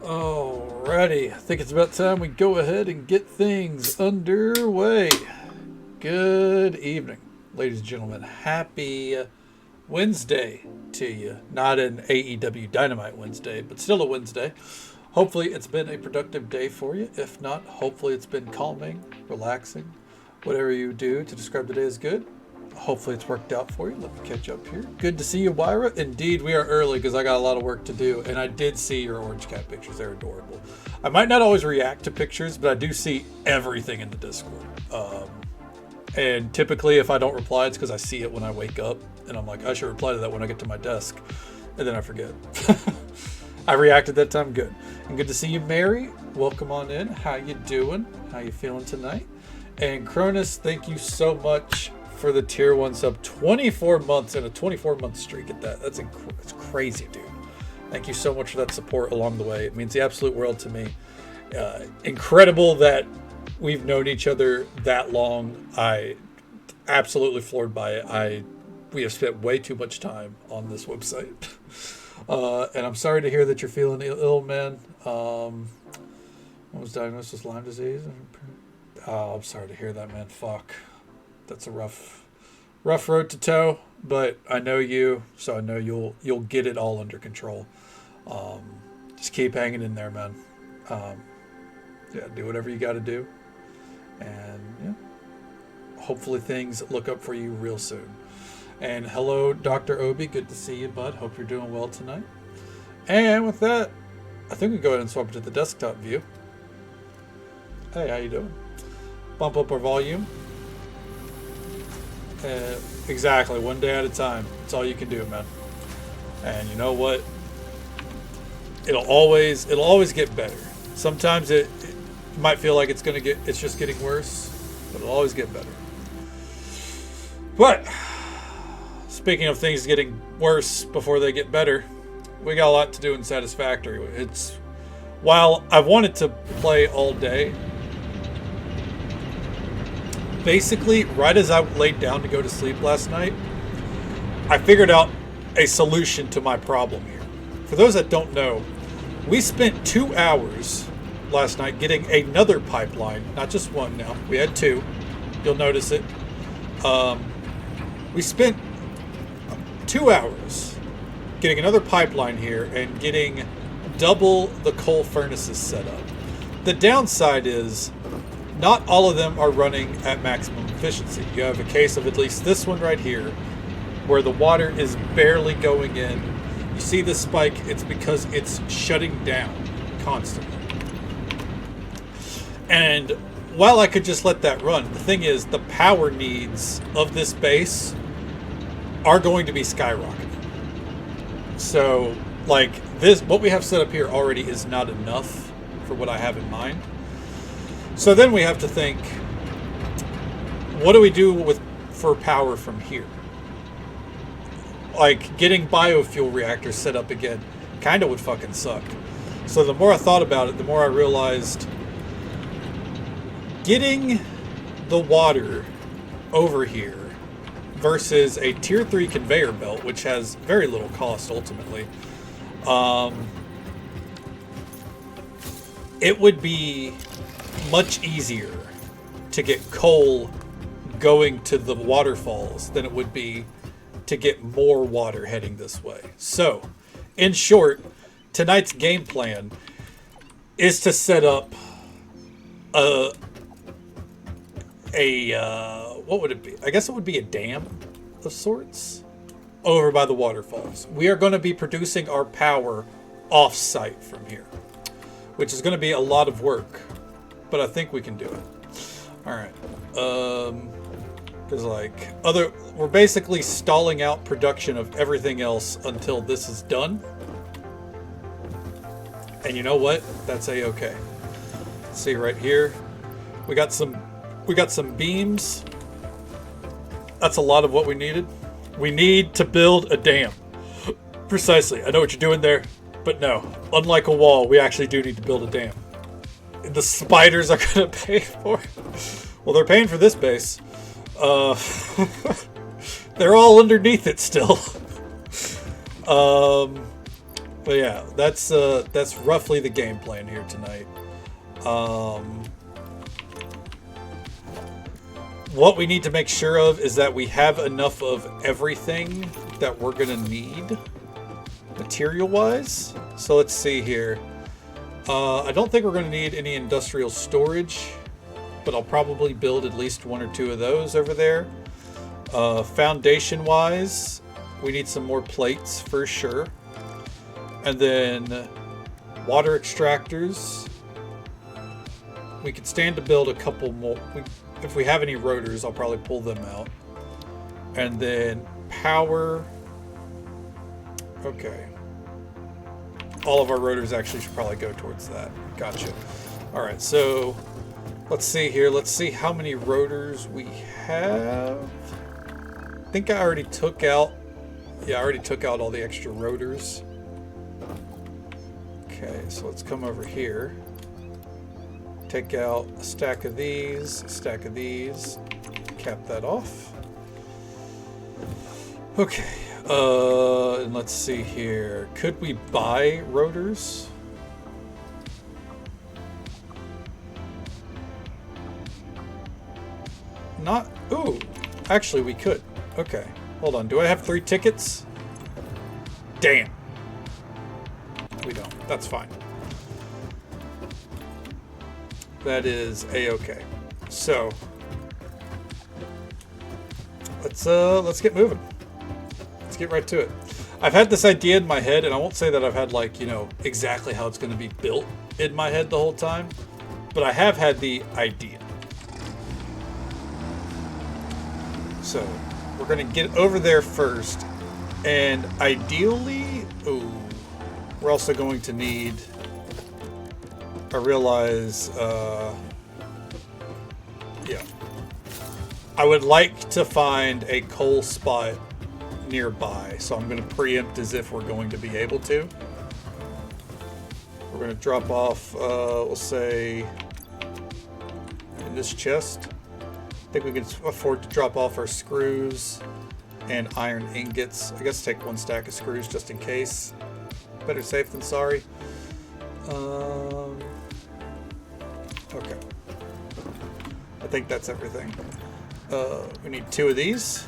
Alrighty, I think it's about time we go ahead and get things underway. Good evening, ladies and gentlemen. Happy Wednesday to you. Not an AEW Dynamite Wednesday, but still a Wednesday. Hopefully it's been a productive day for you. If not, hopefully it's been calming, relaxing. Whatever you do to describe the day as good. Hopefully it's worked out for you. Let me catch up here. Good to see you, Wyra. Indeed, we are early because I got a lot of work to do. And I did see your orange cat pictures. They're adorable. I might not always react to pictures, but I do see everything in the Discord. And typically if I don't reply, it's because I see it when I wake up. And I'm like, I should reply to that when I get to my desk. And then I forget. I reacted that time. Good. And good to see you, Mary. Welcome on in. How you doing? How you feeling tonight? And Cronus, thank you so much for the tier 1 sub. 24 months and a 24-month streak at that. That's crazy, dude. Thank you so much for that support along the way. It means the absolute world to me. Incredible that we've known each other that long. I absolutely floored by it. We have spent way too much time on this website. And I'm sorry to hear that you're feeling ill, man. I was diagnosed with Lyme disease. Oh, I'm sorry to hear that, man. Fuck. That's a rough road to toe, but I know you, so I know you'll get it all under control. Just keep hanging in there, man. Yeah, do whatever you got to do, and yeah, hopefully things look up for you real soon. And hello, Dr. Obi. Good to see you, bud. Hope you're doing well tonight. And with that, I think we can go ahead and swap it to the desktop view. Hey, how you doing? Bump up our volume. Exactly, one day at a time. That's all you can do, man. And you know what? It'll always get better. Sometimes it might feel like it's just getting worse, but it'll always get better. But speaking of things getting worse before they get better, we got a lot to do in Satisfactory. While I wanted to play all day, basically, right as I laid down to go to sleep last night, I figured out a solution to my problem here. For those that don't know, we spent 2 hours last night getting another pipeline, not just one now. We had 2. You'll notice it. We spent 2 hours getting another pipeline here and getting double the coal furnaces set up. The downside is not all of them are running at maximum efficiency. You have a case of at least this one right here, where the water is barely going in. You see this spike, it's because it's shutting down constantly. And while I could just let that run, the thing is, the power needs of this base are going to be skyrocketing. So, like, what we have set up here already is not enough for what I have in mind. So then we have to think, what do we do for power from here? Like, getting biofuel reactors set up again kind of would fucking suck. So the more I thought about it, the more I realized getting the water over here versus a tier 3 conveyor belt, which has very little cost ultimately, it would be much easier to get coal going to the waterfalls than it would be to get more water heading this way. So, in short, tonight's game plan is to set up what would it be? I guess it would be a dam of sorts over by the waterfalls. We are going to be producing our power off-site from here, which is going to be a lot of work, but I think we can do it. All right. Because we're basically stalling out production of everything else until this is done. And you know what? That's a-okay. See right here, we got some beams. That's a lot of what we needed. We need to build a dam. Precisely. I know what you're doing there, but no. Unlike a wall, we actually do need to build a dam. The spiders are going to pay for it. Well, they're paying for this base. They're all underneath it still. But yeah, that's roughly the game plan here tonight. What we need to make sure of is that we have enough of everything that we're gonna need material-wise. So let's see here. I don't think we're gonna need any industrial storage, but I'll probably build at least one or two of those over there. Foundation-wise, we need some more plates for sure. And then water extractors. We could stand to build a couple more. If we have any rotors, I'll probably pull them out. And then power. Okay. All of our rotors actually should probably go towards that. Gotcha. All right, so let's see here. Let's see how many rotors we have. I think I already took out. Yeah, I already took out all the extra rotors. Okay, so let's come over here. Take out a stack of these, cap that off. Okay, and let's see here. Could we buy rotors? Not, ooh, actually we could. Okay, hold on, do I have 3 tickets? Damn. We don't, that's fine. That is a-okay. So let's get moving. Let's get right to it. I've had this idea in my head, and I won't say that I've had like, you know, exactly how it's going to be built in my head the whole time, but I have had the idea. So we're going to get over there first, and ideally, ooh, we're also going to need, I realize, yeah. I would like to find a coal spot nearby, so I'm going to preempt as if we're going to be able to. We're going to drop off, we'll say, in this chest. I think we can afford to drop off our screws and iron ingots. I guess take 1 stack of screws just in case. Better safe than sorry. Okay. I think that's everything. We need 2 of these.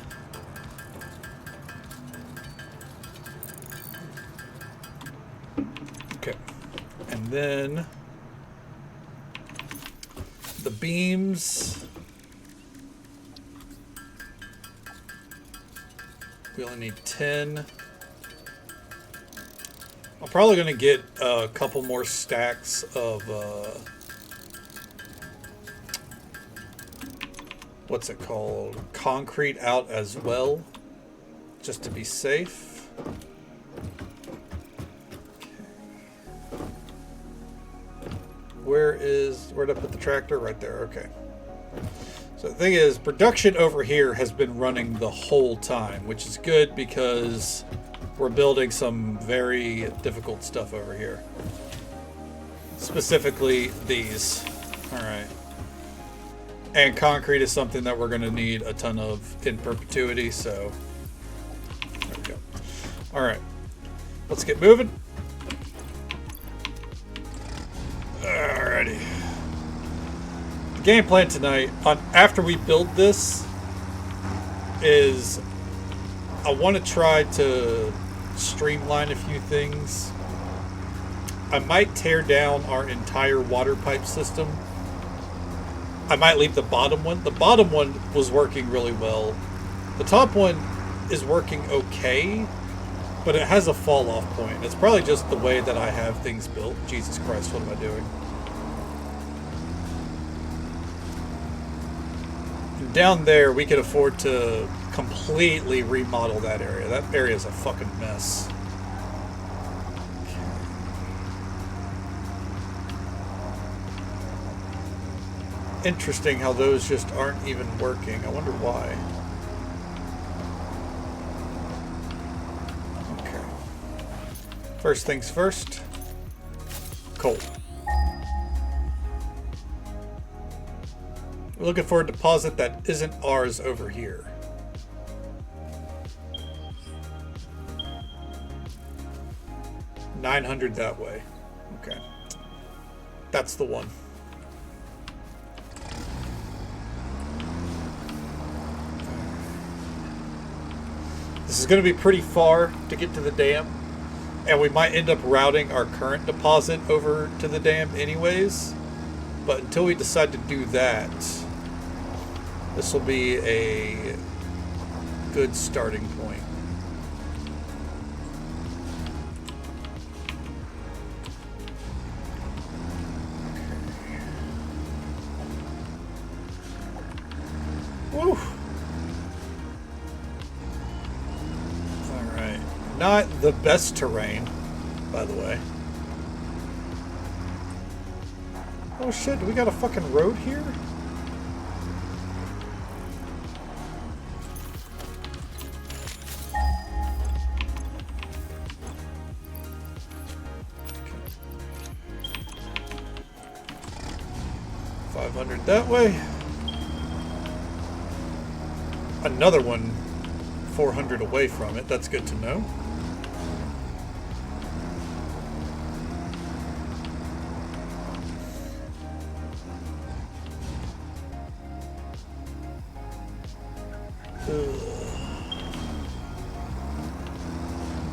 Okay. And then the beams. We only need 10. I'm probably going to get a couple more stacks of what's it called? Concrete out as well, just to be safe. Okay. Where'd I put the tractor? Right there, okay. So the thing is, production over here has been running the whole time, which is good because we're building some very difficult stuff over here. Specifically these. All right. And concrete is something that we're going to need a ton of in perpetuity, so there we go. All right, let's get moving. Alrighty. The game plan tonight, after we build this, is I want to try to streamline a few things. I might tear down our entire water pipe system. I might leave the bottom one. The bottom one was working really well. The top one is working okay, but it has a fall off point. It's probably just the way that I have things built. Jesus Christ, what am I doing? And down there, we could afford to completely remodel that area. That area is a fucking mess. Interesting how those just aren't even working. I wonder why. Okay. First things first. Coal. We're looking for a deposit that isn't ours over here. 900 that way. Okay. That's the one. This is going to be pretty far to get to the dam, and we might end up routing our current deposit over to the dam anyways. But until we decide to do that, this will be a good starting point. Woo! Alright. Not the best terrain, by the way. Oh shit, do we got a fucking road here? Okay. 500 that way. Another one 400 away from it. That's good to know.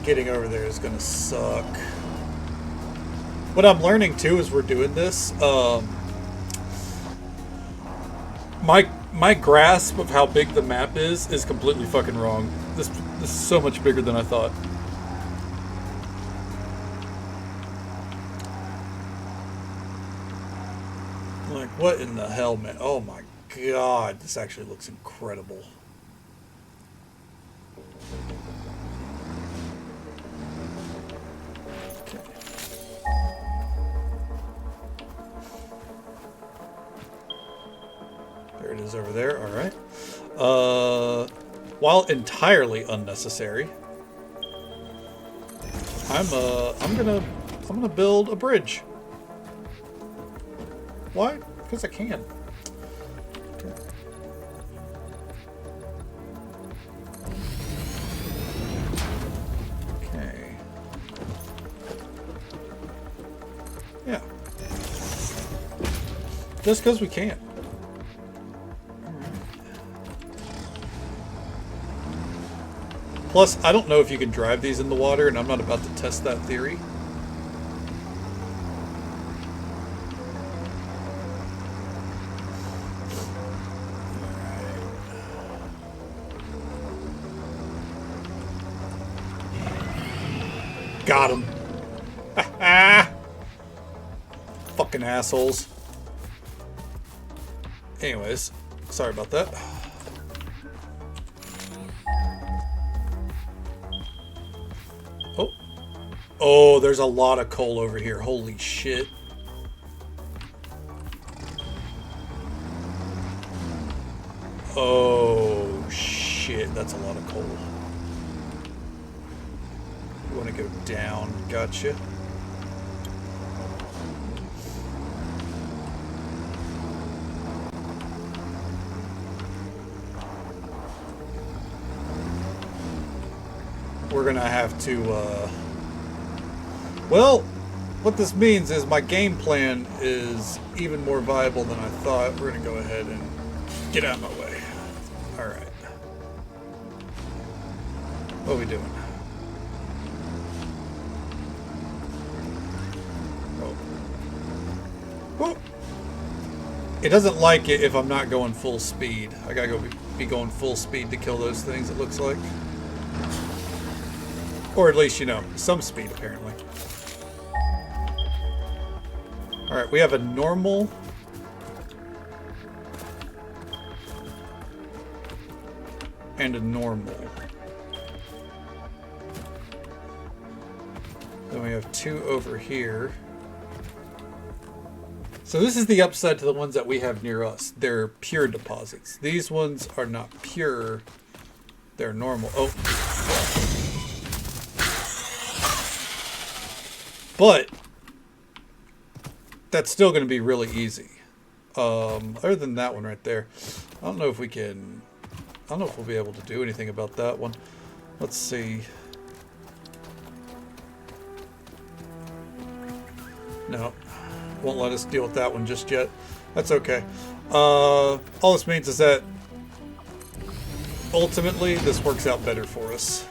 Getting over there is gonna suck. What I'm learning too as we're doing this, my grasp of how big the map is completely fucking wrong. This is so much bigger than I thought. Like, what in the hell, man? Oh my god, this actually looks incredible. Okay. There it is over there, alright. While entirely unnecessary, I'm gonna build a bridge. Why? Because I can. Okay. Okay. Yeah. Just because we can. Plus, I don't know if you can drive these in the water, and I'm not about to test that theory. Got him. Fucking assholes. Anyways, sorry about that. Oh. Oh, there's a lot of coal over here. Holy shit. Oh, shit. That's a lot of coal. You want to go down. Gotcha. We're going to have to, well, what this means is my game plan is even more viable than I thought. We're going to go ahead and get out of my way. All right. What are we doing? Oh. It doesn't like it if I'm not going full speed. I gotta go be going full speed to kill those things, it looks like. Or at least, you know, some speed, apparently. Alright, we have a normal. And a normal. Then we have two over here. So this is the upside to the ones that we have near us. They're pure deposits. These ones are not pure. They're normal. Oh. But that's still going to be really easy. Other than that one right there. I don't know if we can... I don't know if we'll be able to do anything about that one. Let's see. No, won't let us deal with that one just yet. That's okay. All this means is that ultimately this works out better for us.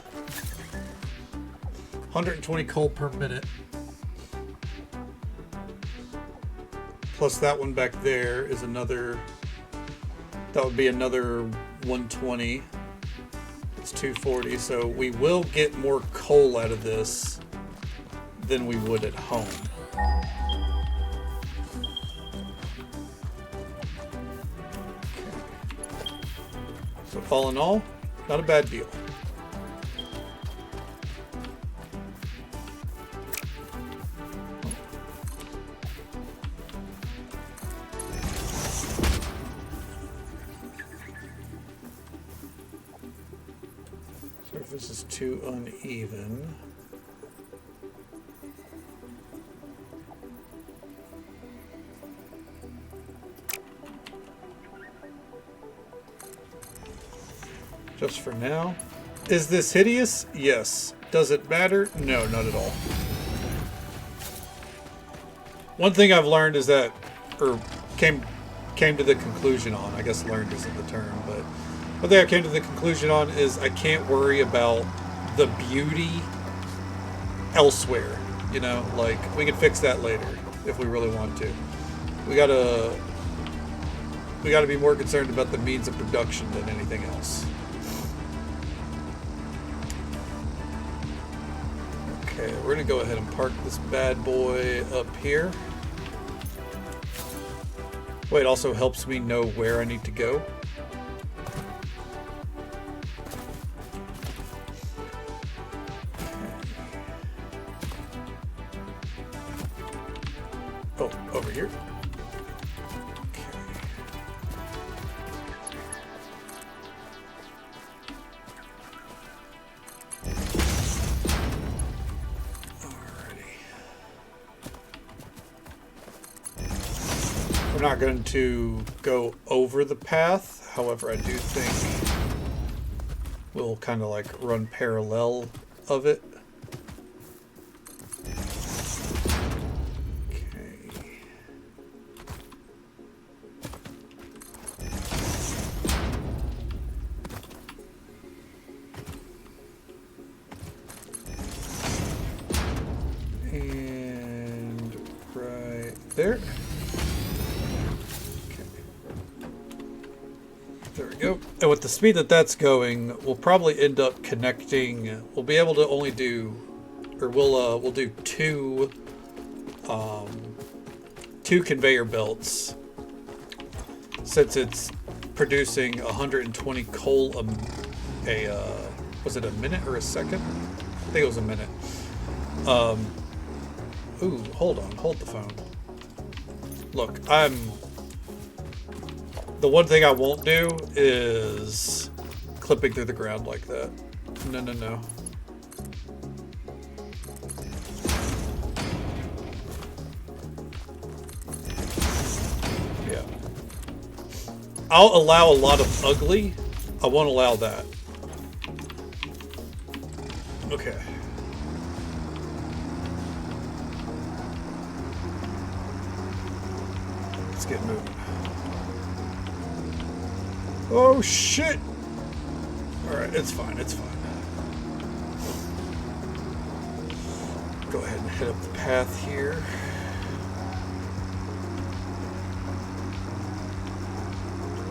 120 coal per minute. Plus that one back there is another, that would be another 120. It's 240, so we will get more coal out of this than we would at home. Okay. So all in all, not a bad deal. Surface is too uneven. Just for now. Is this hideous? Yes. Does it matter? No, not at all. One thing I've learned is that, or came to the conclusion on, I guess learned isn't the term, but one thing I came to the conclusion on is I can't worry about the beauty elsewhere. You know, like, we can fix that later if we really want to. We gotta be more concerned about the means of production than anything else. Okay, we're gonna go ahead and park this bad boy up here. Wait, it also helps me know where I need to go. Oh, over here. We're not going to go over the path, however, I do think we'll kind of like run parallel of it. Okay. And right there. There we go. And with the speed that that's going, we'll probably end up connecting. We'll be able to only do, or we'll do two conveyor belts, since it's producing 120 coal was it a minute or a second? I think it was a minute. Ooh, hold on, hold the phone. Look, the one thing I won't do is clipping through the ground like that. No, no, no. Yeah. I'll allow a lot of ugly. I won't allow that. Okay. Let's get moving. Oh shit! Alright, it's fine, it's fine. Go ahead and head up the path here.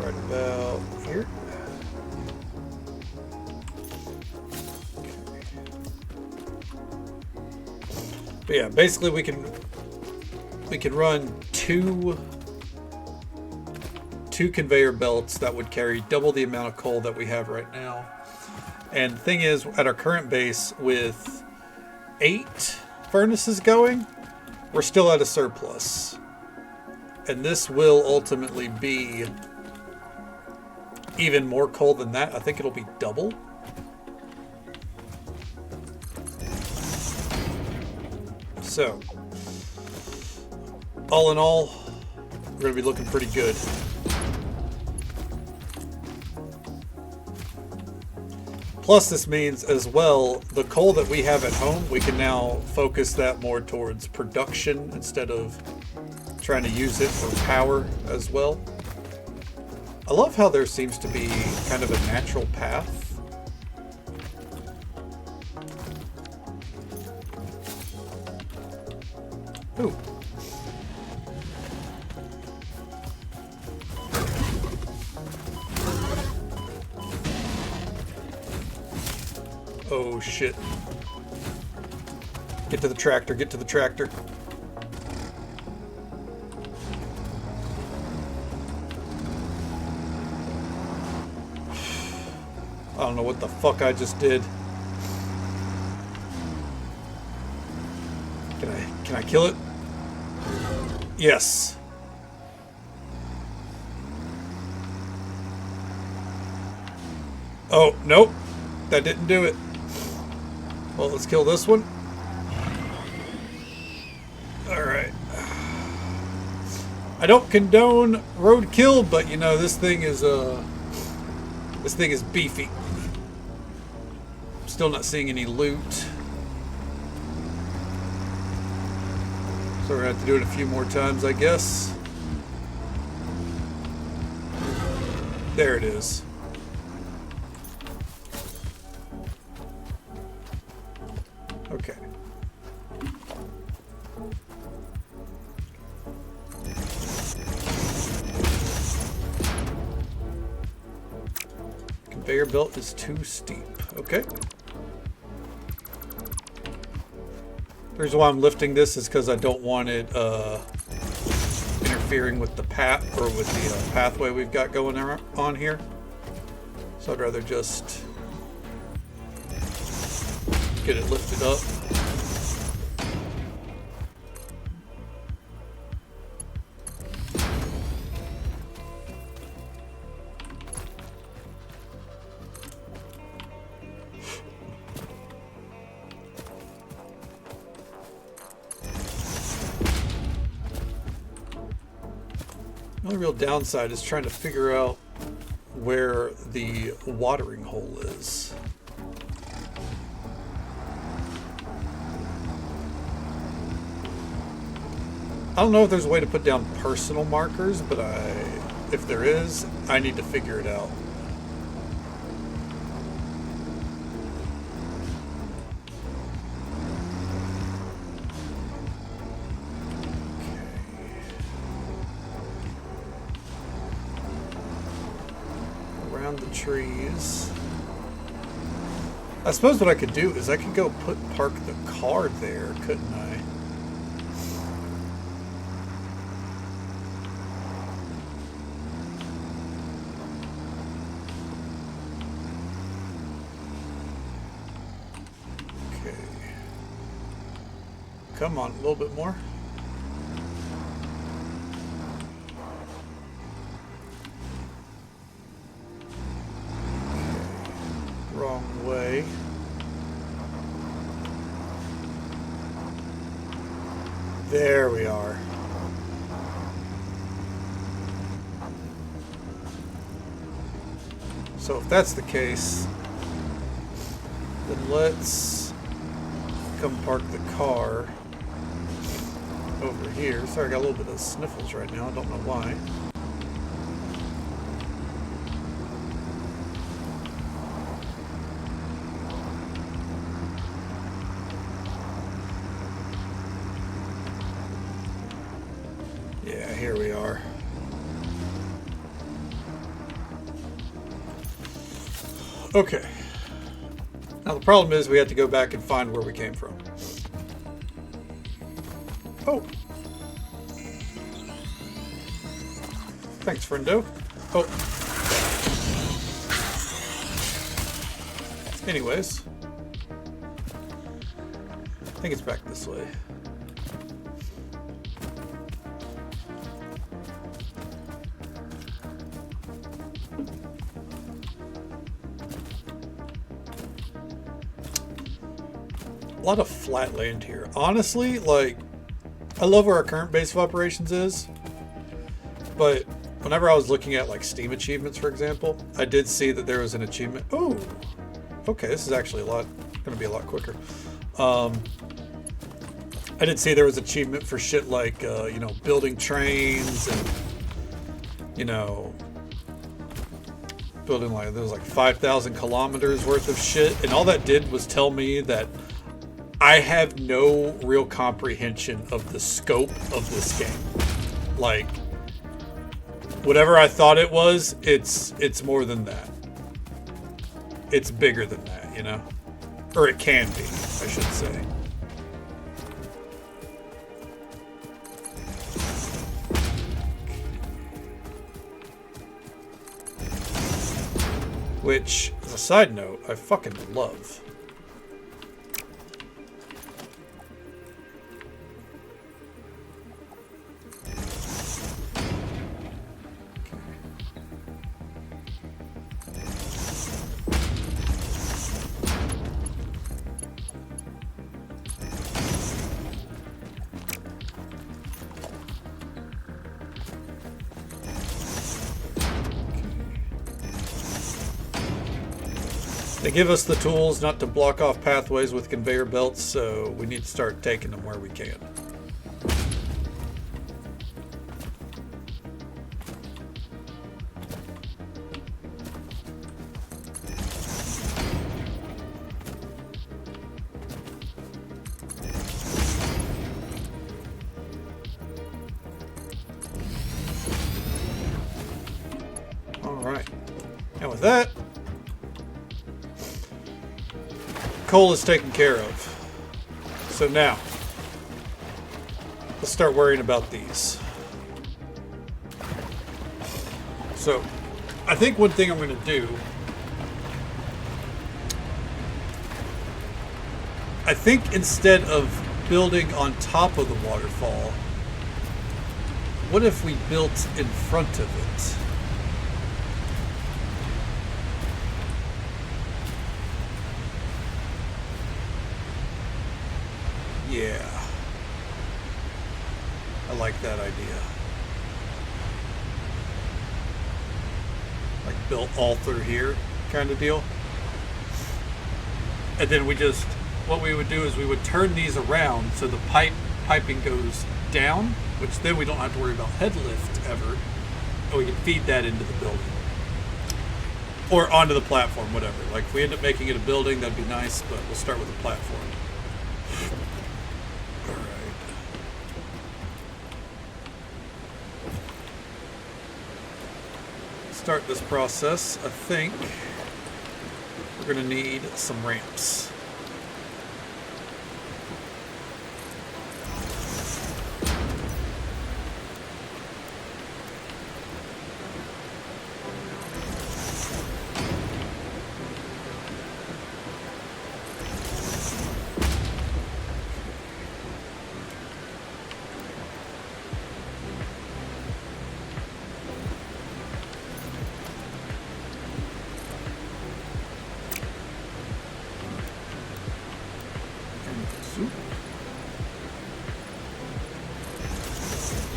Right about here. Okay. But yeah, basically we can run two conveyor belts that would carry double the amount of coal that we have right now. And the thing is, at our current base with 8 furnaces going, we're still at a surplus. And this will ultimately be even more coal than that. I think it'll be double. So, all in all, we're going to be looking pretty good. Plus, this means as well, the coal that we have at home, we can now focus that more towards production instead of trying to use it for power as well. I love how there seems to be kind of a natural path. Ooh. Oh shit. Get to the tractor, get to the tractor. I don't know what the fuck I just did. Can I kill it? Yes. Oh, nope. That didn't do it. Well, let's kill this one. Alright. I don't condone roadkill, but you know, this thing is beefy. Still not seeing any loot. So we're gonna have to do it a few more times, I guess. There it is. Okay. Conveyor belt is too steep. Okay. The reason why I'm lifting this is because I don't want it interfering with the path or with the pathway we've got going on here. So I'd rather just get it lifted up. The only real downside is trying to figure out where the watering hole is. I don't know if there's a way to put down personal markers, but if there is, I need to figure it out. Around the trees. I suppose what I could do is I could go park the car there, couldn't I? Come on, a little bit more. Wrong way. There we are. So if that's the case, then let's come park the car over here. Sorry, I got a little bit of sniffles right now. I don't know why. Yeah, here we are. Okay. Now the problem is we have to go back and find where we came from. Oh. Thanks, friendo. Oh. Anyways. I think it's back this way. A lot of flat land here. Honestly, like, I love where our current base of operations is, but whenever I was looking at like Steam achievements, for example, I did see that there was an achievement. Oh, Okay, this is actually going to be a lot quicker. I did see there was achievement for shit like, you know, building trains and, you know, building like, there was like 5,000 kilometers worth of shit. And all that did was tell me that I have no real comprehension of the scope of this game. Like, whatever I thought it was, it's more than that. It's bigger than that, you know? Or it can be, I should say. Which, as a side note, I fucking love. They give us the tools not to block off pathways with conveyor belts, so we need to start taking them where we can. All right. And with that, coal is taken care of. So now, let's start worrying about these. So, I think one thing I'm going to do, I think instead of building on top of the waterfall, what if we built in front of it? Yeah. I like that idea. Like built all through here kind of deal. And then we just, what we would do is we would turn these around so the piping goes down, which then we don't have to worry about head lift ever. And we can feed that into the building. Or onto the platform, whatever. Like if we end up making it a building, that'd be nice, but we'll start with the platform. Start this process, I think we're going to need some ramps.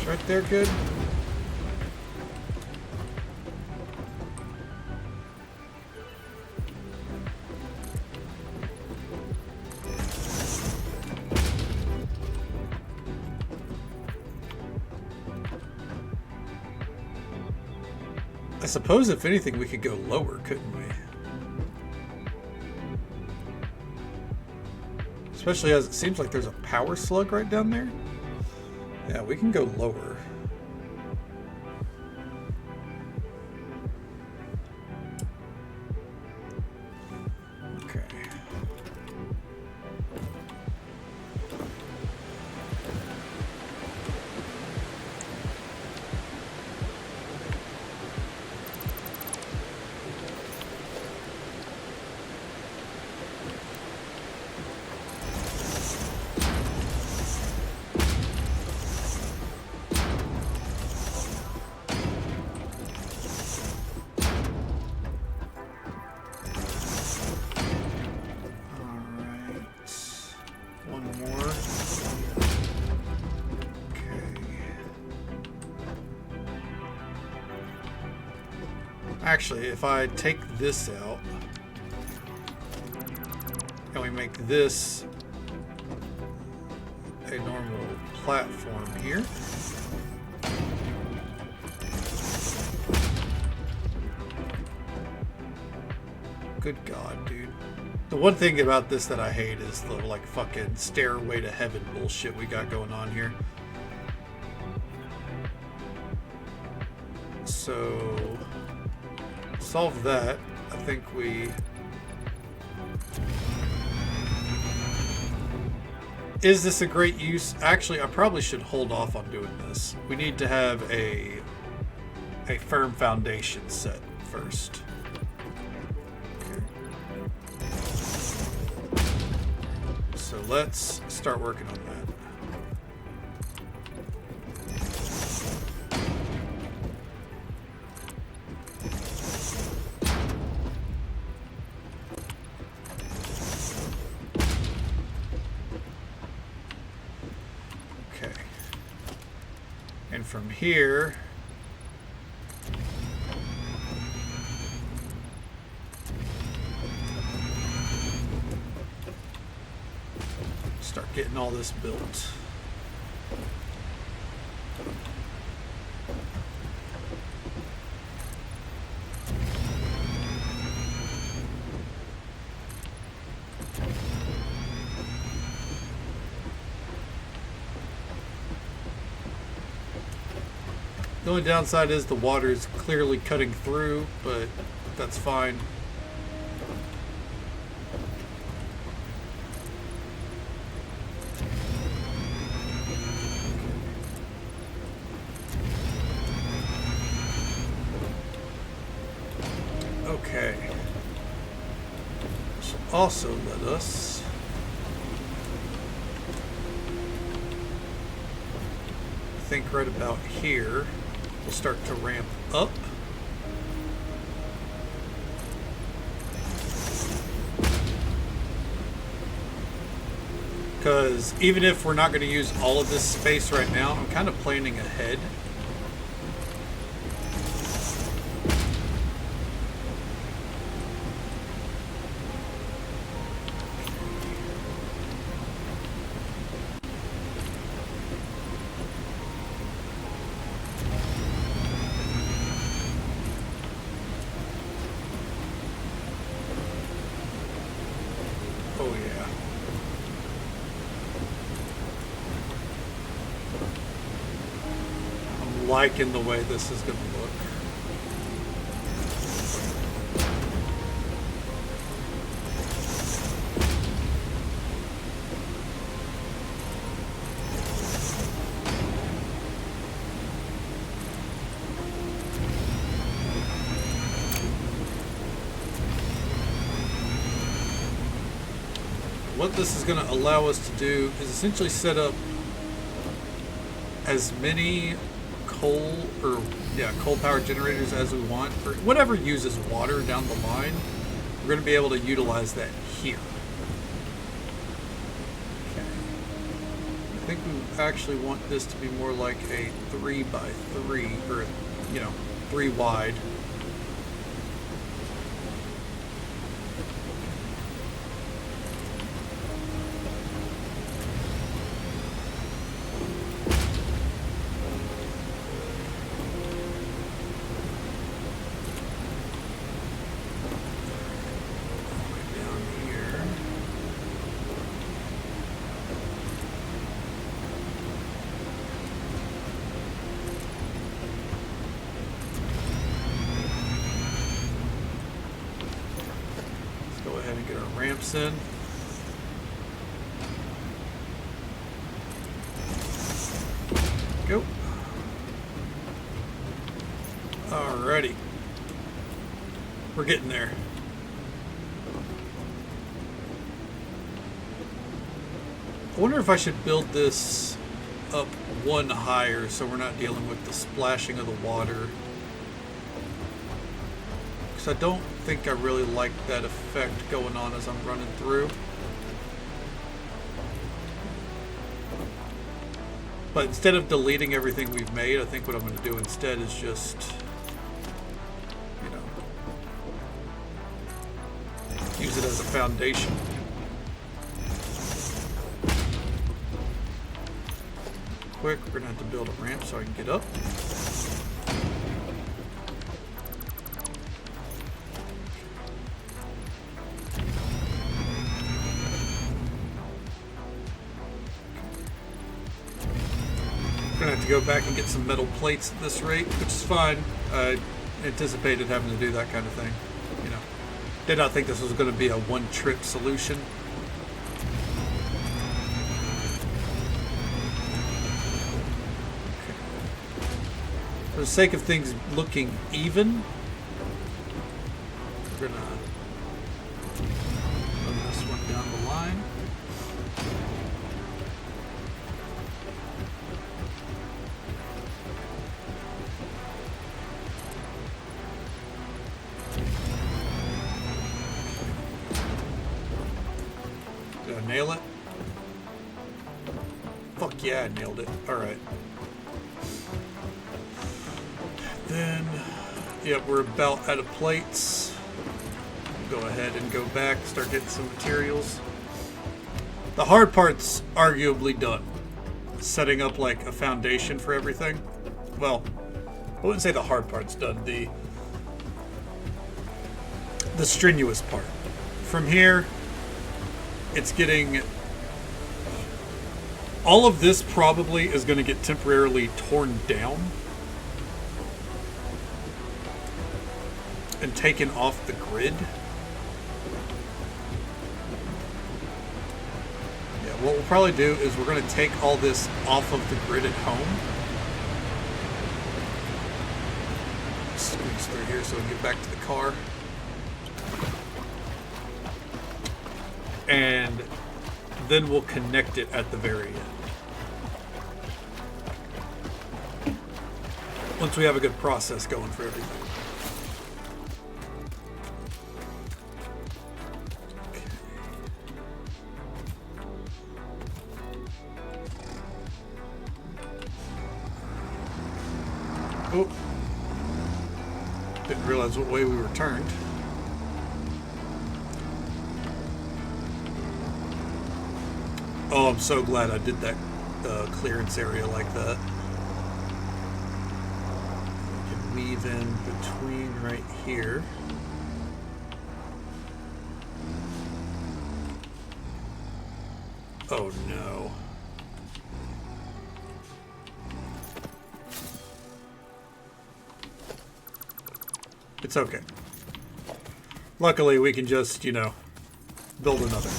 Right there, good. I suppose if anything we could go lower, couldn't we? Especially as it seems like there's a power slug right down there. Yeah, we can go lower. Okay. Actually, if I take this out, we make this a normal platform here. Good God, dude. The one thing about this that I hate is the like fucking stairway to heaven bullshit we got going on here. So solve that. I think we... Is this a great use? Actually, I probably should hold off on doing this. We need to have a firm foundation set first. Okay. So let's start working on that. From here, start getting all this built. The only downside is the water is clearly cutting through, but that's fine. Okay. So also let us think right about here. We'll start to ramp up. Because even if we're not going to use all of this space right now, I'm kind of planning ahead. Liking the way this is going to look. What this is going to allow us to do is essentially set up as many coal power generators as we want, or whatever uses water down the line. We're going to be able to utilize that here. Okay. I think we actually want this to be more like a 3x3, or 3 wide. Ramps in. Go. Alrighty. We're getting there. I wonder if I should build this up one higher so we're not dealing with the splashing of the water. I don't think I really like that effect going on as I'm running through. But instead of deleting everything we've made, I think what I'm going to do instead is just, use it as a foundation. quick. We're going to have to build a ramp so I can get up. We're going to have to go back and get some metal plates at this rate, which is fine. I anticipated having to do that kind of thing. You know, did not think this was going to be a one-trip solution. For the sake of things looking even, we're going to run this one down the line. Did I nail it? Fuck yeah, I nailed it. Alright. Then, yep, we're about out of plates. Go ahead and go back, start getting some materials. The hard part's arguably done. Setting up like a foundation for everything. Well, I wouldn't say the hard part's done. The strenuous part. From here, it's getting... all of this probably is going to get temporarily torn down and taken off the grid. Yeah, what we'll probably do is we're going to take all this off of the grid at home. Squeeze through here so we can get back to the car. And then we'll connect it at the very end. Once we have a good process going for everything. Oh, didn't realize what way we were turned. Oh, I'm so glad I did that clearance area like that. We can weave in between right here. Oh no. It's okay. Luckily, we can just, you know, build another.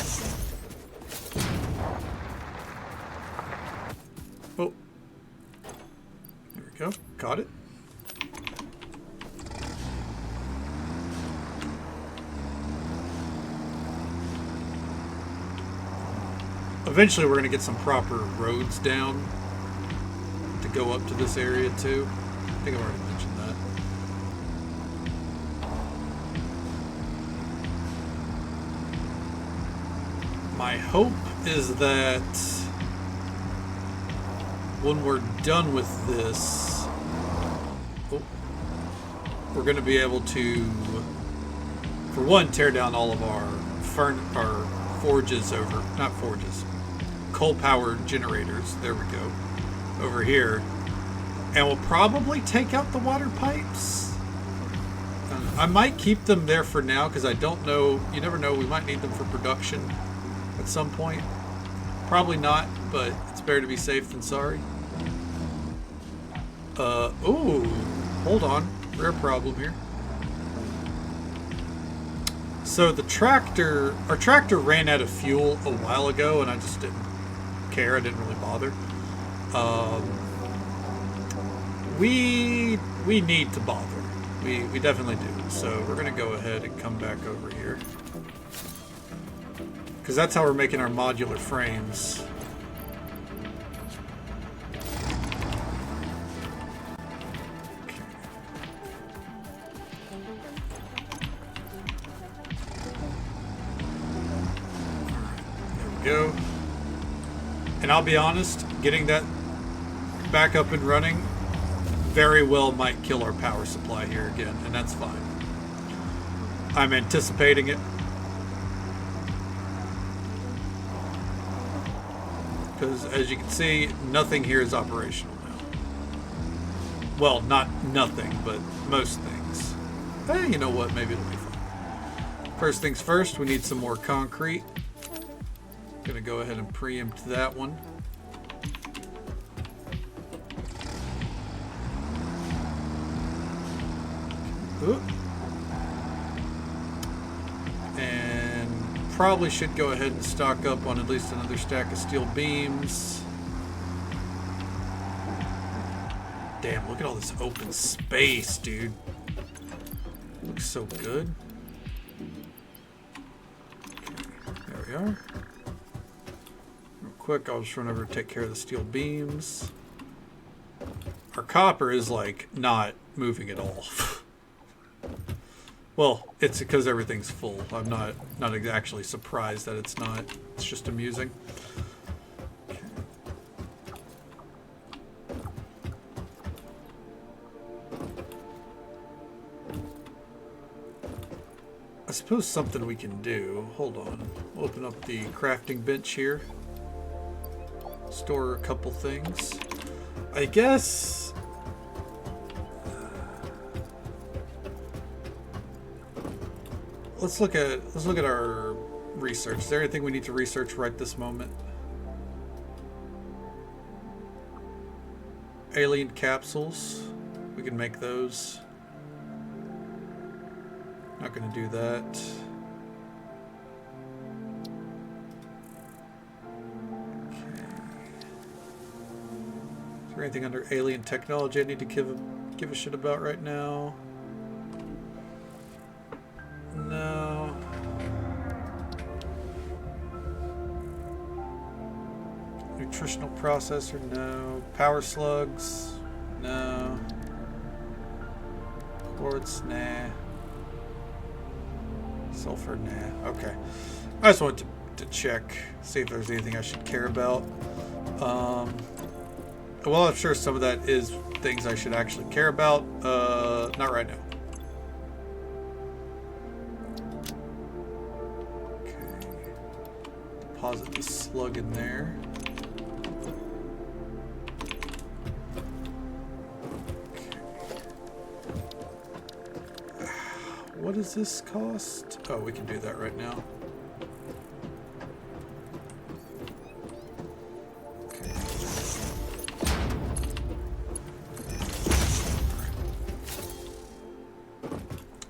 Oh. There we go. Got it. Eventually, we're going to get some proper roads down to go up to this area, too. I think I've already mentioned that. My hope is that when we're done with this, we're going to be able to, for one, tear down all of our forges over, not forges, coal-powered generators, there we go, over here, and we'll probably take out the water pipes. I might keep them there for now because I don't know, you never know, we might need them for production at some point. Probably not, but it's better to be safe than sorry. Ooh, hold on, rare problem here. So the tractor, our tractor ran out of fuel a while ago and I just didn't care, I didn't really bother. We need to bother. We definitely do. So we're gonna go ahead and come back over here. Because that's how we're making our modular frames. Go. And I'll be honest, getting that back up and running very well might kill our power supply here again, and that's fine. I'm anticipating it. because as you can see, nothing here is operational now. Well, not nothing, but most things. Hey, you know what? Maybe it'll be fun. First things first, we need some more concrete. Gonna go ahead and preempt that one. Ooh. And probably should go ahead and stock up on at least another stack of steel beams. Damn, look at all this open space, dude. Looks so good. Okay, there we are. Real quick, I'll just run over and take care of the steel beams. Our copper is like not moving at all. Well, it's because everything's full. I'm not actually surprised that it's not. It's just amusing. Okay. I suppose something we can do. Hold on. Open up the crafting bench here. Store a couple things. I guess. Let's look at our research. Is there anything we need to research right this moment? Alien capsules. We can make those. Not going to do that. Okay. Is there anything under alien technology I need to give a shit about right now? No. Nutritional processor, no. Power slugs, no. Quartz, nah. Sulfur, nah. Okay. I just wanted to check, see if there's anything I should care about. Well, I'm sure some of that is things I should actually care about. Not right now. Deposit the slug in there. Okay. What does this cost? Oh, we can do that right now. Okay.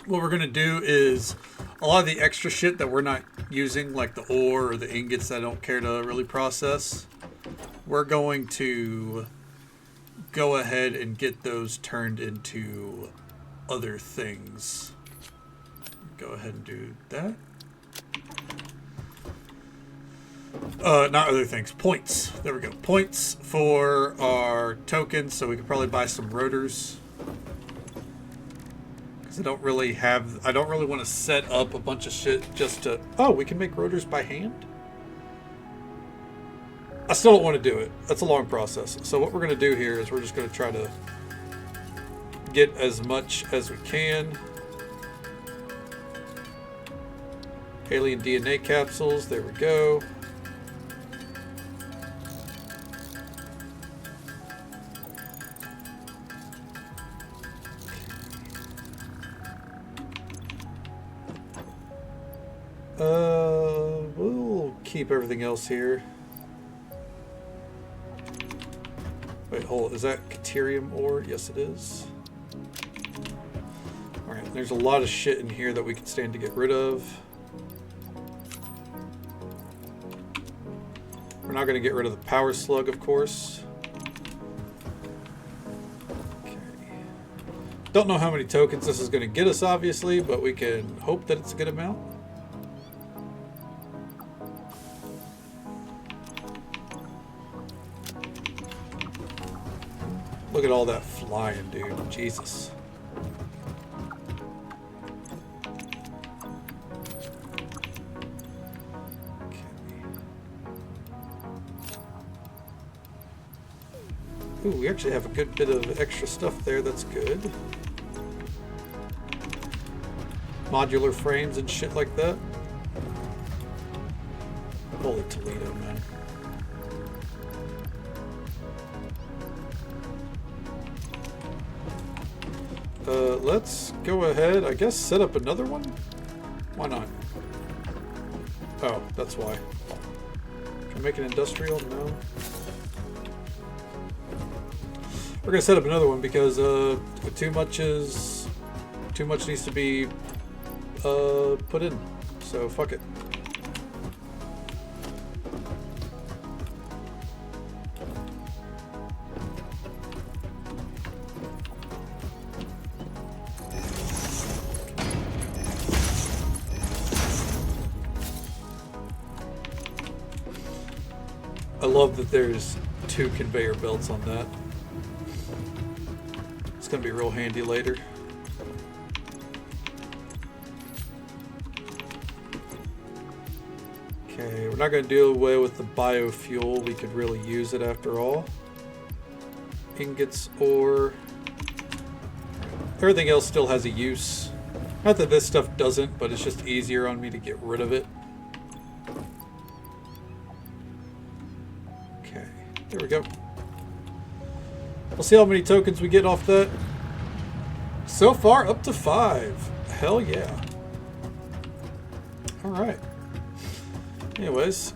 What we're gonna do is a lot of the extra shit that we're not using, like the ore or the ingots that I don't care to really process, we're going to go ahead and get those turned into other things. Go ahead and do that. Not other things, points. There we go. Points for our tokens, so we could probably buy some rotors. I don't really want to set up a bunch of shit just to... Oh, we can make rotors by hand? I still don't want to do it. That's a long process. So what we're going to do here is we're just going to try to get as much as we can. Alien DNA capsules. There we go. We'll keep everything else here. Wait, hold. Is that Caterium ore? Yes, it is. Alright, there's a lot of shit in here that we can stand to get rid of. We're not going to get rid of the power slug, of course. Okay. Don't know how many tokens this is going to get us, obviously, but we can hope that it's a good amount. Look at all that flying, dude. Jesus. Okay. Ooh, we actually have a good bit of extra stuff there. That's good. Modular frames and shit like that. Holy Toledo, man. Let's go ahead, I guess, set up another one? Why not? Oh, that's why. Can I make an industrial? No. We're gonna set up another one because too much needs to be put in. So fuck it. I love that there's 2 conveyor belts on that. It's gonna be real handy later. Okay, we're not gonna do away with the biofuel. We could really use it after all. Ingots, ore. Everything else still has a use. Not that this stuff doesn't, but it's just easier on me to get rid of it. There we go. We'll see how many tokens we get off that. So far, up to 5. Hell yeah. Alright. Anyways.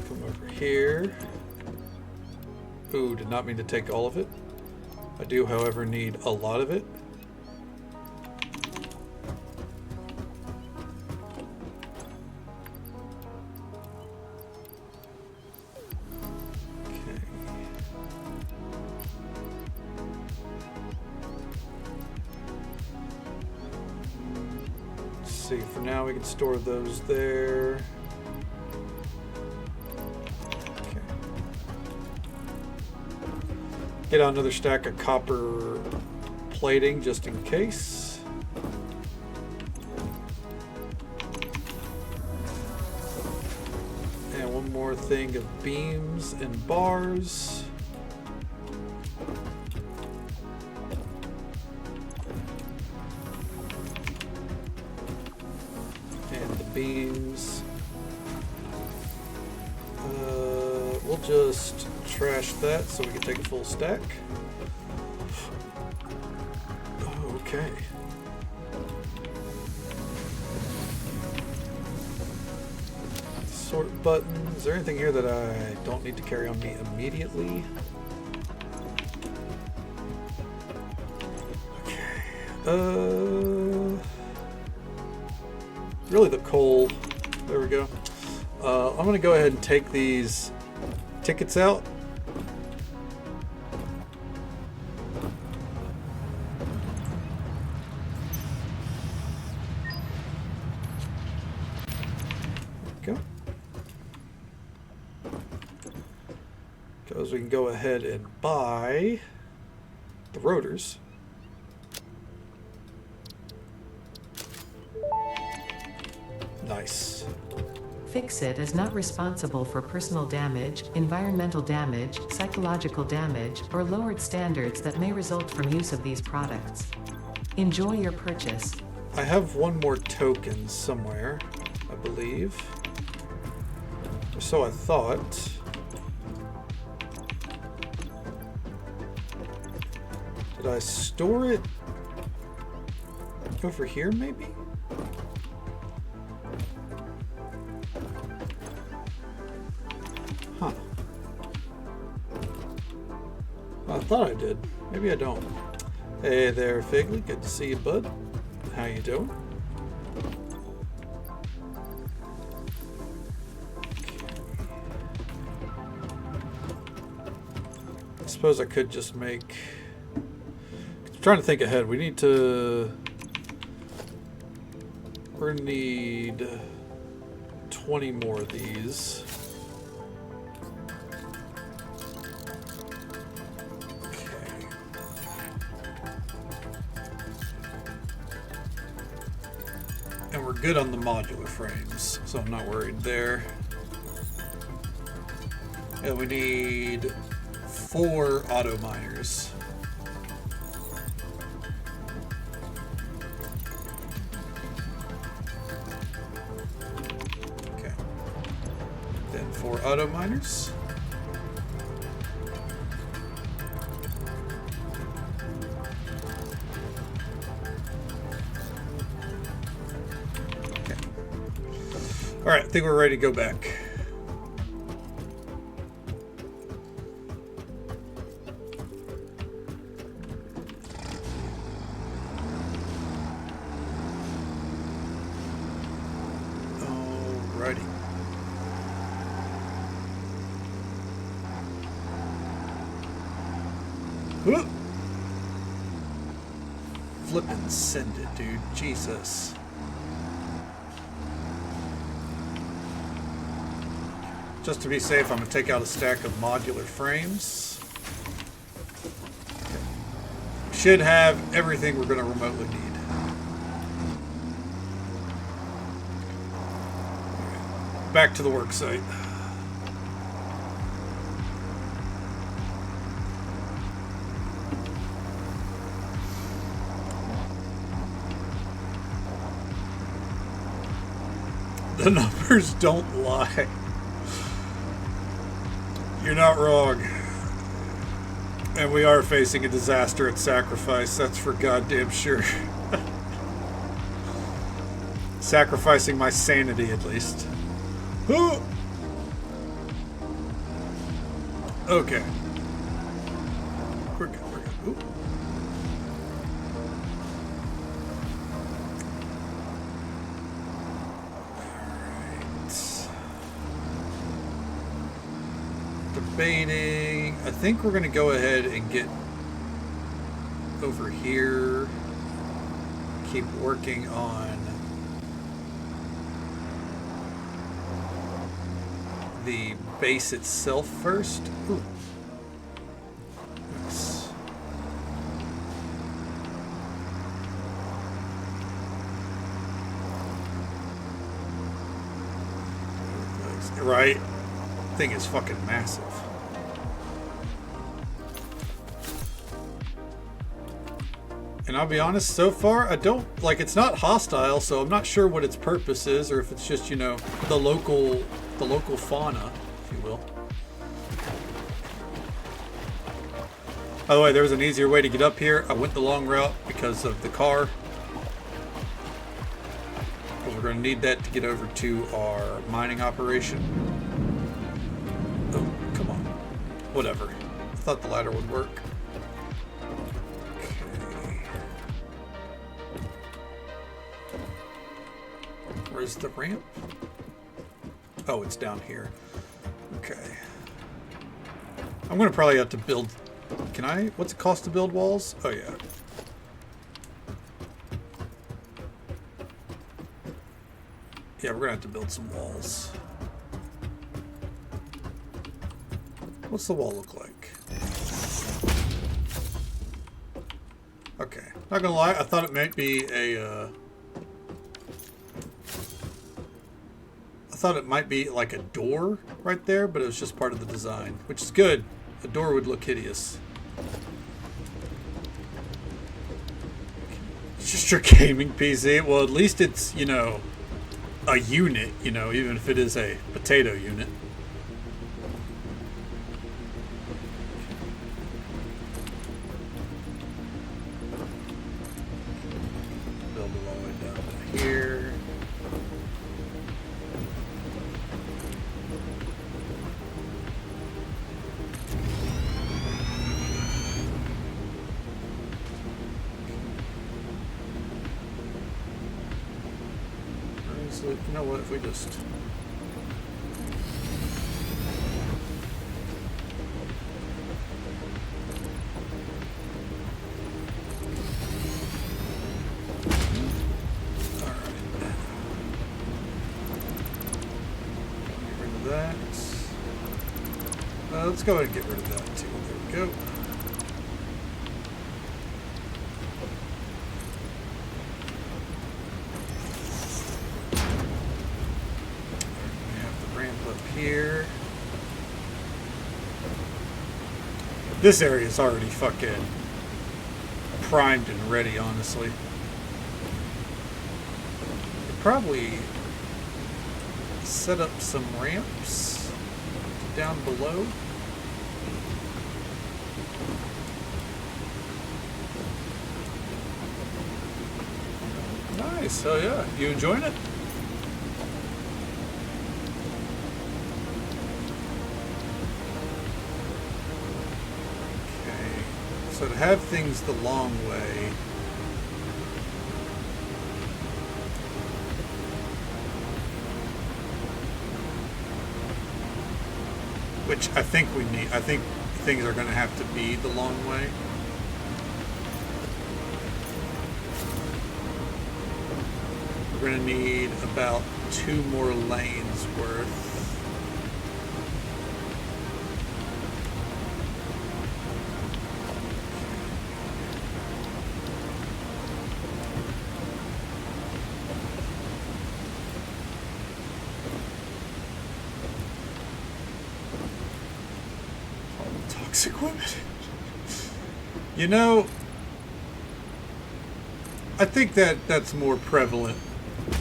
Come over here. Ooh, did not mean to take all of it. I do, however, need a lot of it. For now, we can store those there. Okay. Get out another stack of copper plating just in case. And one more thing of beams and bars. Beams. We'll just trash that so we can take a full stack. Okay. Sort button. Is there anything here that I don't need to carry on me immediately? Okay. Really the coal. There we go. I'm going to go ahead and take these tickets out. There we go. Because we can go ahead and buy the rotors. Nice. Fix-It is not responsible for personal damage, environmental damage, psychological damage, or lowered standards that may result from use of these products. Enjoy your purchase. I have one more token somewhere, I believe. Or so I thought. Did I store it over here, maybe? Huh. I thought I did. Maybe I don't. Hey there, Figley. Good to see you, bud. How you doing? I suppose I could just make... I'm trying to think ahead. We need to... We're gonna need 20 more of these. Okay. And we're good on the modular frames, so I'm not worried there. And we need 4 auto miners. Okay. Then 4 auto miners. Alright, I think we're ready to go back. Alrighty. Whoop! Flippin' send it, dude. Jesus. Just to be safe, I'm going to take out a stack of modular frames. We should have everything we're going to remotely need. Back to the work site. The numbers don't lie. You're not wrong. And we are facing a disaster at Sacrifice, that's for goddamn sure. Sacrificing my sanity, at least. Ooh. Okay. We're good, we're good. Ooh. Debating. I think we're going to go ahead and get over here. Keep working on the base itself first. Ooh. Nice. Right? Thing is fucking massive. And I'll be honest, so far I don't like, it's not hostile, so I'm not sure what its purpose is, or if it's just, you know, the local fauna, if you will. By the way, there was an easier way to get up here. I went the long route because of the car. But we're going to need that to get over to our mining operation. Oh, come on. Whatever. I thought the ladder would work. Okay. Where's the ramp? Oh, it's down here. Okay. I'm going to probably have to build... Can I? What's it cost to build walls? Oh, yeah. Yeah, we're going to have to build some walls. What's the wall look like? Okay. Not gonna lie, I thought it might be a, I thought it might be like a door right there, but it was just part of the design, which is good. A door would look hideous. It's just your gaming PC. Well, at least it's, you know, a unit, you know, even if it is a potato unit. Here. Or is it, you know what, if we just... Let's go ahead and get rid of that too. There we go. We have the ramp up here. This area is already fucking primed and ready, honestly. Could probably set up some ramps down below. Nice. Oh yeah, you enjoying it? So to have things the long way, which I think we need. I think things are going to have to be the long way. We're going to need about 2 more lanes worth. Toxic women. You know, I think that's more prevalent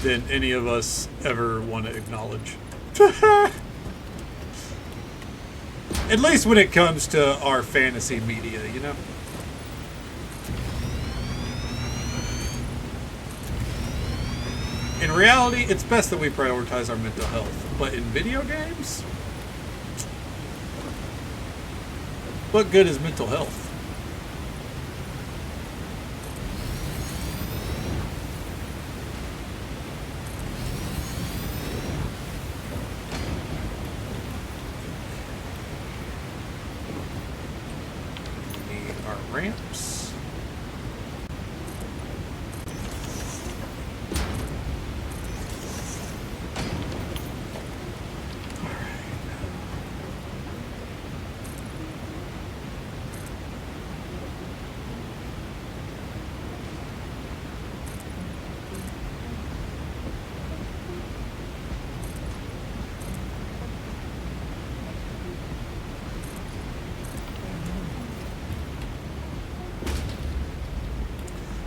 than any of us ever want to acknowledge. At least when it comes to our fantasy media, you know? In reality, it's best that we prioritize our mental health. But in video games, what good is mental health? Ramps.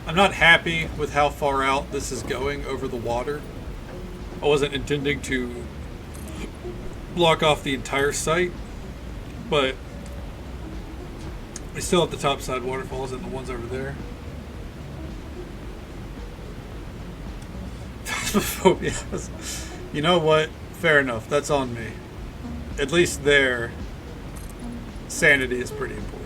I'm not happy with how far out this is going over the water. I wasn't intending to block off the entire site, but we still have the topside waterfalls and the ones over there. Phasmophobia. You know what? Fair enough. That's on me. At least there, sanity is pretty important.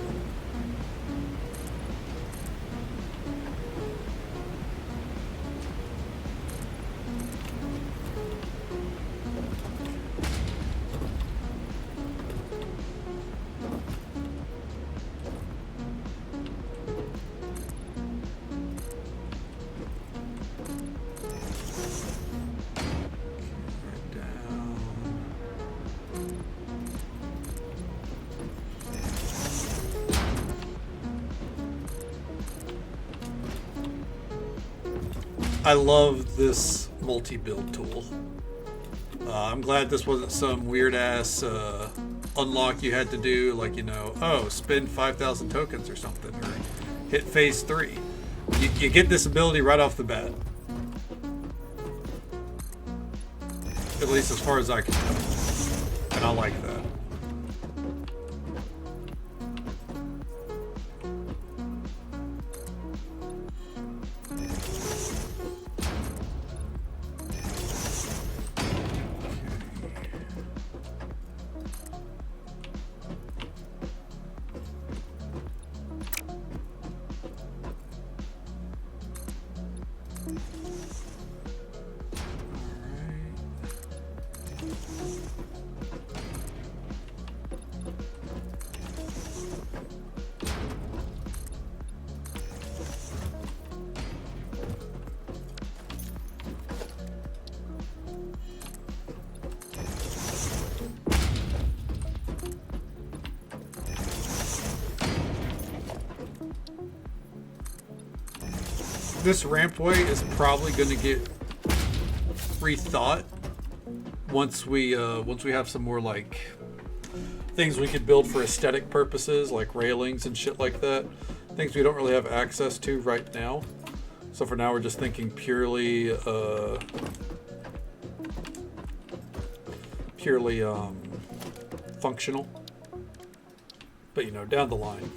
I love this multi-build tool. I'm glad this wasn't some weird-ass unlock you had to do, like, you know, oh, spend 5,000 tokens or something, or hit phase 3. You get this ability right off the bat. At least as far as I can tell. And I like that. This rampway is probably going to get rethought once we have some more like things we could build for aesthetic purposes, like railings and shit like that. Things we don't really have access to right now. So for now, we're just thinking purely functional. But you know, down the line.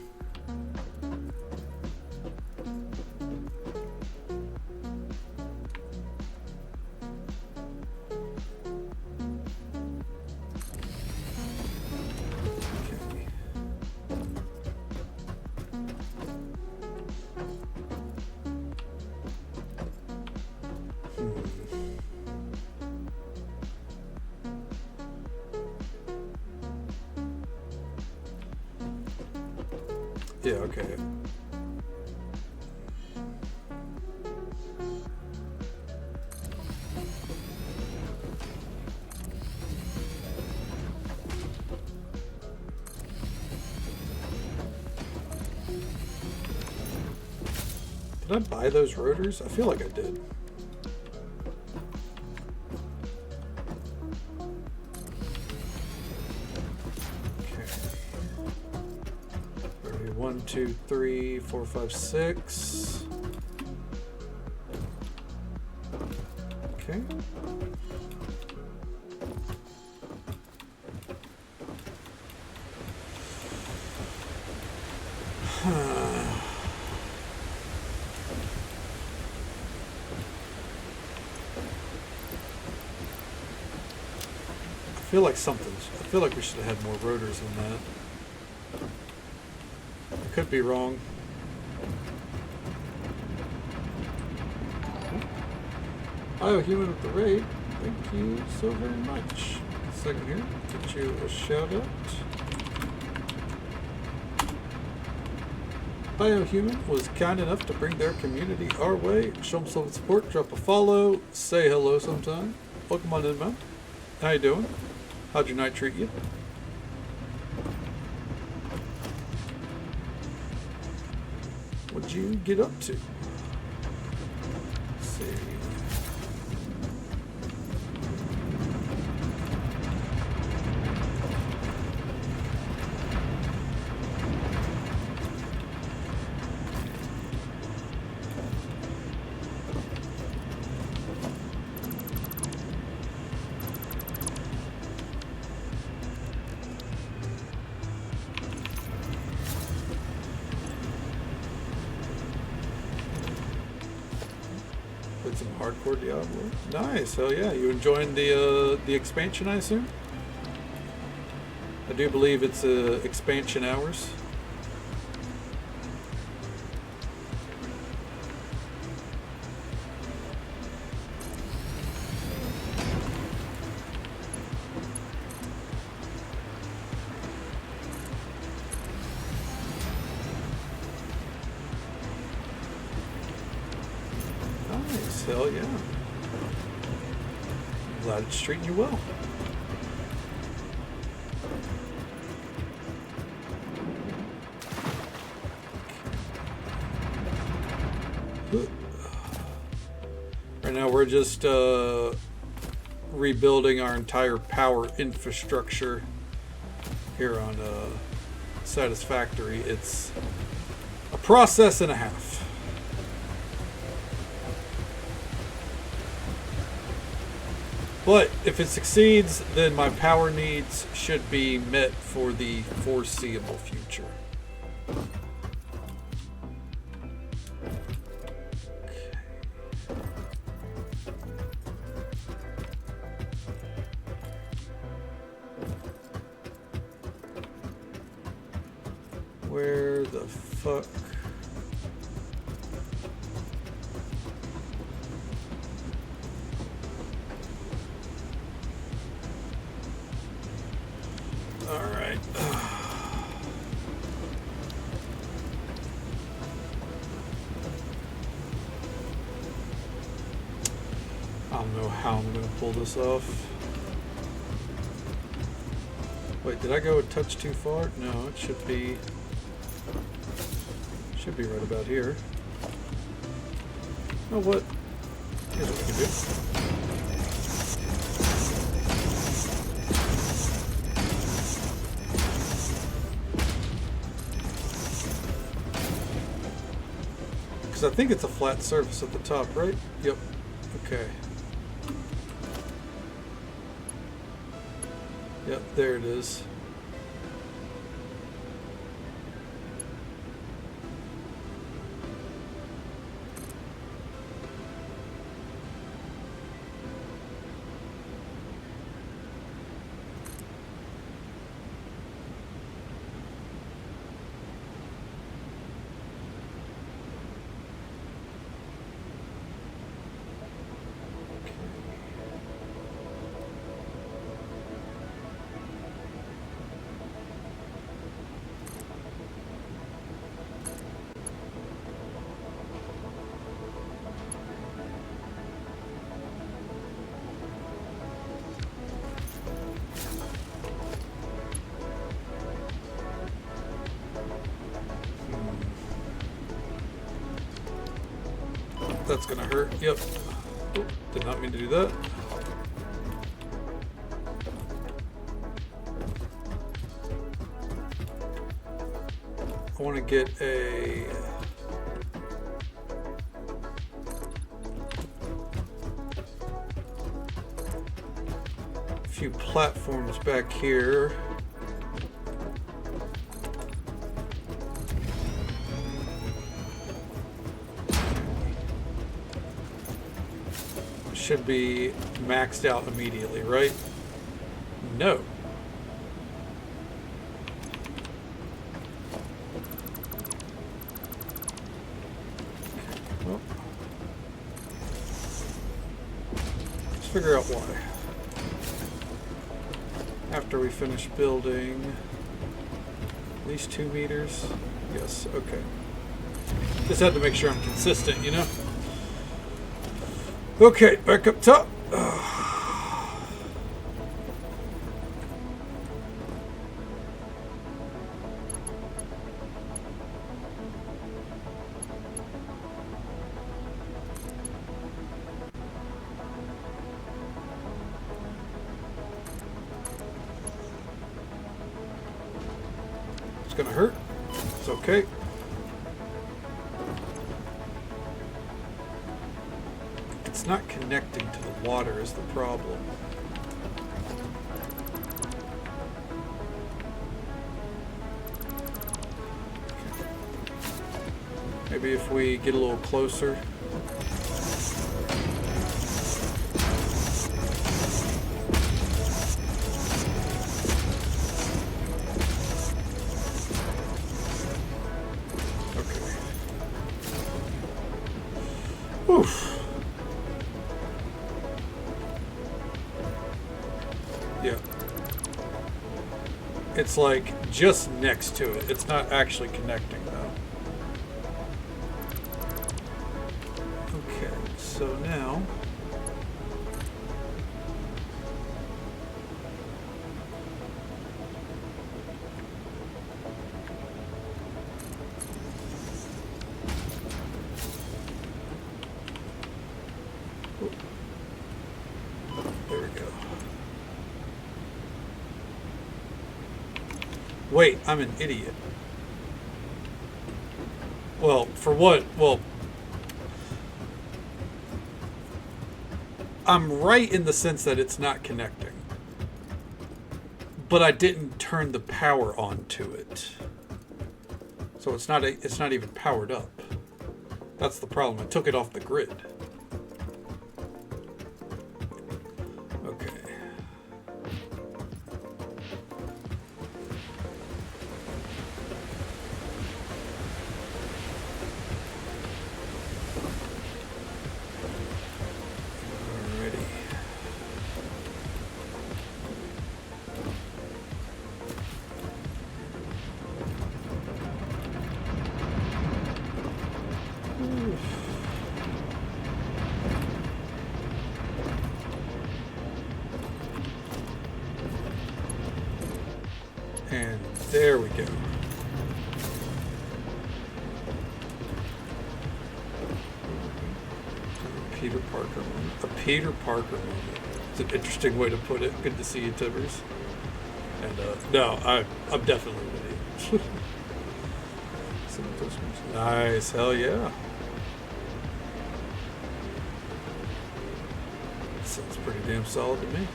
Yeah, okay. Did I buy those rotors? I feel like I did. Okay. Ready, 1, 2, 3, 4, 5, 6. Okay. I feel like we should have had more rotors than that. I could be wrong. Biohuman with the raid. Thank you so very much. Second here, get you a shout out. Biohuman was kind enough to bring their community our way. Show them some support, drop a follow, say hello sometime. Welcome on in, man. How you doing? How'd your night treat you? What'd you get up to? Let's see. Played some hardcore Diablo. Nice, hell yeah. You enjoying the expansion, I assume? I do believe it's expansion hours. Nice, hell yeah. I'm glad it's treating you well. Right now we're just rebuilding our entire power infrastructure here on Satisfactory. It's a process and a half. But if it succeeds, then my power needs should be met for the foreseeable future. Where the fuck? Alright. I don't know how I'm going to pull this off. Wait, did I go a touch too far? No, it should be right about here. Oh, what? Here's what we can do. I think it's a flat surface at the top, right? Yep. Okay. Yep, there it is. that's gonna hurt. Yep. Oh, did not mean to do that. I want to get a few platforms back here. Should be maxed out immediately, right? No. Well, let's figure out why. After we finish building, at least 2 meters. Yes, okay. Just had to make sure I'm consistent, you know? Okay, back up top. It's gonna hurt. It's okay. It's not connecting to the water is the problem. Maybe if we get a little closer. Okay. Oof. Yeah. It's like just next to it. It's not actually connecting though. Okay, so now there we go. Wait, I'm an idiot. Well, for what? Well, I'm right in the sense that it's not connecting. But I didn't turn the power on to it. So it's not even powered up. That's the problem. I took it off the grid. Okay. And there we go. Peter Parker moment. A Peter Parker moment. It's an interesting way to put it. Good to see you, Tibbers. And no, I'm definitely with you. Nice, hell yeah. Sounds pretty damn solid to me.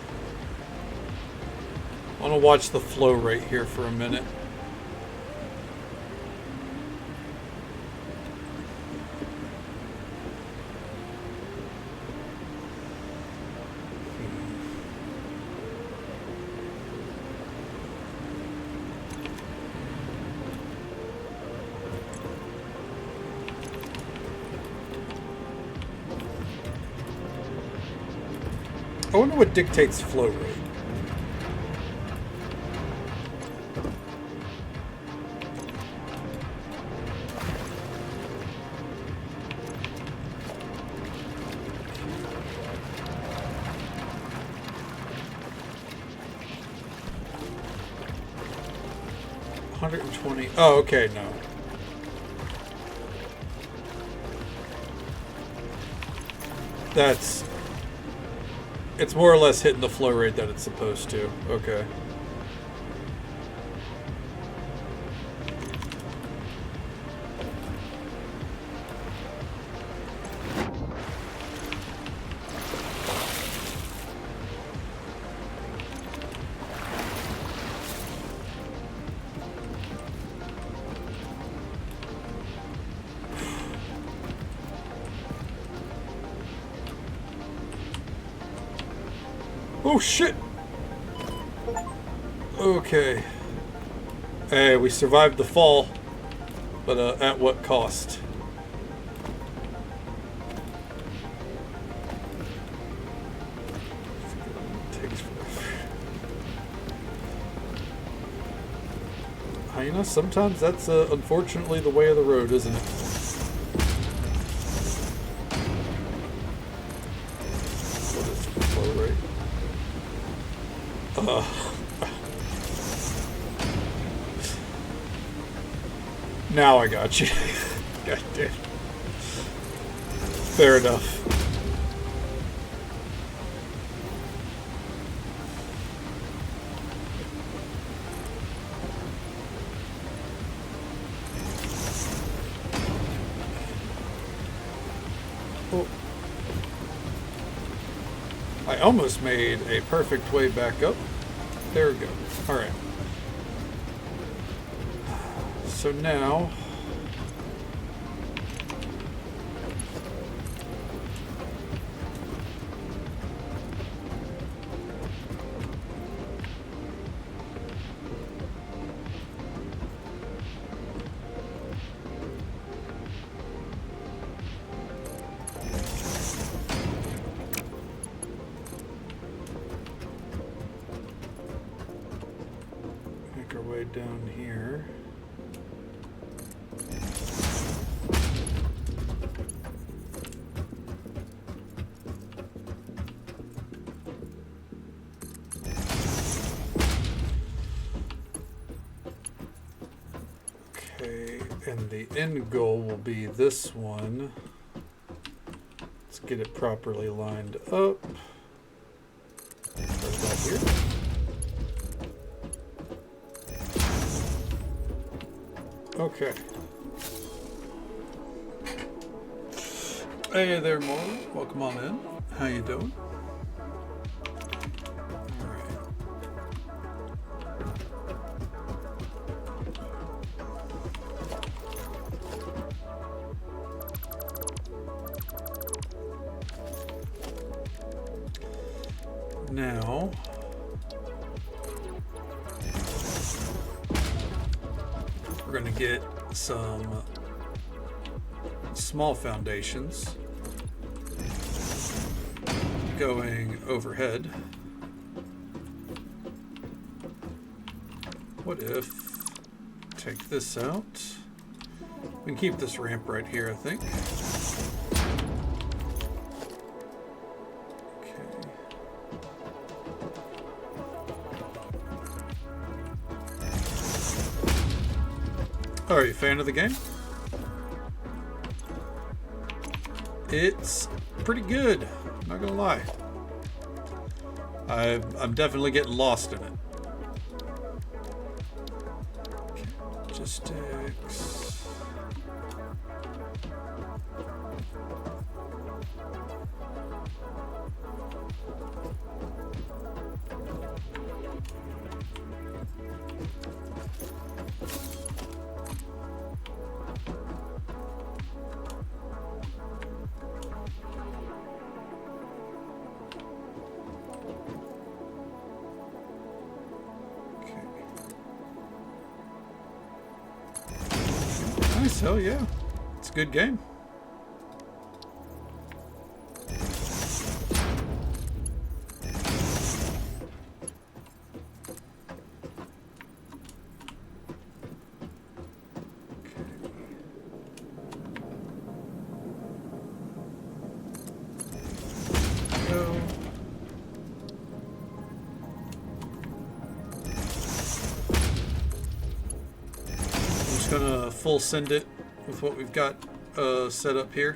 I want to watch the flow rate here for a minute. I wonder what dictates flow rate. $120. Oh, okay, no. That's... It's more or less hitting the flow rate that it's supposed to. Okay. Oh shit! Okay. Hey, we survived the fall, but at what cost? Takes forever. You know, sometimes that's unfortunately the way of the road, isn't it? What is flow rate? Now I got you. God damn. Fair enough. Oh. I almost made a perfect way back up. There we go. All right. So now, make our way down here. And the end goal will be this one. Let's get it properly lined up. Right about here. Okay. Hey there, Molly. Welcome on in. How you doing? Now, we're going to get some small foundations going overhead. What if, take this out, we can keep this ramp right here, I think. Are you a fan of the game? It's pretty good, not gonna lie. I'm definitely getting lost in it. Okay, logistics. Nice, hell yeah. It's a good game. Gonna full send it with what we've got set up here.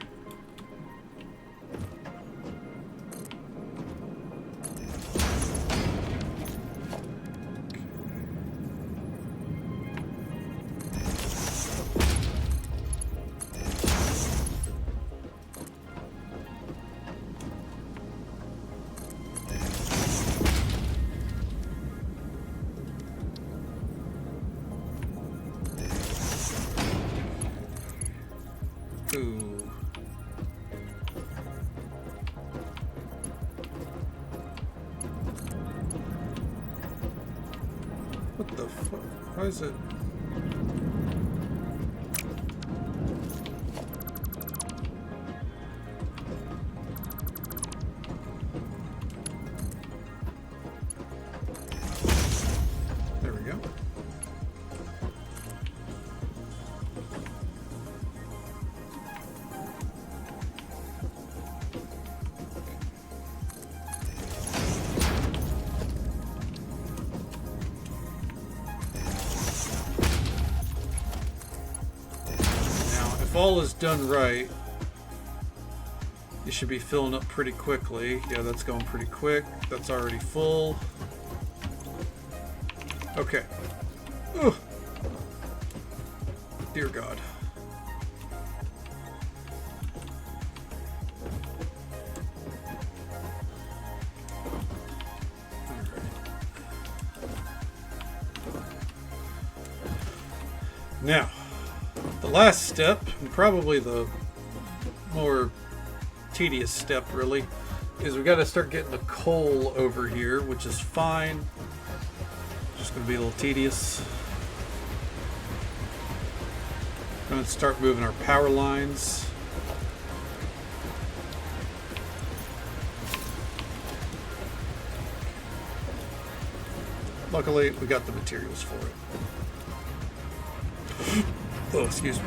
What the fuck? Why is it? There we go. If all is done right, you should be filling up pretty quickly. Yeah, that's going pretty quick. That's already full. Okay. Ugh. Dear God. Now, the last step, and probably the more tedious step really, is we got to start getting the coal over here, which is fine. Just going to be a little tedious. We're going to start moving our power lines. Luckily, we got the materials for it. Oh, excuse me.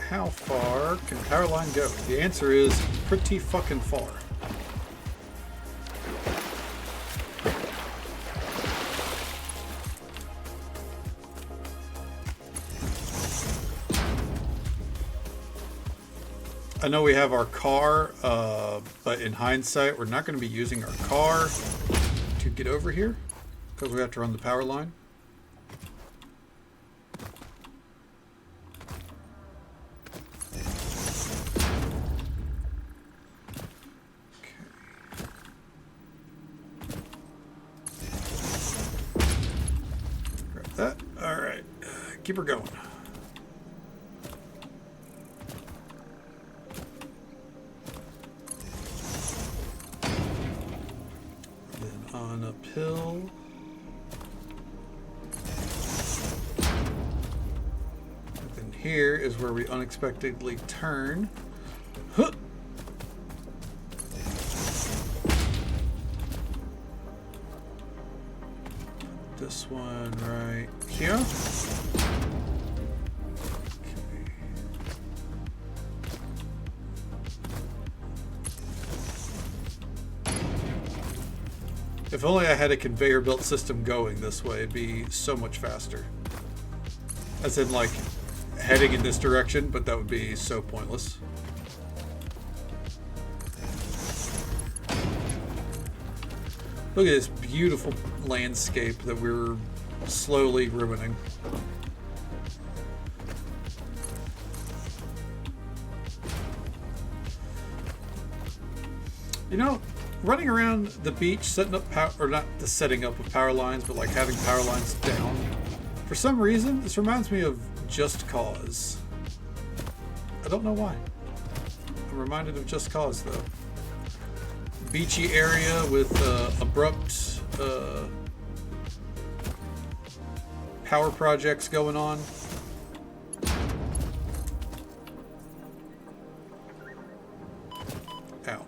How far can power line go? The answer is pretty fucking far. I know we have our car, but in hindsight, we're not going to be using our car to get over here because we have to run the power line. Grab that. All right. Keep her going. On uphill. And then here is where we unexpectedly turn. Huh. This one right here. If only I had a conveyor belt system going this way, it'd be so much faster. As in, like, heading in this direction, but that would be so pointless. Look at this beautiful landscape that we're slowly ruining. You know, running around the beach, setting up power, or not the setting up of power lines, but like having power lines down. For some reason, this reminds me of Just Cause. I don't know why. I'm reminded of Just Cause though. Beachy area with abrupt power projects going on. Ow.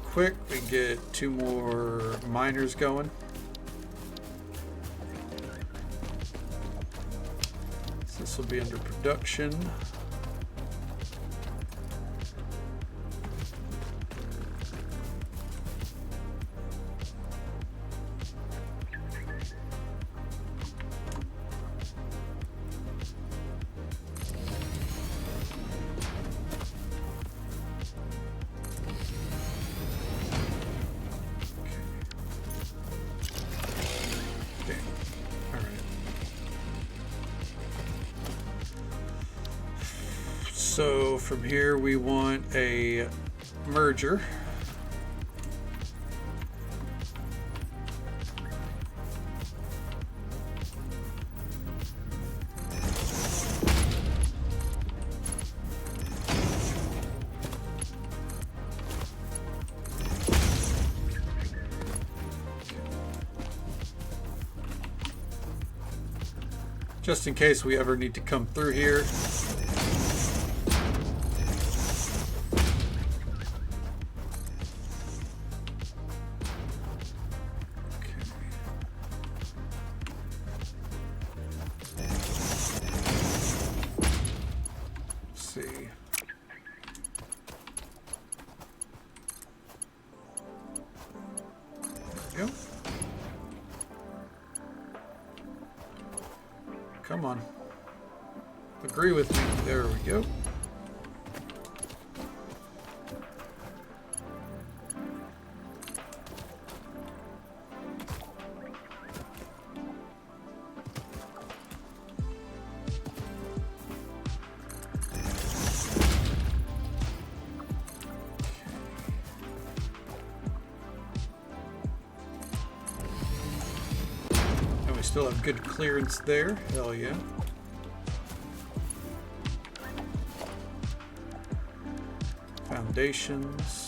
Quick, we get 2 more miners going. So this will be under production. So from here we want a merger. Just in case we ever need to come through here. Come on. Agree with me. There we go. Still have good clearance there. Hell yeah. Foundations.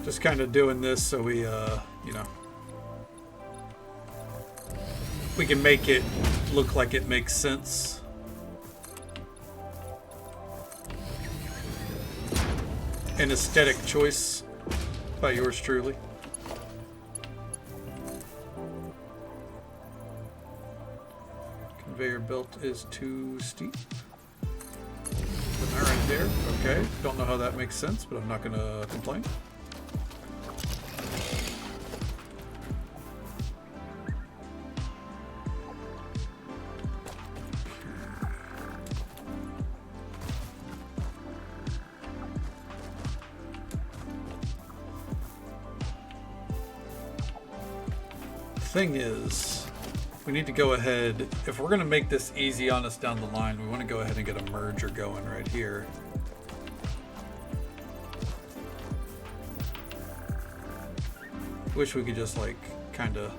Just kind of doing this so we, you know, we can make it look like it makes sense. An aesthetic choice by yours truly. Conveyor belt is too steep. Put that right there. Okay. Don't know how that makes sense, but I'm not going to complain. Thing is, we need to go ahead, if we're going to make this easy on us down the line, we want to go ahead and get a merger going right here. Wish we could just like kind of,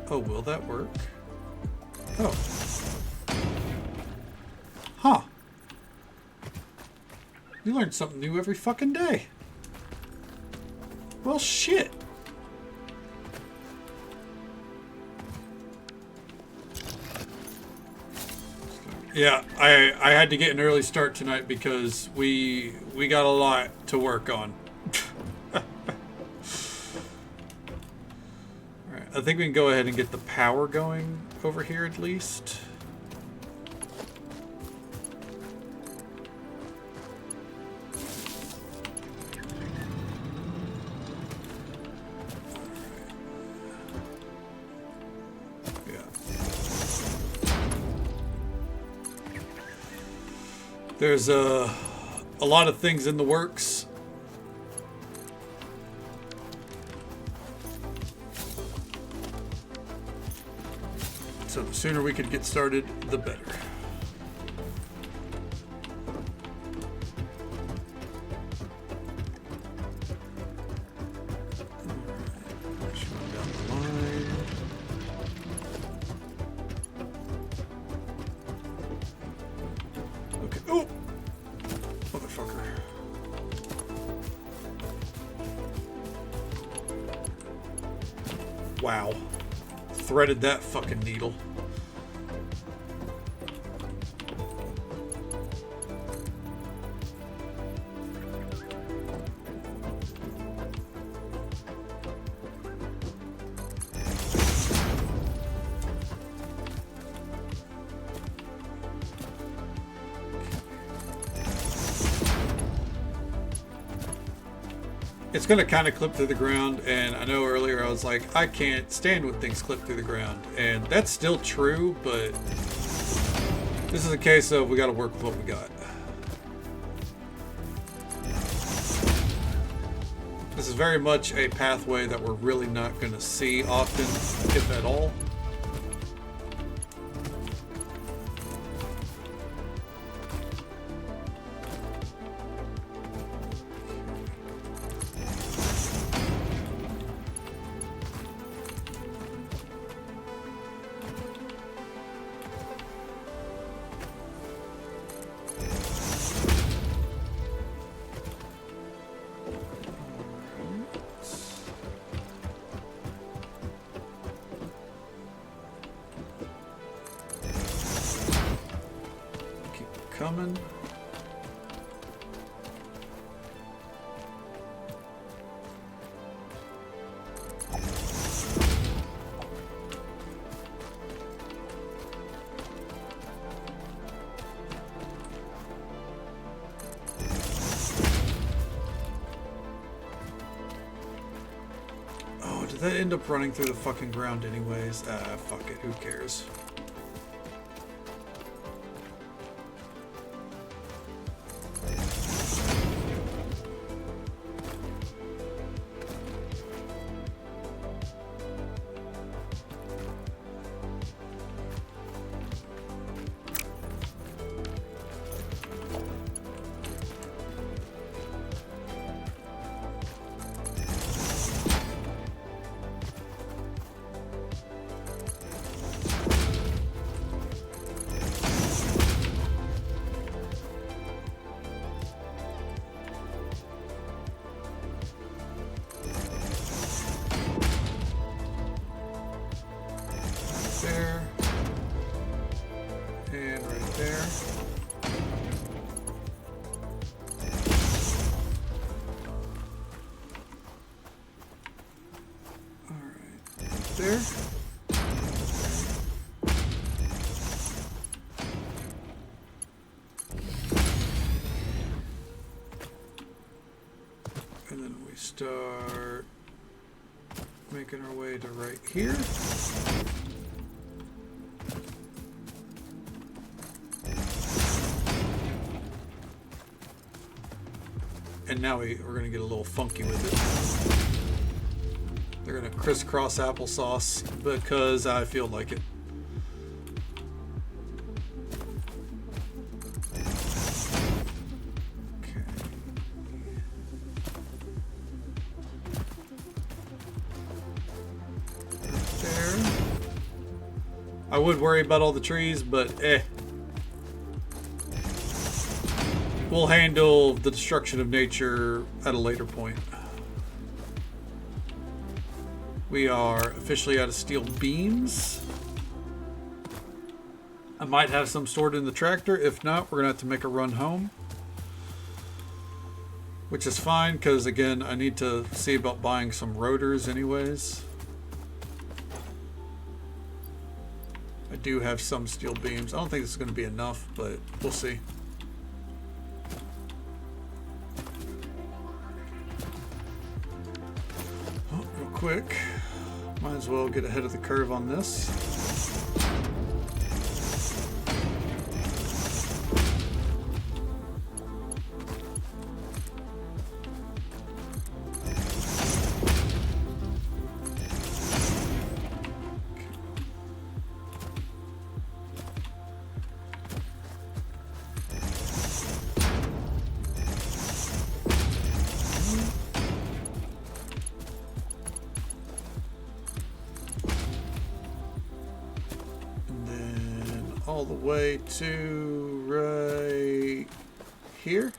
oh, will that work? Oh, huh, you learn something new every fucking day. Well, shit. Yeah, I had to get an early start tonight because we got a lot to work on. Alright, I think we can go ahead and get the power going over here at least. There's a lot of things in the works. So the sooner we could get started, the better. Wow. Threaded that fucking needle. It's going to kind of clip through the ground, and I know earlier I was like, I can't stand when things clip through the ground, and that's still true, but this is a case of we got to work with what we got. This is very much a pathway that we're really not going to see often, if at all. Coming. Oh, did that end up running through the fucking ground anyways? Fuck it, who cares? There. And right there. Alright. There. And then we start making our way to right here. And now we're going to get a little funky with it. They're going to crisscross applesauce because I feel like it. Okay. There. I would worry about all the trees, but we'll handle the destruction of nature at a later point. We are officially out of steel beams. I might have some stored in the tractor. If not, we're going to have to make a run home. Which is fine, because again, I need to see about buying some rotors anyways. I do have some steel beams. I don't think this is going to be enough, but we'll see. Quick, might as well get ahead of the curve on this. All the way to right here.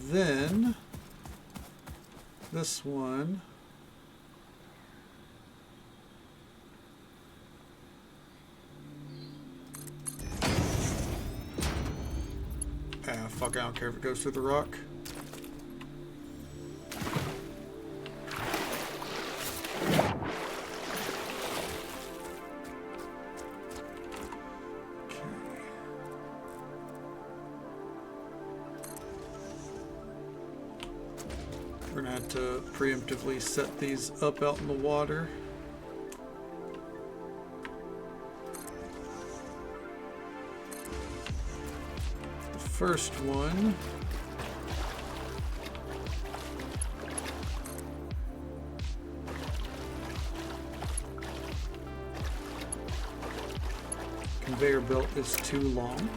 Then this one fuck, I don't care if it goes through the rock. preemptively set these up out in the water. The first one. Conveyor belt is too long.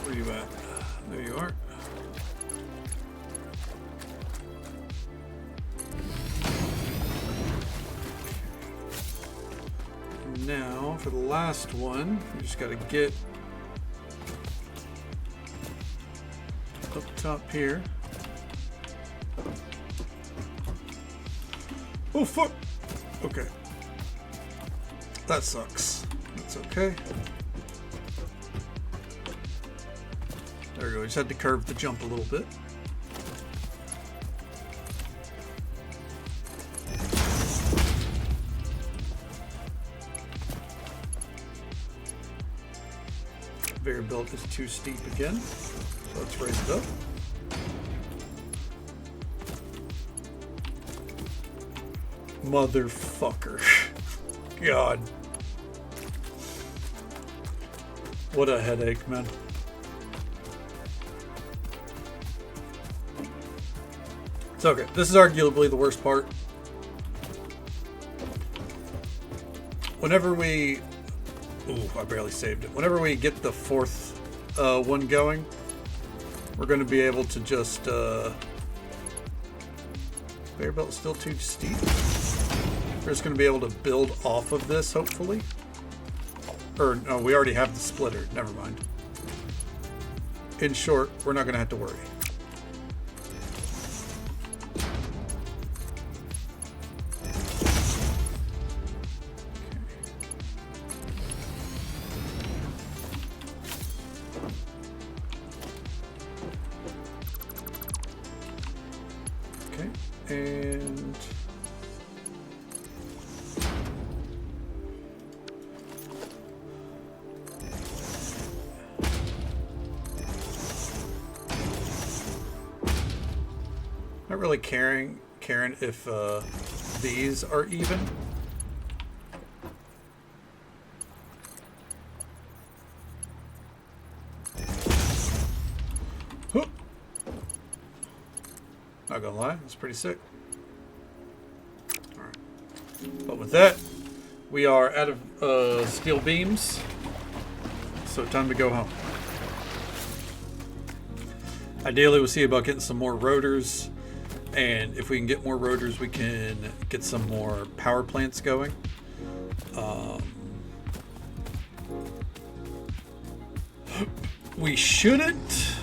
Where you at? There you are. Now, for the last one, we just got to get up top here. Oh, fuck! Okay. That sucks. That's okay. There we go. We just had to curve the jump a little bit. Conveyor belt is too steep again, so let's raise it up. Motherfucker. God. What a headache, man. It's okay. This is arguably the worst part. Whenever we... Ooh, I barely saved it. Whenever we get the fourth one going, we're going to be able to just... Conveyor belt is still too steep. We're just going to be able to build off of this, hopefully. Or, no, we already have the splitter. Never mind. In short, we're not going to have to worry. Okay, and... Not really caring if these are even. Huh. Not gonna lie, that's pretty sick. Alright. But with that, we are out of steel beams. So time to go home. Ideally, we'll see about getting some more rotors. And if we can get more rotors, we can get some more power plants going. We shouldn't,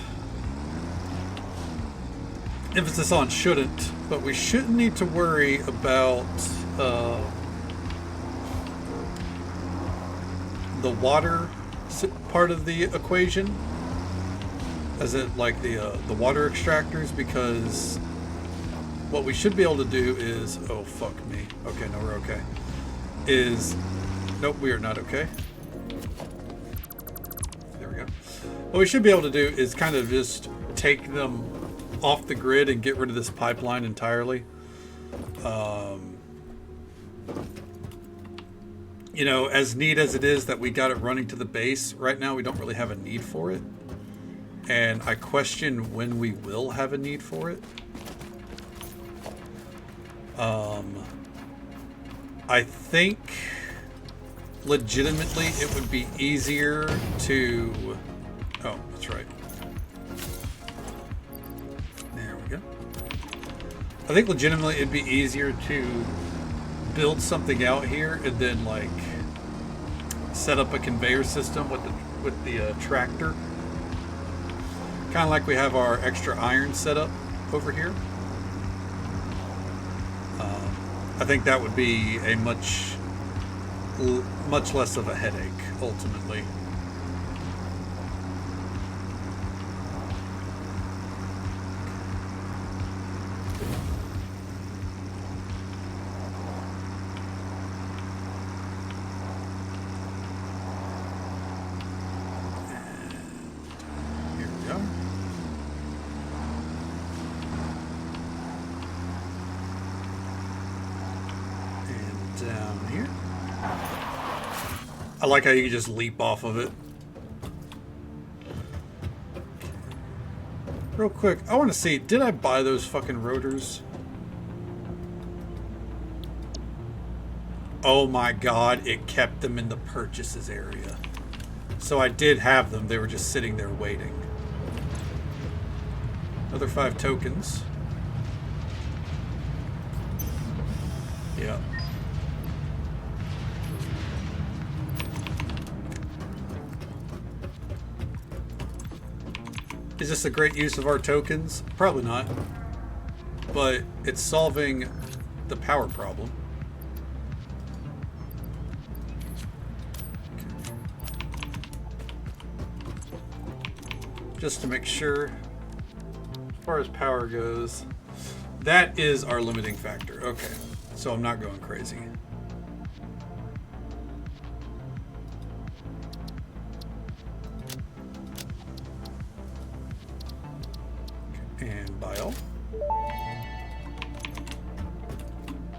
emphasis on shouldn't, but we shouldn't need to worry about the water part of the equation, as it like the water extractors, because what we should be able to do is, oh fuck me, okay, no, we're okay, is, nope, we are not okay. There we go. What we should be able to do is kind of just take them off the grid and get rid of this pipeline entirely. You know, as neat as it is that we got it running to the base, right now we don't really have a need for it. And I question when we will have a need for it. I think legitimately it would be easier to... Oh, that's right. There we go. I think legitimately it'd be easier to build something out here and then like set up a conveyor system with the tractor. Kind of like we have our extra iron set up over here. I think that would be a much less of a headache, ultimately. Here we are. And down here. I like how you can just leap off of it. Real quick, I want to see, did I buy those fucking rotors? Oh my god, it kept them in the purchases area. So I did have them, they were just sitting there waiting. Another 5 tokens. Yeah. Is this a great use of our tokens? Probably not. But it's solving the power problem. Okay. Just to make sure, as far as power goes, that is our limiting factor. Okay, so I'm not going crazy. And buy all.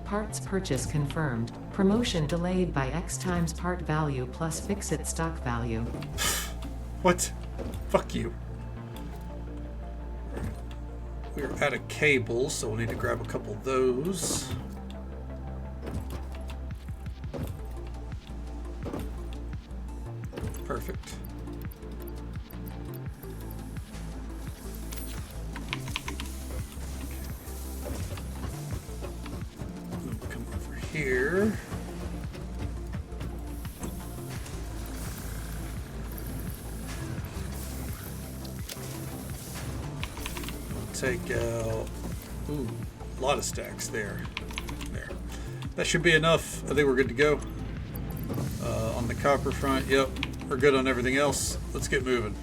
Parts purchase confirmed. Promotion delayed by X times part value plus fix-it stock value. What? Fuck you. We're out of cables, so we'll need to grab a couple of those. Perfect. We'll come over here. Take out, ooh, a lot of stacks there. There. That should be enough. I think we're good to go. On the copper front, yep, we're good on everything else. Let's get moving.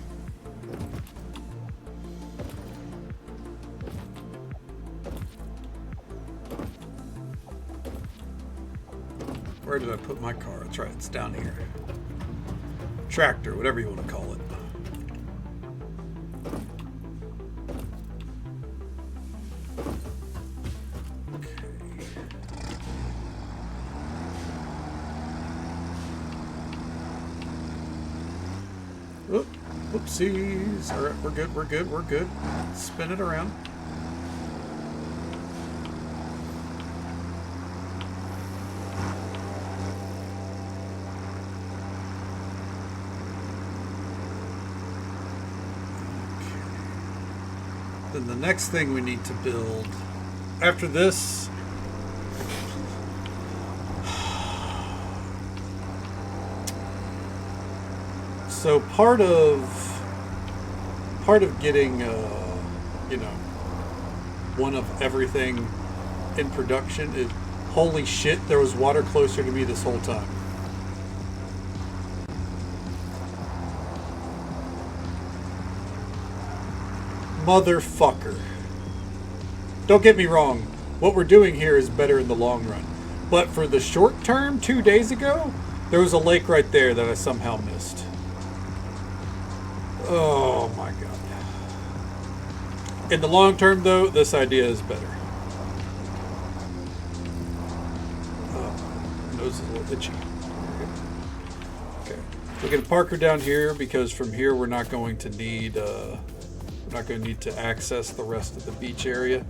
Where did I put my car? That's right, it's down here. Tractor, whatever you want to call it. Oopsies. All right, we're good, we're good, we're good. Spin it around. Okay. Then the next thing we need to build after this. So part of getting, you know, one of everything in production is, holy shit, there was water closer to me this whole time. Motherfucker. Don't get me wrong, what we're doing here is better in the long run. But for the short term, 2 days ago, there was a lake right there that I somehow missed. Oh my god. In the long term, though, this idea is better. Oh, my nose is a little itchy. Okay. We're going to park her down here because from here we're not going to need to access the rest of the beach area.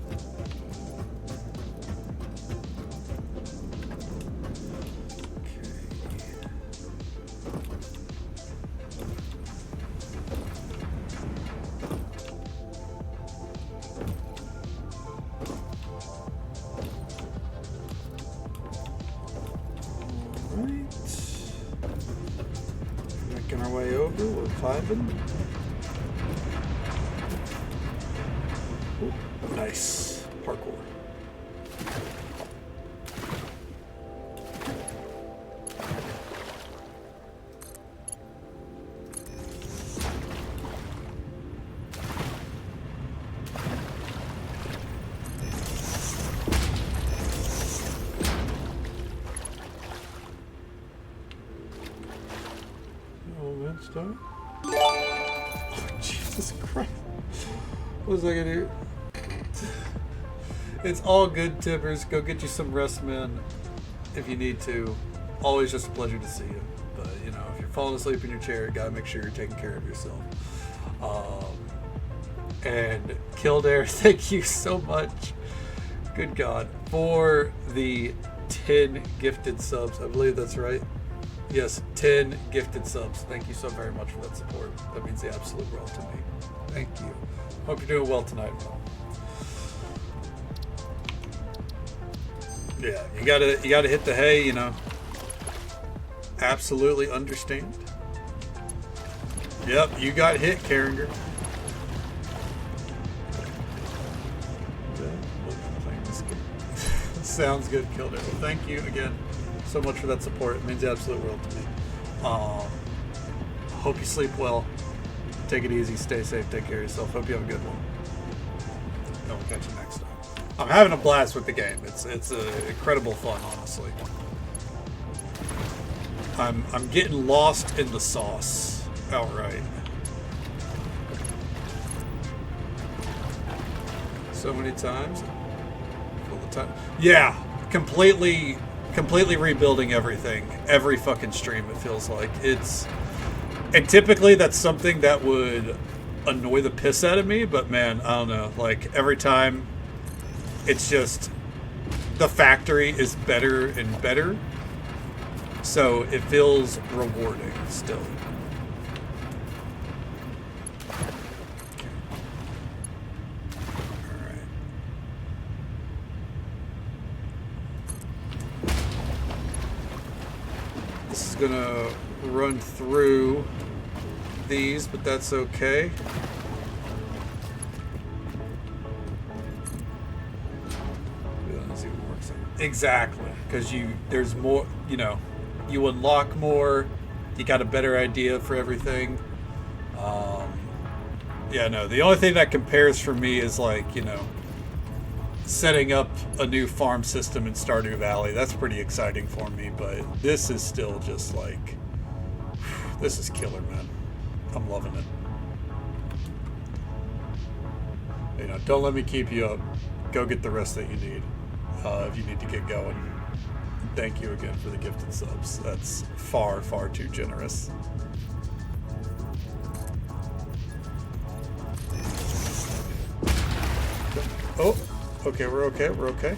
Making our way over, we're vibing. Ooh, nice parkour. don't. Oh, Jesus Christ. What was I gonna do? It's all good, Tibbers. Go get you some rest, man, if you need to. Always just a pleasure to see you. But, you know, if you're falling asleep in your chair, you gotta make sure you're taking care of yourself. And Kildare, thank you so much. Good God. For the 10 gifted subs. I believe that's right. Yes, 10 gifted subs. Thank you so very much for that support. That means the absolute world to me. Thank you. Hope you're doing well tonight, man. Yeah, you gotta hit the hay, you know. Absolutely understand. Yep, you got hit, Carringer. Sounds good, Kildare. Well, thank you again so much for that support. It means the absolute world to me. Hope you sleep well. Take it easy. Stay safe. Take care of yourself. Hope you have a good one. And we'll catch you next time. I'm having a blast with the game. It's incredible fun, honestly. I'm getting lost in the sauce outright. So many times. All the time. Yeah, completely rebuilding everything. Every fucking stream, it feels like. And typically that's something that would annoy the piss out of me, but man, I don't know. Like, every time, it's just, the factory is better and better. So it feels rewarding still. Gonna run through these, but that's okay. Let's see what works out. Exactly, because there's more, you know, you unlock more, you got a better idea for everything. Yeah, no, the only thing that compares for me is, like, you know, setting up a new farm system in Stardew Valley. That's pretty exciting for me, but this is still just like, this is killer, man. I'm loving it. You know, don't let me keep you up. Go get the rest that you need, if you need to get going. Thank you again for the gifted subs. That's far, far too generous. Oh. Okay, we're okay, we're okay.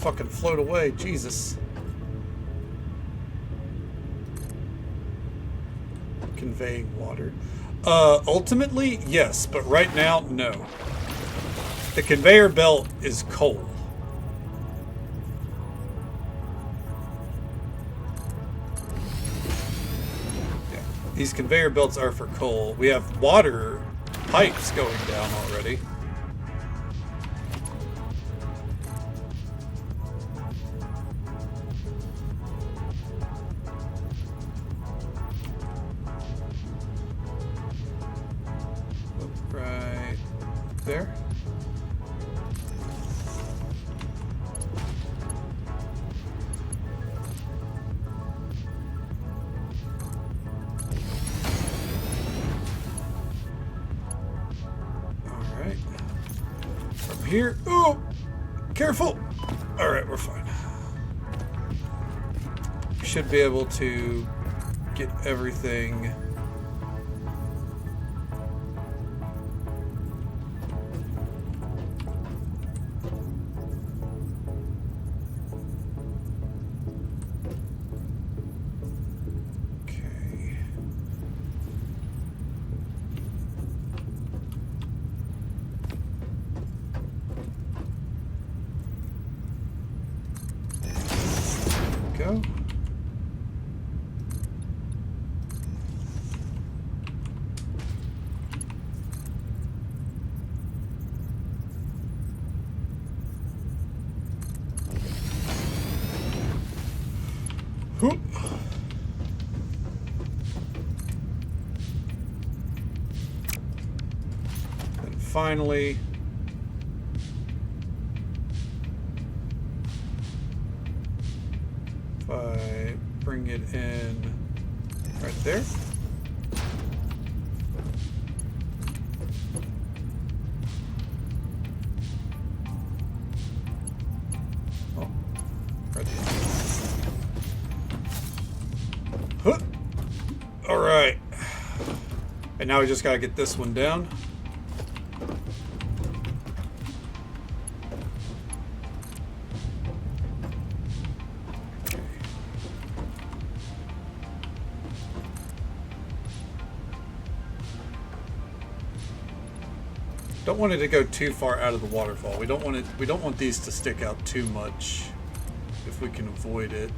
Fucking float away, Jesus. Conveying water. Ultimately, yes, but right now, no. The conveyor belt is coal. Yeah. These conveyor belts are for coal. We have water pipes going down already. There. All right. From here. Oh, careful. All right, we're fine. Should be able to get everything. finally, if I bring it in right there. Oh, right there. Huh. All right. And now we just gotta get this one down. Don't want it to go too far out of the waterfall. We don't want it. We don't want these to stick out too much if we can avoid it.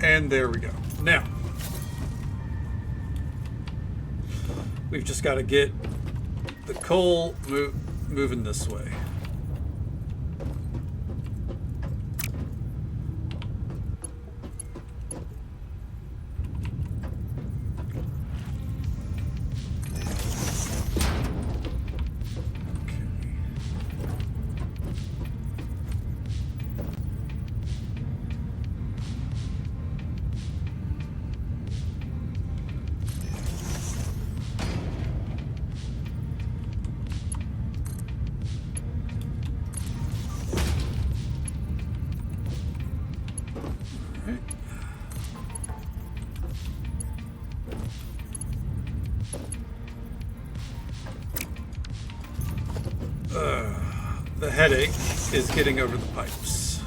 And there we go. Now, we've just got to get the coal moving this way. The headache is getting over the pipes.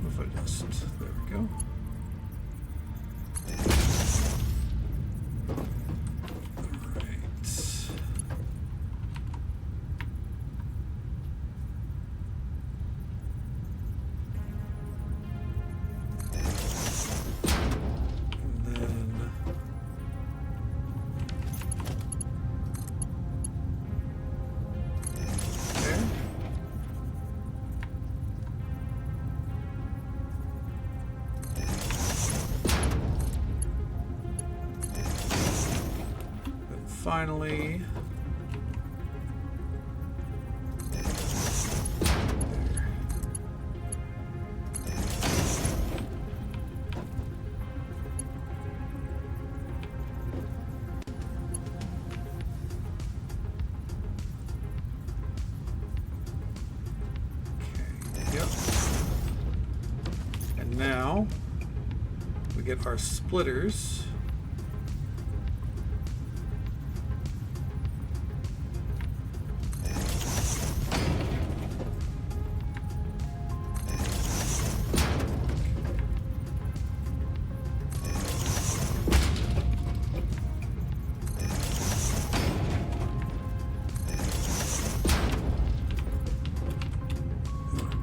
If I just, there we go. Finally, okay, yep. And now we get our splitters.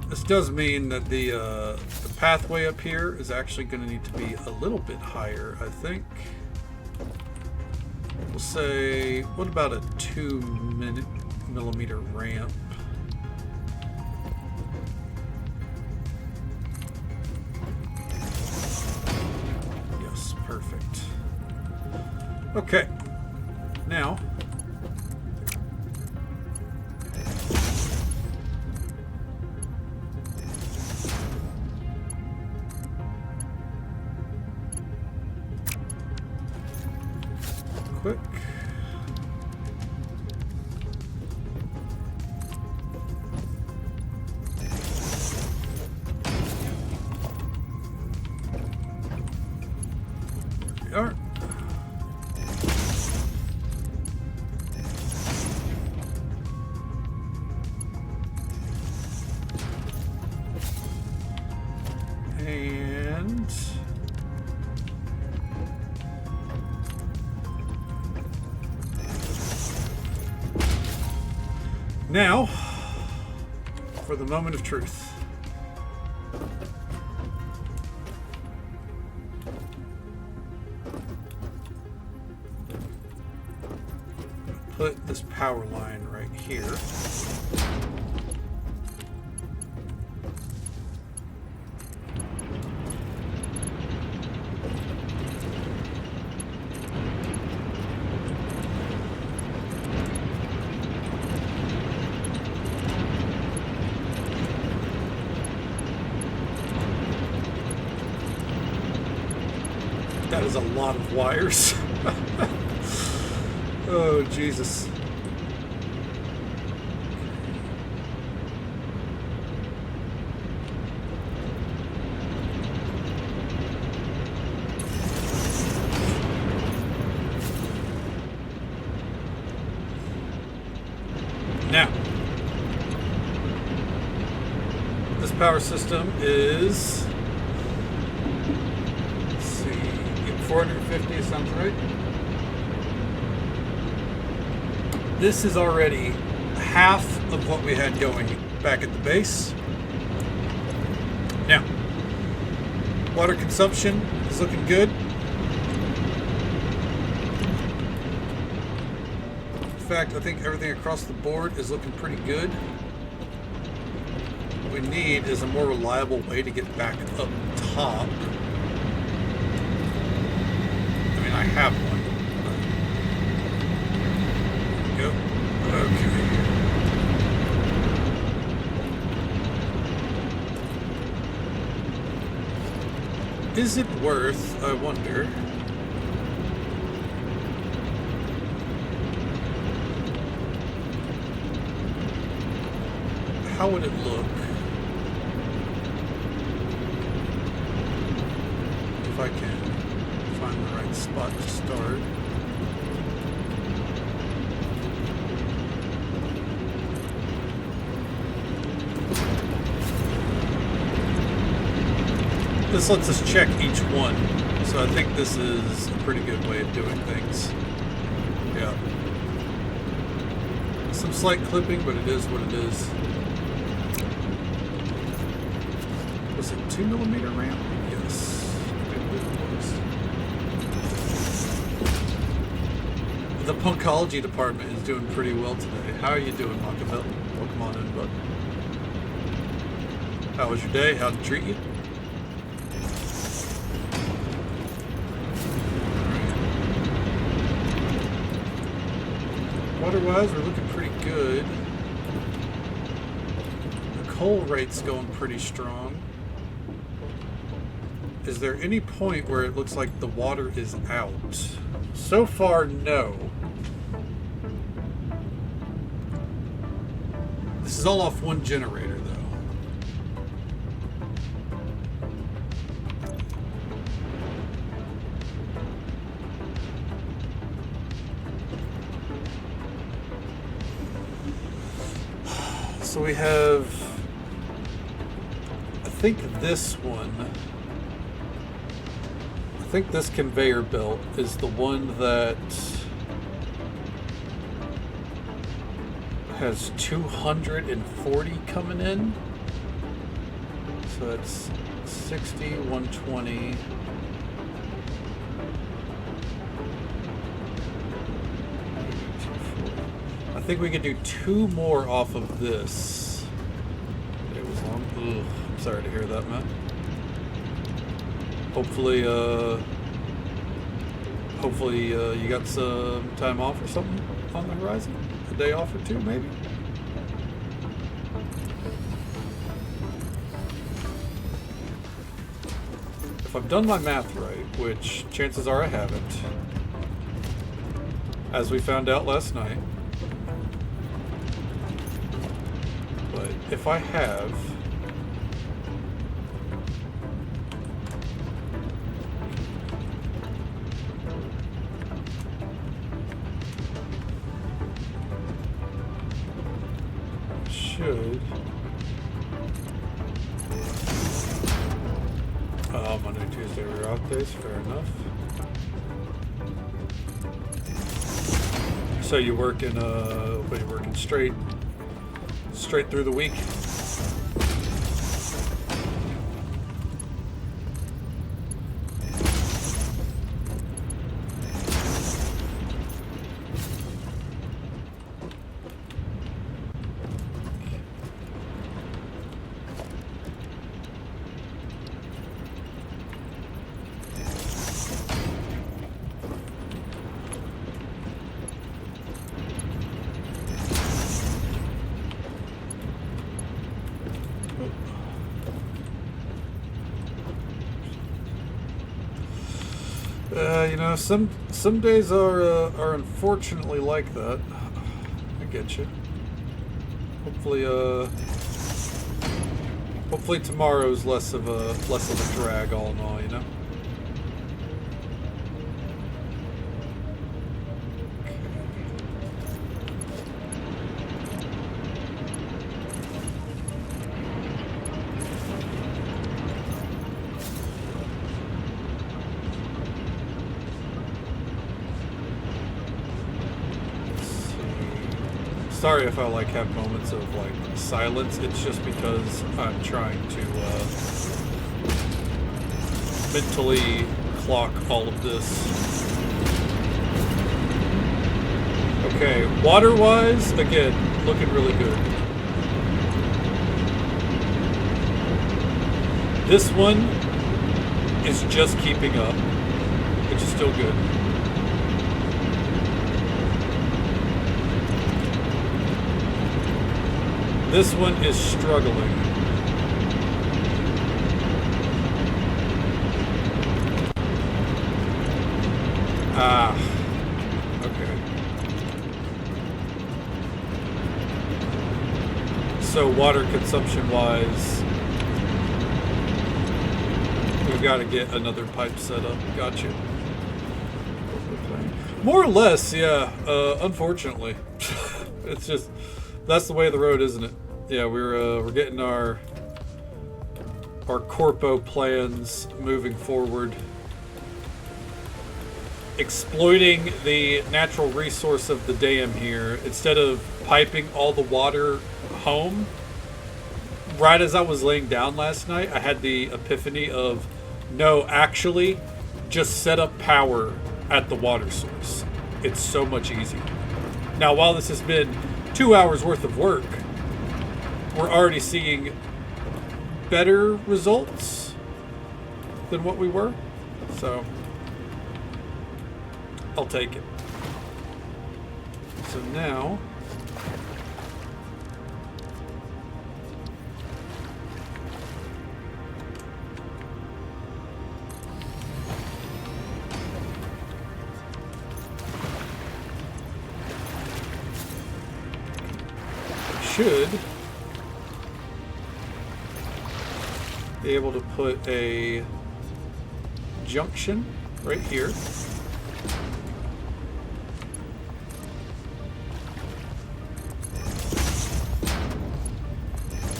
This does mean that the pathway up here is actually going to need to be a little bit higher, I think. We'll say, what about a 2-millimeter ramp? Yes, perfect. Okay, now quick. There we are. Now, for the moment of truth. Put this power line right here. That is a lot of wires. Oh, Jesus. Now, this power system is, let's see, 450 sounds right. This is already half of what we had going back at the base. Now, water consumption is looking good. In fact, I think everything across the board is looking pretty good. What we need is a more reliable way to get back up top. I mean, I have one. There we go. Okay. Is it worth, I wonder, how would it look if I can find the right spot to start? This lets us check each one, so I think this is a pretty good way of doing things. Yeah. Some slight clipping, but it is what it is. Was it 2mm ramp? Yes. I believe it was. The Punkology department is doing pretty well today. How are you doing, Machiavelli? Welcome on in, bud. How was your day? How'd it treat you? Water-wise, we're looking pretty good. The coal rate's going pretty strong. Is there any point where it looks like the water is out? So far, no. This is all off one generator, though. So we have, I think this one, I think this conveyor belt is the one that has 240 coming in. So that's 60, 120. I think we could do 2 more off of this. It was long. Ugh, I'm sorry to hear that, Matt. Hopefully, you got some time off or something on the horizon. A day off or 2, maybe. If I've done my math right, which chances are I haven't, as we found out last night. If I have, should, Monday, Tuesday are off days, fair enough. So you work in, what are you working straight? straight through the week. You know, some days are unfortunately like that. I get you. Hopefully tomorrow's less of a drag, all in all. You know. Sorry if I like have moments of like silence. It's just because I'm trying to mentally clock all of this. Okay, water-wise, again, looking really good. This one is just keeping up, which is still good. This one is struggling. Ah, okay. So water consumption-wise, we've got to get another pipe set up. Gotcha. More or less, yeah. Unfortunately, it's just. That's the way of the road, isn't it? Yeah, we're getting our corpo plans moving forward, exploiting the natural resource of the dam here instead of piping all the water home. Right as I was laying down last night, I had the epiphany of, no, actually, just set up power at the water source. It's so much easier. Now, while this has been 2 hours worth of work, we're already seeing better results than what we were. So I'll take it. So now should be able to put a junction right here.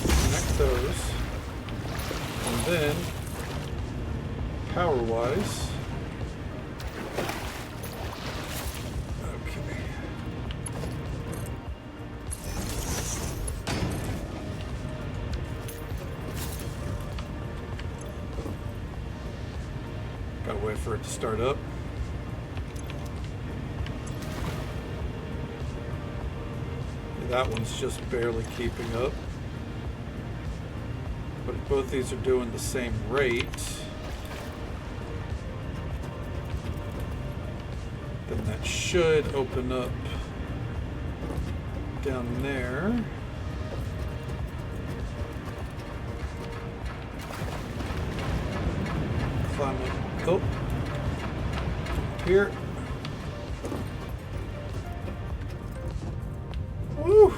Connect those. And then, power-wise, wait for it to start up. That one's just barely keeping up. But if both these are doing the same rate, then that should open up down there. Climb up. Oh, here. Woo!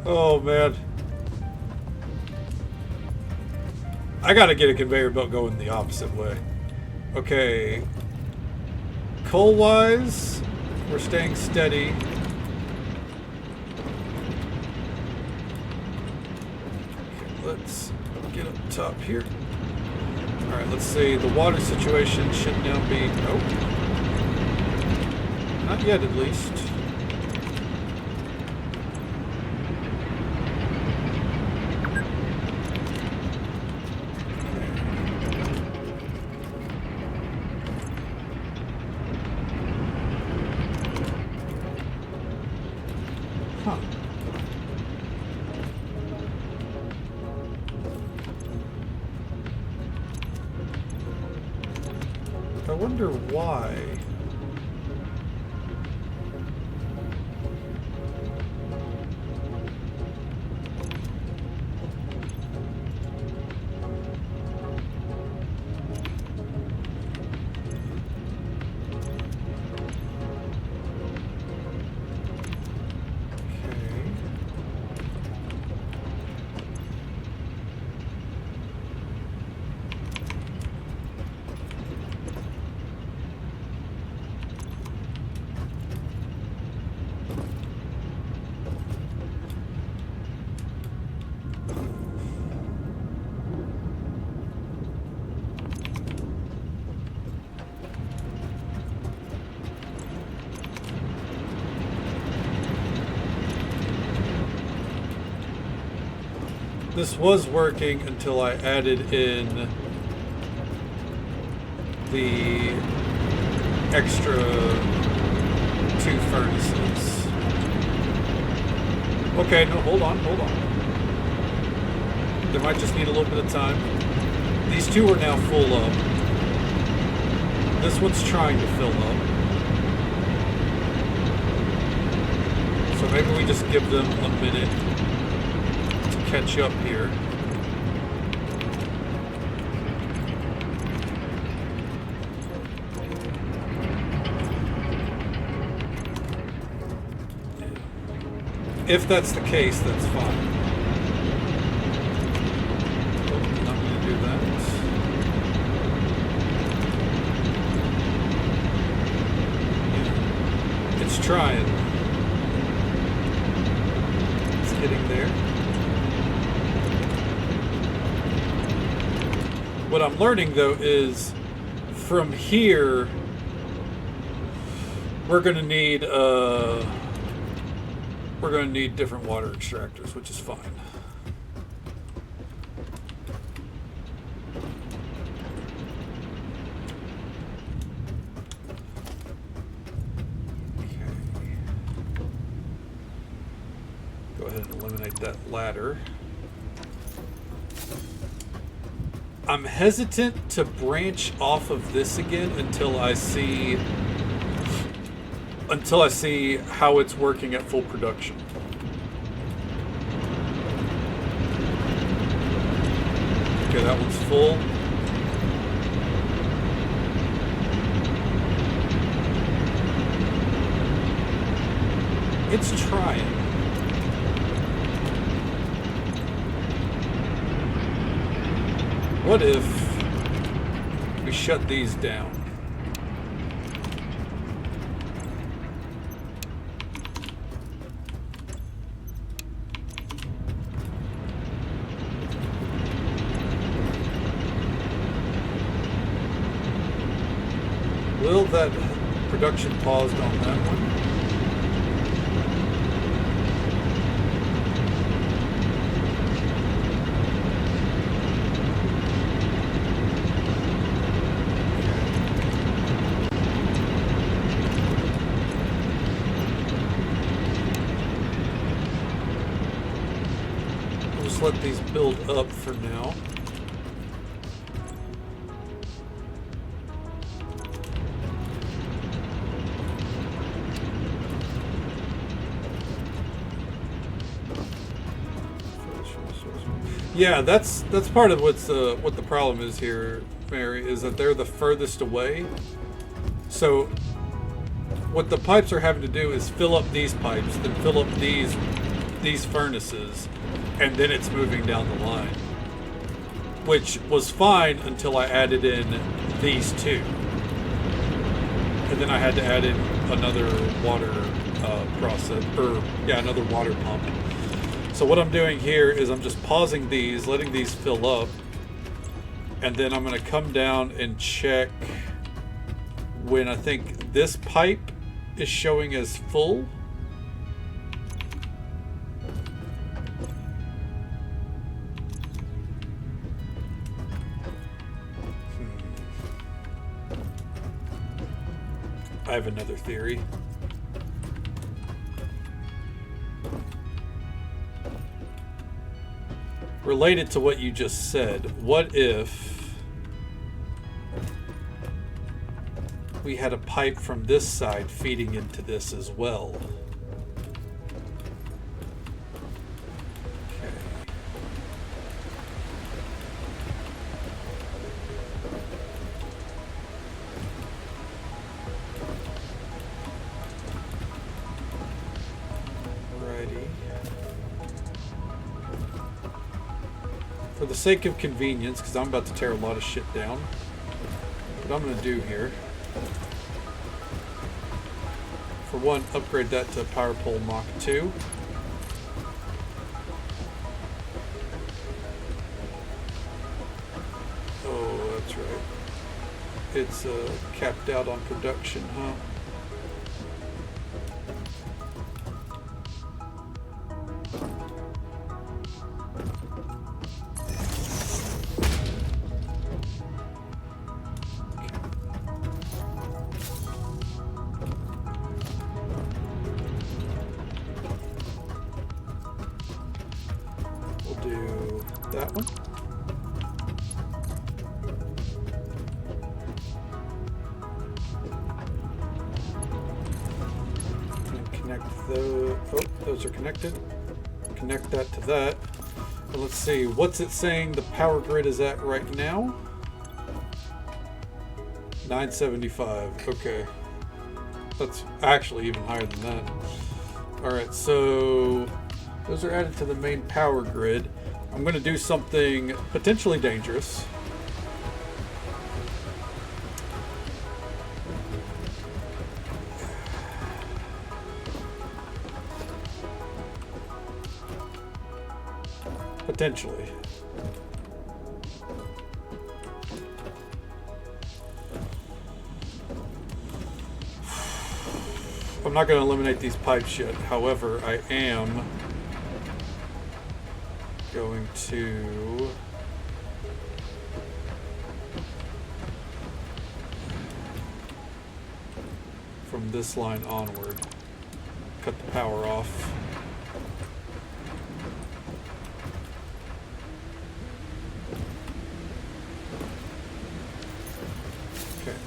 Oh man, I gotta get a conveyor belt going the opposite way. Okay, coal wise, we're staying steady. Okay, let's get up top here. Alright, let's see. The water situation should now be... Nope. Not yet, at least. Huh. I wonder why. This was working until I added in the extra 2 furnaces. Okay, no, hold on. They might just need a little bit of time. These 2 are now full up. This one's trying to fill up. So maybe we just give them a minute catch up here. If that's the case, that's fine. Oh, I'm not going to do that. Yeah. It's trying. It's getting there. What I'm learning, though, is from here, we're going to need different water extractors, which is fine. Okay. Go ahead and eliminate that ladder. I'm hesitant to branch off of this again until I see how it's working at full production. Okay, that one's full. It's trying. What if we shut these down? Will that production paused on that one? Let these build up for now. Yeah, that's part of what the problem is here, Mary, is that they're the furthest away. So what the pipes are having to do is fill up these pipes, then fill up these furnaces, and then it's moving down the line, which was fine until I added in these 2, and then I had to add in another water another water pump. So what I'm doing here is I'm just pausing these, letting these fill up, and then I'm going to come down and check when I think this pipe is showing as full. I have another theory. related to what you just said, what if we had a pipe from this side feeding into this as well? For the sake of convenience, because I'm about to tear a lot of shit down, what I'm going to do here, for one, upgrade that to Power Pole Mach 2. Oh, that's right. It's capped out on production, huh? Do that one. And connect those. Oh, those are connected. Connect that to that. And let's see, what's it saying the power grid is at right now? 975. Okay. That's actually even higher than that. Alright, so those are added to the main power grid. I'm going to do something potentially dangerous. Potentially. I'm not going to eliminate these pipes yet. However, I am going to from this line onward cut the power off. Okay,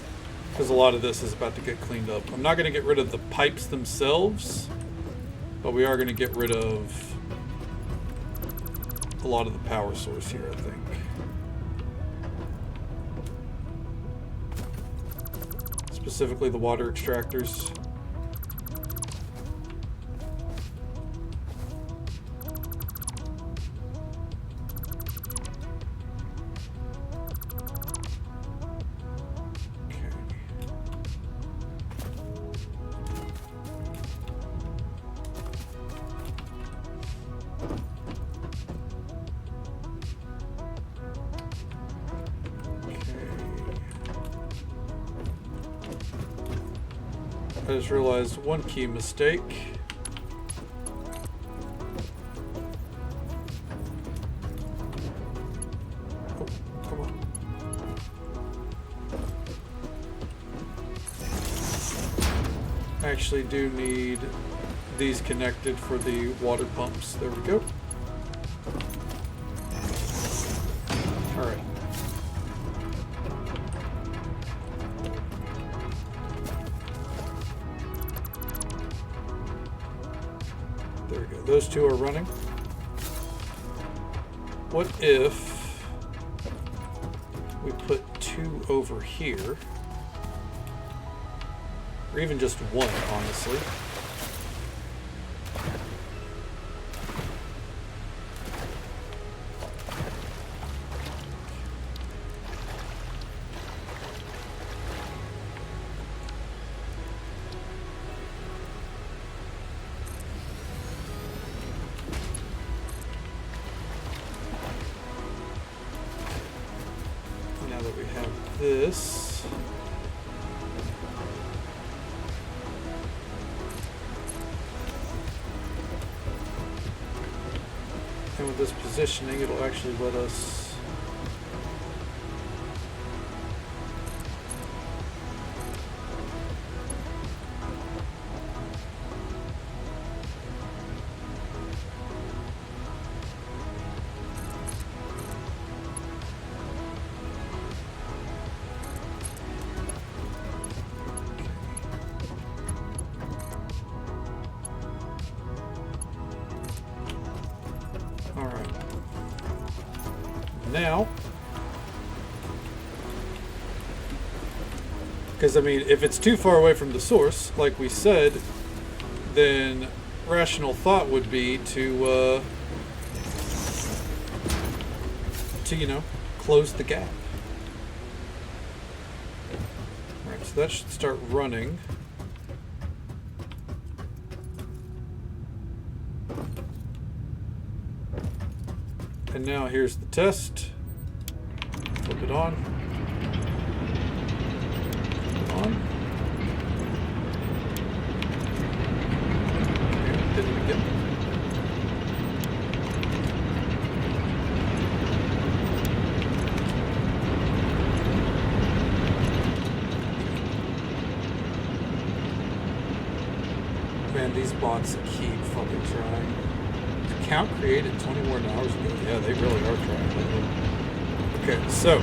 because a lot of this is about to get cleaned up. I'm not going to get rid of the pipes themselves, but we are going to get rid of a lot of the power source here, I think. Specifically the water extractors. I just realized one key mistake. Oh, come on. I actually do need these connected for the water pumps. There we go. All right. There we go. Those two are running. What if we put two over here? Or even just one, honestly. Now that we have this, and with this positioning, it'll actually let us now, because I mean, if it's too far away from the source, like we said, then rational thought would be to you know, close the gap. Alright, so that should start running. And now here's the test. Flip it on. On. Okay, did it again. Man, these bots keep fucking trying. Account created 24 hours ago. Yeah, they really are trying. Okay, so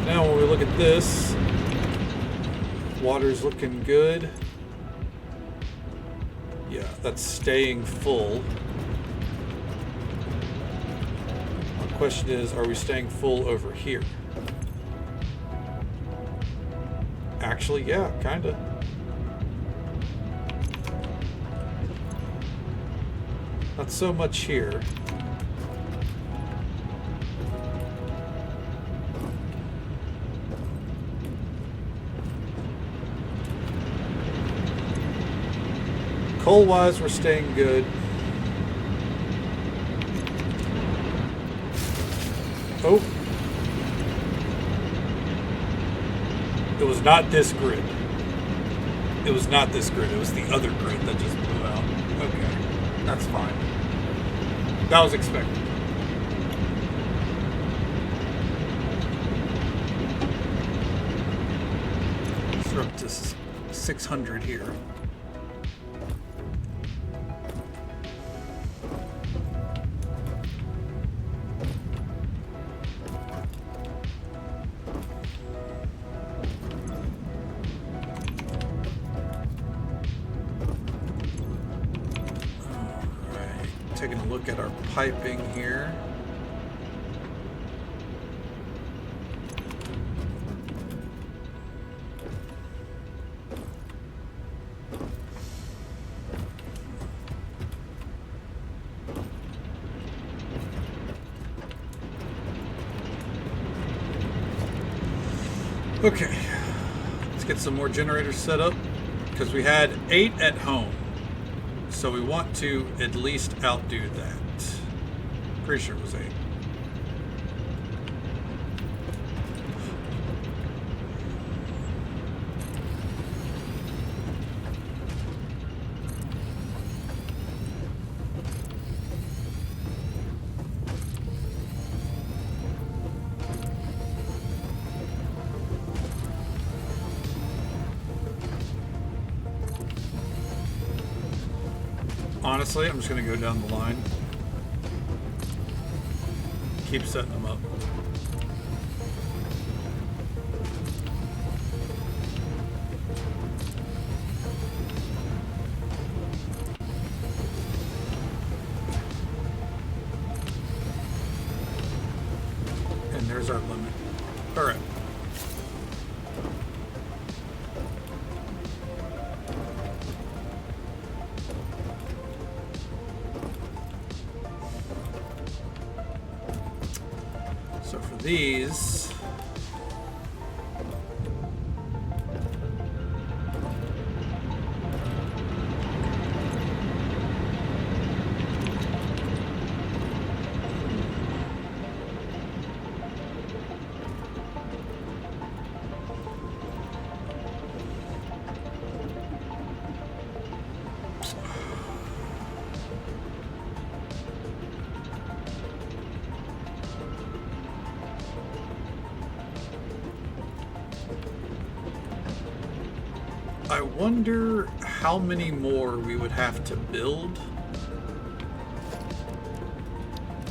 now when we look at this, water's looking good. Yeah, that's staying full. The question is, are we staying full over here? Actually, yeah, kinda. Not so much here. Coal-wise, we're staying good. Oh. It was not this grid. It was not this grid. It was the other grid that just blew out. Okay. That's fine. That was expected. So we're up to 600 here. Taking a look at our piping here. Okay, let's get some more generators set up because we had 8 at home. So we want to at least outdo that. Pretty sure it was 8. Honestly, I'm just going to go down the line. Keep setting them up. And there's our limit. All right. So for these, I wonder how many more we would have to build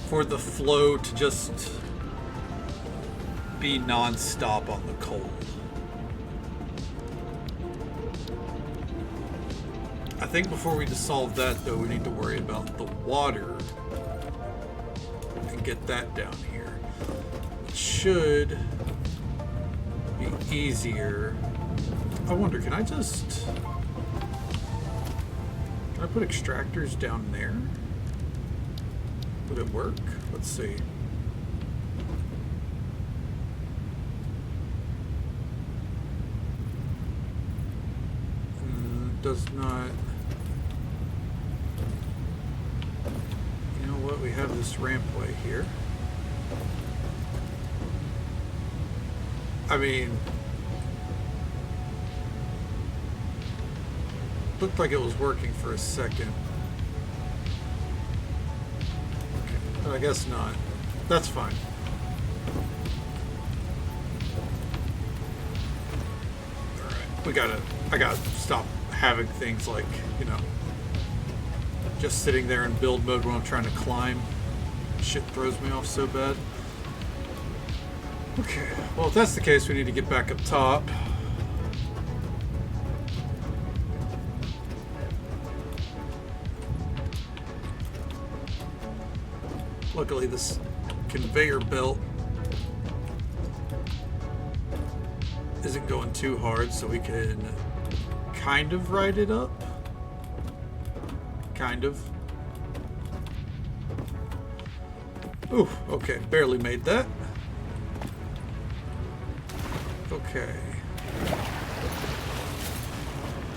for the flow to just be non-stop on the coal. I think before we just solve that, though, we need to worry about the water and get that down here. It should be easier. I wonder, can I put extractors down there? Would it work? Let's see. Does not. You know what? We have this rampway here. I mean, looked like it was working for a second. Okay, but I guess not. That's fine. Alright, I gotta stop having things like, you know, just sitting there in build mode when I'm trying to climb. Shit throws me off so bad. Okay, well, if that's the case, we need to get back up top. Luckily, this conveyor belt isn't going too hard, so we can kind of ride it up. Kind of. Ooh, okay, barely made that. Okay.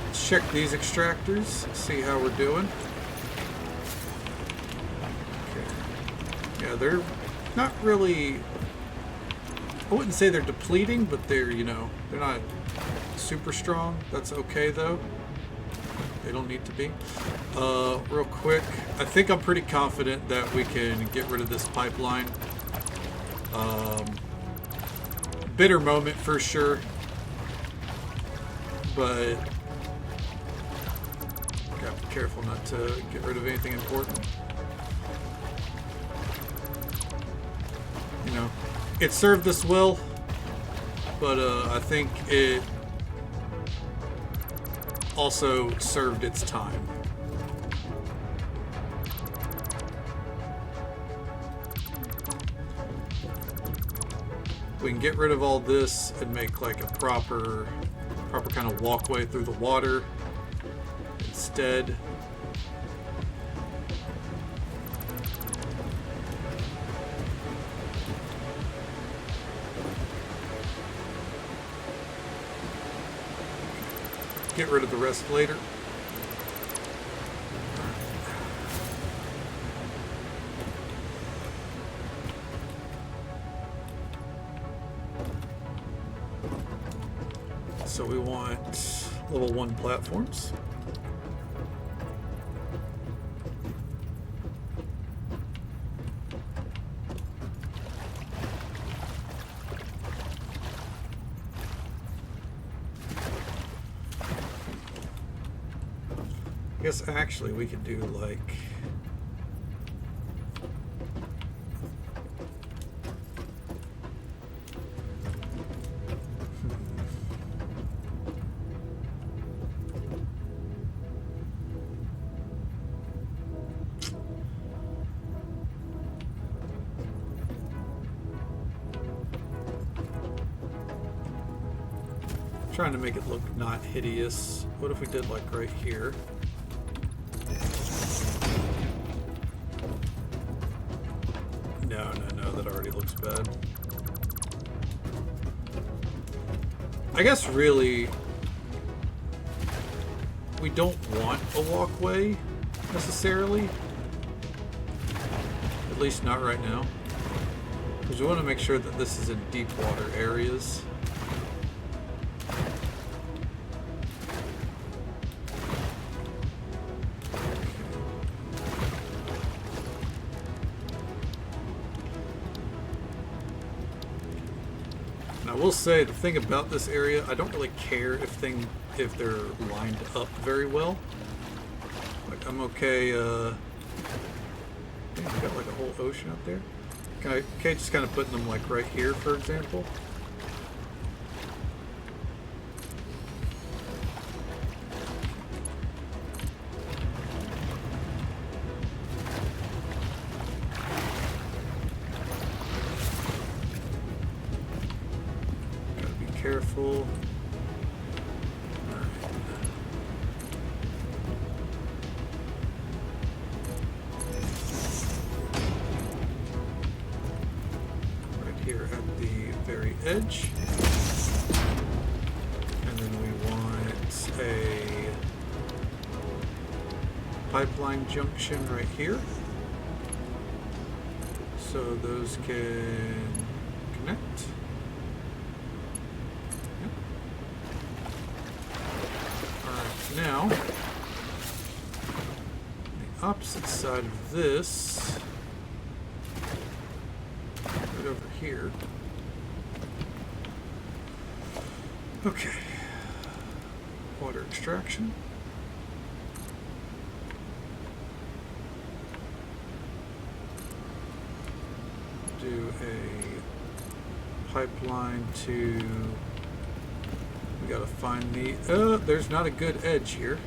Let's check these extractors, see how we're doing. Okay. Yeah, they're not really... I wouldn't say they're depleting, but they're, you know, they're not super strong. That's okay, though. They don't need to be. Real quick, I think I'm pretty confident that we can get rid of this pipeline. Bitter moment for sure, but gotta be careful not to get rid of anything important. You know, it served us well, but I think it also served its time. We can get rid of all this and make like a proper kind of walkway through the water instead. Get rid of the rest later. So we want level 1 platforms. I guess actually we could do like... Trying to make it look not hideous. What if we did like right here? No, that already looks bad. I guess really we don't want a walkway necessarily. At least not right now. Because we want to make sure that this is in deep water areas. I will say the thing about this area, I don't really care if they're lined up very well. Like I'm okay. Man, we got like a whole ocean up there. Okay, just kind of putting them like right here, for example. careful. Here at the very edge, and then we want a pipeline junction right here so those can connect. Yep. Alright, now the opposite side of this, over here. Okay. Water extraction. Do a pipeline to... We gotta find the... there's not a good edge here.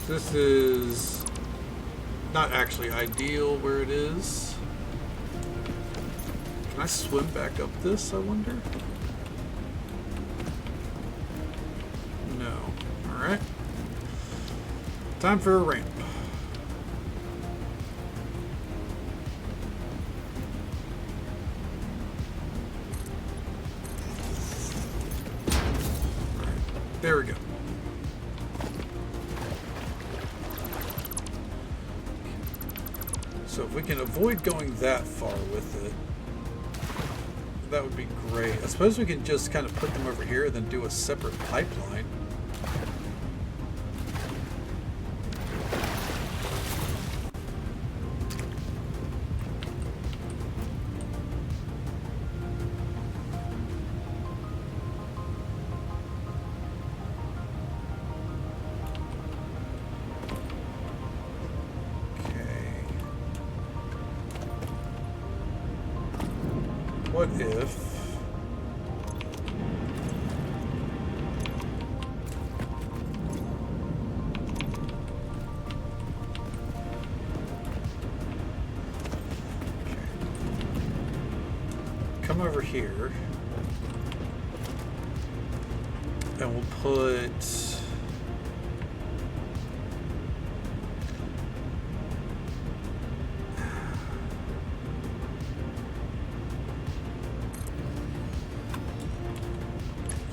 This is not actually ideal where it is. Can I swim back up this, I wonder? No. Alright. Time for a ramp. Alright. There we go. So if we can avoid going that far with it, that would be great. I suppose we can just kind of put them over here and then do a separate pipeline. What if... Come over here, and we'll put...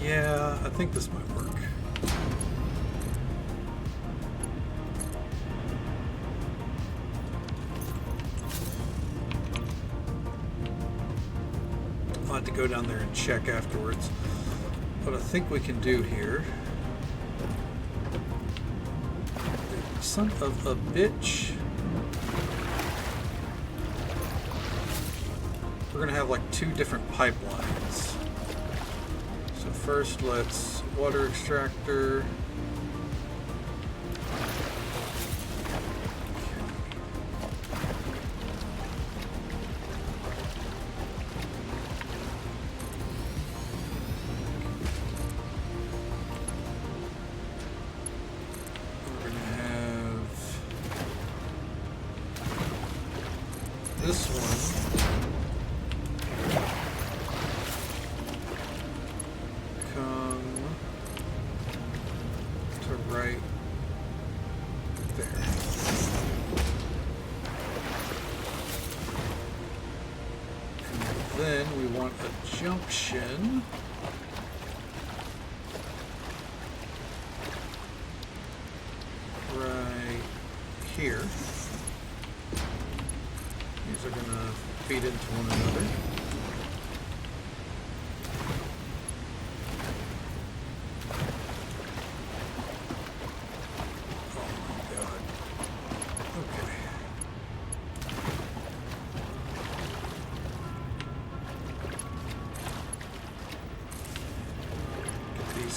Yeah, I think this might work. I'll have to go down there and check afterwards. What I think we can do here... Son of a bitch. We're gonna have like two different pipelines. So first let's water extractor. We're gonna have this one. Right there. And then we want a junction right here. These are going to feed into one another.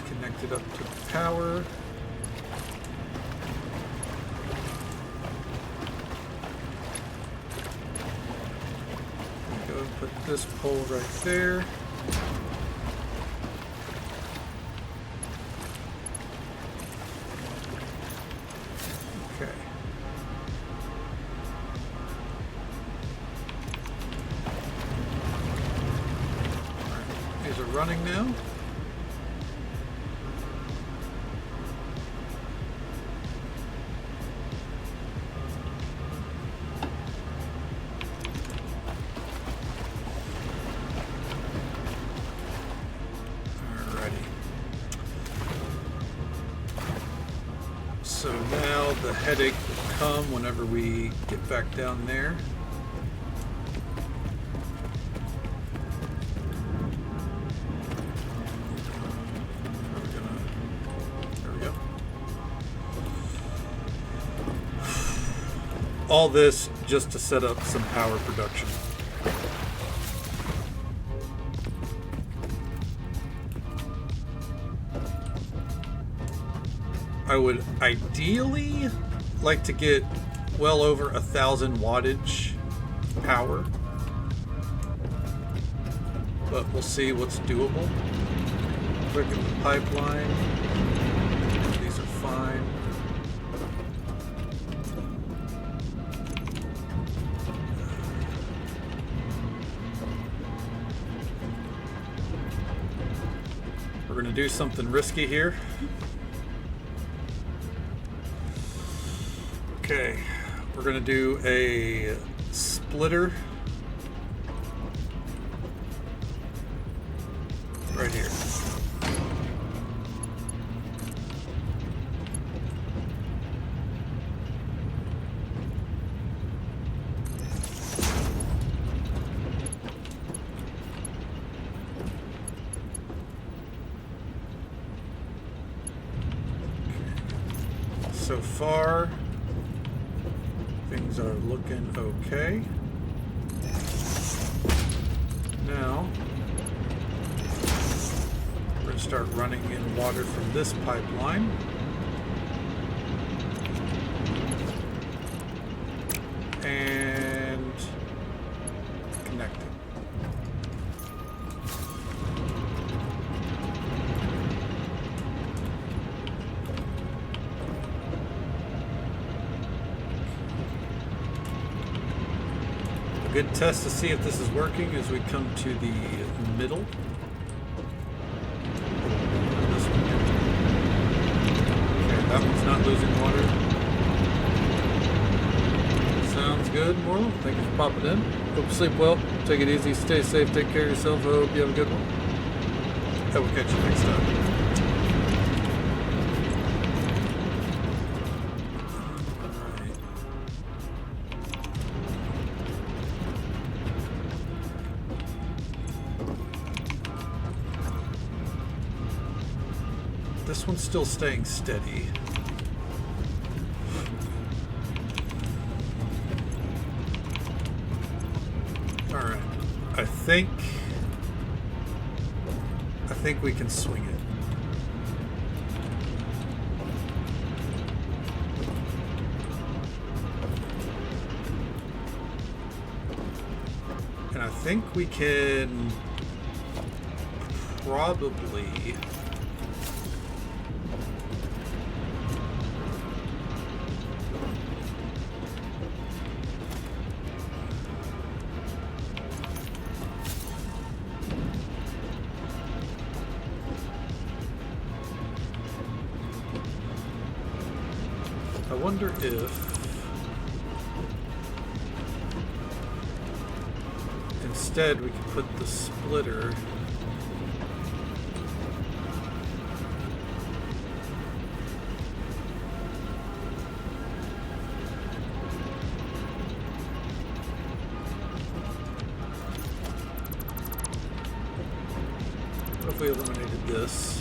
Connected up to the power. this pole right there. Okay. Alright, these are running now. So now the headache will come whenever we get back down there. There we go. All this just to set up some power production. I would ideally like to get well over 1,000 wattage power, but we'll see what's doable. Look at the pipeline. These are fine. We're going to do something risky here. Okay, we're going to do a splitter right here. So far, things are looking okay. Now, we're going to start running in water from this pipeline. And connect it. Good test to see if this is working as we come to the middle. This one. Okay, that one's not losing water. Sounds good, Morley. Thank you for popping in. Hope you sleep well. Take it easy. Stay safe. Take care of yourself. I hope you have a good one. I will catch you next time. This one's still staying steady. All right, I think we can swing it. And I think we can probably I wonder if instead we could put the splitter what if we eliminated this?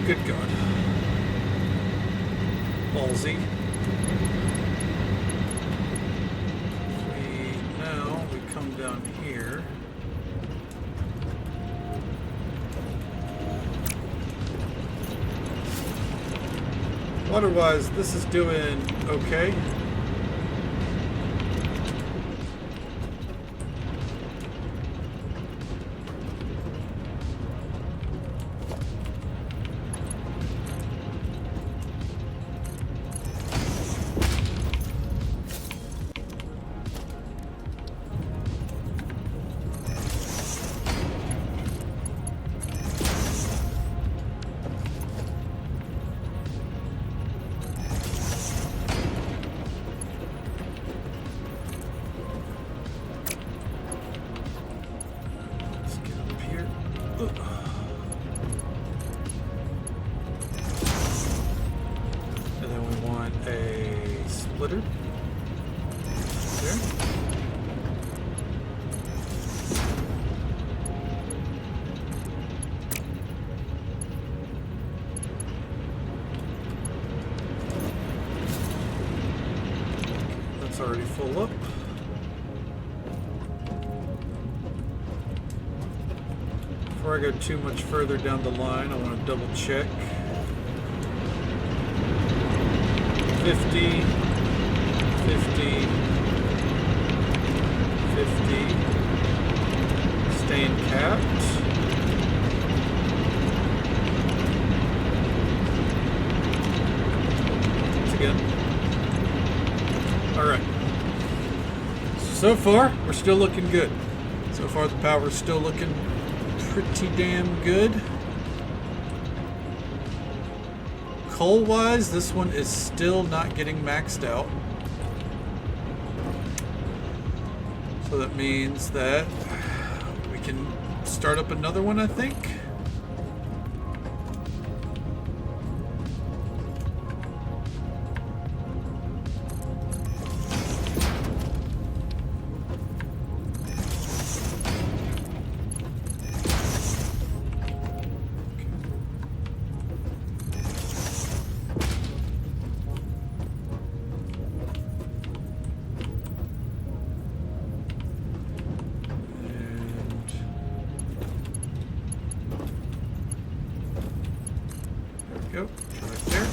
Good God. Ballsy. Now we come down here. Water-wise, this is doing okay. And then we want a splitter there. That's already full up. Before I go too much further down the line, I want to double check. 50, 50, 50, staying capped. Once again. All right. So far, we're still looking good. So far, the power's still looking pretty damn good. Coal-wise, this one is still not getting maxed out. So that means that we can start up another one, I think. Go, right there.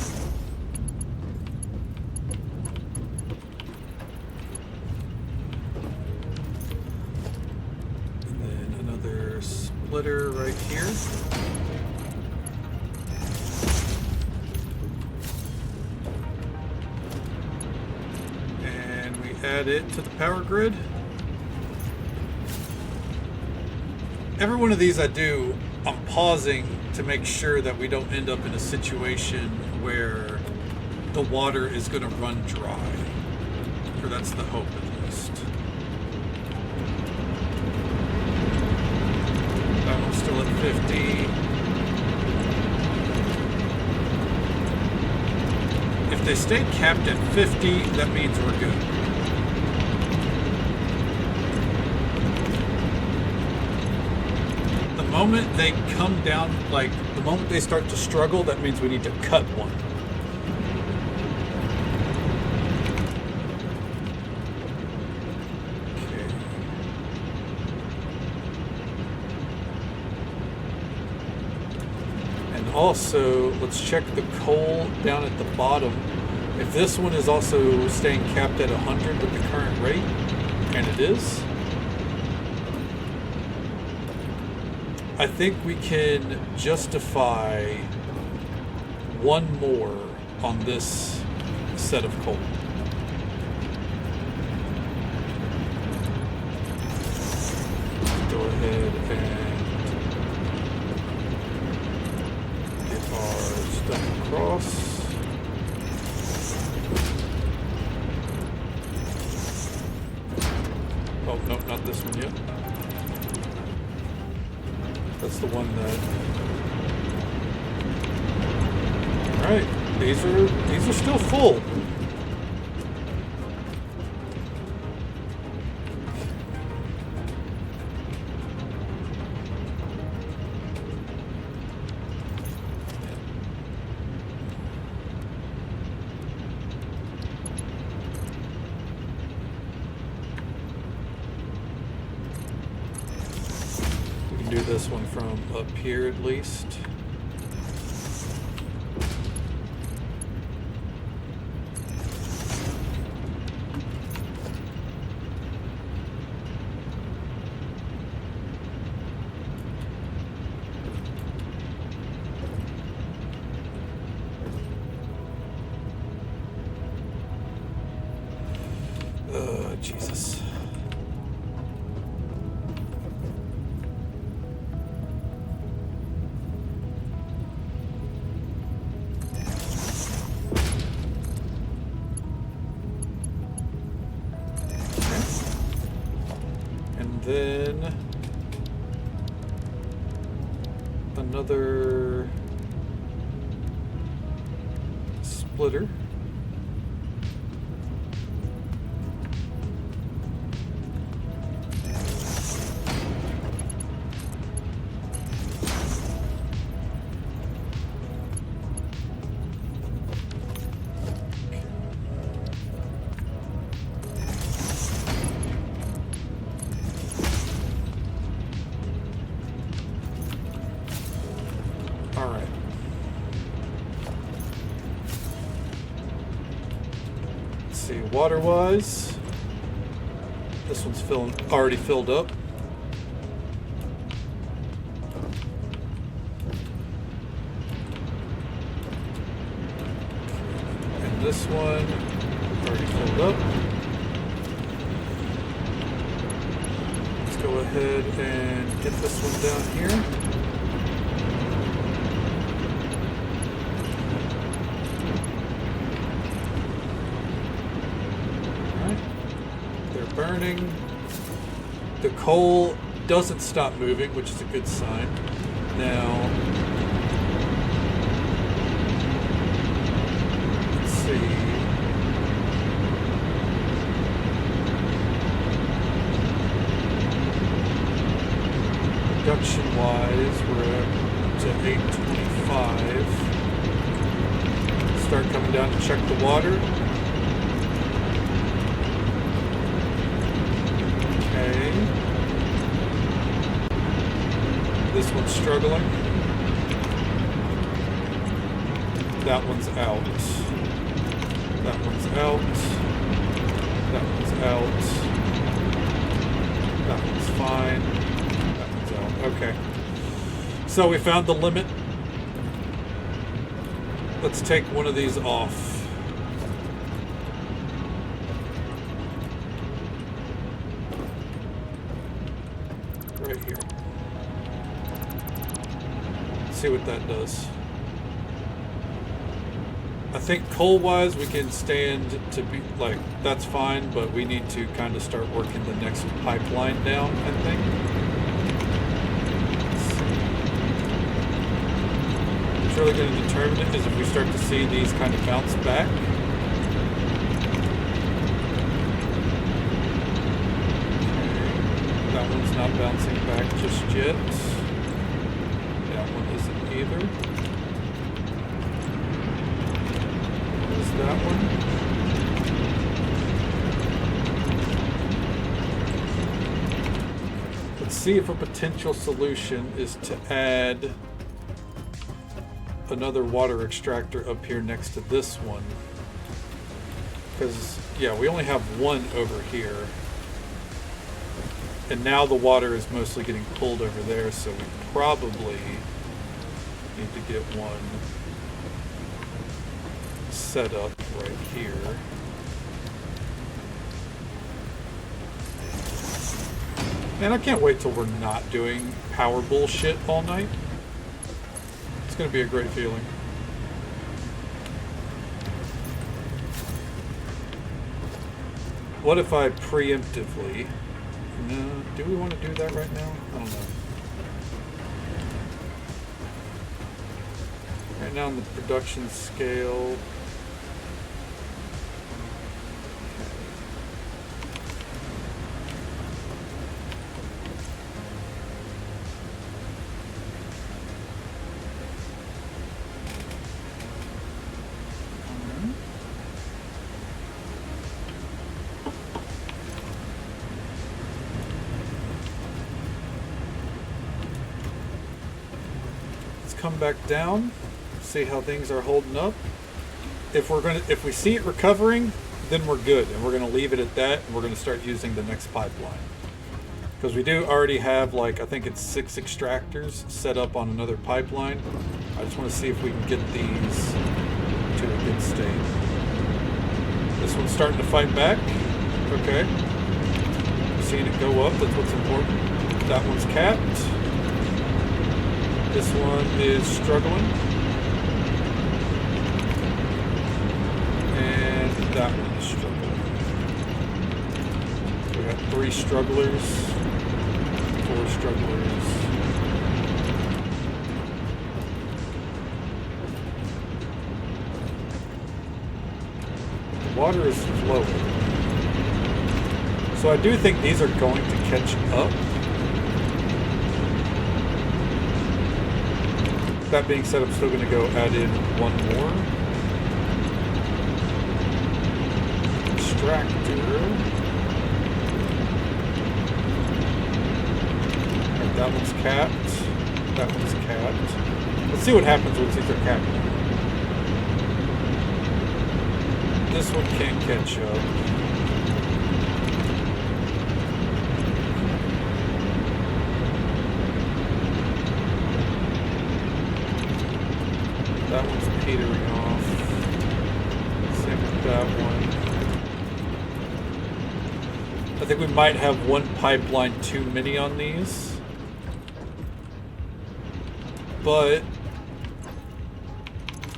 And then another splitter right here. And we add it to the power grid. Every one of these I do, I'm pausing to make sure that we don't end up in a situation where the water is going to run dry. Or that's the hope, at least. That one's still at 50. If they stay capped at 50, that means we're good. The moment they come down, like the moment they start to struggle, that means we need to cut one. Okay. And also, let's check the coal down at the bottom. If this one is also staying capped at 100 with the current rate, and it is, I think we can justify one more on this set of coal. Go ahead and get our stuff across. Oh, no, not this one yet. That's the one that... Alright, these are still full. this one from up here at least. Jesus. And then another splitter. Water-wise, this one's already filled up. And this one already filled up. Let's go ahead and get this one down here. Burning. The coal doesn't stop moving, which is a good sign. Now, let's see. Production-wise, we're up to 825. Start coming down to check the water. This one's struggling. That one's out. That one's out. That one's out. That one's fine. That one's out. Okay. So we found the limit. Let's take one of these off. Right here. See what that does. I think coal-wise we can stand to be like, that's fine, but we need to kind of start working the next pipeline down, I think. What's really going to determine it is if we start to see these kind of bounce back. Okay. That one's not bouncing back just yet. Either. There's that one. Let's see if a potential solution is to add another water extractor up here next to this one. Because, yeah, we only have one over here. And now the water is mostly getting pulled over there, so we probably need to get one set up right here. And I can't wait till we're not doing power bullshit all night. It's going to be a great feeling. What if I preemptively... No, do we want to do that right now? I don't know. Right now on the production scale, come back down, see how things are holding up. If we see it recovering, then we're good, and we're gonna leave it at that, and we're gonna start using the next pipeline. Because we do already have, like, I think it's 6 extractors set up on another pipeline. I just want to see if we can get these to a good state. This one's starting to fight back. Okay. Seeing it go up, that's what's important. That one's capped. This one is struggling. And that one is struggling. We got 3 strugglers. 4 strugglers. The water is flowing. So I do think these are going to catch up. That being said, I'm still going to go add in one more. Extractor. That one's capped. That one's capped. Let's see what happens once these are capped. This one can't catch up. That one's petering off. Same with that one. I think we might have one pipeline too many on these. But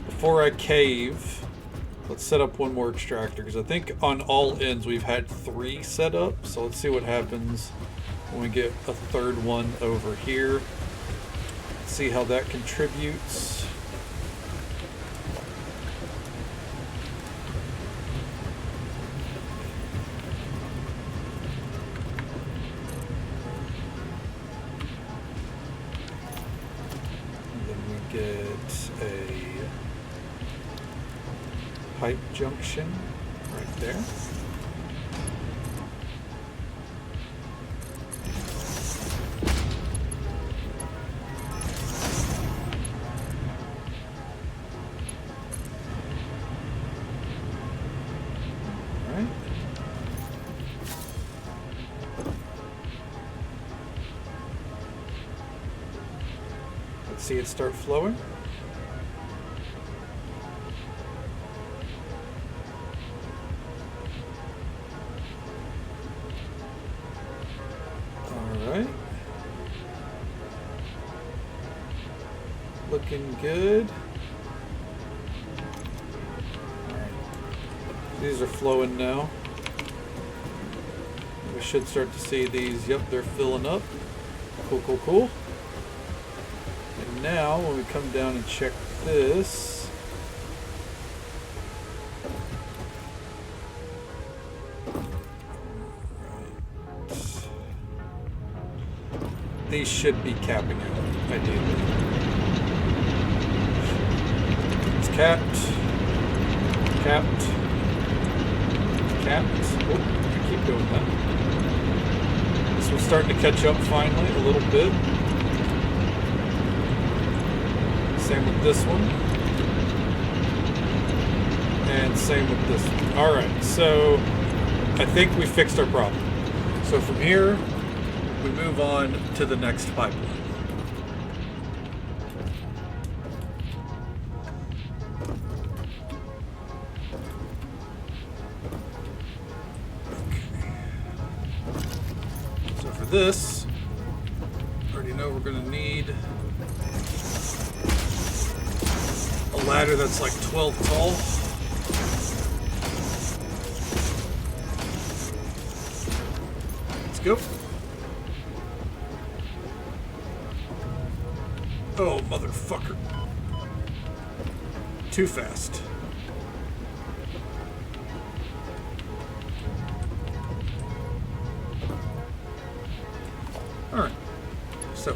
before I cave, let's set up one more extractor, because I think on all ends we've had 3 set up. So let's see what happens when we get a 3rd one over here. See how that contributes. Pipe junction right there. All right. Let's see it start flowing. Looking good. Alright. These are flowing now. We should start to see these. Yep, they're filling up. Cool, cool, cool. And now, when we come down and check this, these should be capping out, ideally. It's capped. Capped. Capped. Oh, I keep doing that. This one's starting to catch up finally, a little bit. Same with this one. And same with this one. Alright, so I think we fixed our problem. So from here, we move on to the next pipeline. So for this, I already know we're going to need a ladder that's like 12 tall. Let's go. Oh, motherfucker. Too fast. Alright. So.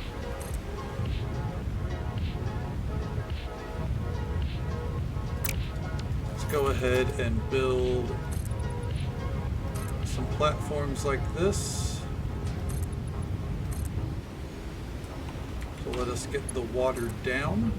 Let's go ahead and build some platforms like this. So let us get the water down.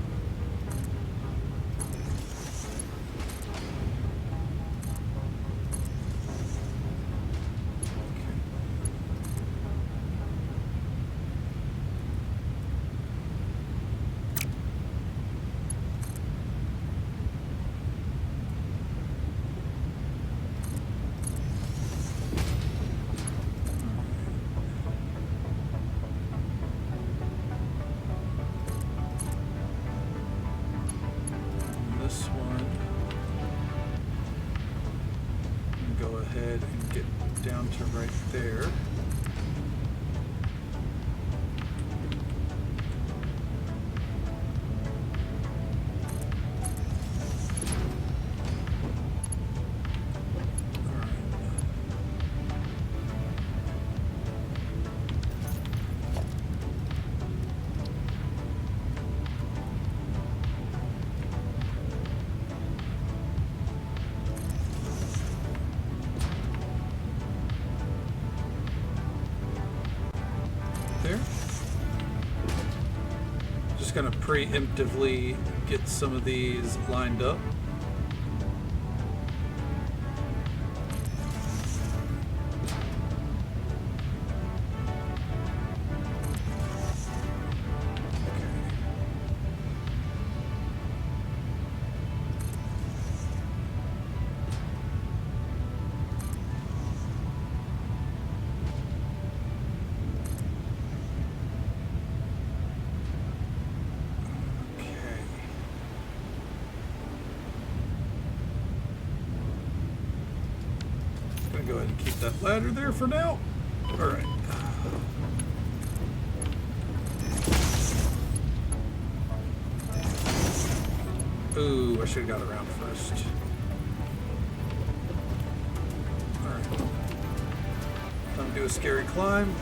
Down to right there. Just going to preemptively get some of these lined up. Go ahead and keep that ladder there for now. All right. Ooh, I should have got around first. All right. Time to do a scary climb.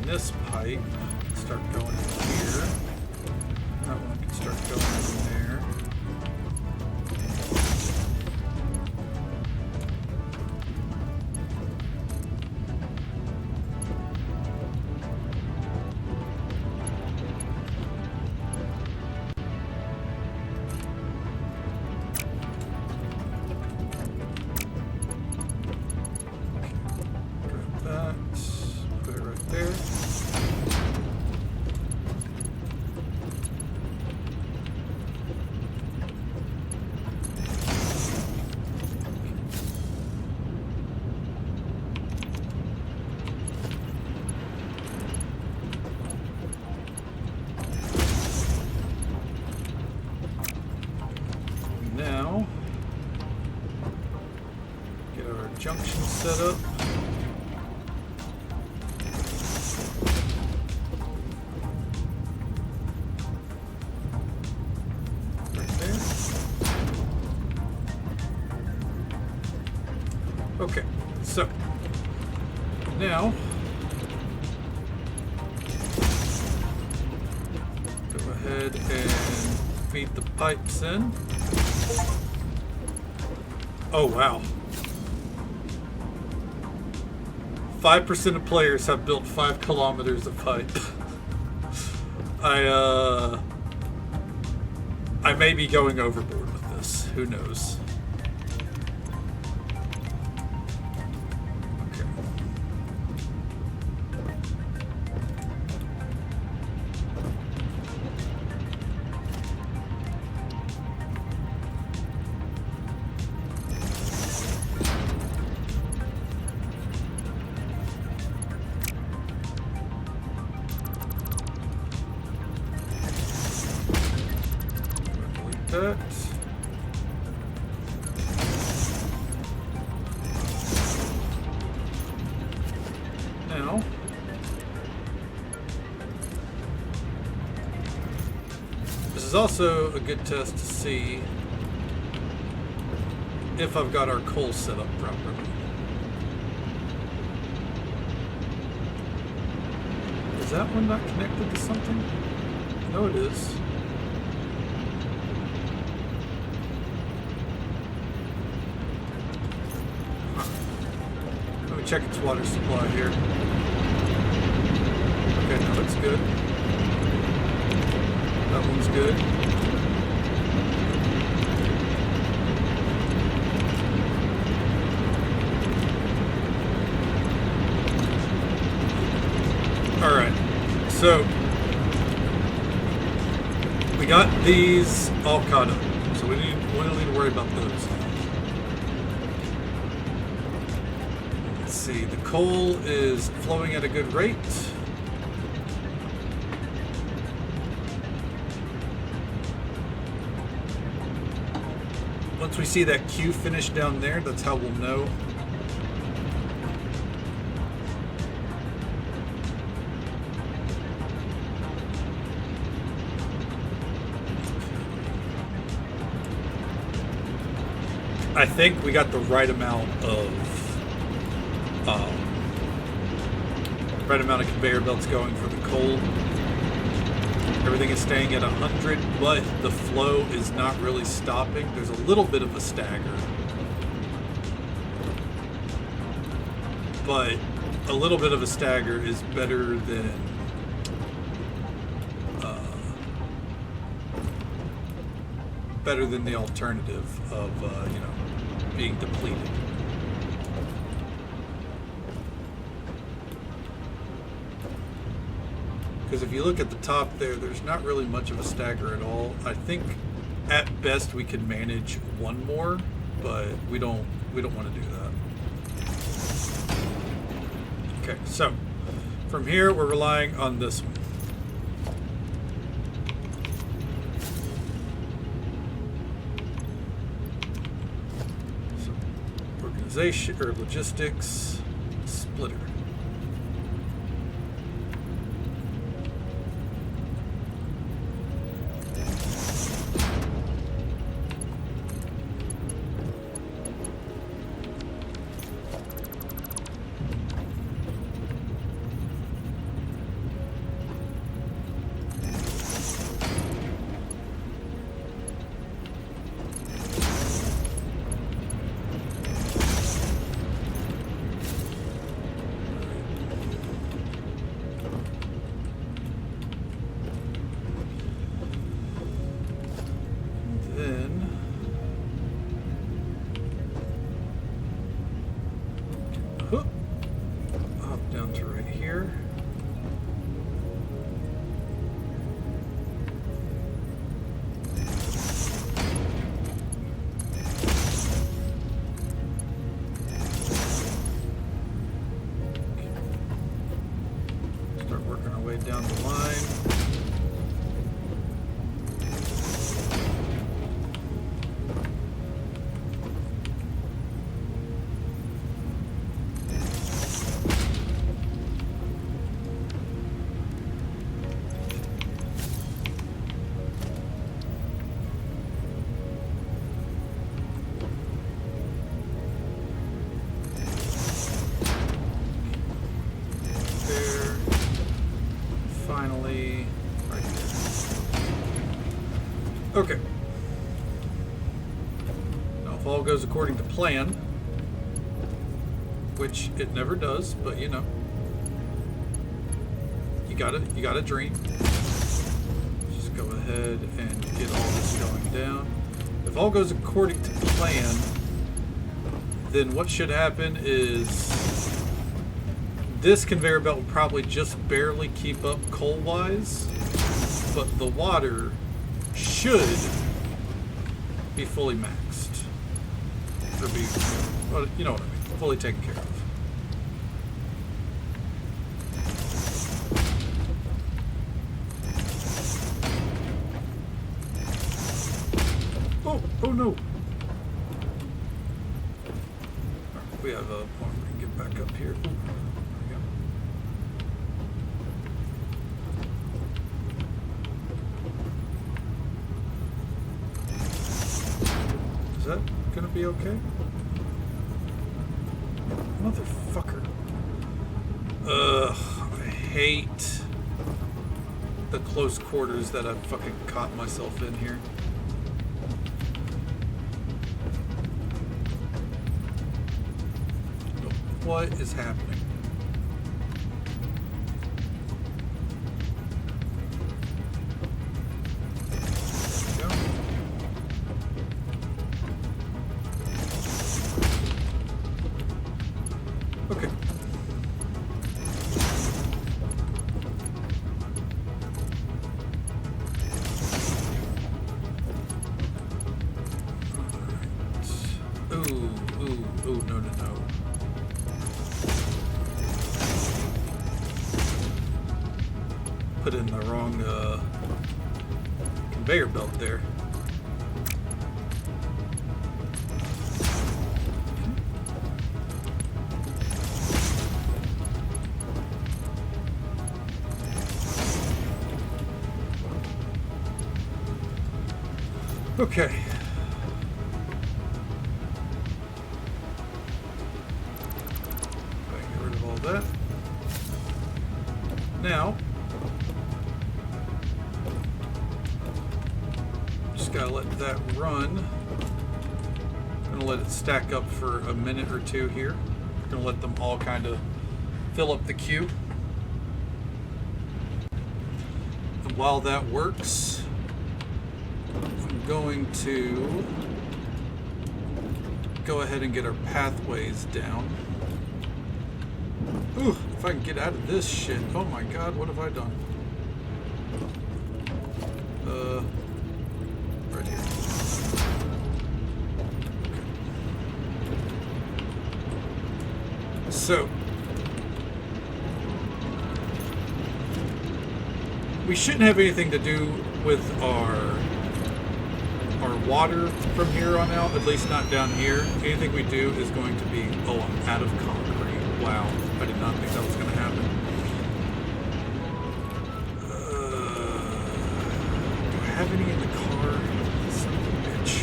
This pipe can start going in here. That one can start going in there. Grab that. Put it right there. Now, get our junction set up. Right there. Okay, so now go ahead and feed the pipes in. Oh wow. 5% of players have built 5 kilometers of pipe. I may be going overboard with this. Who knows? Okay. That. Now, this is also a good test to see if I've got our coal set up properly. Is that one not connected to something? No, it is. Huh. Let me check its water supply here. Okay, no, that's good. That one's good. Alright, so we got these all caught up, so we don't need to worry about those. Let's see, the coal is flowing at a good rate. Once we see that Q finish down there, that's how we'll know. I think we got the right amount of conveyor belts going for the coal. Everything is staying at 100, but the flow is not really stopping. There's a little bit of a stagger, but a little bit of a stagger is better than the alternative of being depleted. Because if you look at the top there, there's not really much of a stagger at all. I think at best we can manage one more, but we don't want to do that. Okay, so from here we're relying on this one. Or logistics splitter. Down to right here. Start working our way down the line. Right there. Okay. Now if all goes according to plan, which it never does, but you gotta dream. Just go ahead and get all this going down. If all goes according to plan, then what should happen is this conveyor belt will probably just barely keep up coal-wise, but the water should be fully maxed. Or be, well, you know what I mean, fully taken care of. Oh no! We have a point we can get back up here. Ooh. Is that gonna be okay? Motherfucker. Ugh, I hate the close quarters that I've fucking caught myself in here. What is happening? Okay. Ooh, no. Put in the wrong conveyor belt there. Okay. Get rid of all that. Now, just gotta let that run. Gonna let it stack up for a minute or two here. Gonna let them all kind of fill up the queue. And while that works, I'm going to go ahead and get our pathways down. Ooh, if I can get out of this shit. Oh my god, what have I done? Right here. Okay. So, we shouldn't have anything to do with our water from here on out, at least not down here. Anything we do is going to be... Oh, I'm out of concrete. Wow. I did not think that was going to happen. Do I have any in the car? Son of a bitch.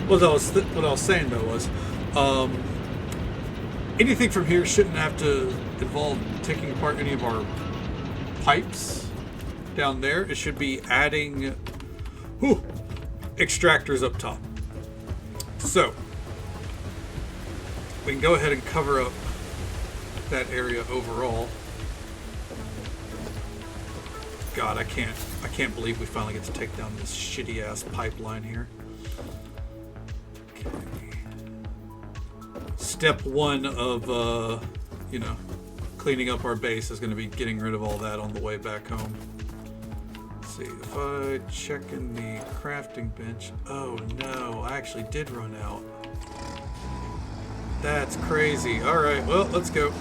What I was saying, though, was... anything from here shouldn't have to involve taking apart any of our pipes down there. It should be adding extractors up top. So we can go ahead and cover up that area overall. God, I can't believe we finally get to take down this shitty ass pipeline here. Okay. Step one of cleaning up our base is going to be getting rid of all that on the way back home. See, if I check in the crafting bench. Oh no, I actually did run out. That's crazy. Alright, well, let's go.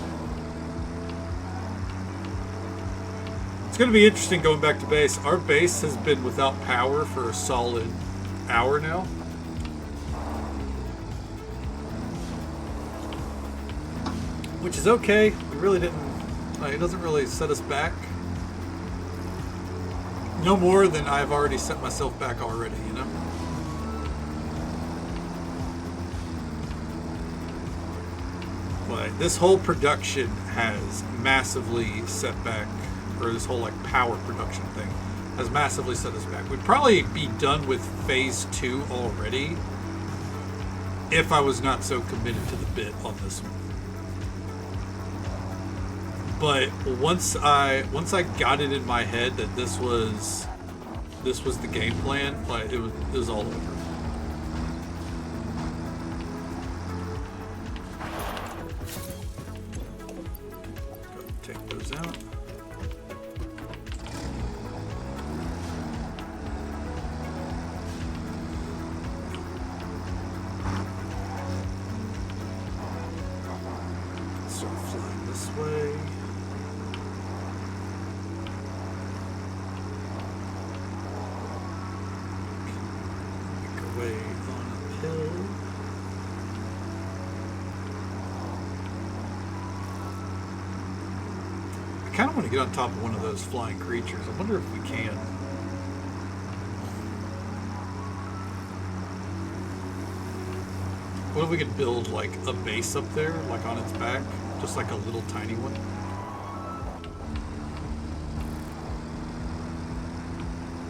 It's going to be interesting going back to base. Our base has been without power for a solid hour now. Which is okay. We really didn't... it doesn't really set us back. No more than I've already set myself back already, you know? But this whole production has massively set back, or this whole like power production thing has massively set us back. We'd probably be done with phase 2 already if I was not so committed to the bit on this one. But once I got it in my head that this was the game plan, like it was all over. Go take those out. Start flying this way. Way on a hill. I kind of want to get on top of one of those flying creatures. I wonder if we can. What if we could build like a base up there, like on its back, just like a little tiny one?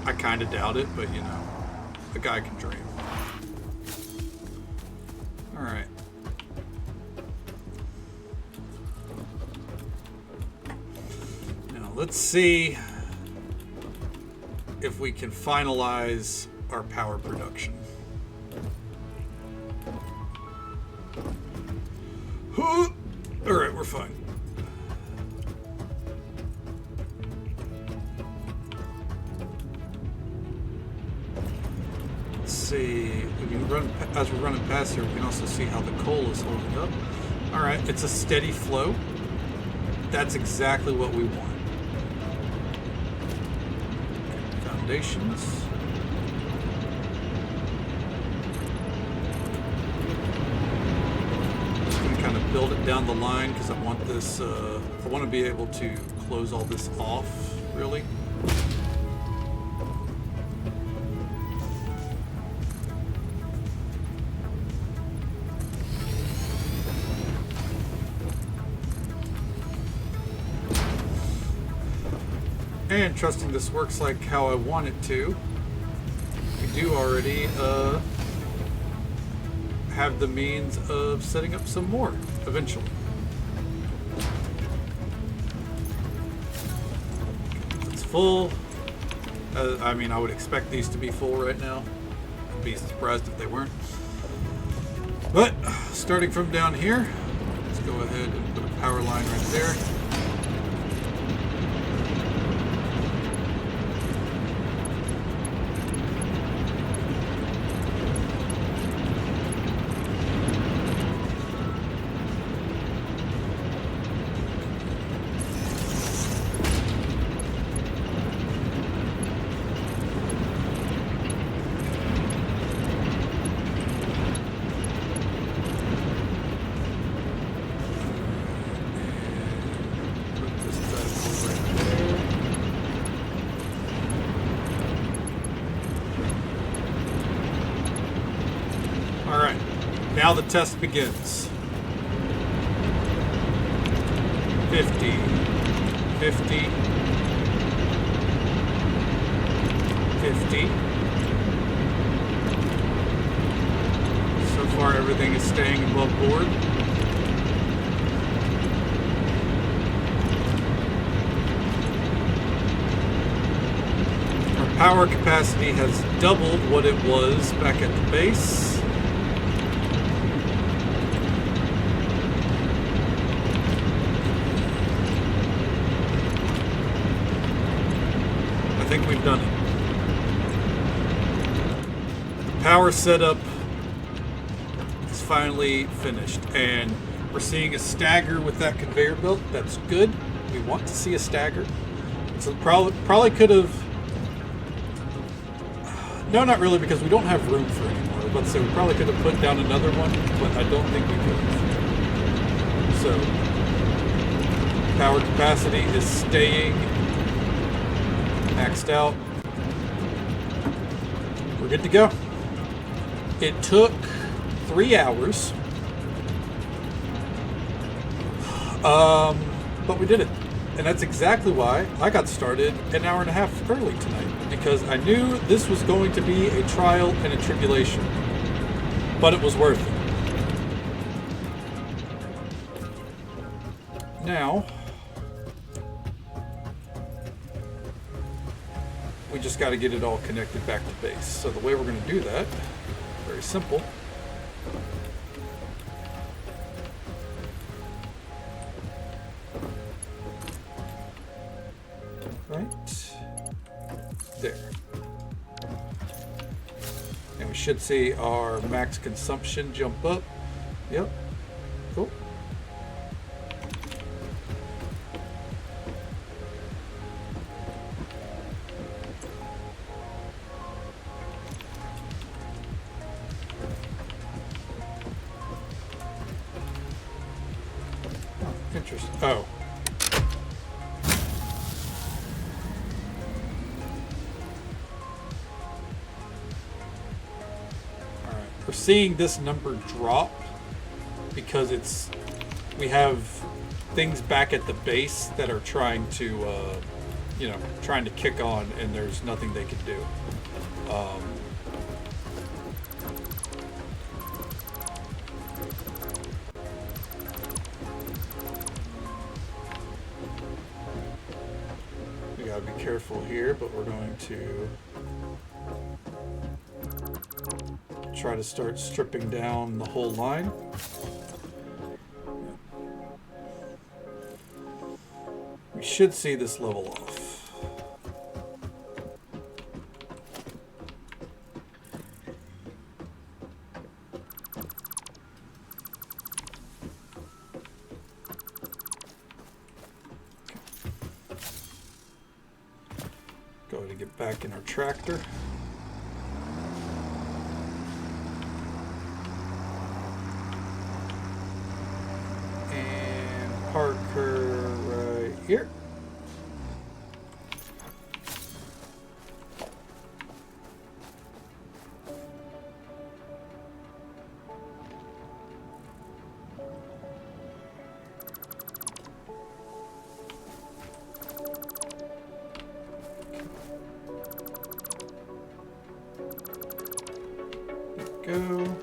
I kind of doubt it, but you know, a guy can dream. All right. Now let's see if we can finalize our power production. All right, we're fine. Let's see. We can run as we're running past here. We can also see how the coal is holding up. All right, it's a steady flow. That's exactly what we want. Foundations. Kind of build it down the line because I want this, I want to be able to close all this off, really. And trusting this works like how I want it to, we do already, have the means of setting up some more eventually. It's full. I mean, I would expect these to be full right now. I'd be surprised if they weren't. But starting from down here, let's go ahead and put a power line right there. Now the test begins. 50, 50, 50. So far everything is staying above board. Our power capacity has doubled what it was back at the base. I think we've done it. The power setup is finally finished, and we're seeing a stagger with that conveyor belt. That's good. We want to see a stagger. So probably could have. No, not really, because we don't have room for any more. I was about to say we probably could have put down another one, but I don't think we could have. So power capacity is staying maxed out. We're good to go. It took 3 hours, but we did it. And that's exactly why I got started an hour and a half early tonight, because I knew this was going to be a trial and a tribulation, but it was worth it. Now, we just got to get it all connected back to base. So the way we're going to do that, very simple. Right there. And we should see our max consumption jump up. Yep. Cool. Interesting. Oh. We're seeing this number drop because we have things back at the base that are trying to you know, trying to kick on, and there's nothing they can do. We gotta be careful here, but we're going to try to start stripping down the whole line. We should see this level off. Go ahead and get back in our tractor. And park her right here. Go.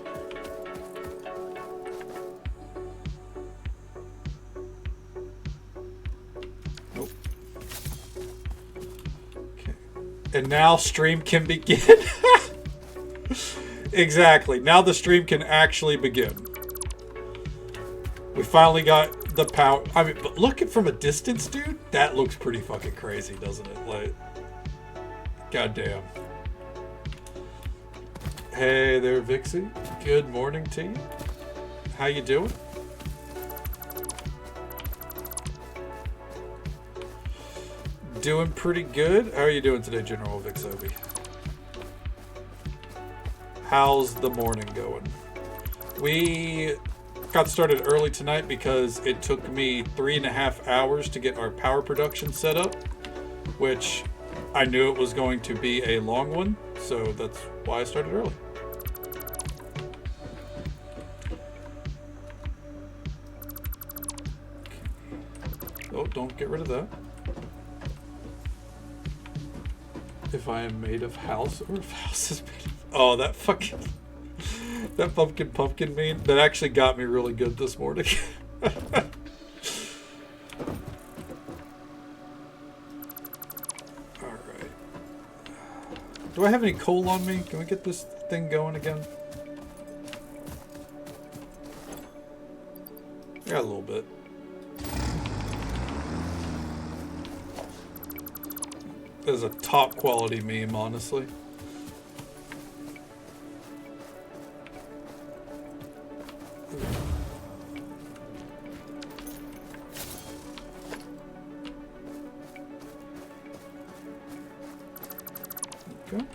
Nope. Okay. And now stream can begin. Exactly. Now the stream can actually begin. We finally got the power. I mean, but look at from a distance, dude. That looks pretty fucking crazy, doesn't it? Like, goddamn. Hey there, Vixie. Good morning to you. How you doing? Doing pretty good. How are you doing today, General Vixobi? How's the morning going? We got started early tonight because it took me 3.5 hours to get our power production set up, which I knew it was going to be a long one, so that's why I started early. Oh, don't get rid of that. If I am made of house, or if house is made of... Oh, that fucking... That pumpkin meme, that actually got me really good this morning. Alright. Do I have any coal on me? Can we get this thing going again? Yeah, a little bit. That is a top quality meme, honestly. Okay.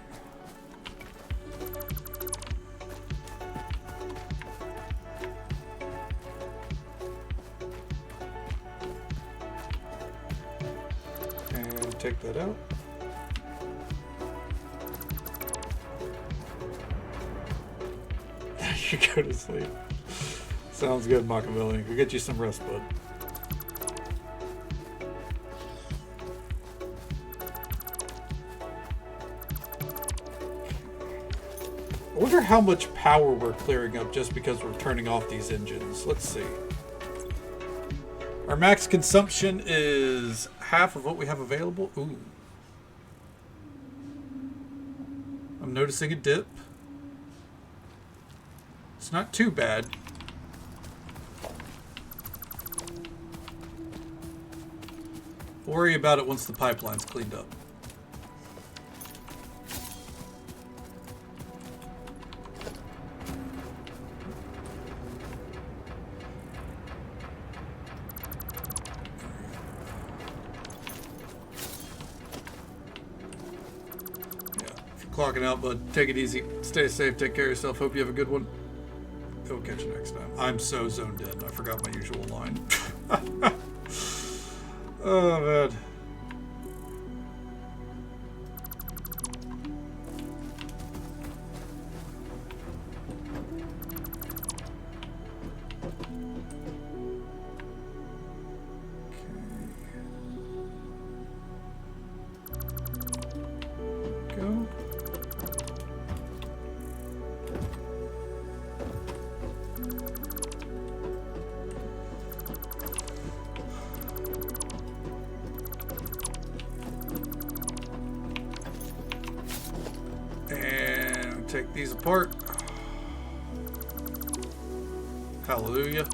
And take that out. You go to sleep. Sounds good, Machiavelli. We'll get you some rest, bud. I wonder how much power we're clearing up just because we're turning off these engines. Let's see. Our max consumption is half of what we have available. Ooh. I'm noticing a dip. It's not too bad. We'll worry about it once the pipeline's cleaned up. Yeah, if you're clocking out, bud, take it easy. Stay safe. Take care of yourself. Hope you have a good one. We'll catch you next time. I'm so zoned in. I forgot my usual line. Oh, man. take these apart. Hallelujah.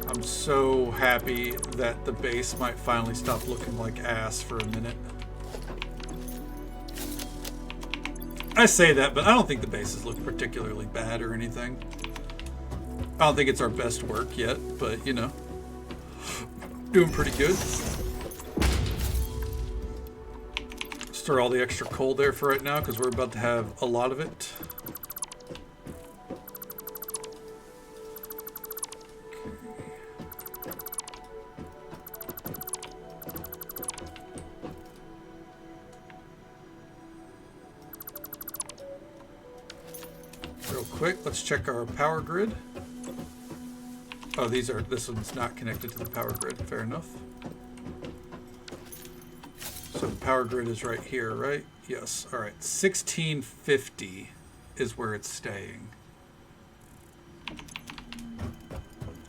I'm so happy that the base might finally stop looking like ass for a minute. I say that, but I don't think the bases look particularly bad or anything. I don't think it's our best work yet, but you know, doing pretty good. Store all the extra coal there for right now because we're about to have a lot of it. Quick, let's check our power grid. Oh, this one's not connected to the power grid. Fair enough. So the power grid is right here, right? Yes. All right. 1650 is where it's staying.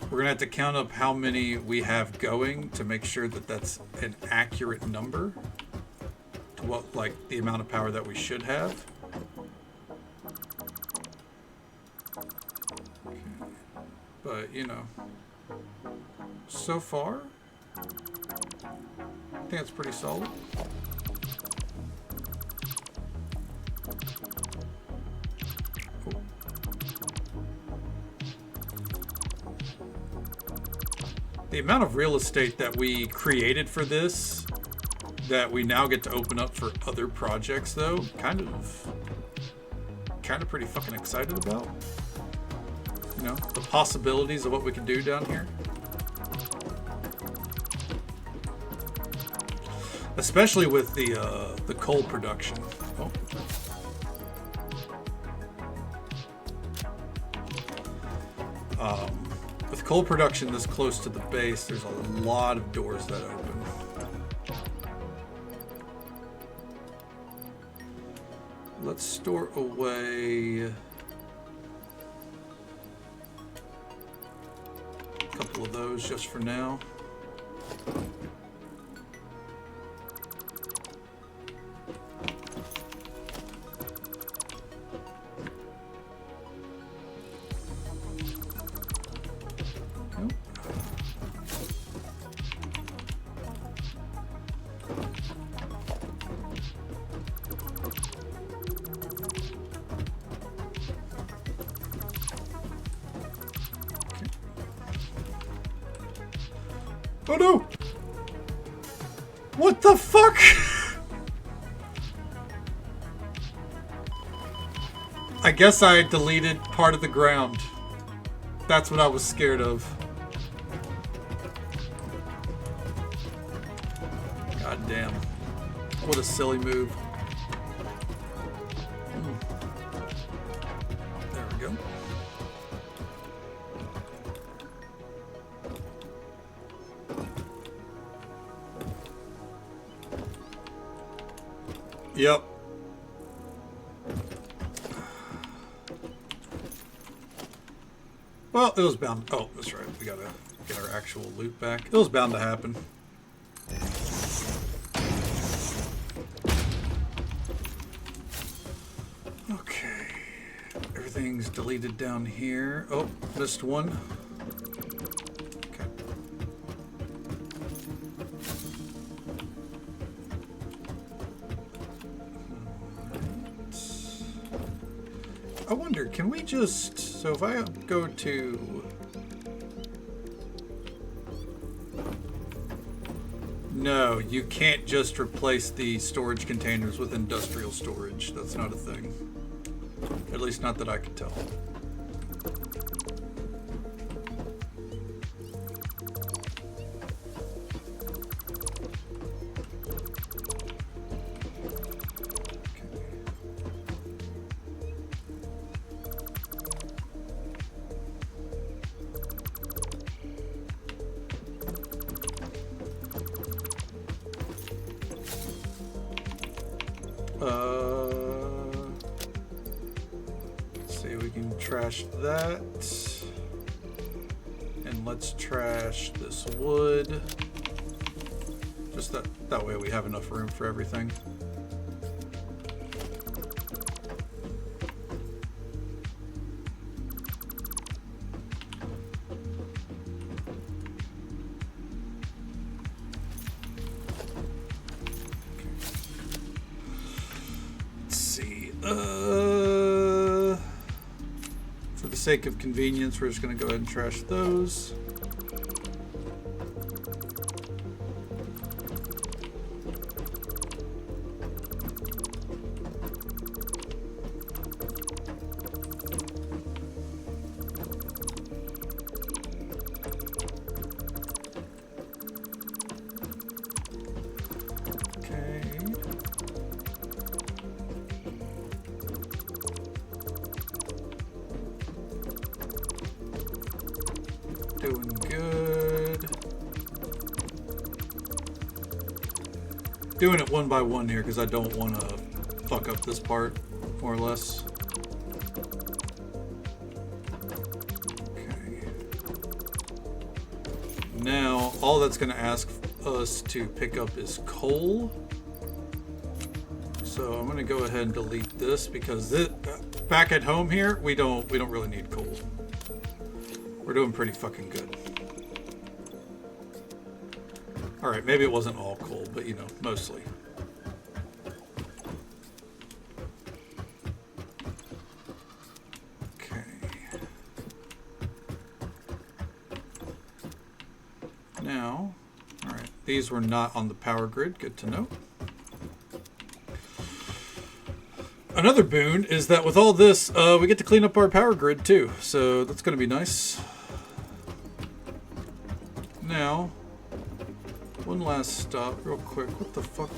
We're gonna have to count up how many we have going to make sure that that's an accurate number to what, like, the amount of power that we should have. But, you know, so far, I think it's pretty solid. Oh. The amount of real estate that we created for this, that we now get to open up for other projects, though, kind of pretty fucking excited about. You know, the possibilities of what we can do down here. Especially with the coal production. Oh. With coal production this close to the base, there's a lot of doors that open. Let's store away couple of those just for now. Nope. Oh no! What the fuck? I guess I deleted part of the ground. That's what I was scared of. God damn. What a silly move. There we go. Yep. Well, it was bound. Oh, that's right. We gotta get our actual loot back. It was bound to happen. Okay. Everything's deleted down here. Oh, missed one. Okay. I wonder, can we just, so if I go to, no, you can't just replace the storage containers with industrial storage. That's not a thing. At least not that I can tell. trash that. And let's trash this wood. Just that way we have enough room for everything. For the sake of convenience, we're just going to go ahead and trash those. Doing good. Doing it one by one here because I don't want to fuck up this part, more or less. Okay. Now, all that's going to ask us to pick up is coal. So I'm going to go ahead and delete this because back at home here, we don't really need coal. We're doing pretty fucking good. Alright, maybe it wasn't all coal, but you know, mostly. Okay. Now, alright, these were not on the power grid, good to know. Another boon is that with all this, we get to clean up our power grid too, so that's going to be nice. Now, one last stop real quick. What the fuck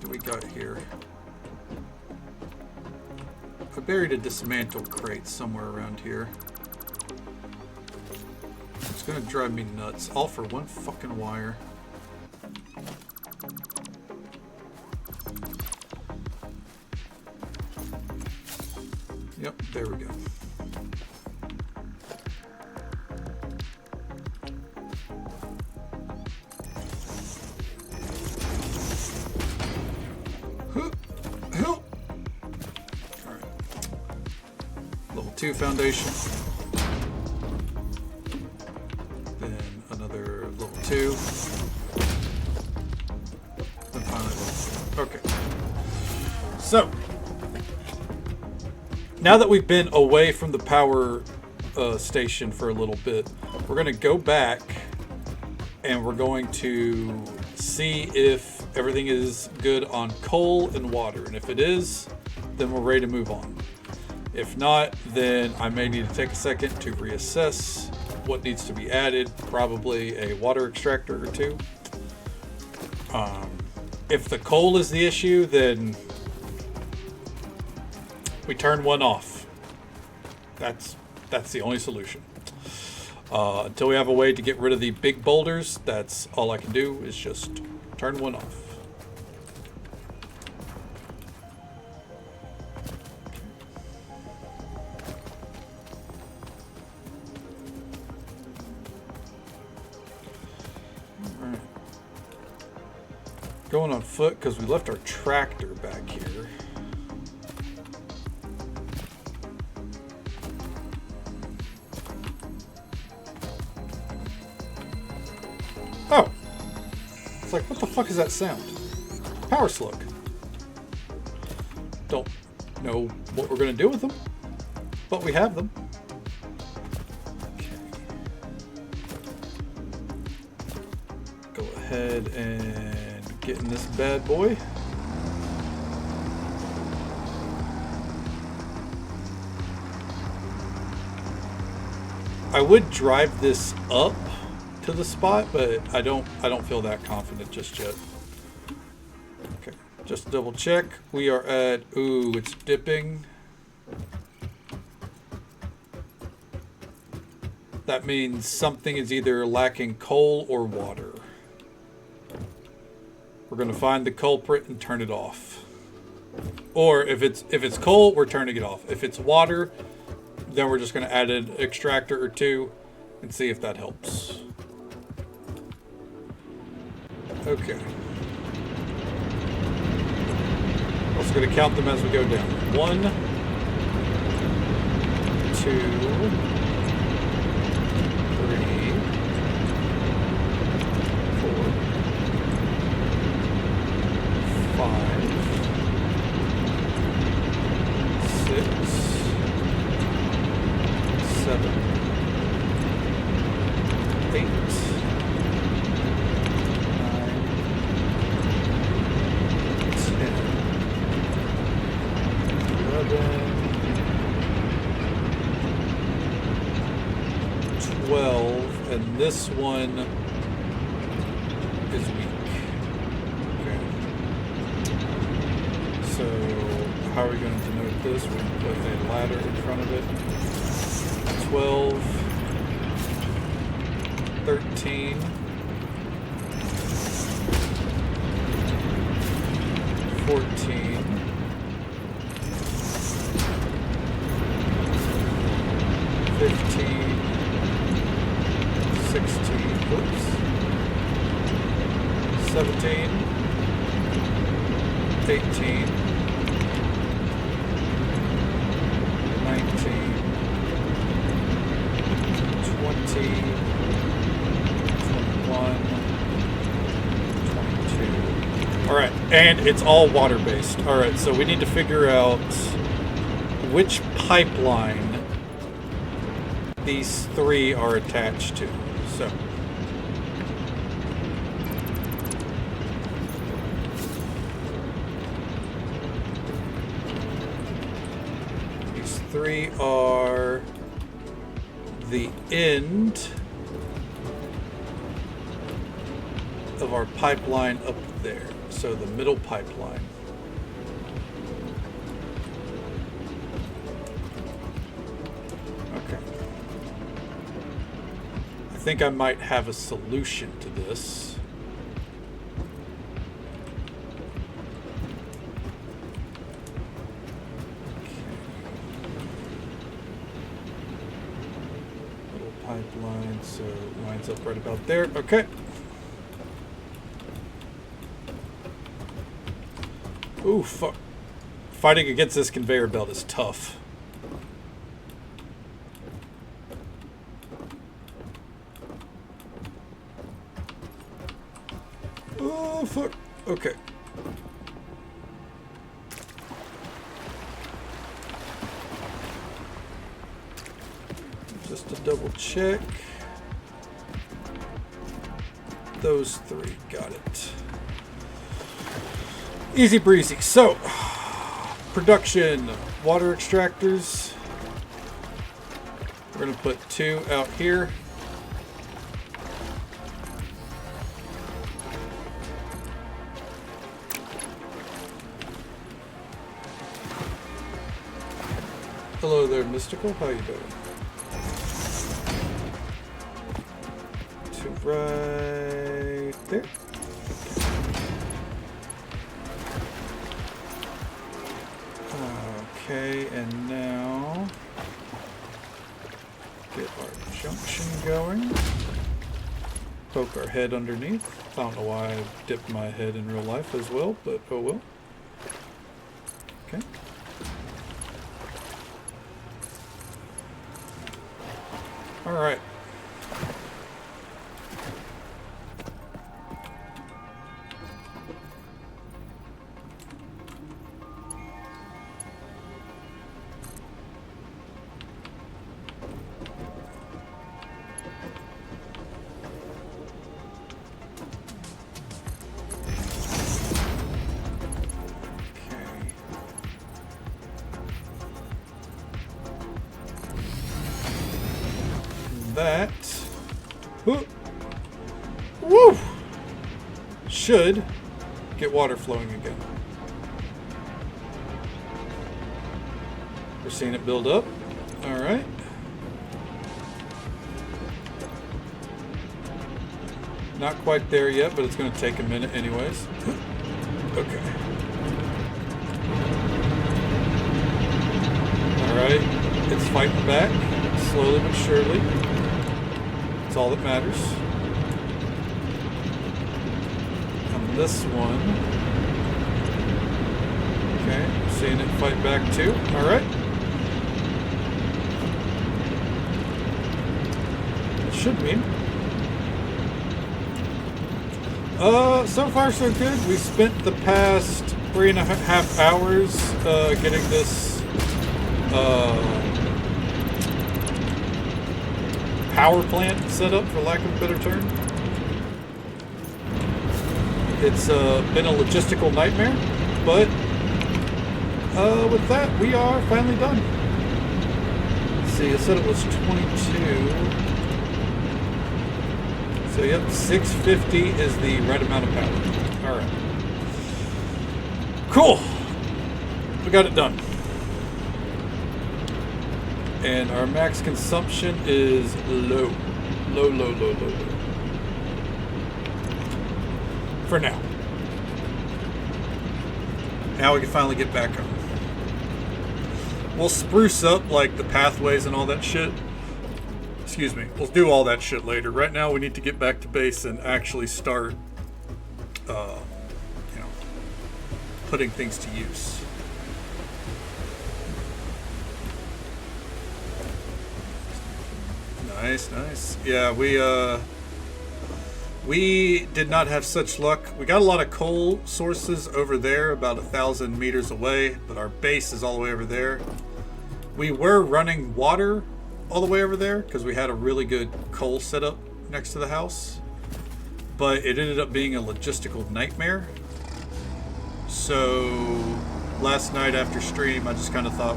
do we got here? I buried a dismantle crate somewhere around here. It's going to drive me nuts, all for one fucking wire. Yep, there we go. Alright. Level 2 foundation. Then another level 2. Then finally level 3. Okay. So, now that we've been away from the power station for a little bit, we're going to go back and we're going to see if everything is good on coal and water. And if it is, then we're ready to move on. If not, then I may need to take a second to reassess what needs to be added. Probably a water extractor or two. If the coal is the issue, then we turn one off. That's the only solution. Until we have a way to get rid of the big boulders, that's all I can do is just turn one off. All right. Going on foot because we left our tractor back here. Oh! It's like, what the fuck is that sound? Power slug. Don't know what we're going to do with them, but we have them. Okay. Go ahead and get in this bad boy. I would drive this up to the spot, but I don't feel that confident just yet. Okay, just double check. We are at, ooh, it's dipping. That means something is either lacking coal or water. We're gonna find the culprit and turn it off. Or if it's coal, we're turning it off. If it's water, then we're just going to add an extractor or two and see if that helps. Okay. Also going to count them as we go down. 1, 2, 3, 4, 5, 6, 7, 8, 9, 10, 11, 12, and this one is weak. Okay. So, how are we going to denote this? We're going to put a ladder in front of it. 12, 13, 14, 15, 16, oops, 17, 18, 19, 20, 21, 22. All right, and it's all water-based. All right, so we need to figure out which pipeline these three are attached to. So these three are the end of our pipeline up there. So the middle pipeline. Okay. I think I might have a solution to this. Little pipeline, so it lines up right about there. Okay. Ooh, fuck. Fighting against this conveyor belt is tough. Oh, fuck. Okay. Just to double check. Those three. Got it. Easy breezy. So, production. Water extractors. We're going to put 2 out here. Hello there, Mystical. How you doing? 2 right there. Okay, and now get our junction going. Poke our head underneath. I don't know why I dipped my head in real life as well, but oh well. Okay. All right. That woo, should get water flowing again. We're seeing it build up. All right. Not quite there yet, but it's going to take a minute anyways. Okay. All right. It's fighting back, slowly but surely. That's all that matters. On this one, okay, seeing it fight back too. All right. It should mean. So far so good. We spent the past 3.5 hours getting this power plant set up, for lack of a better term. It's been a logistical nightmare, but with that, we are finally done. Let's see, I said it was 22. So yep, 650 is the right amount of power. All right. Cool. We got it done. And our max consumption is low. Low. For now. Now we can finally get back on. We'll spruce up like the pathways and all that shit. Excuse me. We'll do all that shit later. Right now we need to get back to base and actually start, putting things to use. Nice. Yeah, we did not have such luck. We got a lot of coal sources over there, about 1,000 meters away, but our base is all the way over there. We were running water all the way over there because we had a really good coal setup next to the house, but it ended up being a logistical nightmare. So last night after stream, I just kind of thought,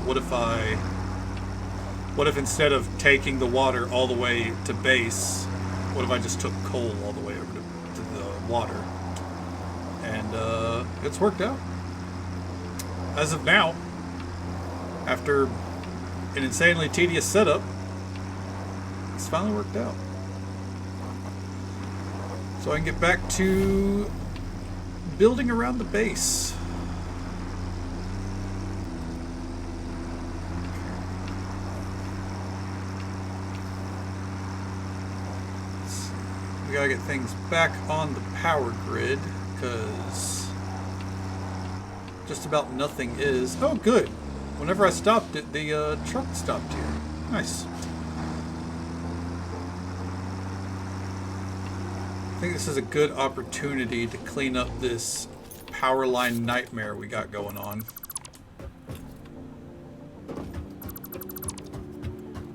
what if instead of taking the water all the way to base, what if I just took coal all the way over to the water? And it's worked out. As of now, after an insanely tedious setup, it's finally worked out. So I can get back to building around the base. We gotta get things back on the power grid because just about nothing is. Oh, good. Whenever I stopped it, the truck stopped here. Nice. I think this is a good opportunity to clean up this power line nightmare we got going on.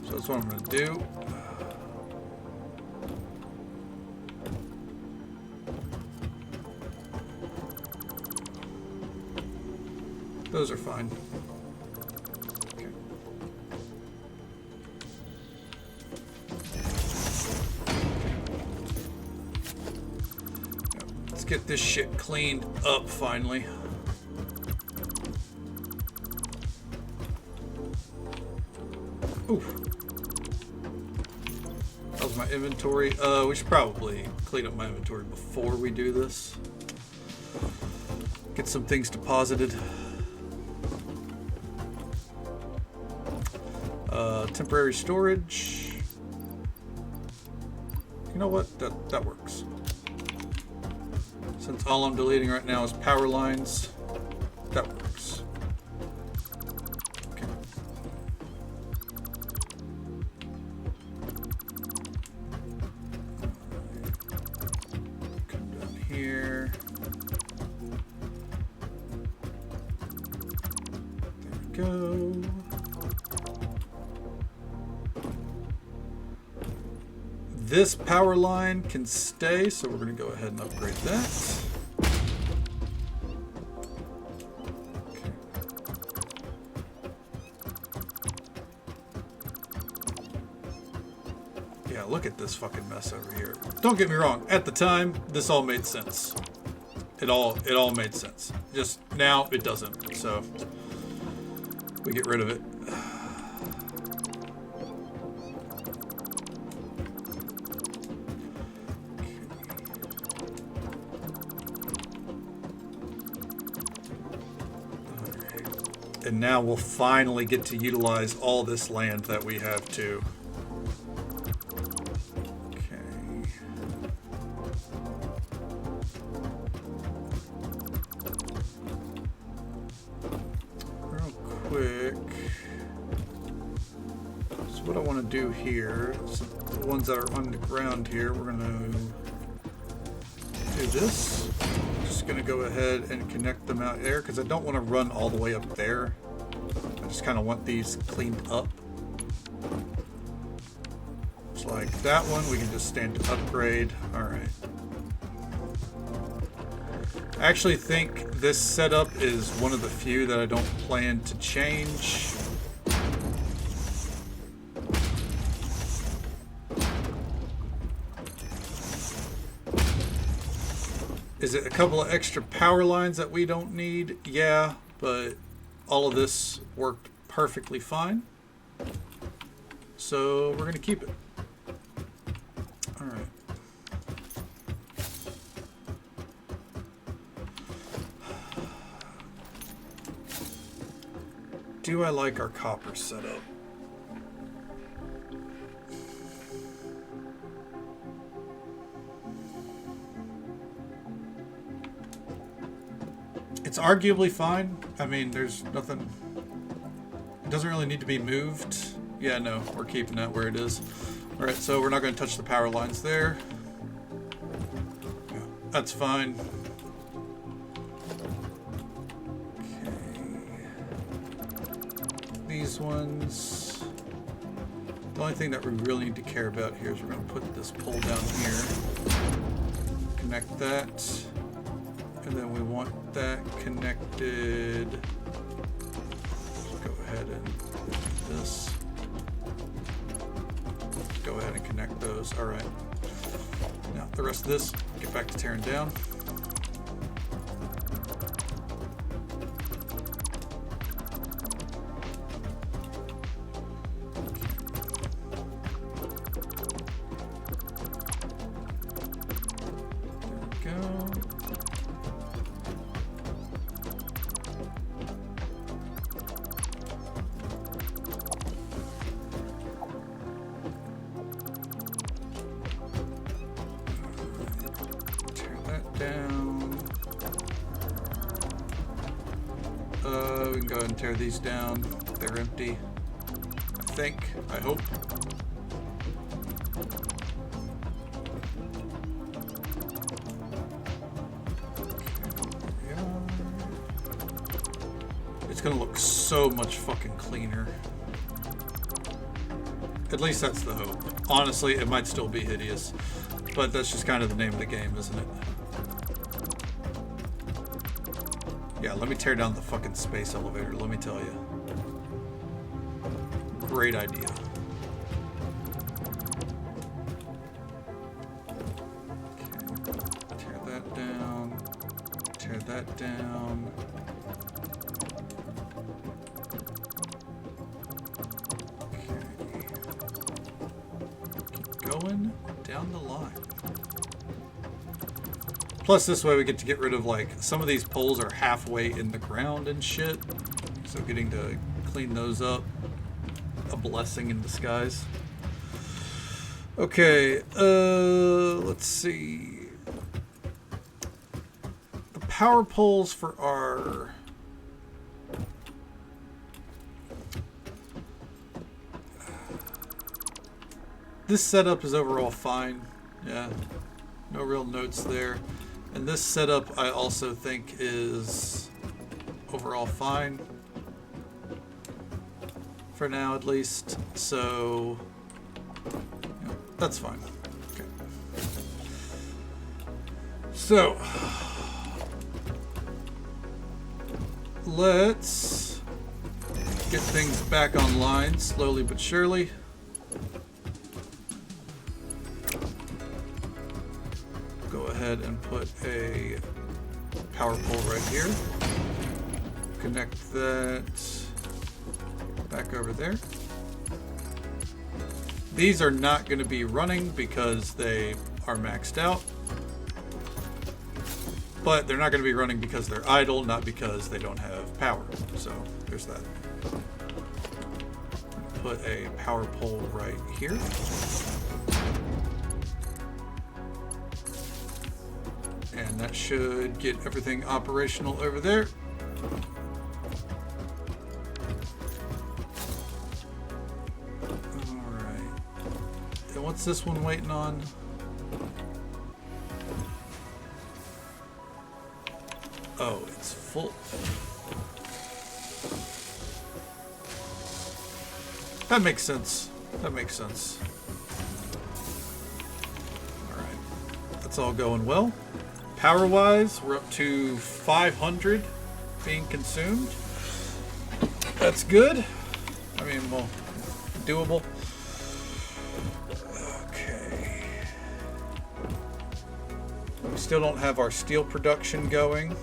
So that's what I'm going to do. Those are fine. Okay. Let's get this shit cleaned up finally. Oof. That was my inventory. We should probably clean up my inventory before we do this. Get some things deposited. Temporary storage. You know what? That works. Since all I'm deleting right now is power lines, that works. Okay. Come down here. There we go. This power line can stay, so we're going to go ahead and upgrade that. Okay. Yeah, look at this fucking mess over here. Don't get me wrong, at the time, this all made sense. It all made sense. Just now, it doesn't, so we get rid of it. And now we'll finally get to utilize all this land that we have too. Okay. Real quick. So what I want to do here, so the ones that are on the ground here, we're going to do this. Just going to go ahead and connect them out there because I don't want to run all the way up there. I just kind of want these cleaned up. Just like that one, we can just stand to upgrade. All right. I actually think this setup is one of the few that I don't plan to change. Is it a couple of extra power lines that we don't need? Yeah, but all of this worked perfectly fine. So we're going to keep it. All right. Do I like our copper setup? It's arguably fine. I mean, there's nothing... It doesn't really need to be moved. Yeah, no, we're keeping that where it is. Alright, so we're not going to touch the power lines there. Yeah, that's fine. Okay. These ones... The only thing that we really need to care about here is we're going to put this pole down here. Connect that. And then we want that connected. Let's go ahead and do this. Go ahead and connect those. All right. Now the rest of this, get back to tearing down. We can go ahead and tear these down. They're empty. I think. I hope. It's gonna look so much fucking cleaner. At least that's the hope. Honestly, it might still be hideous, but that's just kind of the name of the game, isn't it? Yeah, let me tear down the fucking space elevator, let me tell you. Great idea. Okay. Tear that down. Tear that down. Okay. Keep going down the line. Plus, this way we get to get rid of, like, some of these poles are halfway in the ground and shit. So getting to clean those up, a blessing in disguise. Okay, let's see. The power poles for our... This setup is overall fine. Yeah, no real notes there. And this setup, I also think, is overall fine. For now, at least. So, yeah, that's fine. Okay. So, let's get things back online, slowly but surely. And put a power pole right here. Connect that back over there. These are not going to be running because they are maxed out. But they're not going to be running because they're idle, not because they don't have power. So there's that. Put a power pole right here. And that should get everything operational over there. Alright. And what's this one waiting on? Oh, it's full. That makes sense. That makes sense. Alright. That's all going well. Power-wise, we're up to 500 being consumed. That's good. I mean, well, doable. Okay. We still don't have our steel production going.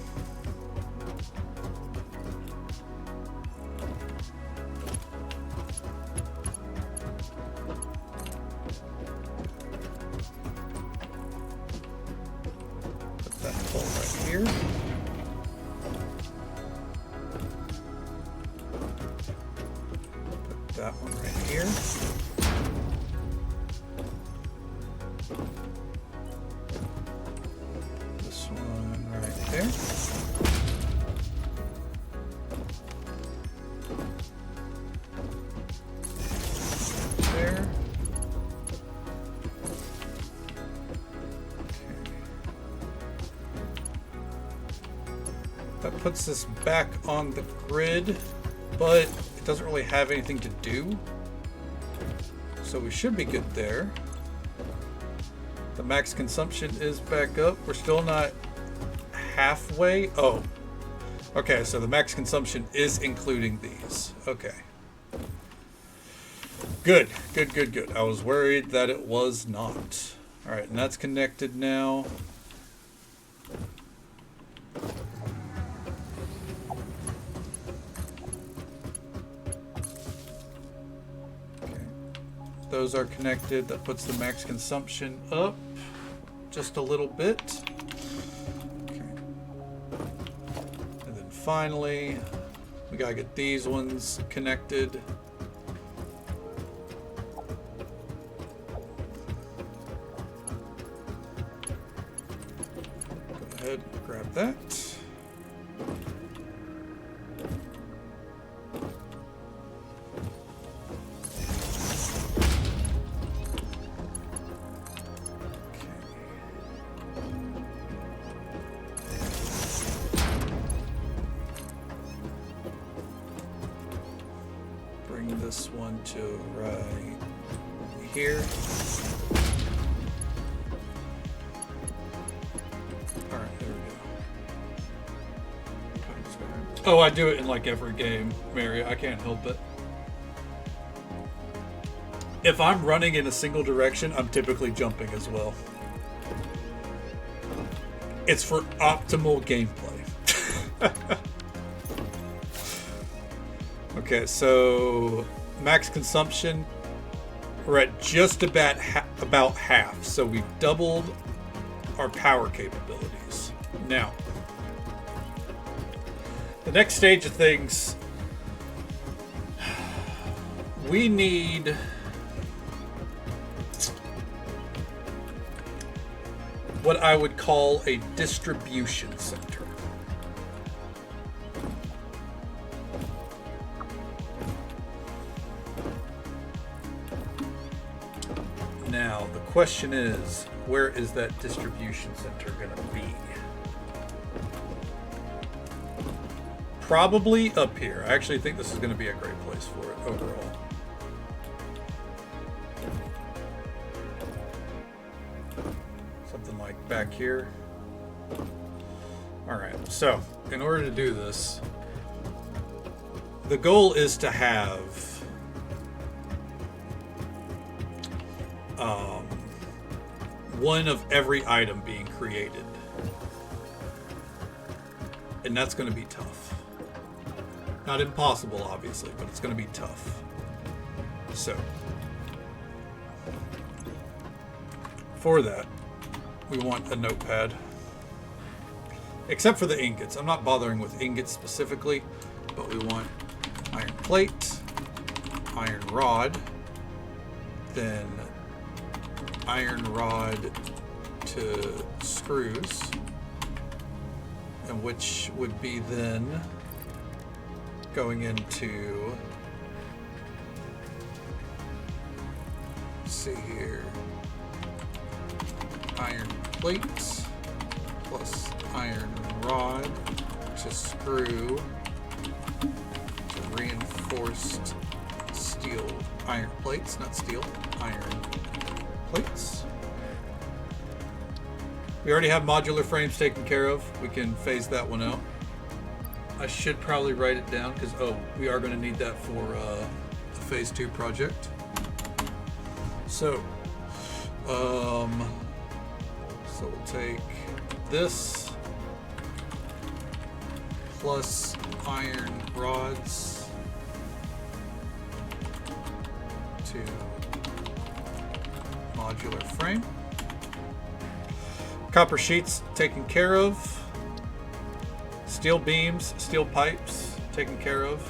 That one right here. This one right there. There. Okay. That puts us back on the grid, but it doesn't really have anything to do, so we should be good there. The max consumption is back up. We're still not halfway. Oh, okay, so the max consumption is including these. Okay, good. I was worried that it was not. All right, and that's connected now. Those are connected. That puts the max consumption up just a little bit. Okay. And then finally, we gotta get these ones connected. Go ahead and grab that. This one to right here. Alright, there we go. Oh, I do it in like every game, Mary. I can't help it. If I'm running in a single direction, I'm typically jumping as well. It's for optimal gameplay. Okay, so max consumption, we're at just about half, so we've doubled our power capabilities. Now, the next stage of things, we need what I would call a distribution center. Now, the question is, where is that distribution center going to be? Probably up here. I actually think this is going to be a great place for it overall. Something like back here. Alright, so in order to do this, the goal is to have one of every item being created. And that's going to be tough. Not impossible, obviously, but it's going to be tough. So, for that, we want a notepad. except for the ingots. I'm not bothering with ingots specifically, but we want iron plate, iron rod, then iron rod to screws, and which would be then going into, let's see here, iron plate plus iron rod to screw to reinforced steel iron plates, not steel, iron plates. We already have modular frames taken care of. We can phase that one out. I should probably write it down because, we are going to need that for a phase 2 project. So we'll take this plus iron rods to modular frame. Copper sheets taken care of. Steel beams, steel pipes taken care of.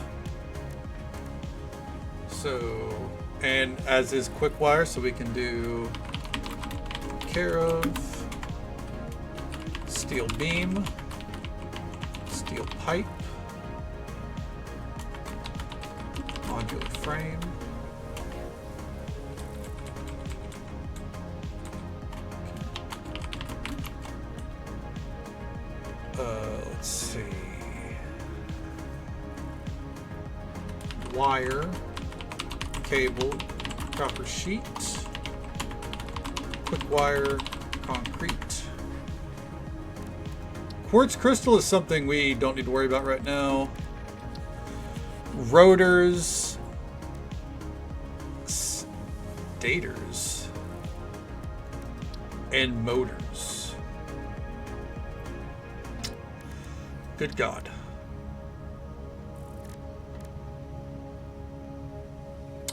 So, and as is quick wire, so we can do care of steel beam, steel pipe, modular frame. Let's see. Wire, cable, copper sheet, quick wire, concrete. Quartz crystal is something we don't need to worry about right now. Rotors, stators, and motors. Good God.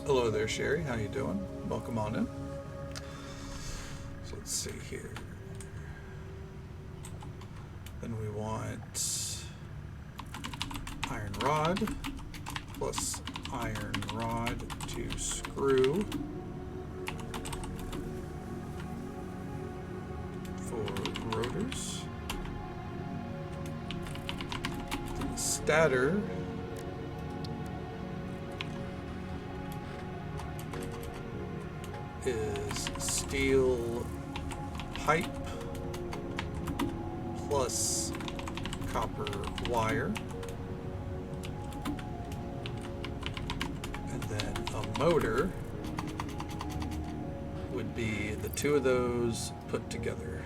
Hello there, Sherry. How you doing? Welcome on in. So let's see here. Then we want iron rod plus iron rod to screw for rotors. Then the stator is steel pipe plus copper wire, and then a motor would be the two of those put together.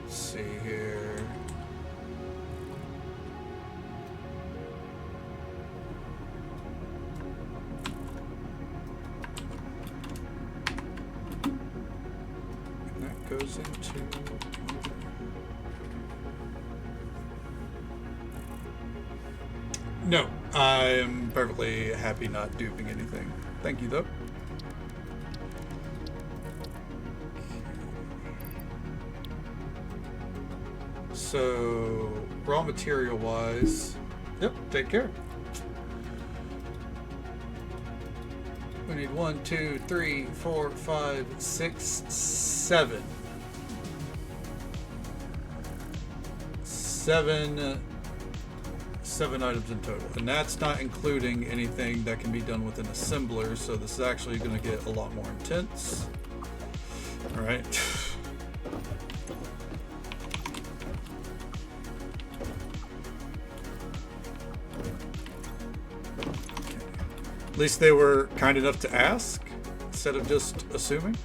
See here. And that goes into no, I'm perfectly happy not duping anything. Thank you though. So, raw material wise, yep, take care. We need 1, 2, 3, 4, 5, 6, 7. 7 items in total. And that's not including anything that can be done with an assembler, so this is actually going to get a lot more intense. All right. At least they were kind enough to ask instead of just assuming.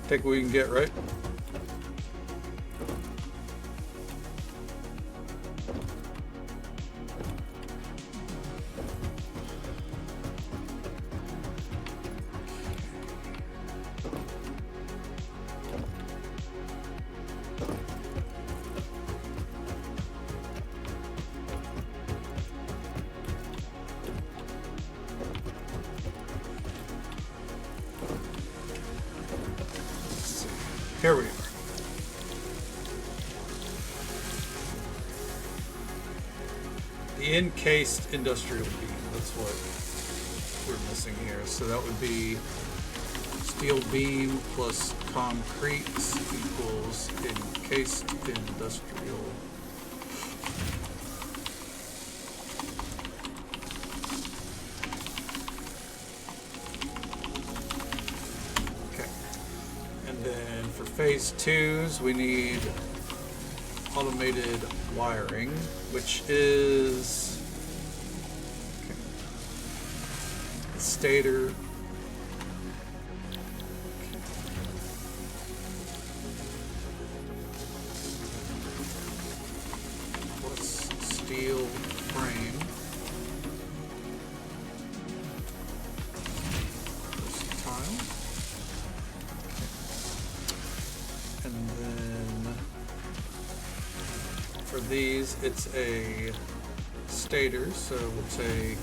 Take what we can get, right? Here we are. The encased industrial beam. That's what we're missing here. So that would be steel beam plus concrete equals encased industrial. Okay. And then for phase 2s, we need automated wiring, which is the stator. Plus steel frame. Versatile. And then for these, it's a stator, so we'll take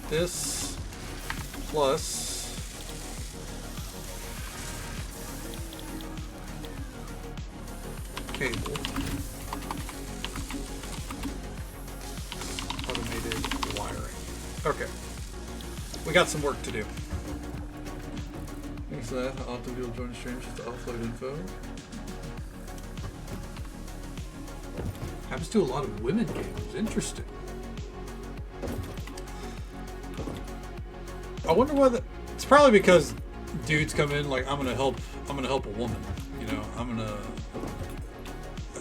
this plus cable, automated wiring. Okay, we got some work to do. Thanks for that. I'll have to be able to join the stream just to offload info. Happens to a lot of women gamers. Interesting. I wonder whether it's probably because dudes come in like I'm gonna help a woman. You know,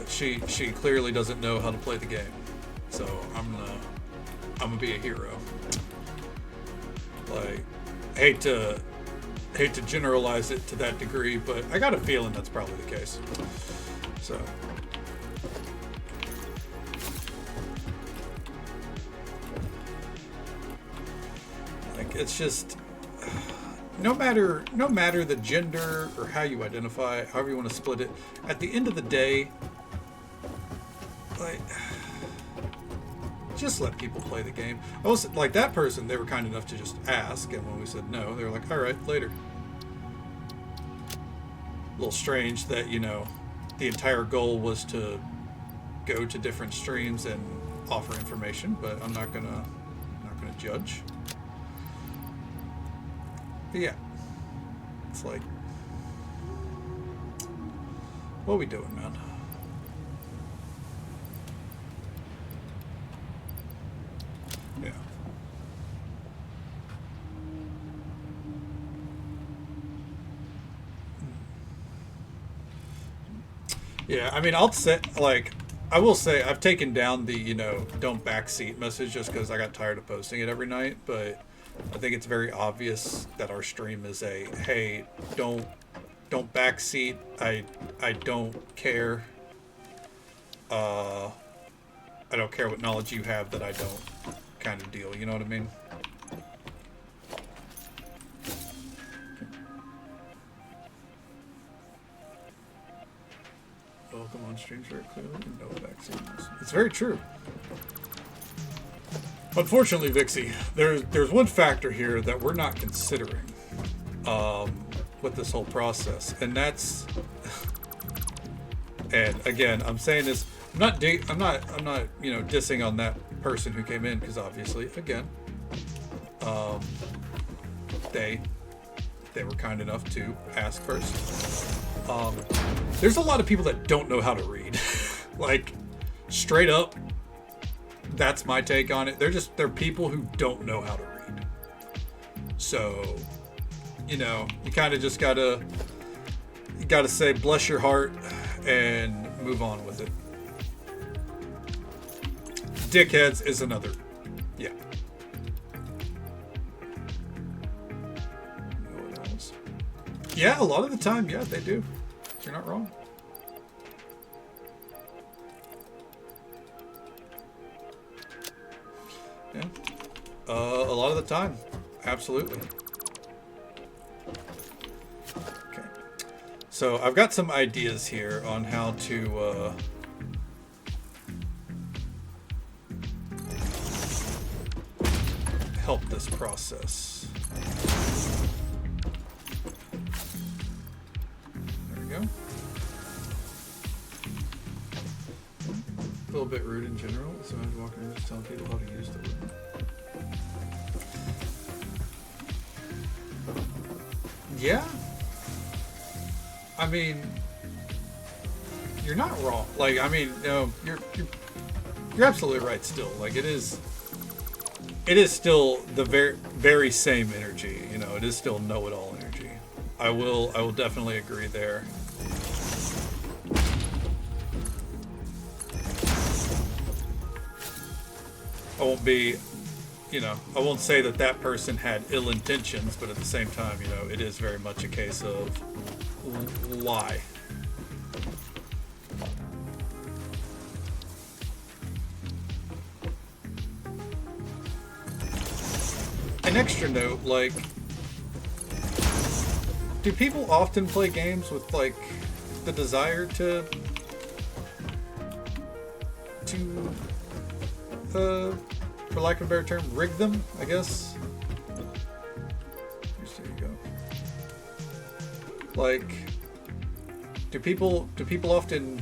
she clearly doesn't know how to play the game, so I'm gonna be a hero. Like, hate to generalize it to that degree, but I got a feeling that's probably the case. So. It's just no matter the gender or how you identify, however you want to split it, at the end of the day, like, just let people play the game. I was like that person, they were kind enough to just ask, and when we said no, they were like, all right, later. A little strange that, you know, the entire goal was to go to different streams and offer information, but I'm not gonna judge. But yeah, it's like, what are we doing, man? Yeah. Yeah, I mean, I will say I've taken down the, you know, don't backseat message just because I got tired of posting it every night, but I think it's very obvious that our stream is a, hey, don't backseat. I don't care. I don't care what knowledge you have that I don't, kind of deal. You know what I mean? Welcome on streams very clearly. No backseat. It's very true. Unfortunately, Vixie, there's one factor here that we're not considering with this whole process, and that's, and again, I'm saying this, I'm not you know, dissing on that person who came in, because obviously, again, they were kind enough to ask first. There's a lot of people that don't know how to read, like straight up. That's my take on it. They're people who don't know how to read. So, you know, you kind of just gotta say bless your heart and move on with it. Dickheads is another. Yeah. Yeah, a lot of the time, yeah, they do. You're not wrong. Yeah. A lot of the time. Absolutely. Okay. So I've got some ideas here on how to help this process. go. A little bit rude in general, so I was walking around just telling people how to use the word. Yeah. I mean, you're not wrong. Like, I mean, you know, you're absolutely right still. Like, it is still the very same energy, you know. It is still know-it-all energy. I will definitely agree there. I won't be, you know, I won't say that that person had ill intentions, but at the same time, you know, it is very much a case of why. An extra note, like, do people often play games with, like, the desire to for lack of a better term, rig them, I guess? There you go. Like, do people often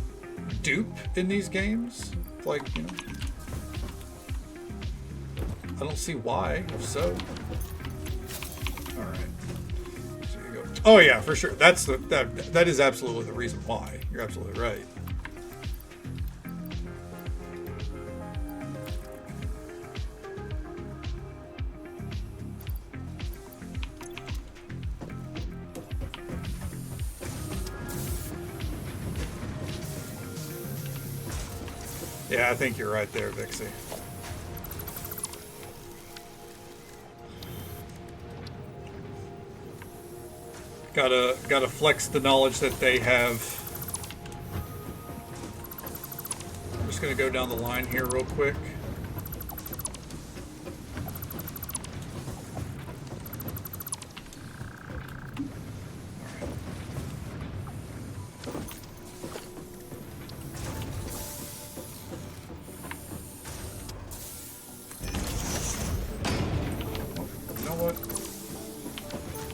dupe in these games? Like, you know, I don't see why, if so. Alright. So you go. Oh yeah, for sure. That is absolutely the reason why. You're absolutely right. Yeah, I think you're right there, Vixie. Gotta flex the knowledge that they have. I'm just gonna go down the line here real quick.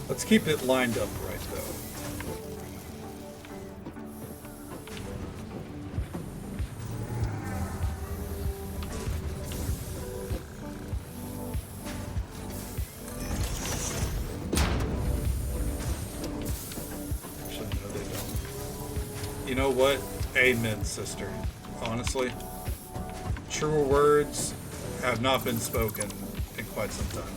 Let's keep it lined up right, though. Actually, no, they don't. You know what? Amen, sister. Honestly, truer words have not been spoken in quite some time.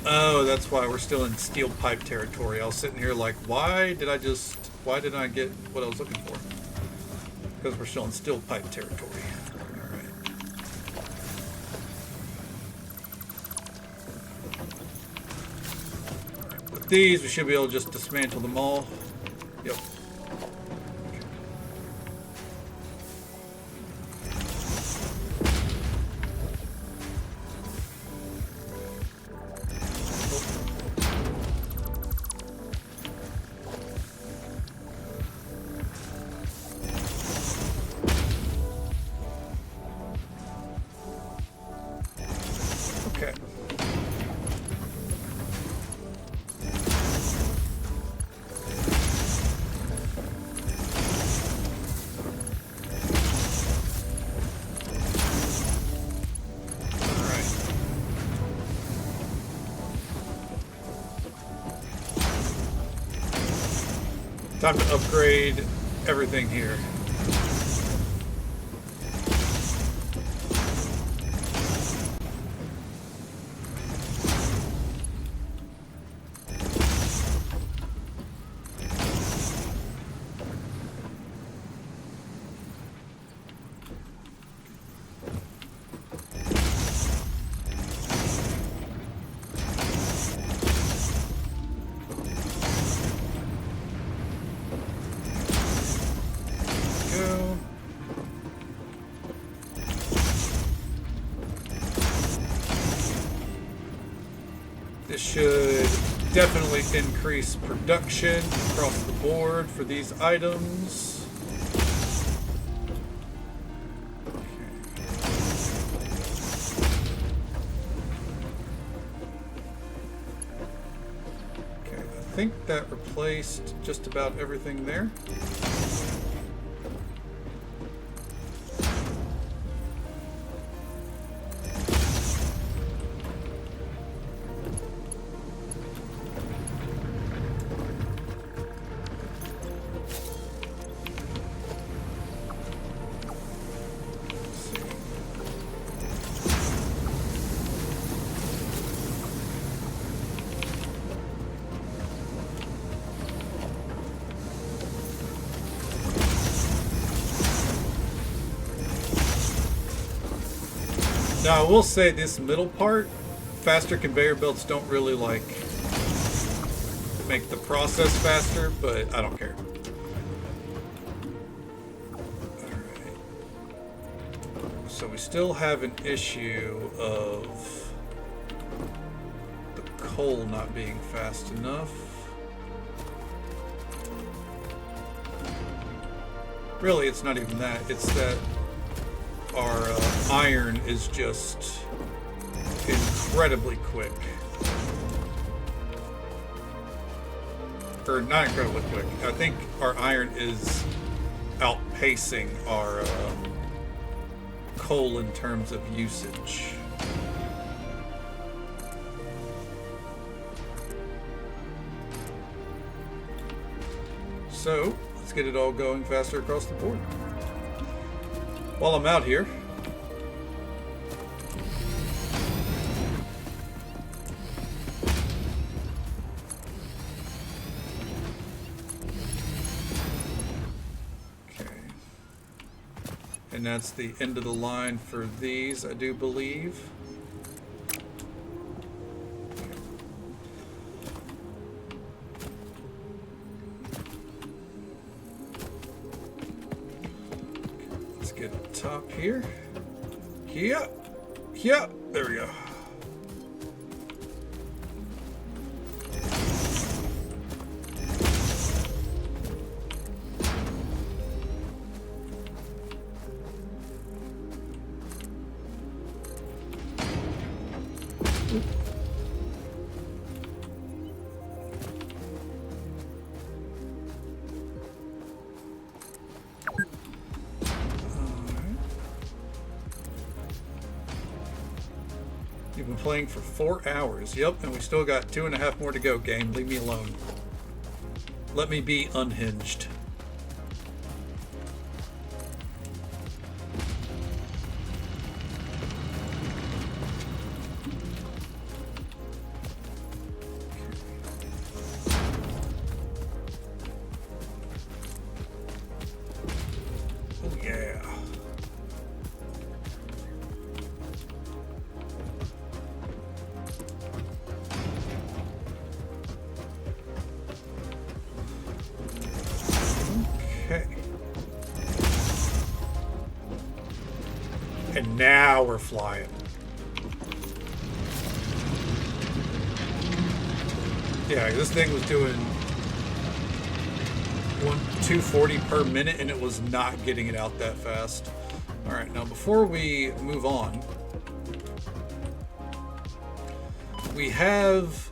Oh, that's why we're still in steel pipe territory. I was sitting here like, why did I get what I was looking for? Because we're still in steel pipe territory. Alright. With these, we should be able to just dismantle them all. Yep. Okay. Time to upgrade everything here. This should definitely increase production across the board for these items. Okay, I think that replaced just about everything there. Now, I will say this middle part, faster conveyor belts don't really, like, make the process faster, but I don't care. Alright. So we still have an issue of the coal not being fast enough. Really, it's not even that. It's that our iron is just incredibly quick. Or not incredibly quick. I think our iron is outpacing our coal in terms of usage. So, let's get it all going faster across the board. While I'm out here, okay, and that's the end of the line for these, I do believe. Top here. Yeah. There we go. You've been playing for 4 hours. Yep, and we still got 2.5 more to go, game. Leave me alone. Let me be unhinged. Oh, yeah. And now we're flying. Yeah, this thing was doing 240 per minute and it was not getting it out that fast. All right, now before we move on, we have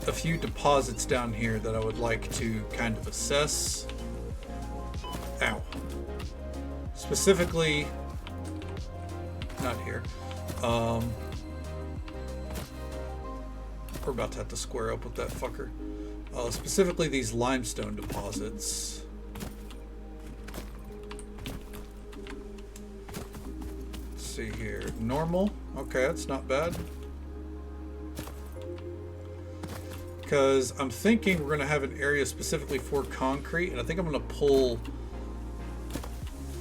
a few deposits down here that I would like to kind of assess. Ow. Specifically, not here. We're about to have to square up with that fucker. Specifically these limestone deposits. Let's see here. Normal. Okay, that's not bad. Because I'm thinking we're going to have an area specifically for concrete, and I think I'm going to pull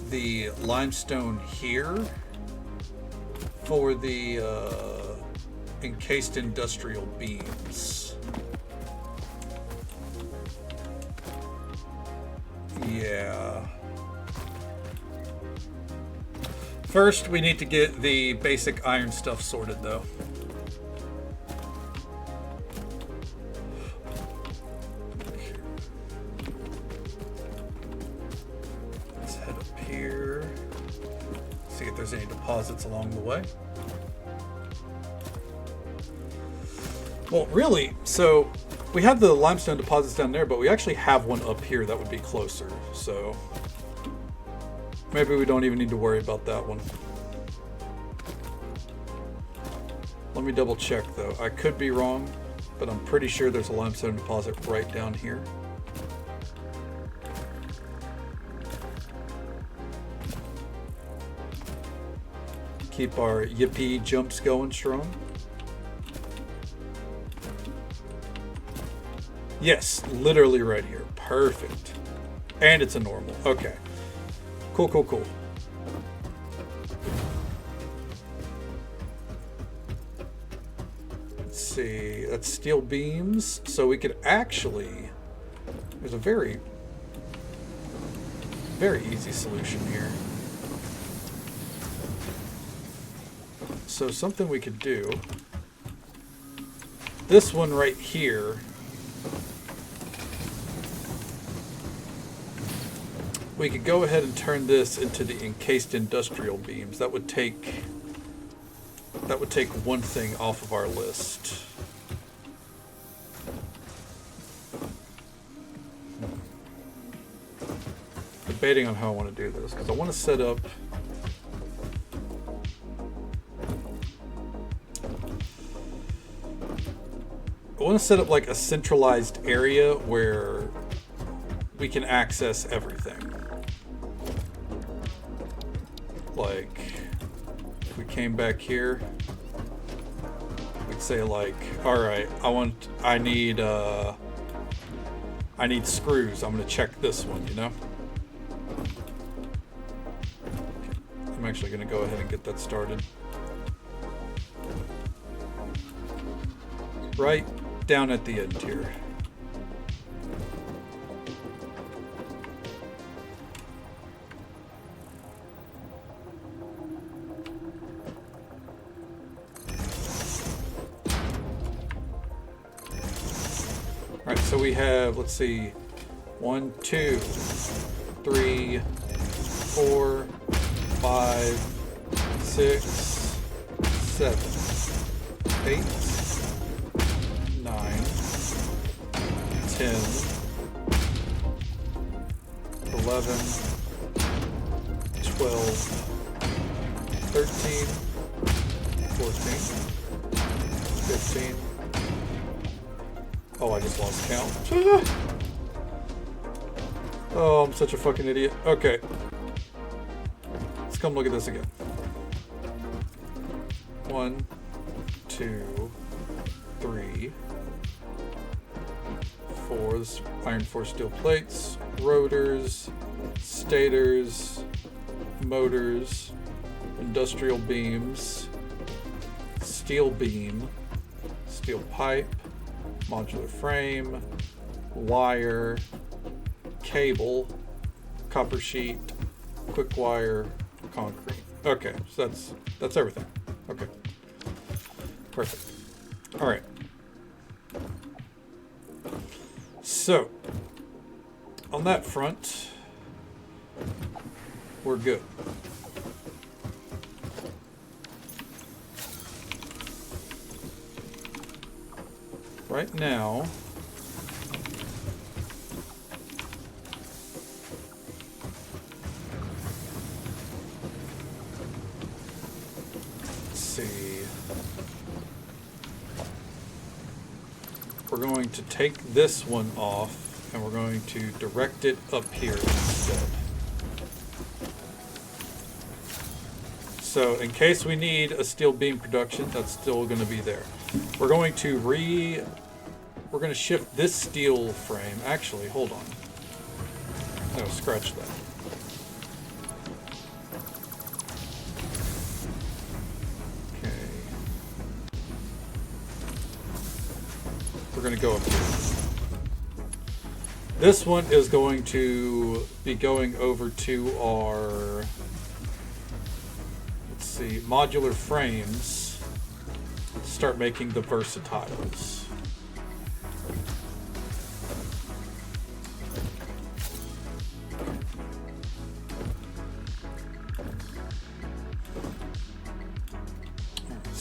the limestone here for the encased industrial beams. Yeah. First, we need to get the basic iron stuff sorted, though. there's any deposits along the way. Well, really, so we have the limestone deposits down there, but we actually have one up here that would be closer. So maybe we don't even need to worry about that one. Let me double check though. I could be wrong, but I'm pretty sure there's a limestone deposit right down here. Keep our yippee jumps going strong. Yes, literally right here. Perfect. And it's a normal. Okay. Cool, cool, cool. Let's see. That's steel beams. So we could actually... There's a very, very easy solution here. So something we could do... This one right here... We could go ahead and turn this into the encased industrial beams. That would take one thing off of our list. Debating on how I want to do this because I want to set up like a centralized area where we can access everything. Like, if we came back here, we'd say like, all right, I need screws. I'm gonna check this one, you know? I'm actually gonna go ahead and get that started. Right down at the end here. So we have, let's see, 1, 2, 3, 4, 5, 6, 7, 8, 9, 10, 11, 12, 13, 14, 15. Oh, I just lost count. Oh, I'm such a fucking idiot. Okay. Let's come look at this again. 1, 2, 3, 4. This iron 4 steel plates, rotors, stators, motors, industrial beams, steel beam, steel pipe, modular frame, wire, cable, copper sheet, quick wire, concrete. Okay, so that's everything. Okay, perfect. All right. So on that front, we're good. Right now, let's see, we're going to take this one off and we're going to direct it up here instead. So in case we need a steel beam production, that's still going to be there. We're going to shift this steel frame. Actually, hold on. No, scratch that. Okay. We're going to go up here. This one is going to be going over to our, let's see, modular frames. Start making the versatiles.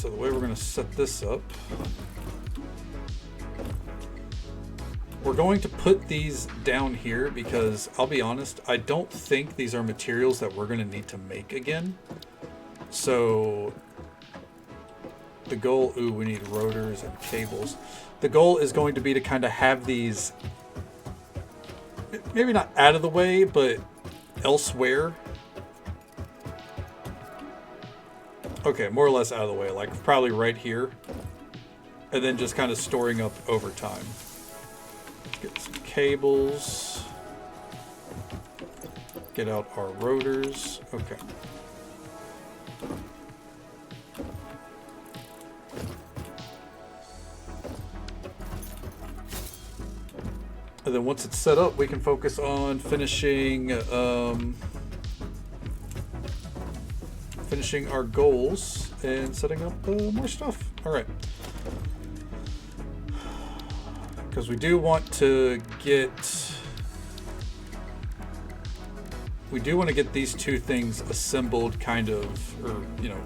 So the way we're going to set this up, we're going to put these down here because I'll be honest, I don't think these are materials that we're going to need to make again. So the goal, ooh, we need rotors and cables. The goal is going to be to kind of have these, maybe not out of the way, but elsewhere. Okay, more or less out of the way, like probably right here. And then just kind of storing up over time. Let's get some cables. Get out our rotors. Okay. And then once it's set up, we can focus on finishing finishing our goals and setting up more stuff. All right. Because we do want to get these two things assembled, kind of, or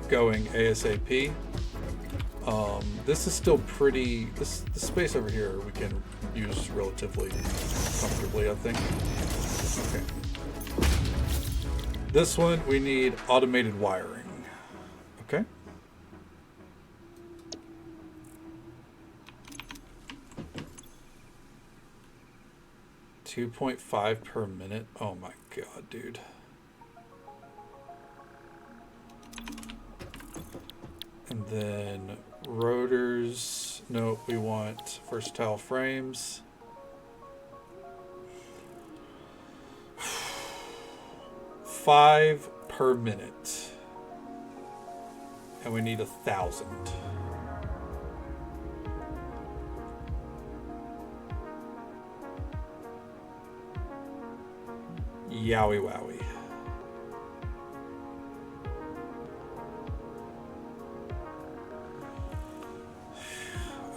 going ASAP. This is still pretty. The space over here we can use relatively comfortably, I think. Okay. This one we need automated wiring. Okay. $2.5 per minute. Oh my god, dude. And then rotors. No, we want versatile frames. $5 per minute. And we need 1,000. Yowie wowie.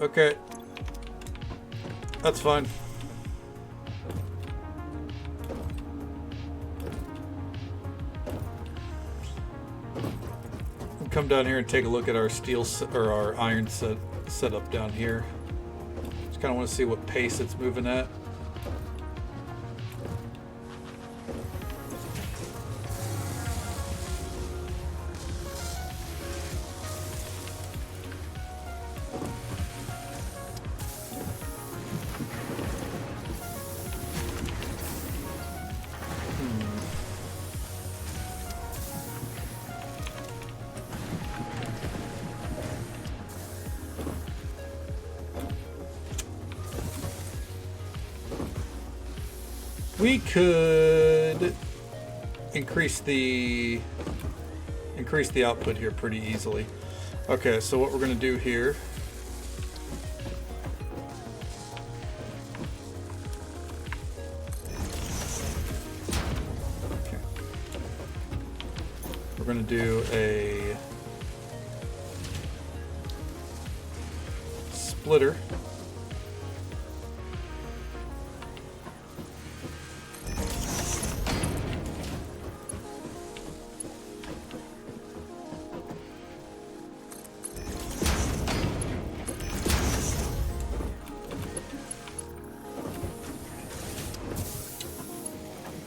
Okay. That's fine. Come down here and take a look at our steel or our iron setup down here. Just kind of want to see what pace it's moving at. We could increase the output here pretty easily. Okay, so what we're going to do here, okay, we're going to do a splitter.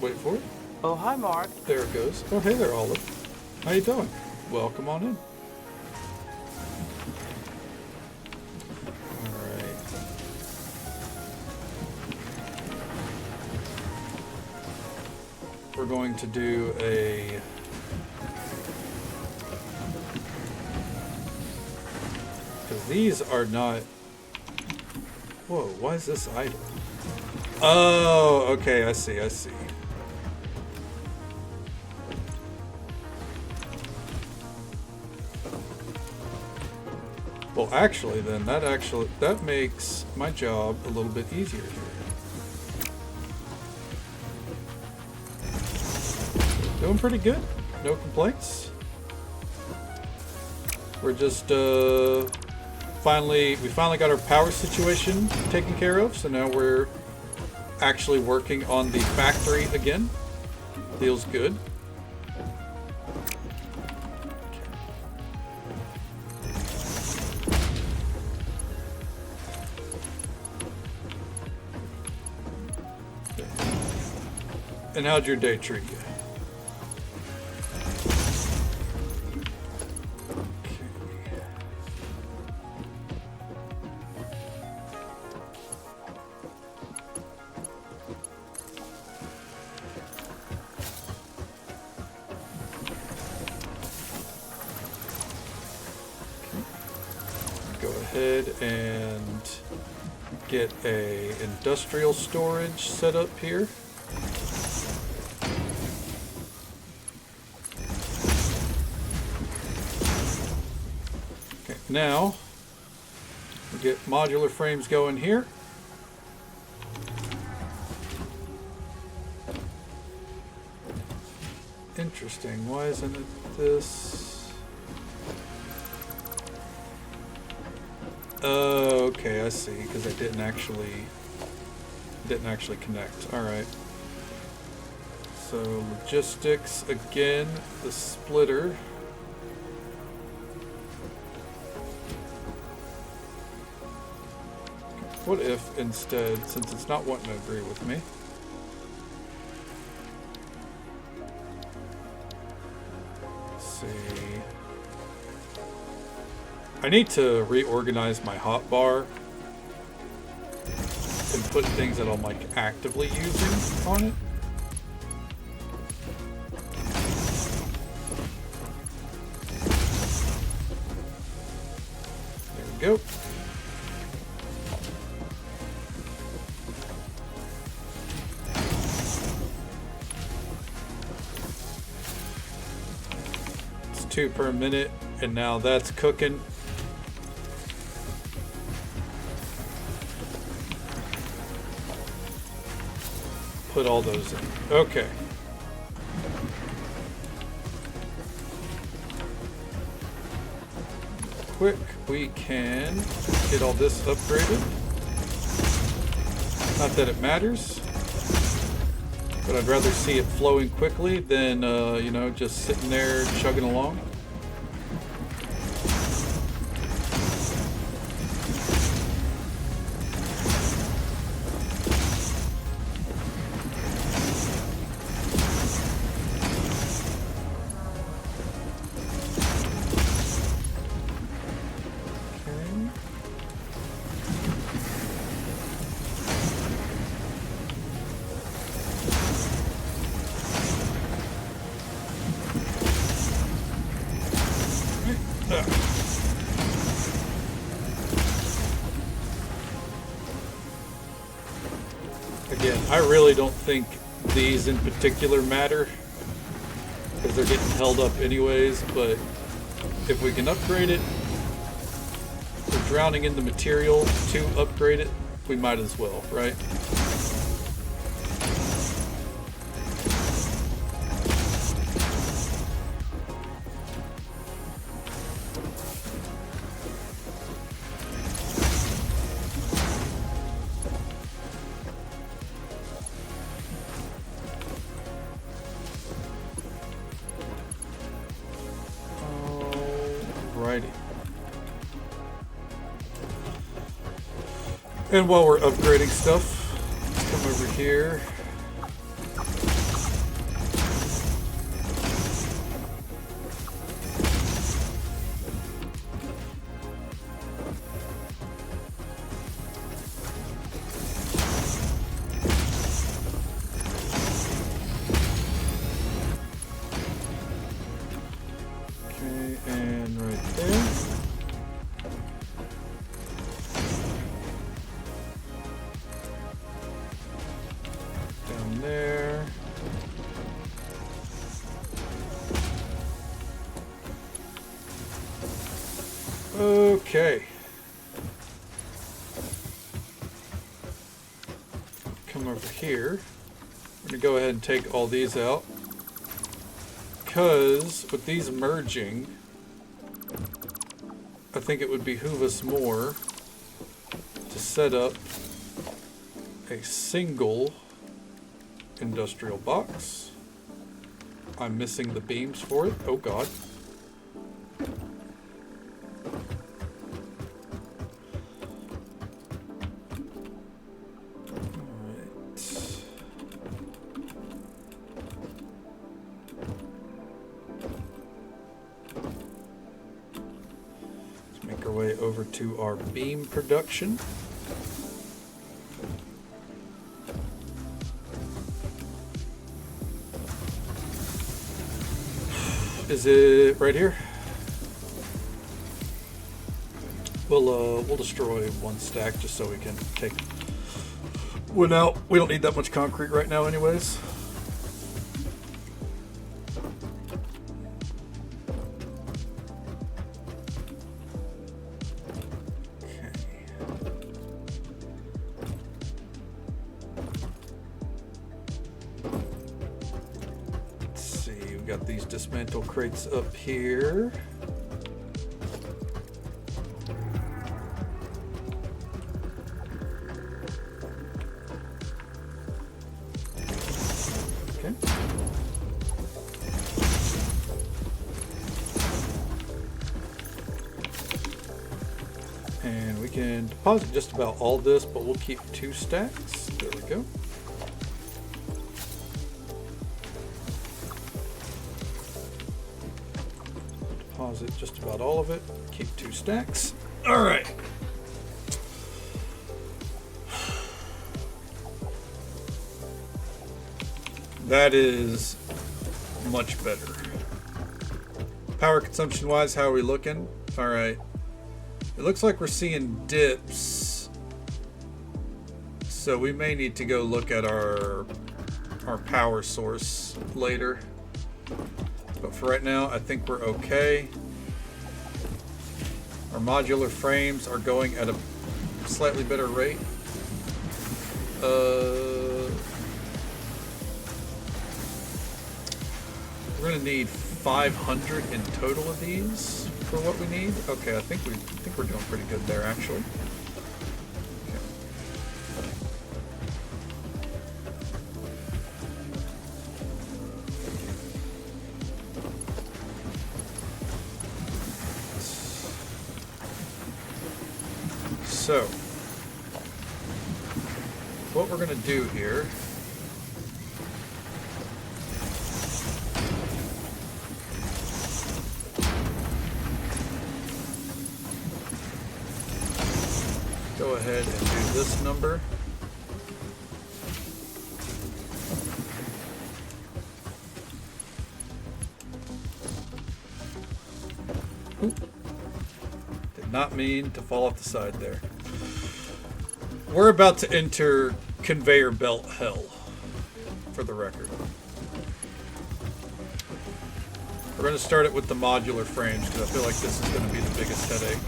Wait for it. Oh, hi, Mark. There it goes. Oh, hey there, Olive. How you doing? Welcome on in. All right. We're going to do a... because these are not... Whoa, why is this idle? Oh, okay, I see. Well, actually, then, that makes my job a little bit easier here. Doing pretty good. No complaints. We're just, we finally got our power situation taken care of, so now we're actually working on the factory again. Feels good. Okay. And how'd your day treat you? Go ahead and get a industrial storage set up here. Okay, now we'll get modular frames going here. Interesting. Why isn't it this? Okay, I see. Because I didn't actually connect. All right. So logistics again. The splitter. What if instead, since it's not wanting to agree with me, let's see. I need to reorganize my hotbar and put things that I'm like actively using on it. There we go. It's 2 per minute, and now that's cooking. Put all those in. Okay. Quick, we can get all this upgraded. Not that it matters, but I'd rather see it flowing quickly than, you know, just sitting there chugging along. Again, I really don't think these in particular matter because they're getting held up anyways, but if we can upgrade it, we're drowning in the material to upgrade it, we might as well, right? Alrighty. And while we're upgrading stuff, let's come over here. Okay, and right there. Down there. Okay. Come over here. I'm going to go ahead and take all these out. Because with these merging, I think it would behoove us more to set up a single industrial box. I'm missing the beams for it. Oh God. Alright. to our beam production. Is it right here? We'll destroy one stack just so we can take one out. We don't need that much concrete right now anyways. Got these dismantle crates up here. Okay. And we can deposit just about all this, but we'll keep 2 stacks. There we go. Deposit just about all of it. Keep 2 stacks. All right. That is much better. Power consumption wise, how are we looking? All right. It looks like we're seeing dips. So we may need to go look at our power source later. But for right now, I think we're okay. Our modular frames are going at a slightly better rate. We're gonna need 500 in total of these for what we need. Okay, I think we're doing pretty good there actually. So, what we're going to do here go ahead and do this number. Oop. Did not mean to fall off the side there. We're about to enter conveyor belt hell, for the record. We're going to start it with the modular frames because I feel like this is going to be the biggest headache.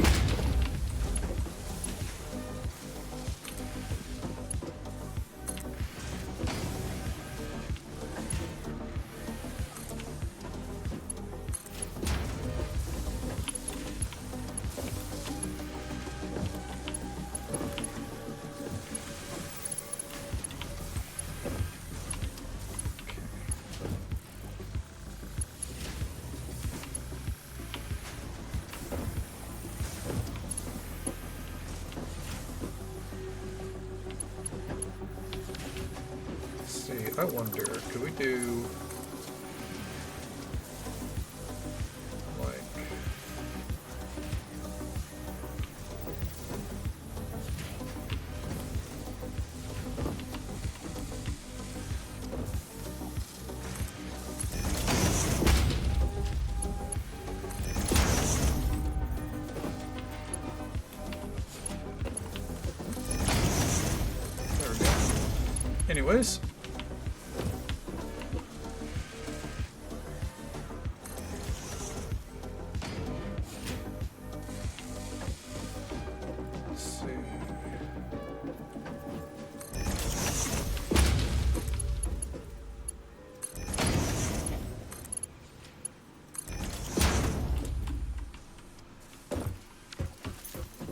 I wonder, could we do like there we go. Anyways.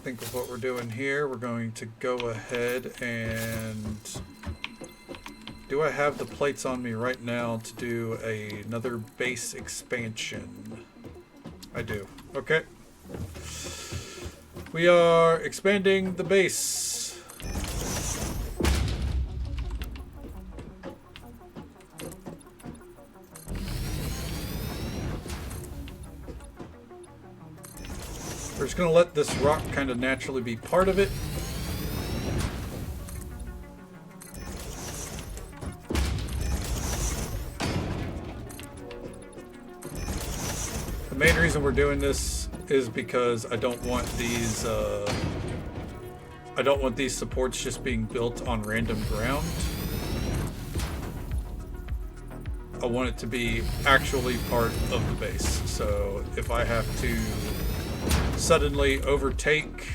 Think of what we're doing here. We're going to go ahead and do I have the plates on me right now to do another base expansion? I do. Okay. We are expanding the base. We're just going to let this rock kind of naturally be part of it. The main reason we're doing this is because I don't want these supports just being built on random ground. I want it to be actually part of the base. So if I have to suddenly overtake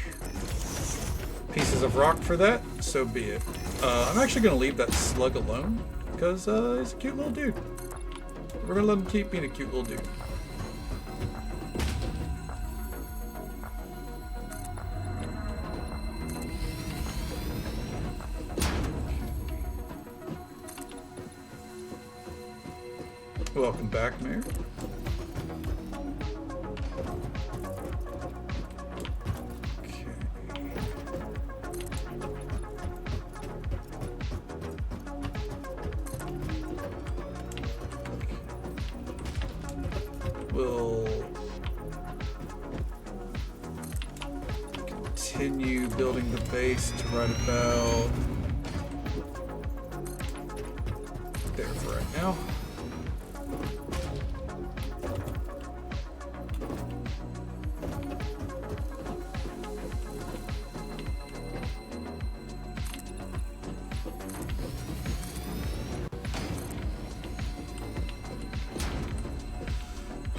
pieces of rock for that, so be it. I'm actually going to leave that slug alone because he's a cute little dude. We're going to let him keep being a cute little dude. Welcome back, Mayor. Okay. We'll continue building the base to right about there for right now.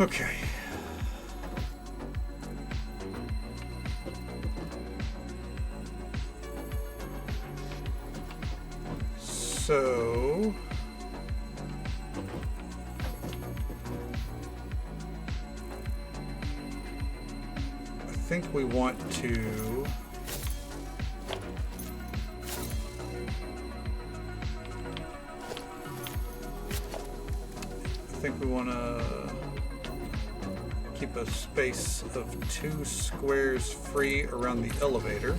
Okay. So I think we want to keep a space of 2 squares free around the elevator.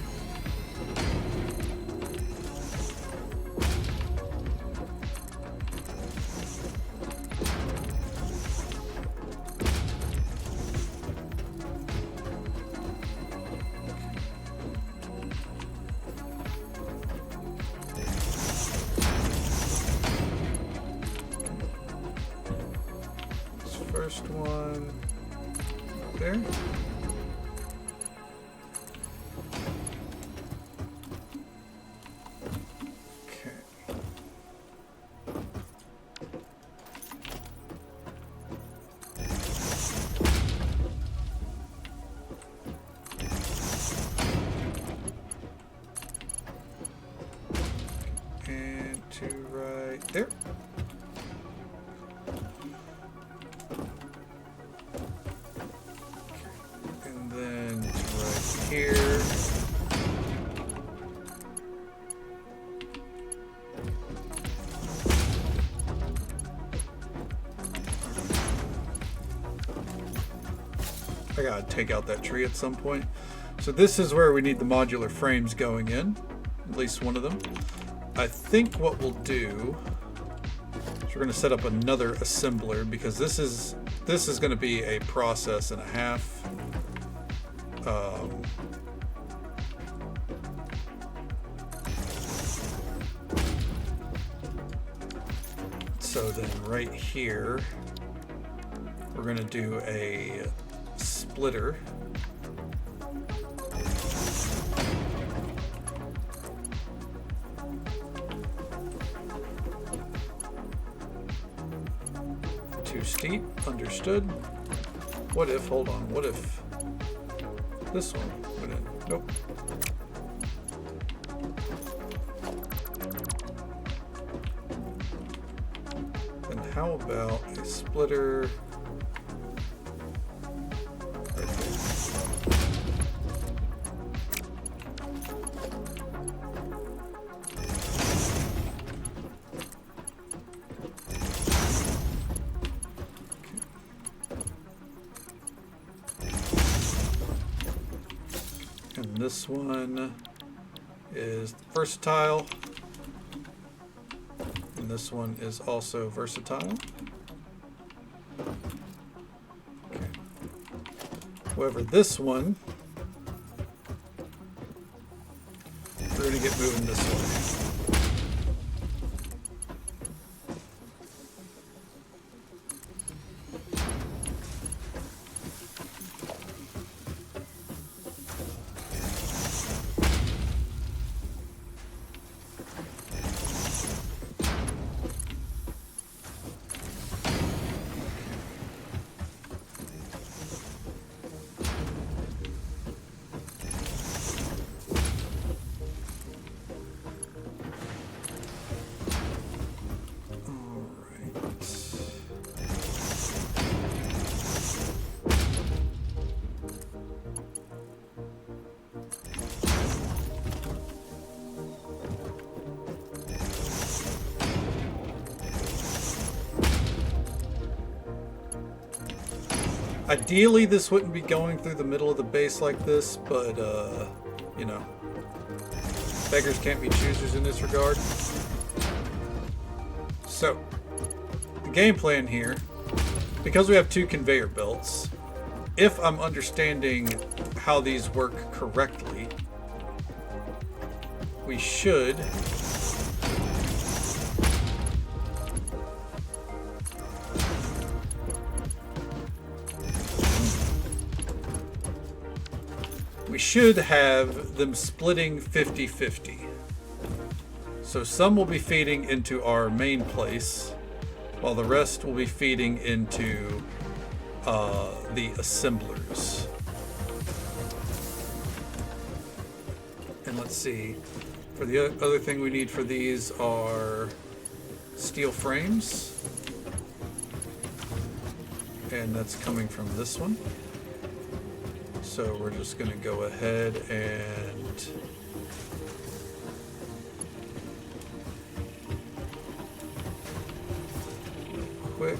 This first one there. Okay. And to right there. Here. I gotta take out that tree at some point. So this is where we need the modular frames going in, at least one of them. I think what we'll do is we're gonna set up another assembler because this is gonna be a process and a half. So then right here, we're going to do a splitter. Too steep, understood. What if, hold on, what if this one went in? Nope. And how about a splitter right there? And this one is versatile. And this one is also versatile. Okay. However, this one keep moving this way. Ideally, this wouldn't be going through the middle of the base like this, but, you know, beggars can't be choosers in this regard. So, the game plan here, because we have 2 conveyor belts, if I'm understanding how these work correctly, we should have them splitting 50-50. So some will be feeding into our main place, while the rest will be feeding into the assemblers. And let's see, for the other thing we need for these are steel frames, and that's coming from this one. So we're just going to go ahead and quick.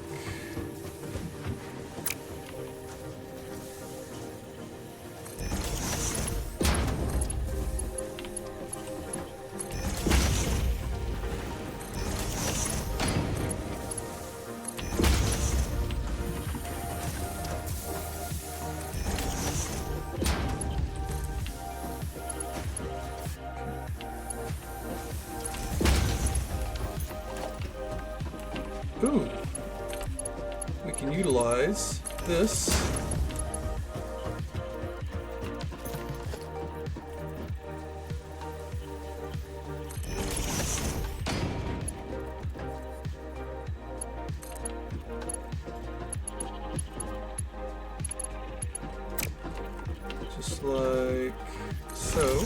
Ooh, we can utilize this. Just like so.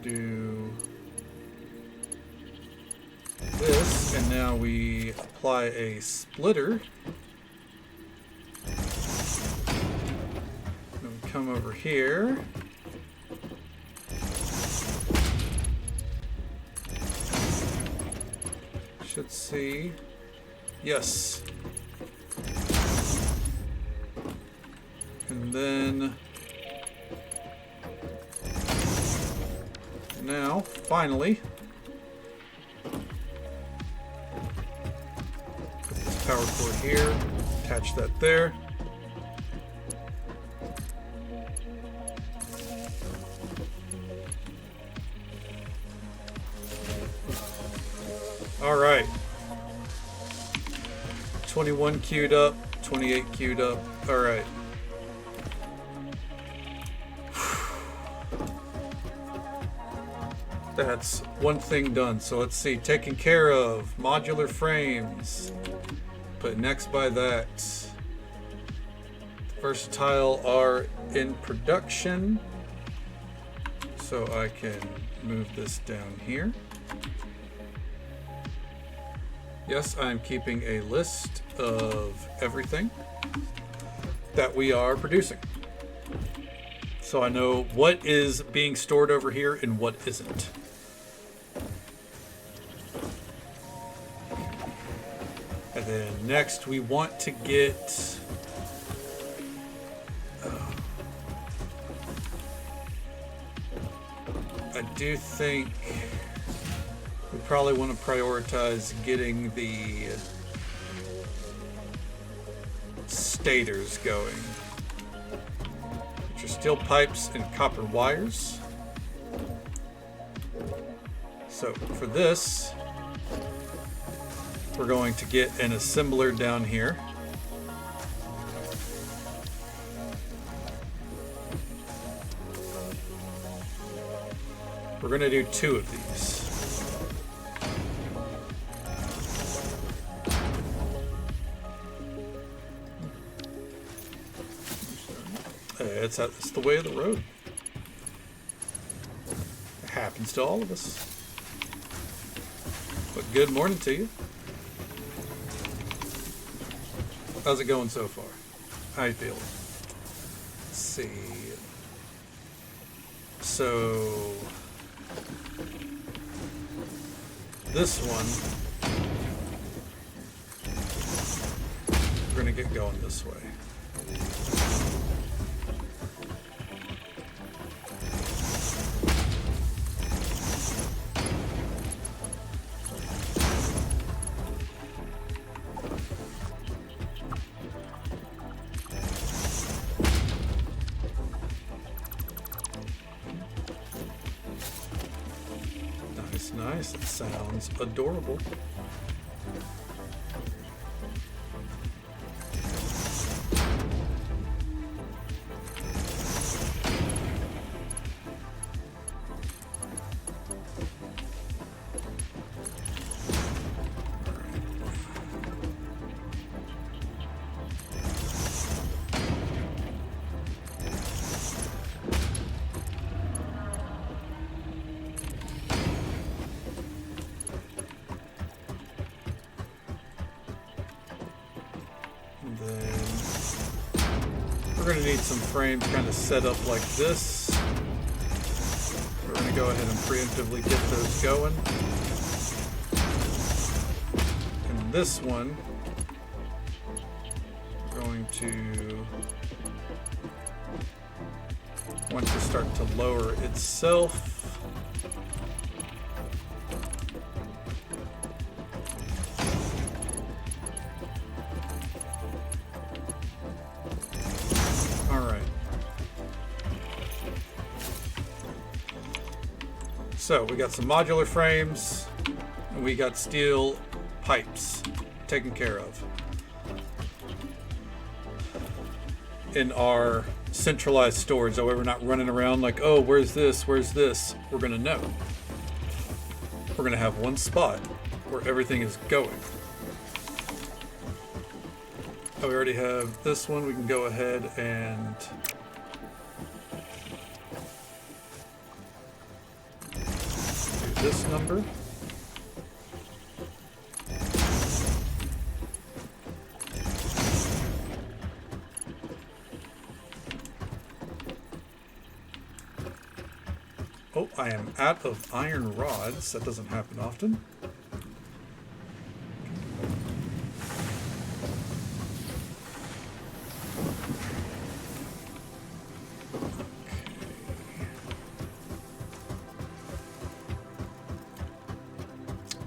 Do this, and now we apply a splitter. And we come over here. Should see. Yes. And then now, finally, put this power cord here, attach that there. All right. 21 queued up, 28 queued up. All right. That's one thing done. So let's see, taken care of. Modular frames. Put next by that. Versatile are in production. So I can move this down here. Yes, I'm keeping a list of everything that we are producing. So I know what is being stored over here and what isn't. And then next we want to get I do think we probably want to prioritize getting the stators going, which are steel pipes and copper wires. So for this, we're going to get an assembler down here. We're going to do 2 of these. It's the way of the road. It happens to all of us. But good morning to you. How's it going so far? How you feeling? Let's see. So this one, we're going to get going this way. Nice, it sounds adorable. We're going to need some frames kind of set up like this. We're going to go ahead and preemptively get those going. And this one, we're going to want to start to lower itself. So we got some modular frames, and we got steel pipes taken care of. In our centralized storage, that way we're not running around like, oh, where's this, where's this? We're gonna know. We're gonna have one spot where everything is going. Oh, we already have this one. We can go ahead and this number. Oh, I am out of iron rods. That doesn't happen often.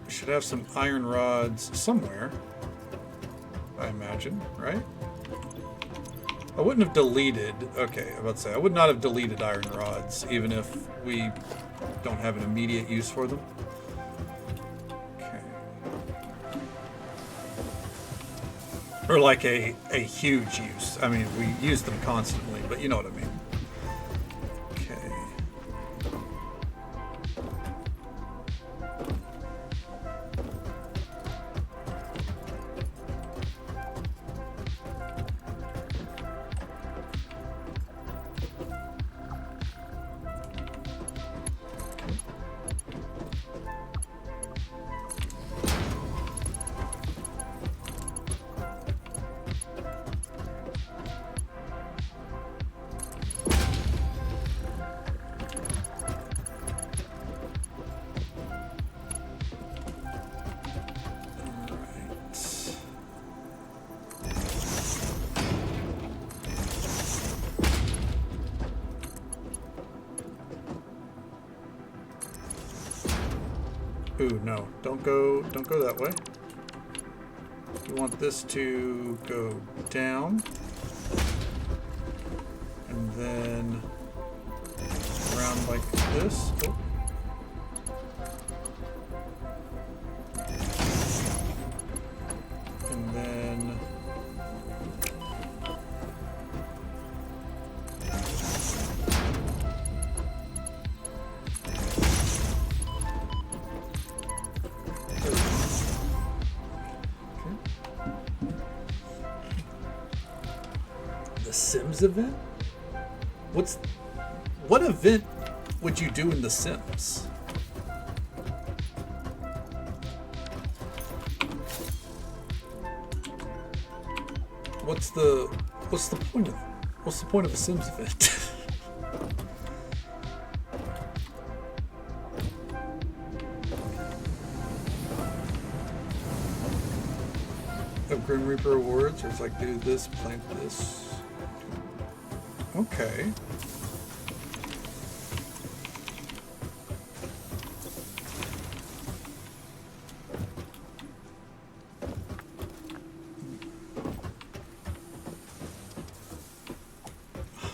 Should have some iron rods somewhere, I imagine, right? I wouldn't have deleted, okay, I'm about to say, I would not have deleted iron rods, even if we don't have an immediate use for them. Okay. Or like a huge use. I mean, we use them constantly, but you know what I mean. Ooh, no. Don't go that way. You want this to go down. And then around like this. Oh. And then the Sims event? What event would you do in The Sims? What's the point of a Sims event? Of Grim Reaper Awards, or it's like do this, plant this. Okay.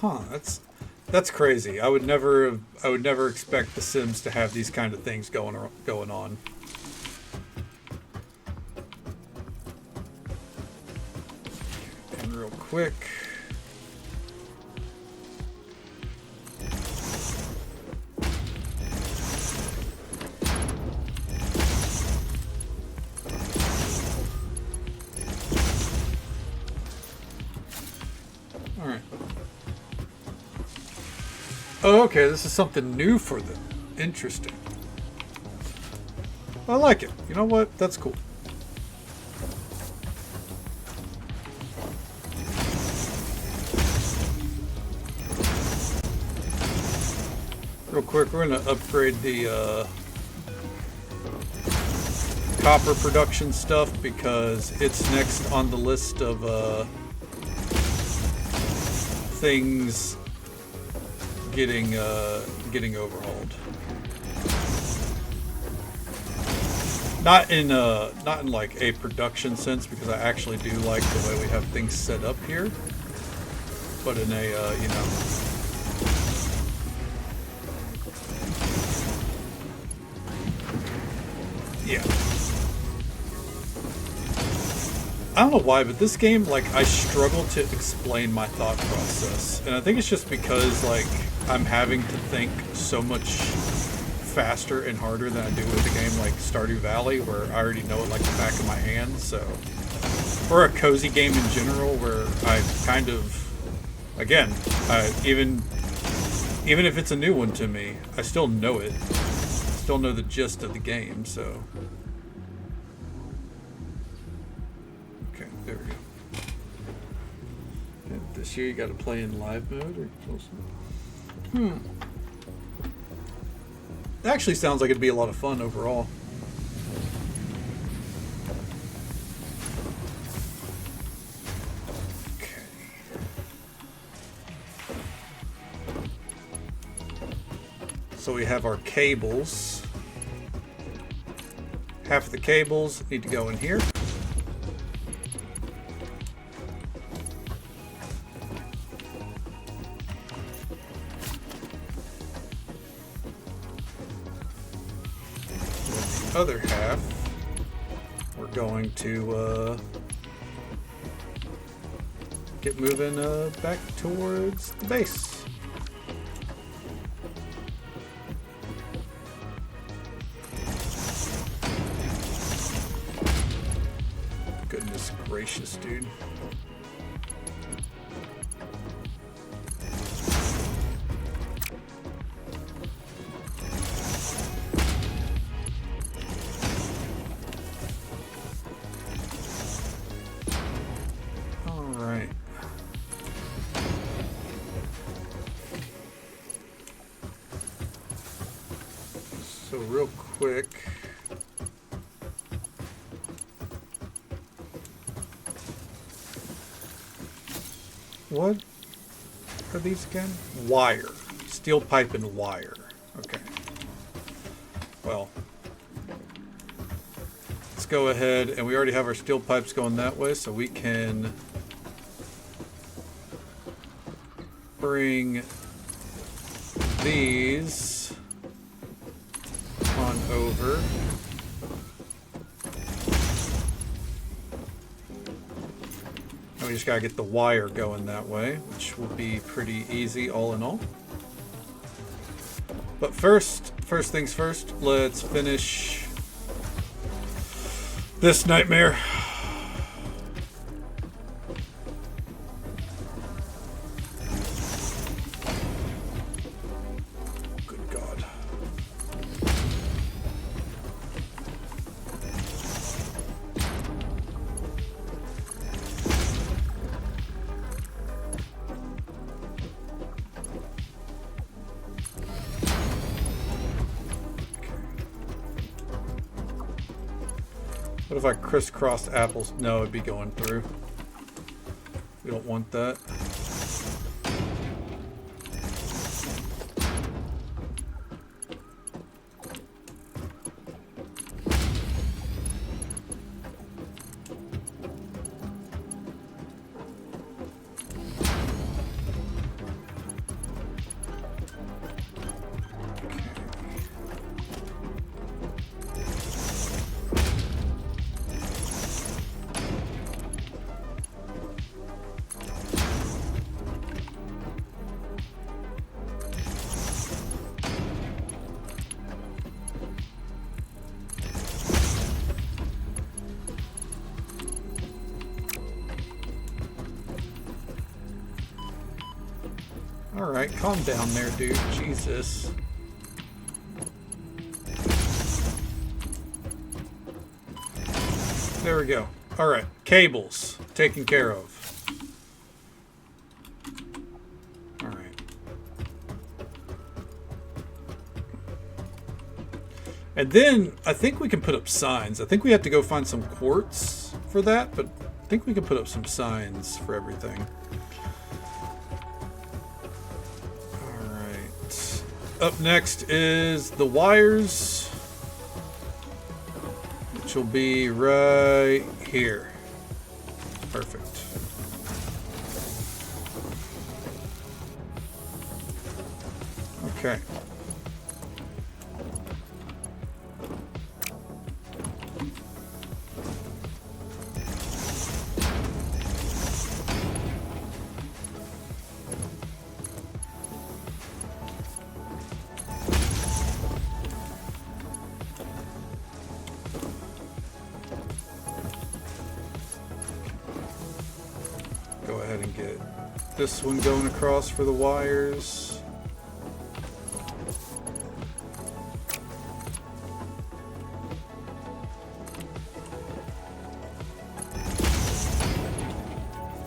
Huh, that's crazy. I would never expect The Sims to have these kind of things going on. And real quick. All right. Oh, okay, this is something new for them. Interesting. I like it. You know what? That's cool. Real quick, we're going to upgrade the copper production stuff because it's next on the list of things getting overhauled. Not in like a production sense, because I actually do like the way we have things set up here, but in a you know. Yeah. I don't know why, but this game, like, I struggle to explain my thought process. And I think it's just because, like, I'm having to think so much faster and harder than I do with a game like Stardew Valley, where I already know it like the back of my hand, so... Or a cozy game in general, where I kind of... Again, even if it's a new one to me, I still know it. Still know the gist of the game, so... Okay, there we go. And this year you gotta play in live mode, or... It actually sounds like it'd be a lot of fun overall. Okay. So we have our cables. Half of the cables need to go in here. Other half, we're going to get moving back towards the base. Goodness gracious, dude. So real quick, what are these again? Wire, steel pipe and wire. Okay. Well, go ahead, and we already have our steel pipes going that way, so we can bring these on over. And we just gotta get the wire going that way, which will be pretty easy all in all. But first things first, let's finish this nightmare. Good God. What if I crisscrossed apples? No, it'd be going through. We don't want that. Alright, calm down there, dude. Jesus. There we go. Alright, cables taken care of. Alright. And then I think we can put up signs. I think we have to go find some quartz for that, but I think we can put up some signs for everything. Up next is the wires, which will be right here. Perfect. Okay. Go ahead and get this one going across for the wires.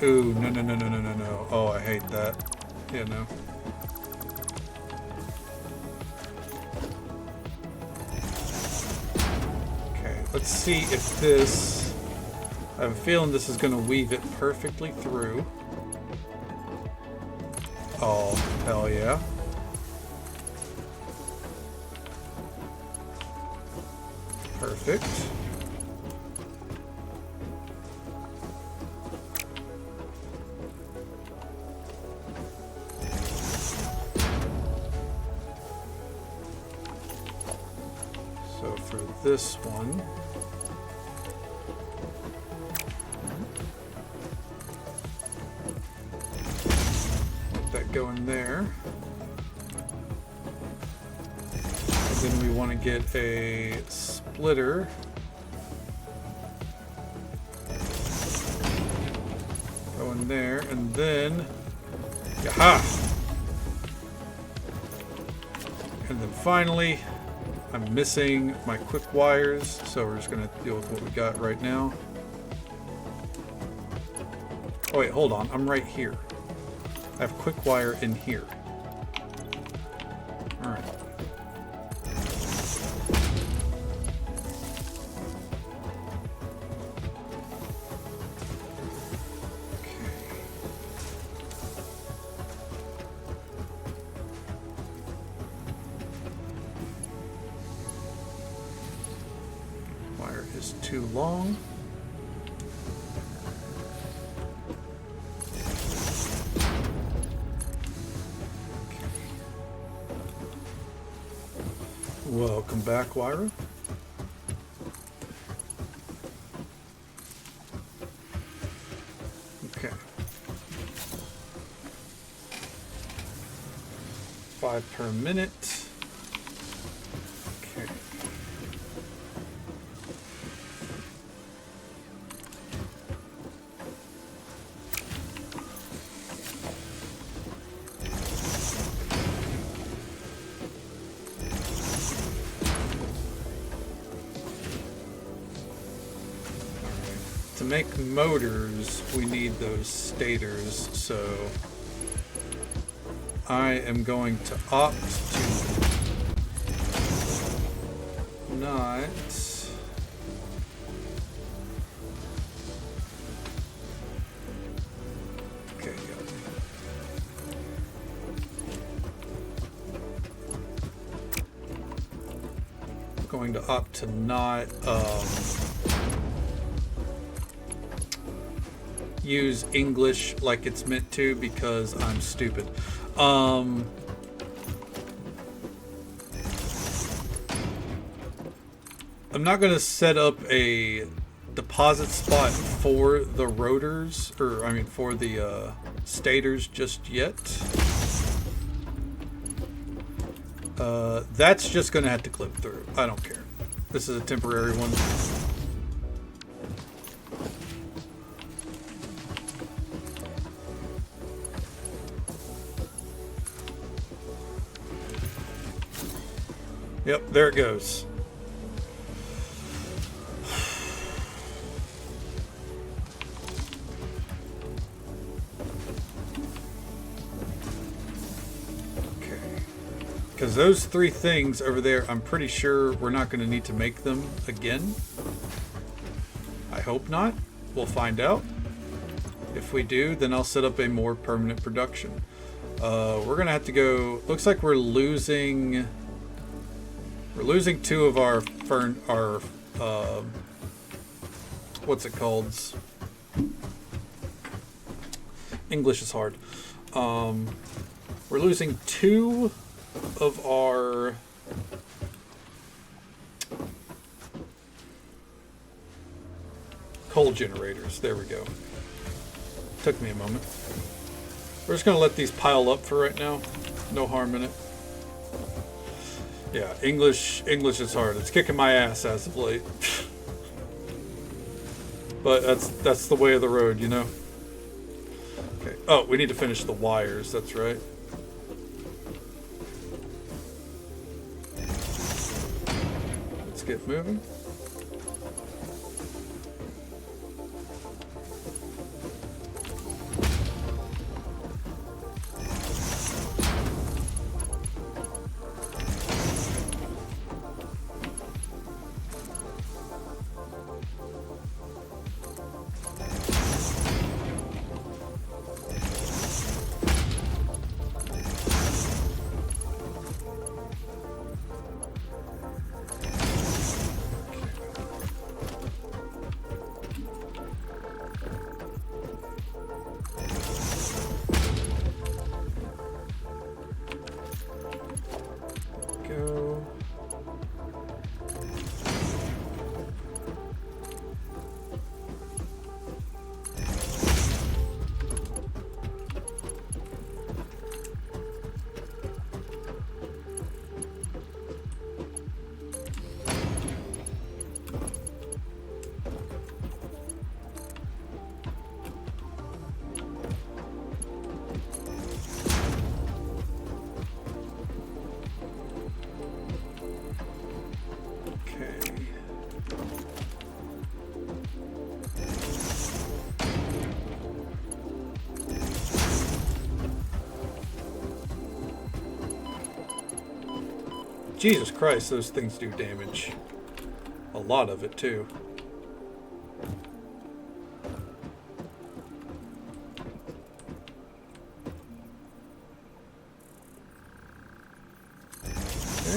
Ooh, no. Oh, I hate that. Yeah, no. Okay, let's see if this... I have a feeling this is going to weave it perfectly through. Oh, hell yeah. Perfect. So for this one... go in there. And then we want to get a splitter. Go in there, and then yaha! And then finally, I'm missing my quick wires, so we're just going to deal with what we got right now. Oh wait, hold on, I'm right here. I have quick wire in here. Alright. Wire is too long. Welcome back, Wyra. Okay. 5 per minute. Okay. To make motors, we need those stators, so I am going to opt to not okay, going to opt to not use English like it's meant to because I'm stupid. I'm not going to set up a deposit spot for the rotors, or I mean for the stators just yet. That's just going to have to clip through. I don't care. This is a temporary one. Yep, there it goes. Okay. Because those 3 things over there, I'm pretty sure we're not going to need to make them again. I hope not. We'll find out. If we do, then I'll set up a more permanent production. We're going to have to go... Looks like we're losing 2 of our what's it called? English is hard. We're losing 2 of our coal generators. There we go. Took me a moment. We're just going to let these pile up for right now. No harm in it. Yeah, English is hard. It's kicking my ass as of late. But that's the way of the road, you know? Okay. Oh, we need to finish the wires. That's right. Let's get moving. Go. Jesus Christ, those things do damage. A lot of it, too. Okay.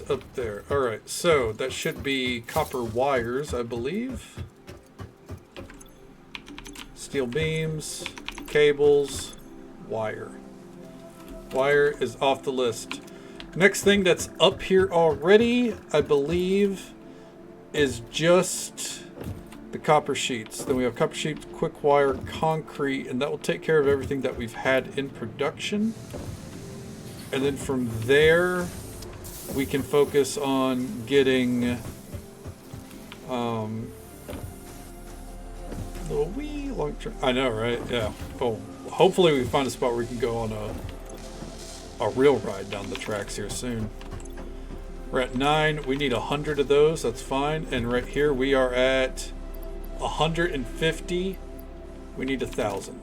is up there. Alright, so that should be copper wires, I believe. Steel beams, cables, wire. Wire is off the list. Next thing that's up here already, I believe, is just the copper sheets. Then we have copper sheets, quick wire, concrete, and that will take care of everything that we've had in production. And then from there, we can focus on getting little wee long term. I know, right? Yeah. Oh, hopefully we find a spot where we can go on a real ride down the tracks here soon. We're at 9. We need 100 of those. That's fine. And right here we are at 150. We need 1,000.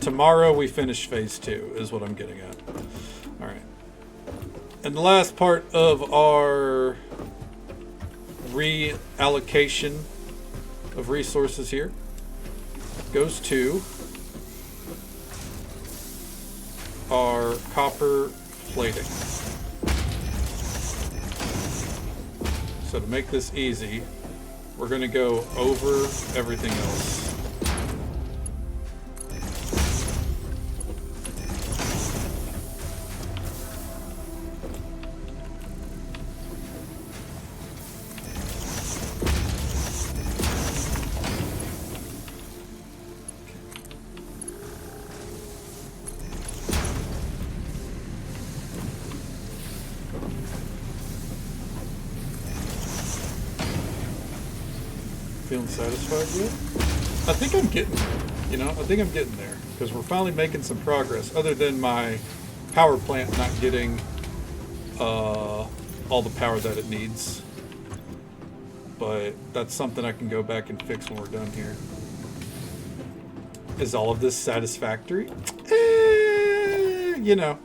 Tomorrow we finish phase 2 is what I'm getting at. All right. And the last part of our reallocation of resources here goes to our copper plating. So to make this easy, we're going to go over everything else. Feeling satisfied yet? I think I'm getting there. You know, I think I'm getting there because we're finally making some progress. Other than my power plant not getting all the power that it needs, but that's something I can go back and fix when we're done here. Is all of this satisfactory? You know,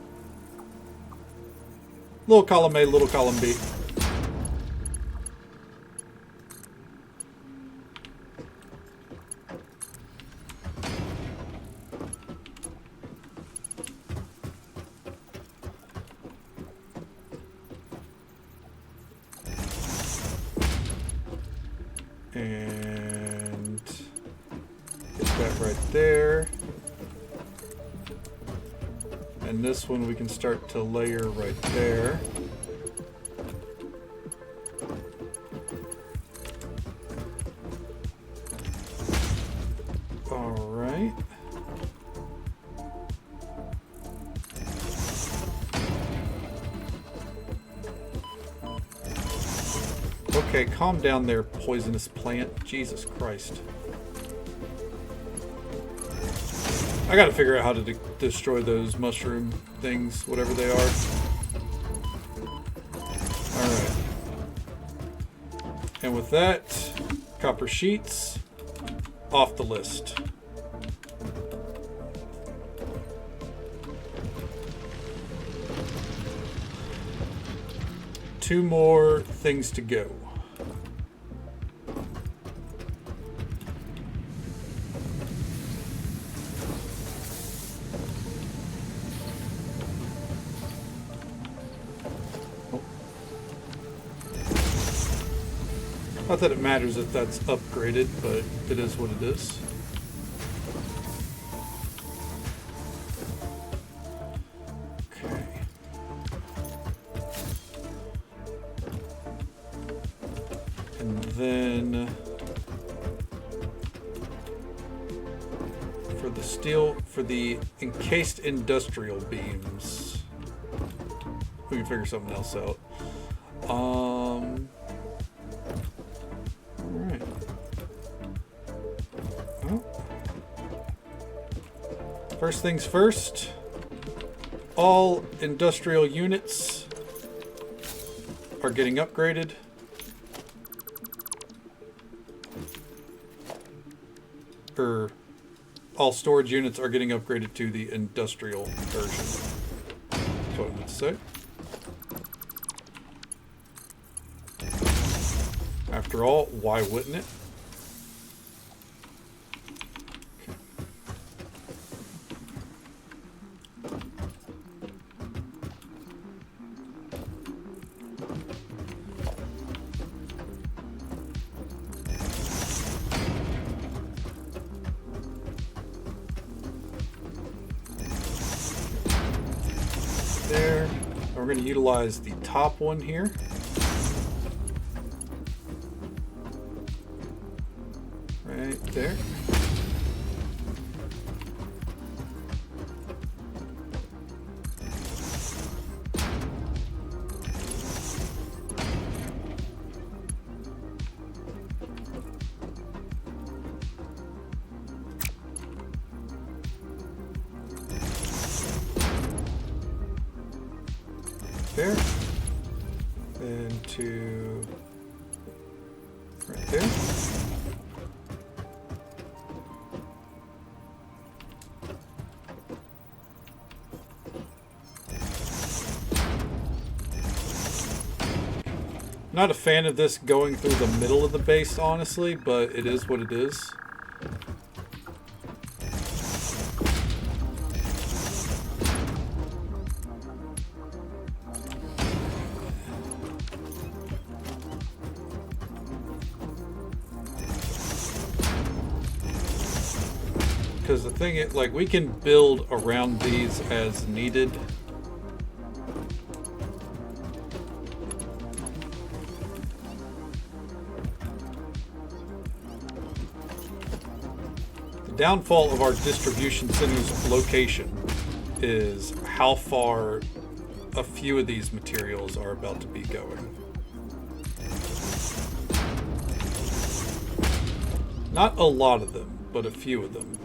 little column A, little column B. And get that right there. And this one we can start to layer right there. All right. Okay, calm down there, poisonous plant. Jesus Christ. I gotta figure out how to destroy those mushroom things, whatever they are. Alright. And with that, copper sheets off the list. Two more things to go. Not that it matters if that's upgraded, but it is what it is. Okay. And then for the steel, for the encased industrial beams, we can figure something else out. Alright. Well, first things first, all industrial units are getting upgraded. Or all storage units are getting upgraded to the industrial version. That's what I meant to say. After all, why wouldn't it? we're going to utilize the top one here. Right there. There. Then to right there. Not a fan of this going through the middle of the base, honestly, but it is what it is. Because the thing is, like, we can build around these as needed. The downfall of our distribution center's location is how far a few of these materials are about to be going. Not a lot of them, but a few of them.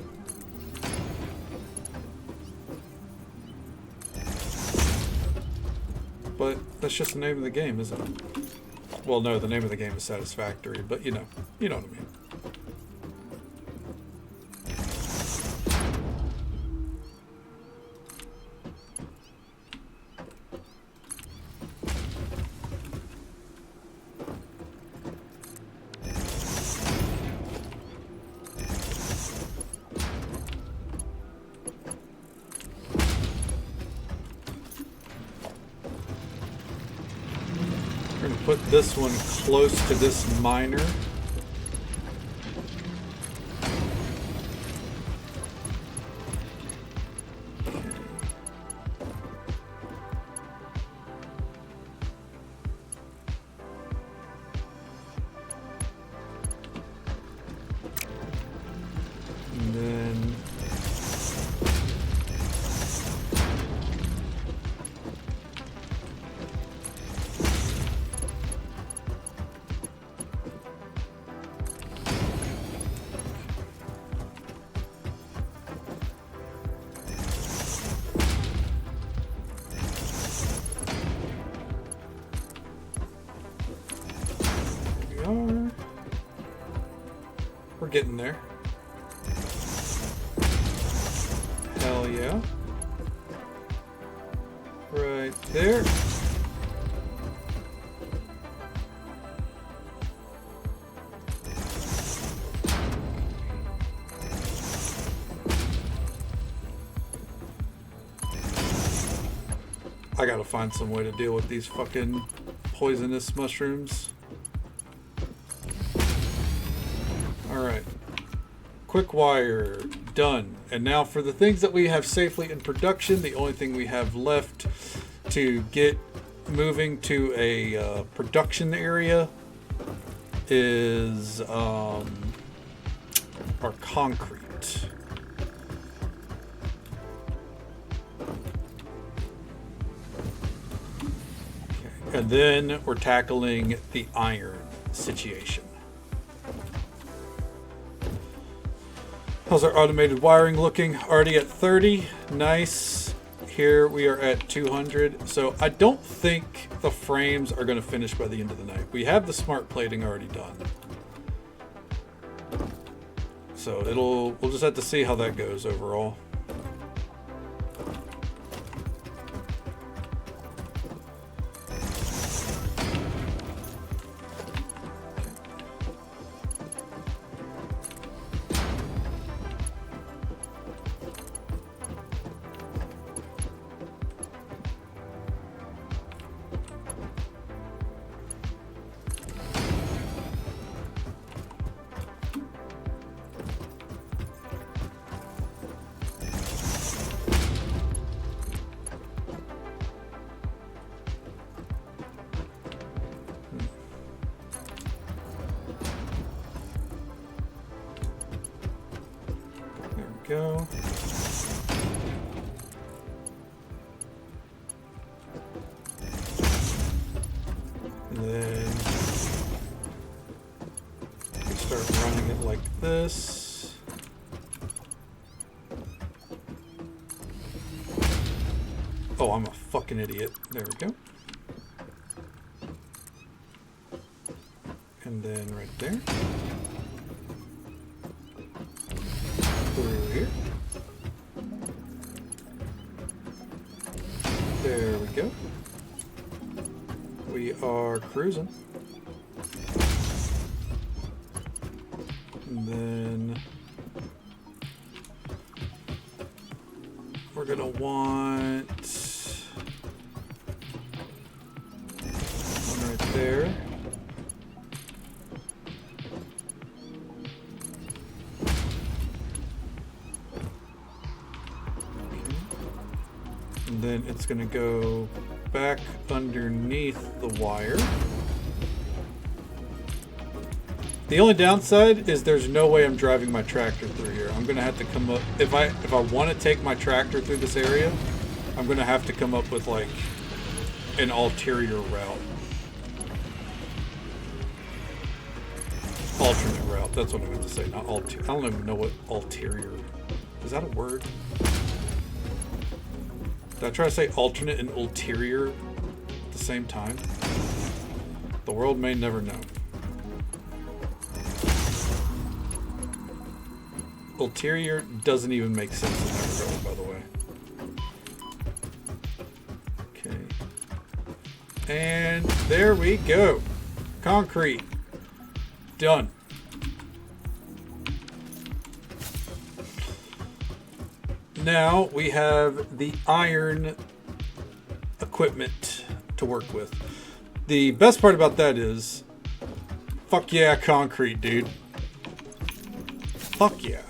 But that's just the name of the game, isn't it? Well, no, the name of the game is Satisfactory, but you know what I mean. We're going to put this one close to this miner. And then we're getting there. Hell yeah. Right there. I gotta find some way to deal with these fucking poisonous mushrooms. Alright. Quick wire. Done. And now for the things that we have safely in production, the only thing we have left to get moving to a production area is our concrete. Okay. And then we're tackling the iron situation. How's our automated wiring looking? Already at 30. Nice. Here we are at 200. So I don't think the frames are going to finish by the end of the night. We have the smart plating already done. So we'll just have to see how that goes overall. go. And then we start running it like this. Oh, I'm a fucking idiot. There we go. And then right there. Through here. There we go. We are cruising. And then we're gonna want one right there. And then it's going to go back underneath the wire. The only downside is there's no way I'm driving my tractor through here. I'm going to have to come up, if I want to take my tractor through this area, I'm going to have to come up with like an ulterior route. Alternate route, that's what I meant to say, not ulterior. I don't even know what ulterior, is that a word? Did I try to say alternate and ulterior at the same time? The world may never know. Ulterior doesn't even make sense in that regard, by the way. Okay. And there we go. Concrete. Done. Now we have the iron equipment to work with. The best part about that is, fuck yeah, concrete, dude. Fuck yeah.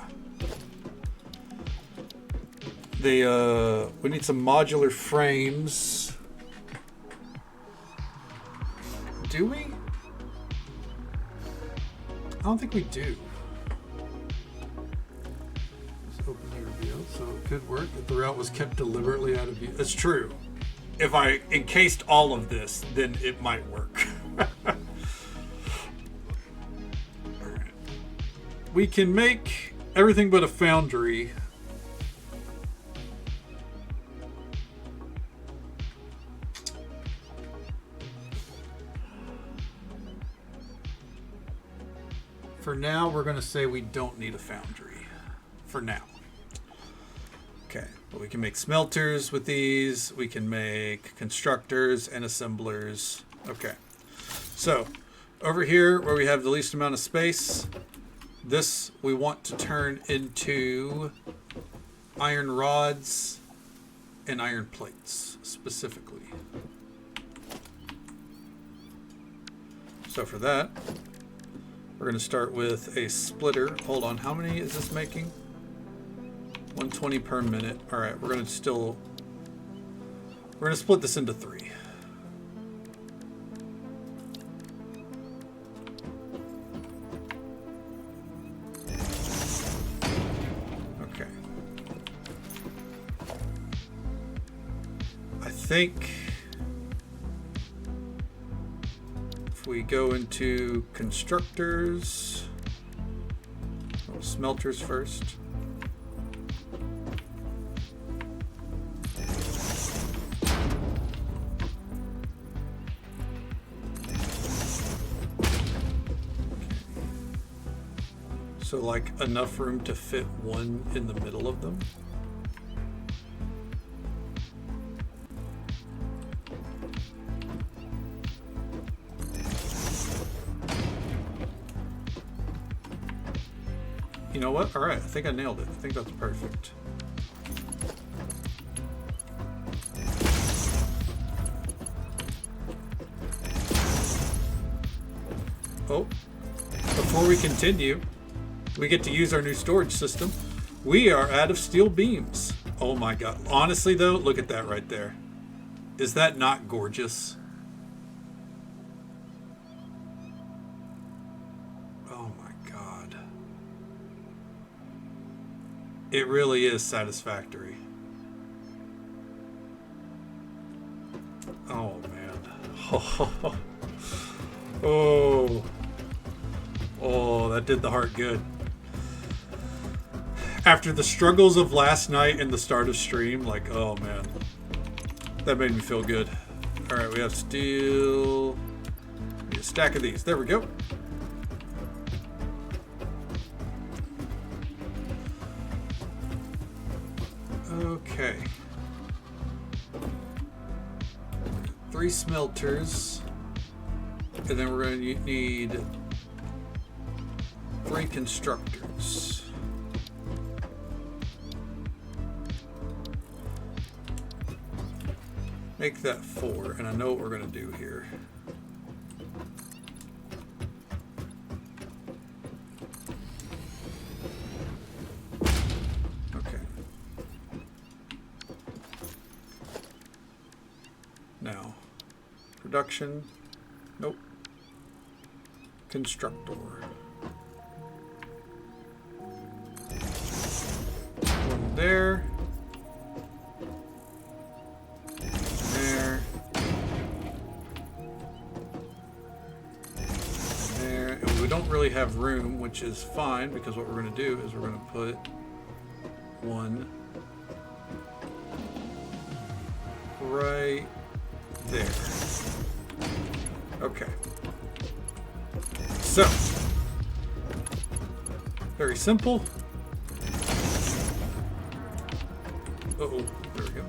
We need some modular frames. Do we? I don't think we do. Open the reveal, so it could work if the route was kept deliberately out of view. That's true. If I encased all of this, then it might work. Alright. We can make everything but a foundry. For now, we're going to say we don't need a foundry. For now. Okay, but we can make smelters with these. We can make constructors and assemblers. Okay, so over here where we have the least amount of space, this we want to turn into iron rods and iron plates specifically. So for that, we're going to start with a splitter. Hold on, how many is this making? 120 per minute. All right, we're going to split this into 3. Okay. I think if we go into constructors, smelters first. So like enough room to fit one in the middle of them. You know what? All right, I think I nailed it. I think that's perfect. Oh, before we continue, we get to use our new storage system. We are out of steel beams. Oh my God. Honestly though, look at that right there. Is that not gorgeous? Oh my God. It really is satisfactory. Oh, man. Oh. Oh, that did the heart good. After the struggles of last night and the start of stream, like, oh, man. That made me feel good. All right, we have steel. Need a stack of these. There we go. Okay. 3 smelters. And then we're going to need 3 constructors. Make that 4, and I know what we're going to do here. Okay. Now, production. Nope. Constructor. One there. There. There. And we don't really have room, which is fine, because what we're going to do is we're going to put one right there. Okay. So, very simple. Uh-oh, there we go.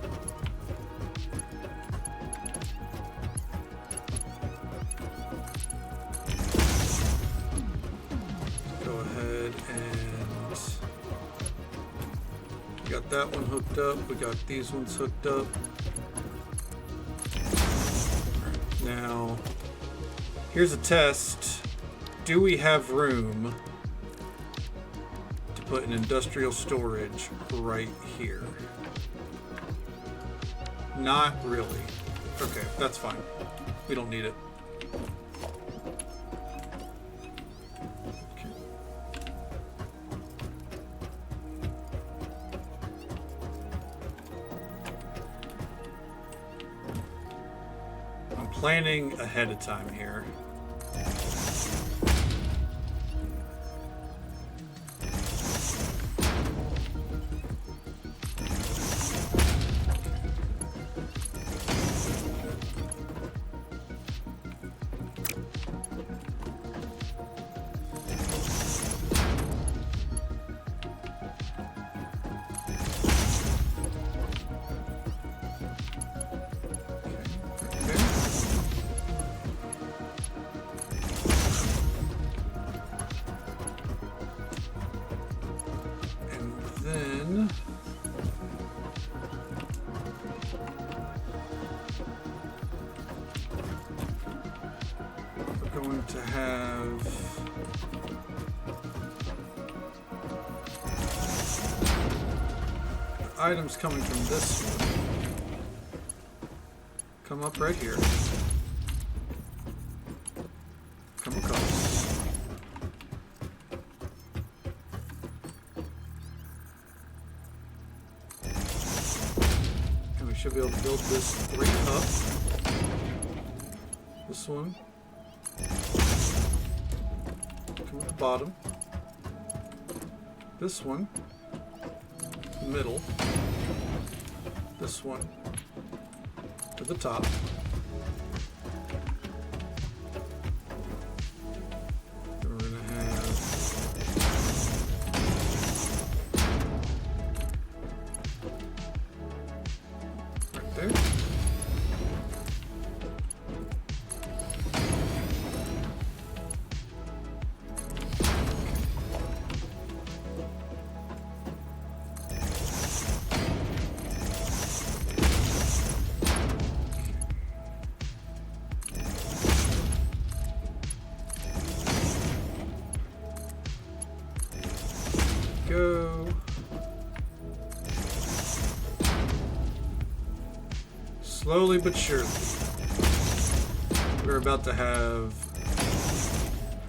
Go ahead and we got that one hooked up. We got these ones hooked up. Now, here's a test. Do we have room to put an industrial storage right here? Not really. Okay, that's fine. We don't need it. Okay. I'm planning ahead of time here. Going to have items coming from this one come up right here, come across, and we should be able to build this 3 up. This one come at the bottom. This one, middle. This one to the top. Then we're gonna have right there. Go. Slowly but surely, we're about to have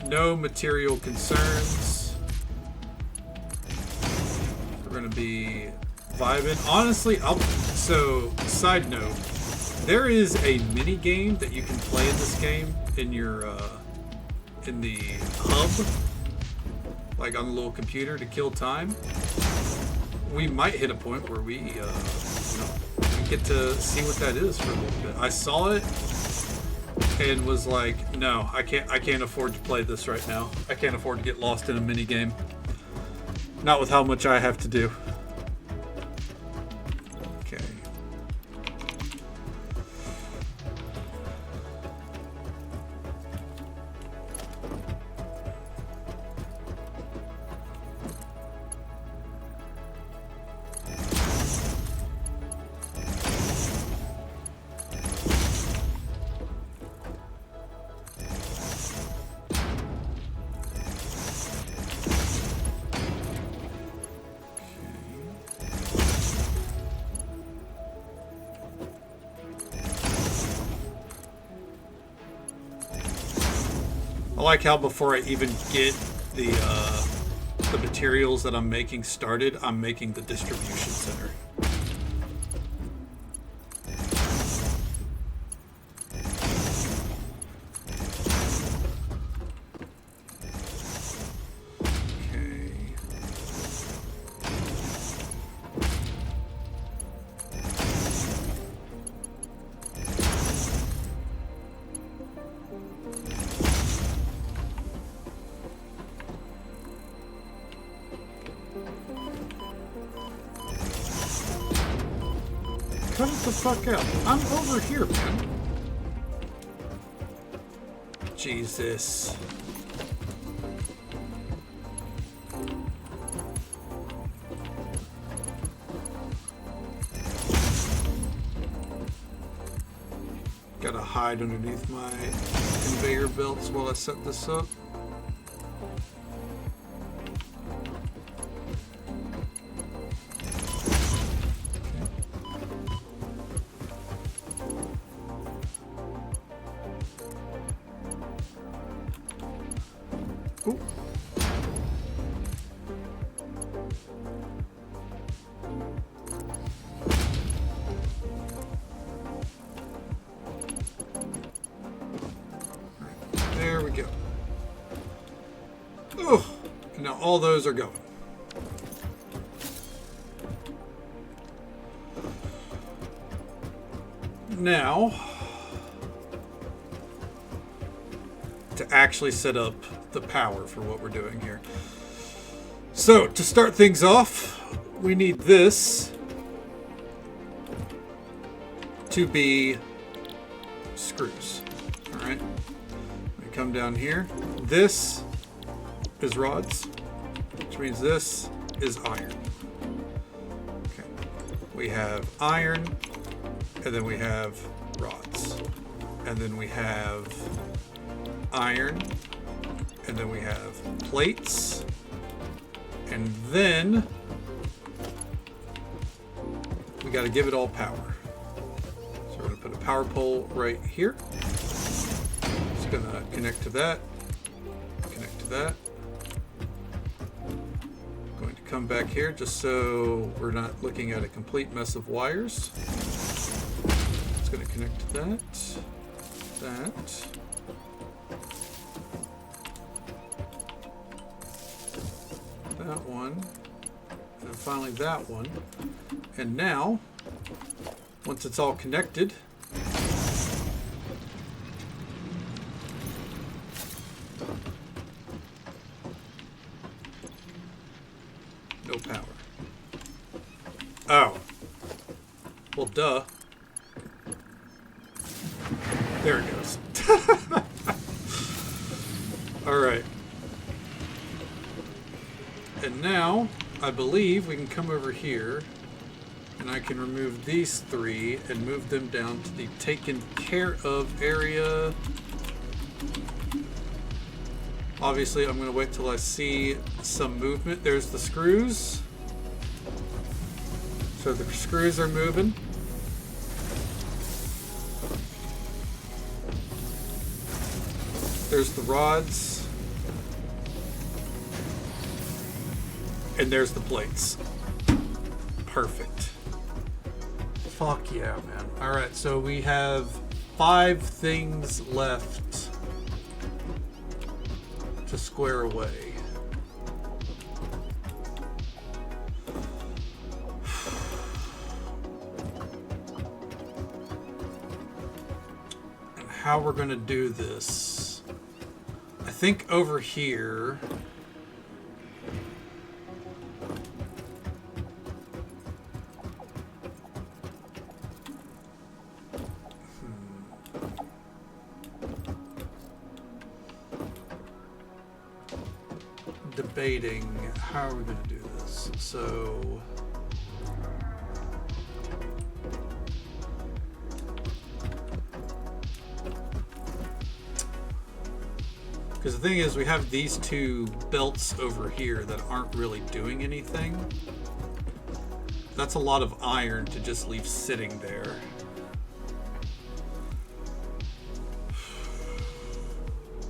no material concerns. We're going to be vibing. Honestly, so side note, there is a mini game that you can play in this game in your in the hub, like on the little computer to kill time. We might hit a point where we get to see what that is for a little bit. I saw it and was like, no, I can't afford to play this right now. I can't afford to get lost in a mini game. Not with how much I have to do. Okay. I like how before I even get the materials that I'm making started, I'm making the distribution center. Cut it the fuck out. I'm over here, man. Jesus. Gotta hide underneath my conveyor belts while I set this up. Ooh. There we go. Oh, now all those are going. Now, to actually set up the power for what we're doing here. So, to start things off, we need this to be screws. Alright? We come down here. This is rods, which means this is iron. Okay. We have iron, and then we have rods. And then we have iron, and then we have plates, and then we got to give it all power. So we're going to put a power pole right here. It's going to connect to that, connect to that. Going to come back here just so we're not looking at a complete mess of wires. It's going to connect to that, that. That one, and finally that one. And now, once it's all connected, no power. Oh. Well, duh. There it goes. All right. And now, I believe we can come over here, and I can remove these three and move them down to the taken care of area. Obviously, I'm going to wait till I see some movement. There's the screws. So the screws are moving. There's the rods. And there's the plates. Perfect. Fuck yeah, man. Alright, so we have 5 things left to square away. And how we're going to do this. I think over here... debating how are we going to do this. So because the thing is, we have these 2 belts over here that aren't really doing anything. That's a lot of iron to just leave sitting there.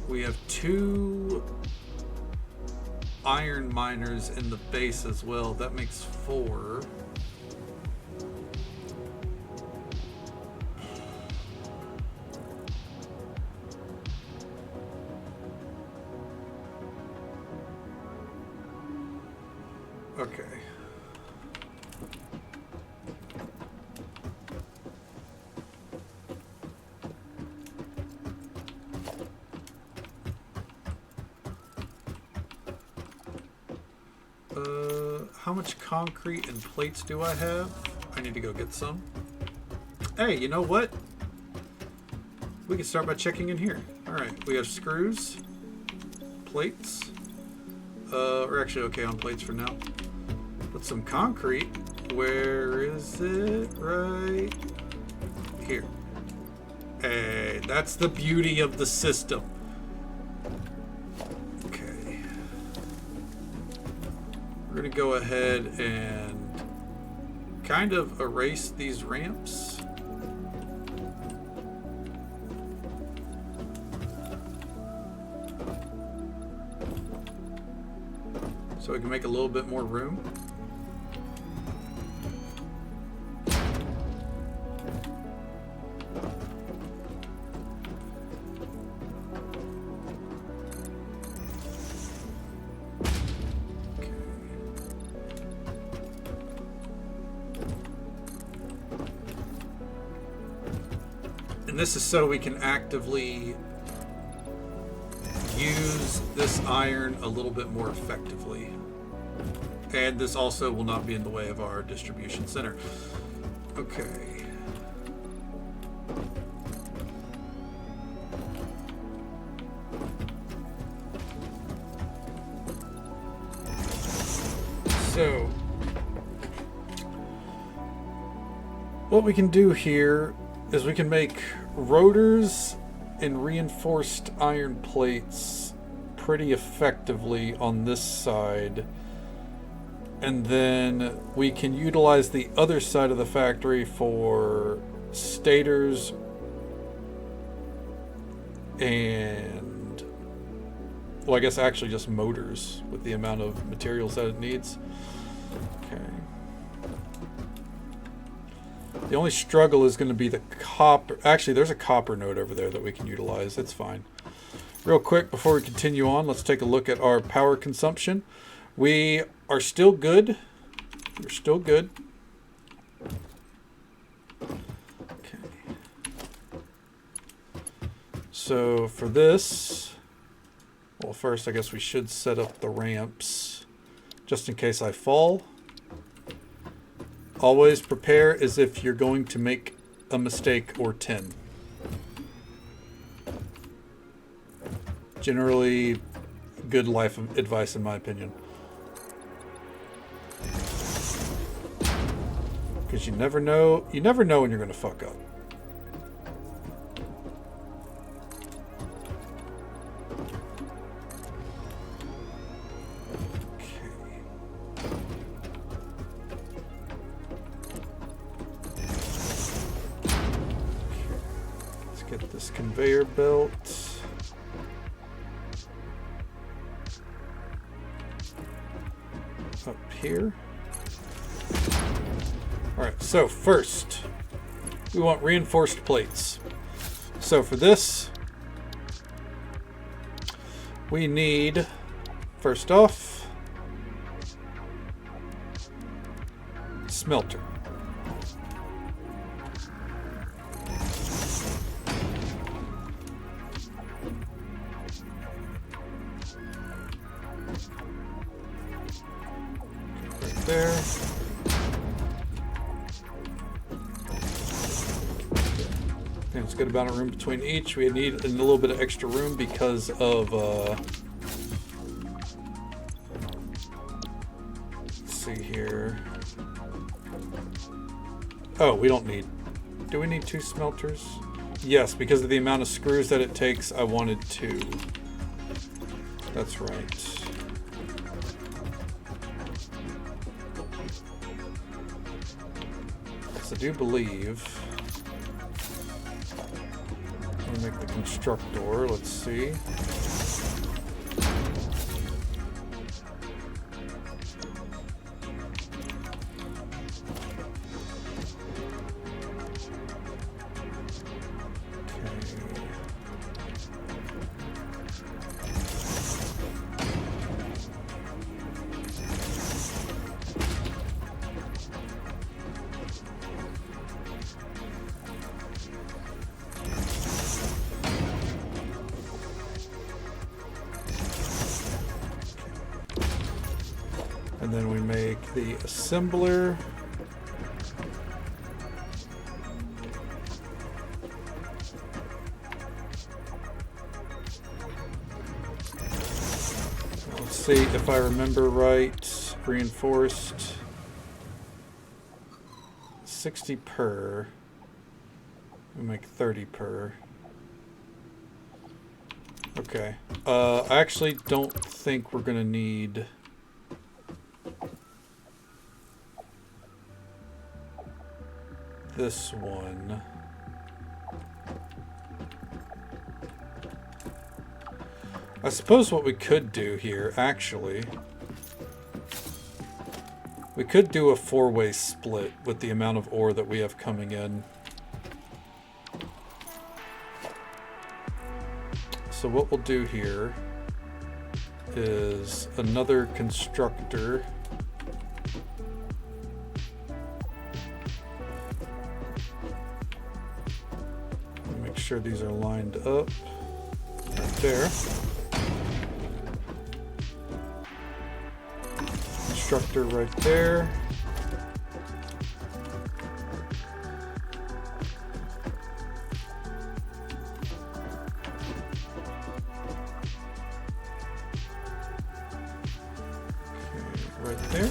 We have 2 iron miners in the base as well. That makes 4. Okay. How much concrete and plates do I have? I need to go get some. Hey, you know what? We can start by checking in here. Alright, we have screws, plates. We're actually okay on plates for now. But some concrete. Where is it? Right here. Hey, that's the beauty of the system. We're going to go ahead and kind of erase these ramps. So we can make a little bit more room. This is so we can actively use this iron a little bit more effectively. And this also will not be in the way of our distribution center. Okay. So, what we can do here is we can make rotors and reinforced iron plates pretty effectively on this side, and then we can utilize the other side of the factory for stators and, well, I guess actually just motors with the amount of materials that it needs. Okay. The only struggle is going to be the copper. Actually, there's a copper node over there that we can utilize. It's fine. Real quick, before we continue on, let's take a look at our power consumption. We are still good. We're still good. Okay. So for this, well, first I guess we should set up the ramps just in case I fall. Always prepare as if you're going to make a mistake or 10. Generally, good life advice in my opinion. Because you never know when you're going to fuck up. Conveyor belt. Up here. Alright, so first, we want reinforced plates. So for this, we need, first off, smelter. Right there. And it's a good amount of room between each. We need a little bit of extra room because of, let's see here. Oh, we don't need, do we need 2 smelters? Yes, because of the amount of screws that it takes, I wanted 2. That's right. So I do believe, let me make the constructor, let's see. And then we make the assembler. Let's see if I remember right. Reinforced. 60 per. We make 30 per. Okay. I actually don't think we're gonna need this one. I suppose what we could do here, actually, we could do a 4-way split with the amount of ore that we have coming in. So what we'll do here is another constructor. Make sure these are lined up right there. Constructor right there. Okay, right there.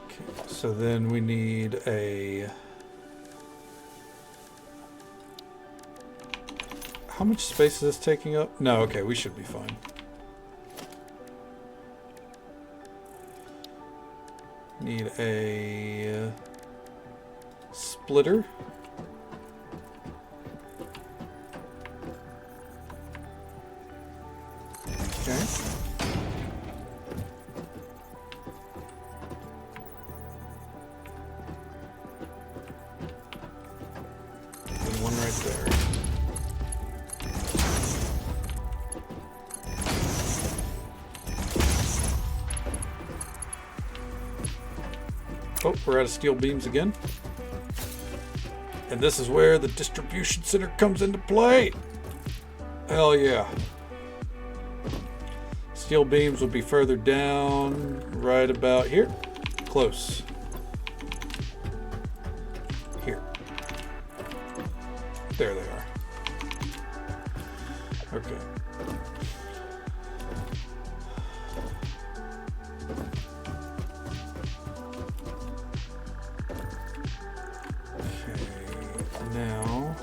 Okay, so then we need a... How much space is this taking up? No, okay, we should be fine. Need a splitter. Okay. And one right there. Oh, we're out of steel beams again. And this is where the distribution center comes into play. Hell yeah. Steel beams will be further down, right about here. Close. Here. There they are. Okay. Now,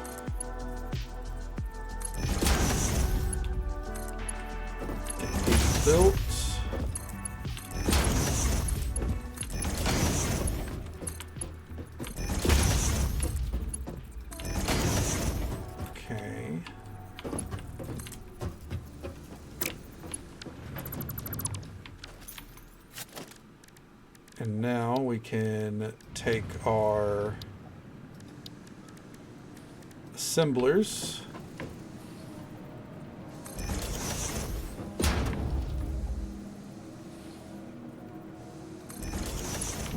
get these built. Okay. And now we can take our assemblers.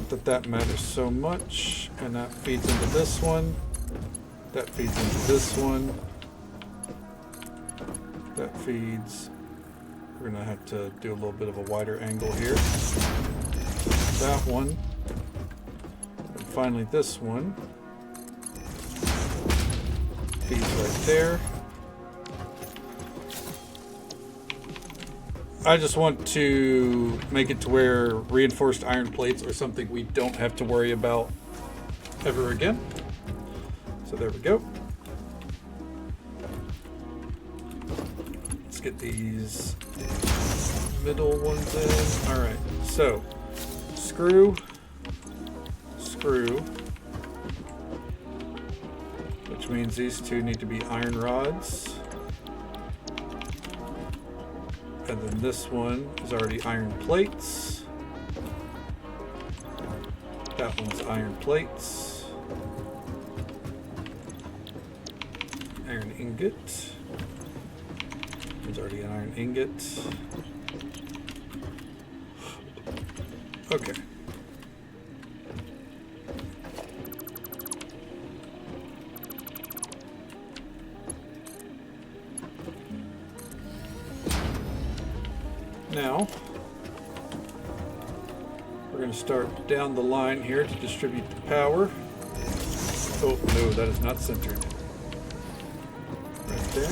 Not that matters so much. And that feeds into this one. That feeds into this one. That feeds. We're going to have to do a little bit of a wider angle here. That one. And finally this one. Feeds right there. I just want to make it to where reinforced iron plates are something we don't have to worry about ever again. So there we go. Let's get these middle ones in. All right, so screw, screw, which means these two need to be iron rods. And then this one is already iron plates. That one's iron plates. Iron ingot. There's already an iron ingot. Okay. Now, we're going to start down the line here to distribute the power. Oh, no, that is not centered. Right there.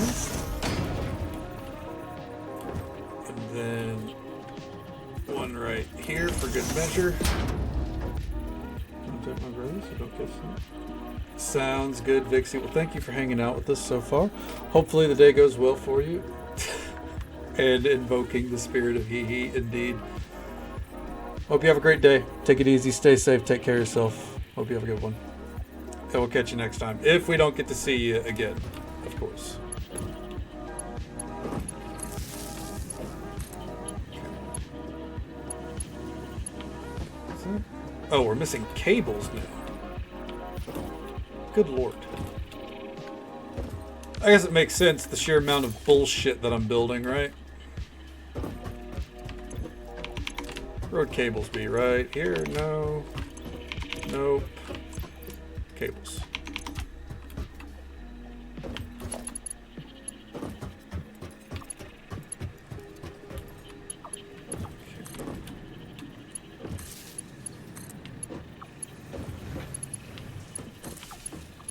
And then one right here for good measure. Don't take my brother, so don't kiss him. Sounds good, Vixie. Well, thank you for hanging out with us so far. Hopefully the day goes well for you. And invoking the spirit of hee indeed. Hope you have a great day. Take it easy, stay safe, take care of yourself. Hope you have a good one. And we'll catch you next time. If we don't get to see you again, of course. Oh, we're missing cables now. Good lord. I guess it makes sense, the sheer amount of bullshit that I'm building, right? Road cables be right here. No. Nope. Cables.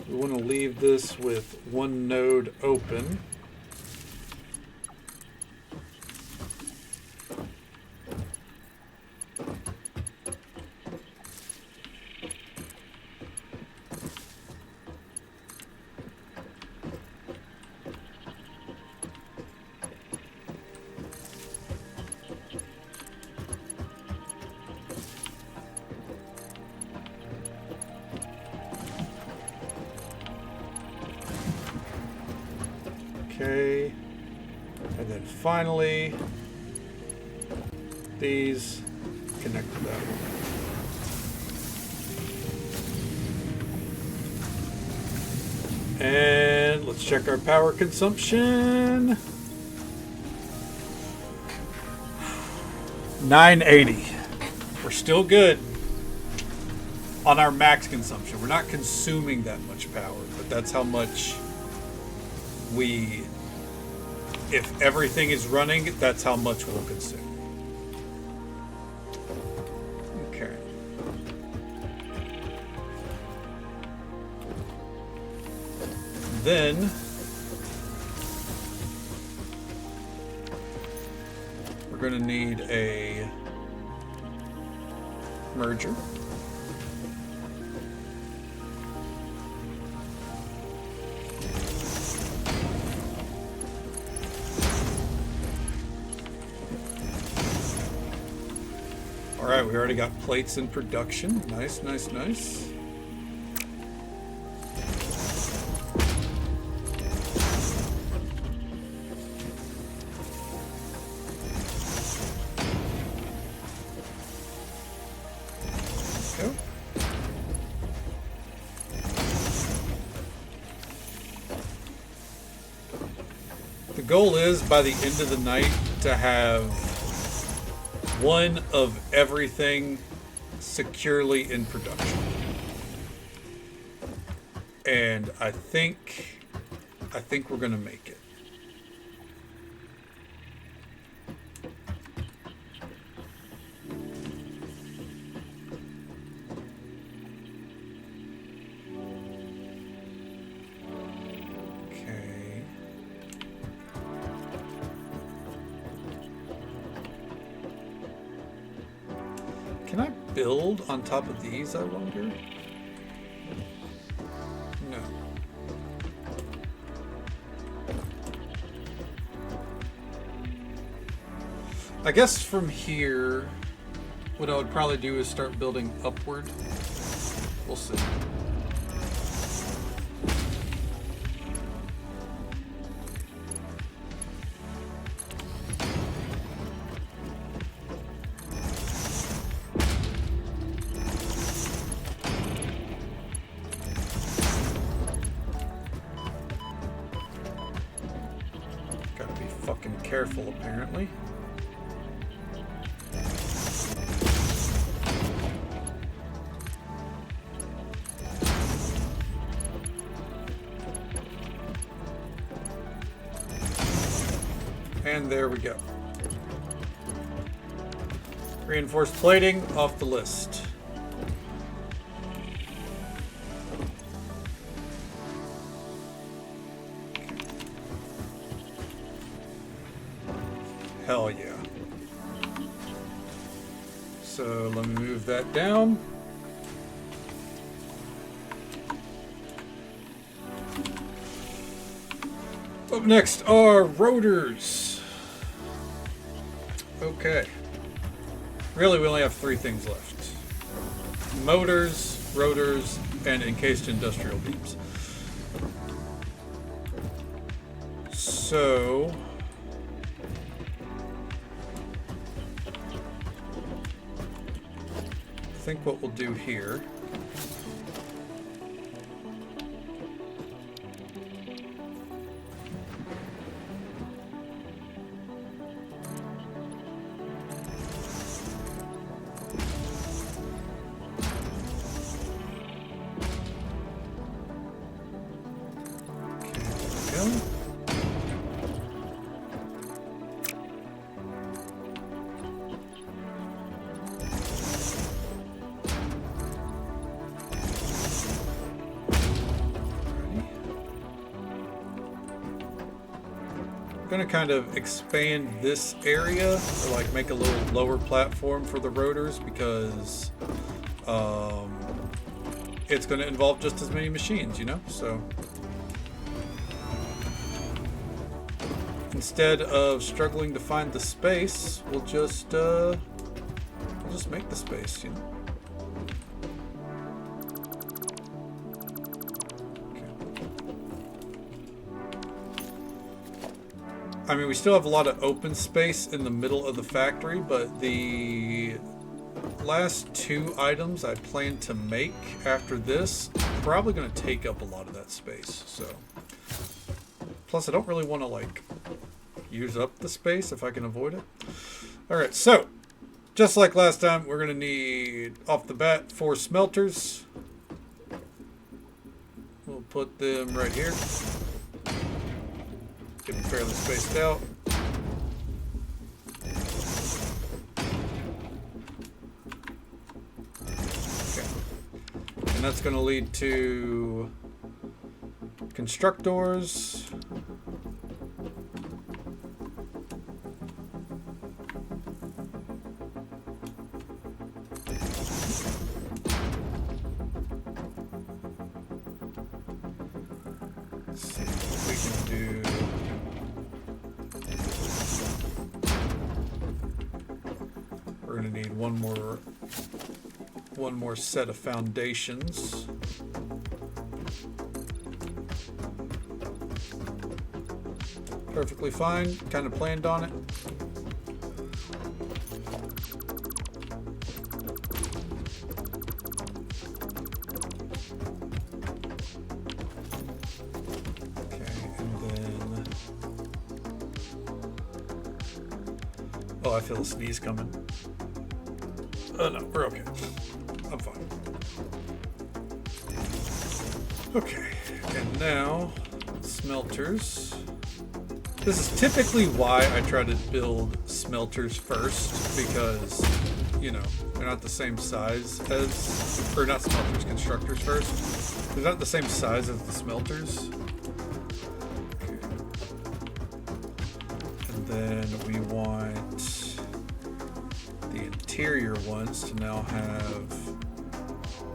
We want to leave this with one node open. Okay, and then finally, these connect to that one. And let's check our power consumption. 980. We're still good on our max consumption. We're not consuming that much power, but that's how much if everything is running, that's how much we'll consume. Okay. Then we're going to need a merger. All right, we already got plates in production. Nice, nice, nice. goal is by the end of the night to have one of everything securely in production. And I think we're gonna make it. Okay. Can I build on top of these, I wonder? No. I guess from here, what I would probably do is start building upward. We'll see. Gotta be fucking careful, apparently. And there we go. Reinforced plating off the list. Hell yeah. So let me move that down. Up next are rotors. Okay. Really, we only have 3 things left. Motors, rotors, and encased industrial beams. So... I think what we'll do here... going to kind of expand this area, or like make a little lower platform for the rotors, because it's going to involve just as many machines, you know? So instead of struggling to find the space, we'll just make the space, you know? I mean, we still have a lot of open space in the middle of the factory, but the last 2 items I plan to make after this are probably going to take up a lot of that space. So, plus I don't really want to like use up the space if I can avoid it. All right, so just like last time, we're going to need off the bat 4 smelters. We'll put them right here. Get them fairly spaced out. Okay. And that's going to lead to constructors. Let's see what we can do. We're going to need one more set of foundations. Perfectly fine. Kind of planned on it. Okay, and then Oh, I feel a sneeze coming. Oh no, we're okay. I'm fine. Okay, and now smelters. This is typically why I try to build smelters first, because, you know, they're not the same size as, or not smelters, constructors first. They're not the same size as the smelters. Okay. And then we want the interior ones to now have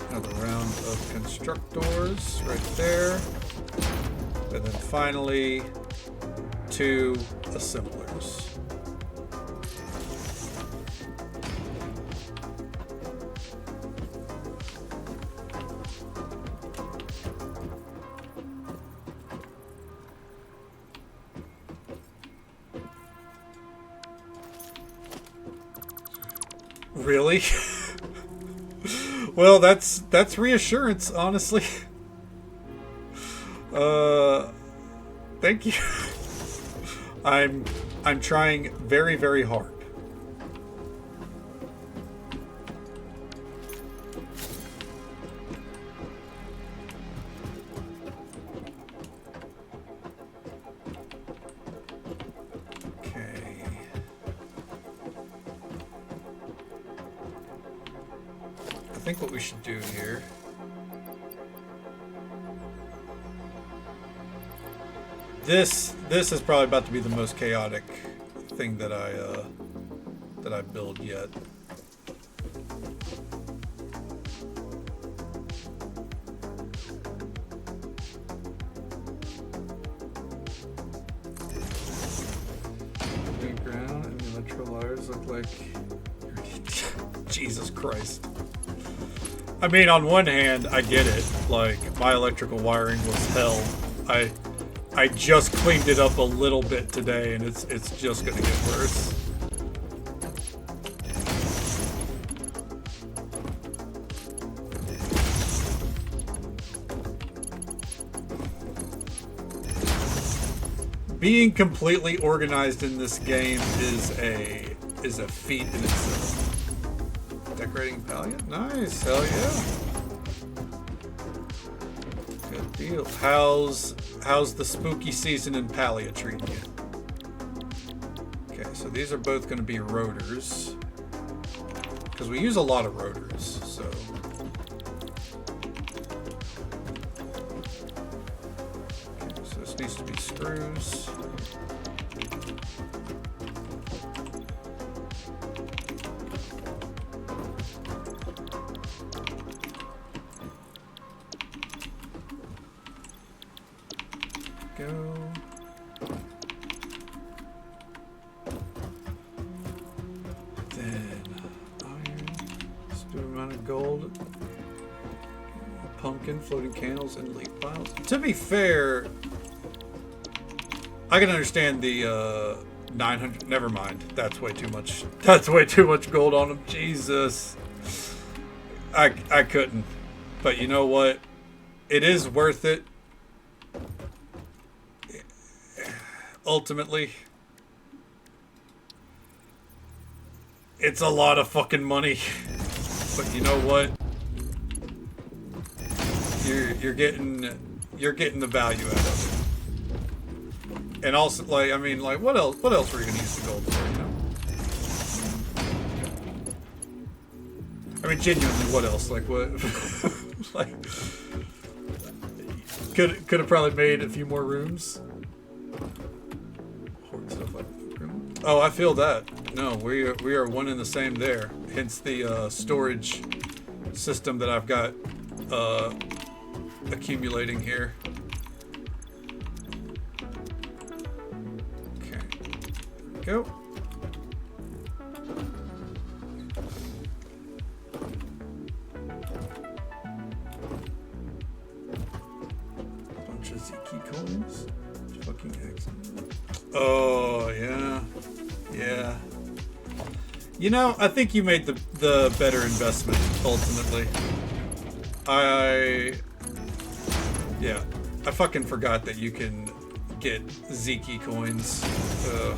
another round of constructors right there. And then finally, 2 assemblers. Really? Well, that's reassurance, honestly. Thank you. I'm trying very, very hard. Okay. I think what we should do here. This is probably about to be the most chaotic thing that I build yet. The ground and the electrical wires look like Jesus Christ. I mean, on one hand, I get it. Like, my electrical wiring was hell. I just cleaned it up a little bit today, and it's just gonna get worse. Being completely organized in this game is a feat in itself. Decorating palette? Nice, hell yeah. Good deal. How's the spooky season in Palia treating you? Okay, so these are both going to be rotors. Because we use a lot of rotors, so... Okay, so this needs to be screws. Go. Then iron, stupid amount of gold, pumpkin, floating candles, and leaf piles. To be fair, I can understand the 900. Never mind. That's way too much. That's way too much gold on them. Jesus, I couldn't. But you know what? It is worth it. Ultimately, it's a lot of fucking money, but you know what? You're getting the value out of it. And also, like, I mean, like, what else were you gonna use the gold for? You know? I mean, genuinely, what else? Like, what? Like, could have probably made a few more rooms. Stuff like that. Oh, I feel that. No, we are one and the same there. Hence the storage system that I've got accumulating here. Okay, there we go. Bunch of Ziki coins. Fucking excellent. Oh, yeah. Yeah. You know, I think you made the better investment, ultimately. Yeah. I fucking forgot that you can get Ziki coins. Ugh.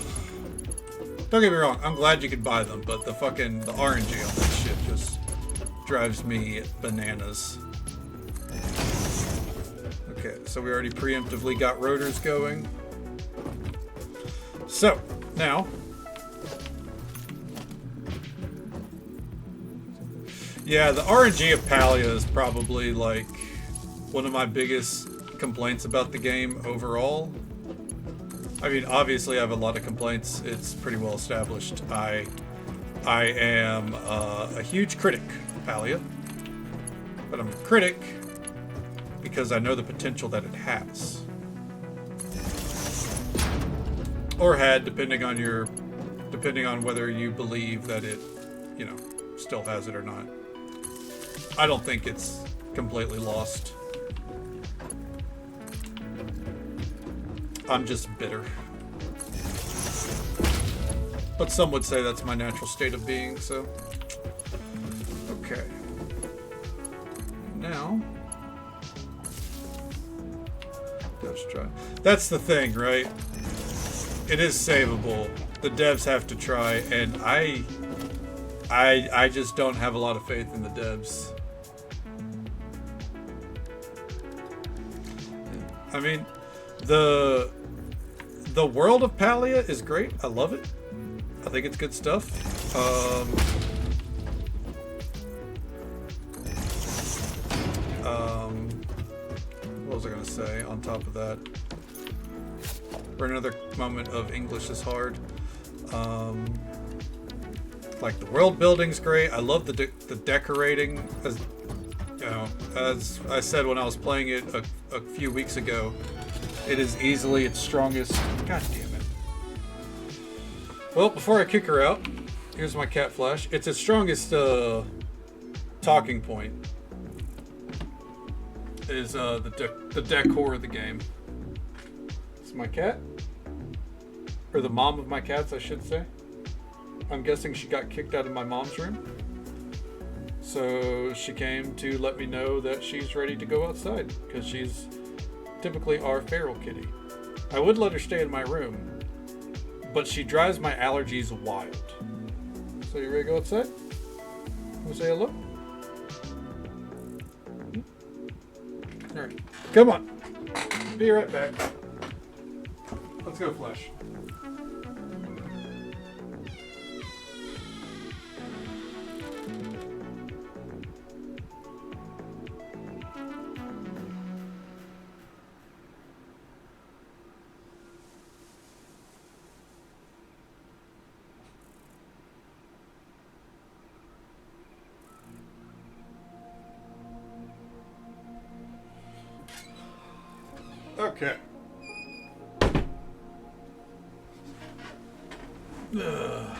Don't get me wrong, I'm glad you could buy them, but the RNG on that shit just drives me bananas. Okay, so we already preemptively got rotors going. So, now... Yeah, the RNG of Palia is probably, like, one of my biggest complaints about the game overall. I mean, obviously I have a lot of complaints. It's pretty well established. I am a huge critic of Palia. But I'm a critic because I know the potential that it has. Or had, depending on whether you believe that it, you know, still has it or not. I don't think it's completely lost. I'm just bitter. But some would say that's my natural state of being, so... Okay. Now... Let's try. That's the thing, right? It is savable. The devs have to try, and I just don't have a lot of faith in the devs. I mean, the world of Palia is great. I love it. I think it's good stuff. What was I gonna say on top of that? For another moment of English is hard. Like the world building's great. I love the decorating. As you know, as I said when I was playing it a few weeks ago, it is easily its strongest. God damn it. Well, before I kick her out, here's my cat Flash. It's its strongest talking point. Is the decor of the game. It's my cat, or the mom of my cats, I should say. I'm guessing she got kicked out of my mom's room. So she came to let me know that she's ready to go outside, because she's typically our feral kitty. I would let her stay in my room, but she drives my allergies wild. So you ready to go outside? Want to say hello? Alright, come on. Be right back. Let's go, Flash. Okay. God.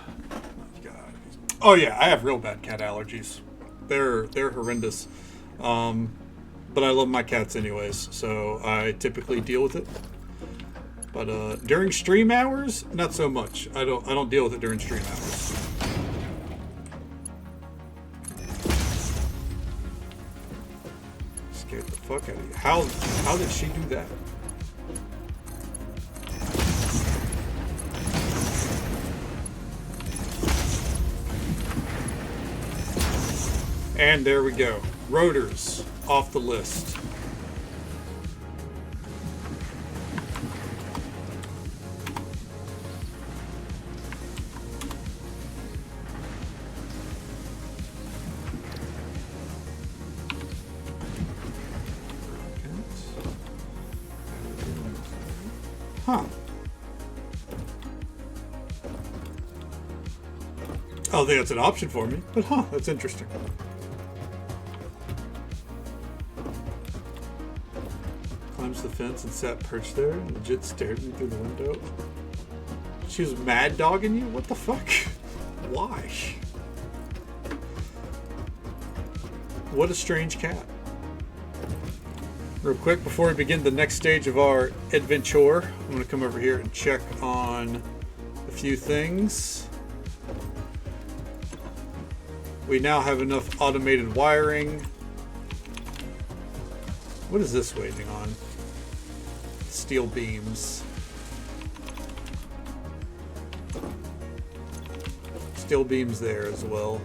Oh yeah, I have real bad cat allergies. They're horrendous. But I love my cats anyways, so I typically deal with it. But during stream hours, not so much. I don't deal with it during stream hours. Scared the fuck out of you. How did she do that? And there we go. Rotors off the list. Huh. I don't think that's an option for me, but that's interesting. Climbs the fence and sat perched there and legit stared me through the window. She was mad dogging you? What the fuck? Why? What a strange cat. Real quick, before we begin the next stage of our adventure, I'm going to come over here and check on a few things. We now have enough automated wiring. What is this waiting on? Steel beams. Steel beams there as well.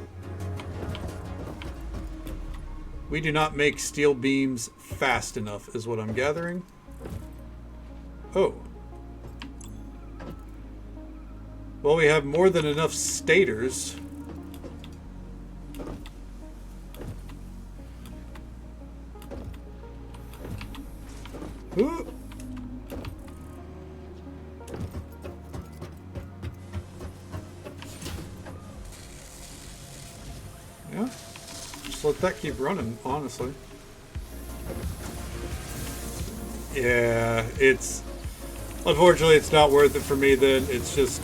We do not make steel beams fast enough, is what I'm gathering. Oh. Well, we have more than enough stators. Ooh. Yeah. Just let that keep running, honestly. Yeah, it's... Unfortunately, it's not worth it for me then. It's just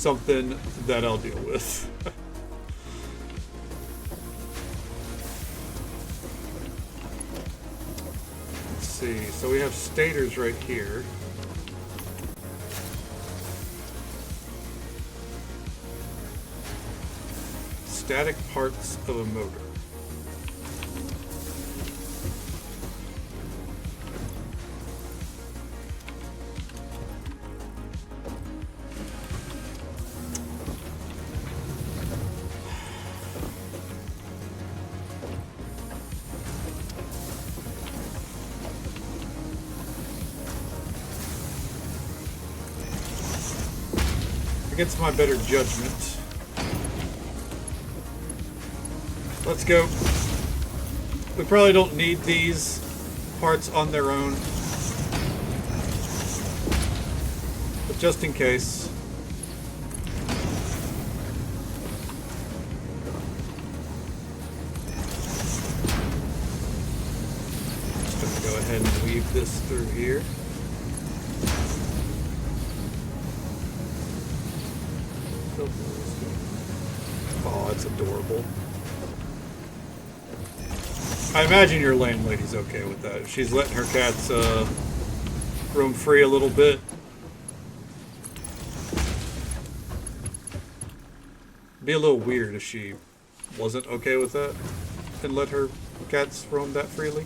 something that I'll deal with. Let's see. So we have stators right here. Static parts of a motor. Against my better judgment. Let's go. We probably don't need these parts on their own. But just in case. Just gonna go ahead and weave this through here. Oh, that's adorable. I imagine your landlady's okay with that. If she's letting her cats roam free a little bit. It'd be a little weird if she wasn't okay with that and let her cats roam that freely.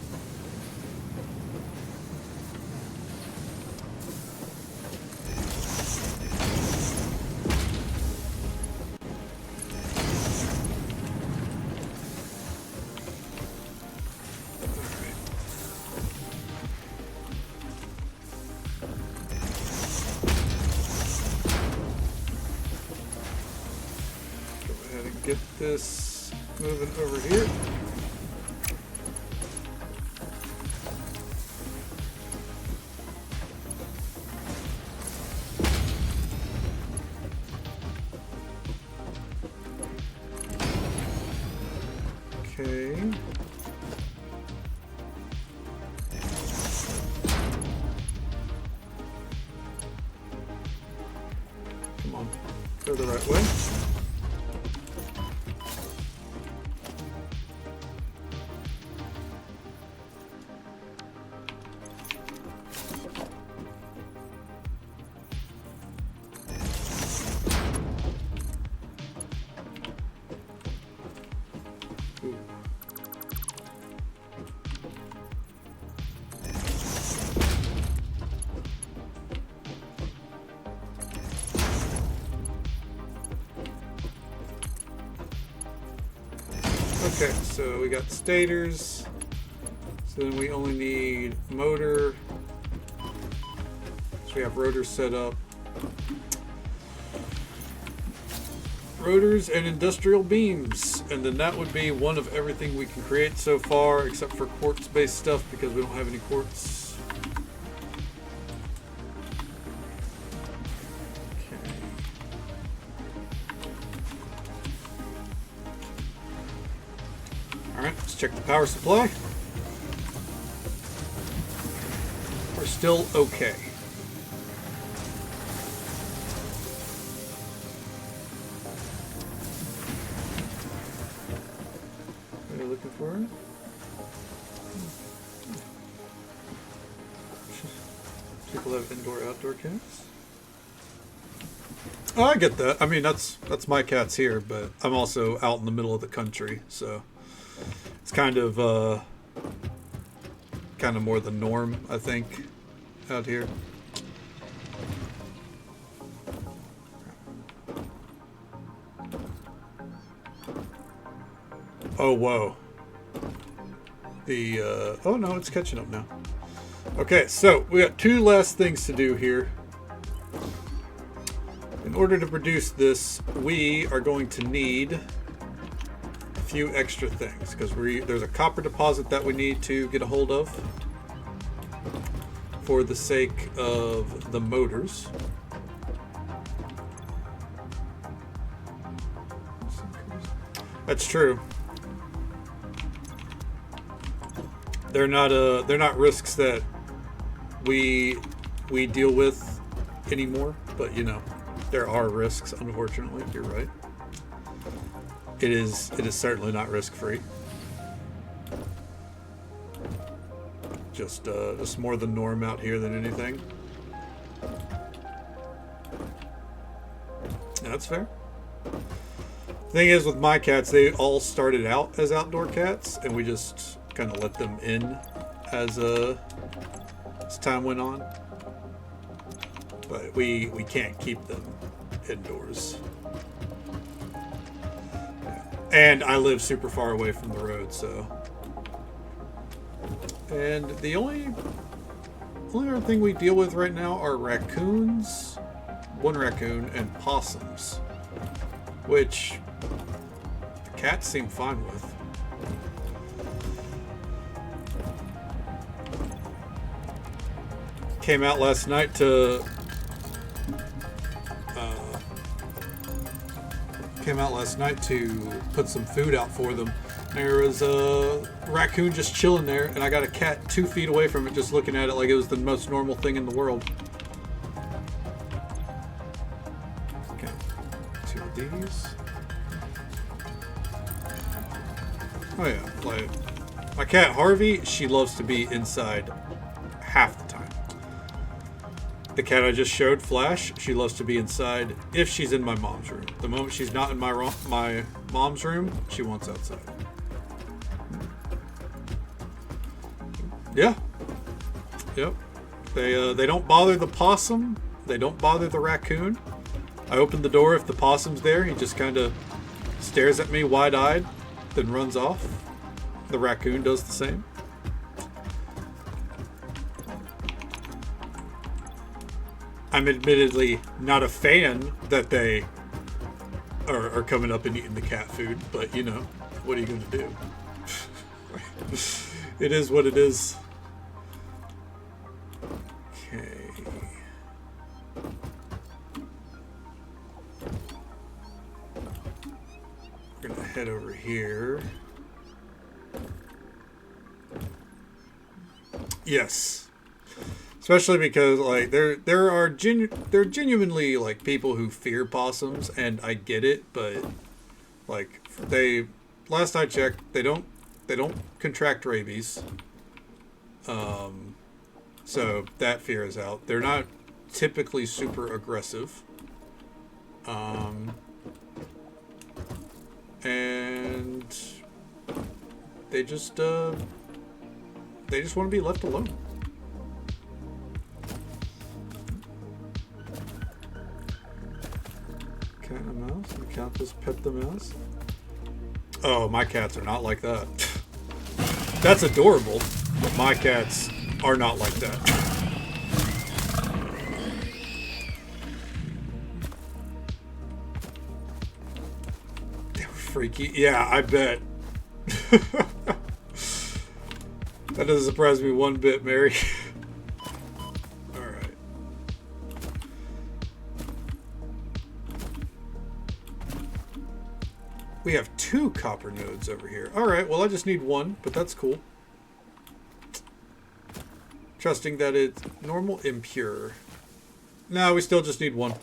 Get this moving over here. Okay. Come on, go the right way. Okay, so we got stators. So then we only need motor. So we have rotors set up. Rotors and industrial beams. And then that would be one of everything we can create so far, except for quartz-based stuff because we don't have any quartz. Alright, let's check the power supply. We're still okay. What are you looking for? People have indoor-outdoor cats? Oh, I get that. I mean, that's my cats here, but I'm also out in the middle of the country, so... It's kind of more the norm, I think, out here. Oh, whoa. Oh no, it's catching up now. Okay, so we got two last things to do here. In order to produce this, we are going to need a few extra things because there's a copper deposit that we need to get a hold of for the sake of the motors. That's true. They're not risks that we deal with anymore, but you know, there are risks, unfortunately. You're right. It is certainly not risk-free. Just more the norm out here than anything. Yeah, that's fair. Thing is, with my cats, they all started out as outdoor cats, and we just kind of let them in as time went on. But we can't keep them indoors. And I live super far away from the road, so. And the only other thing we deal with right now are raccoons, one raccoon, and possums, which the cats seem fine with. Came out last night to put some food out for them. There was a raccoon just chilling there, and I got a cat 2 feet away from it just looking at it like it was the most normal thing in the world. Okay, 2 of these. Oh yeah, like my cat Harvey, she loves to be inside half the time. The cat I just showed, Flash, she loves to be inside if she's in my mom's room. The moment she's not in my mom's room, she wants outside. Yeah. Yep. They don't bother the possum. They don't bother the raccoon. I open the door if the possum's there. He just kind of stares at me wide-eyed, then runs off. The raccoon does the same. I'm admittedly not a fan that they are coming up and eating the cat food, but you know, what are you going to do? It is what it is. Okay. We're going to head over here. Yes. Especially because like there are genuinely like people who fear possums, and I get it, but like last I checked, they don't contract rabies. So that fear is out. They're not typically super aggressive. And they just want to be left alone. Cat and a mouse? And the cat just pet the mouse? Oh, my cats are not like that. That's adorable, but my cats are not like that. They were freaky. Yeah, I bet. That doesn't surprise me one bit, Mary. Alright. We have 2 copper nodes over here. Alright, well I just need 1, but that's cool. Trusting that it's normal, impure. No, we still just need 1.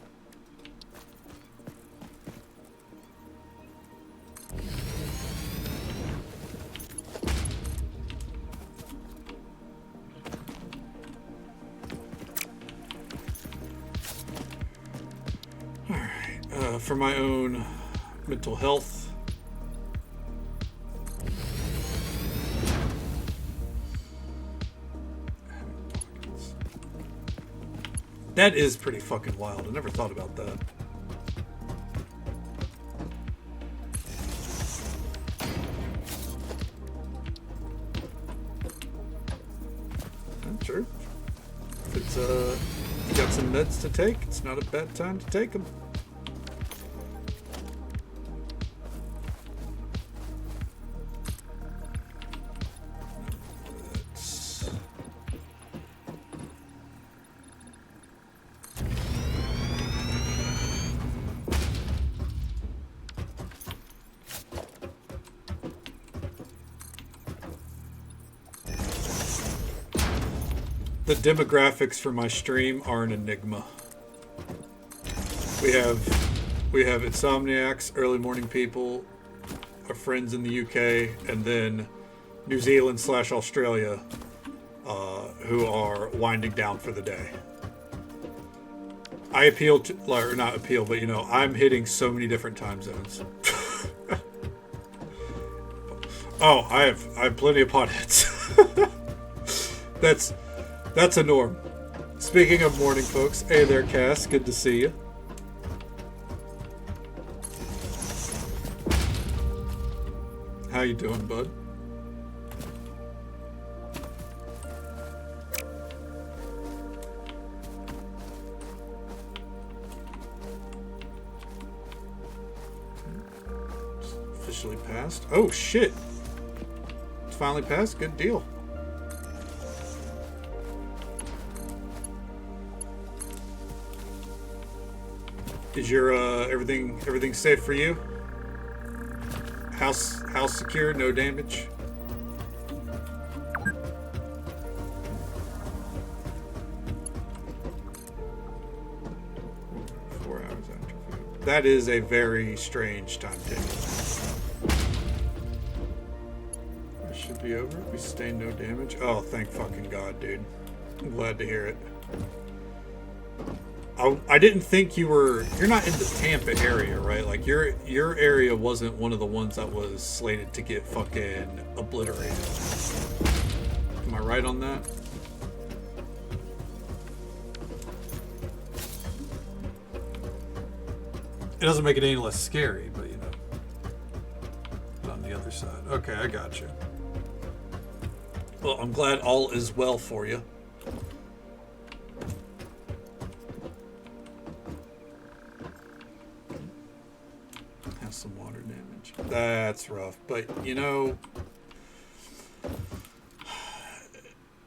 Alright, for my own mental health. That is pretty fucking wild. I never thought about that. you got some meds to take. It's not a bad time to take them. The demographics for my stream are an enigma. We have insomniacs, early morning people, our friends in the UK, and then New Zealand / Australia, who are winding down for the day. I appeal to, or not appeal, but I'm hitting so many different time zones. Oh, I have plenty of potheads. That's a norm. Speaking of morning, folks, hey there, Cass. Good to see you. How you doing, bud? Officially passed. Oh shit! It's finally passed. Good deal. Is your everything safe for you? House secure, no damage. That is a very strange timetable. It should be over. We sustained no damage. Oh, thank fucking God, dude. I'm glad to hear it. I didn't think you're not in the Tampa area, right? Like your area wasn't one of the ones that was slated to get fucking obliterated. Am I right on that? It doesn't make it any less scary, but on the other side. Okay, I got you. Well, I'm glad all is well for you. Has some water damage. That's rough, but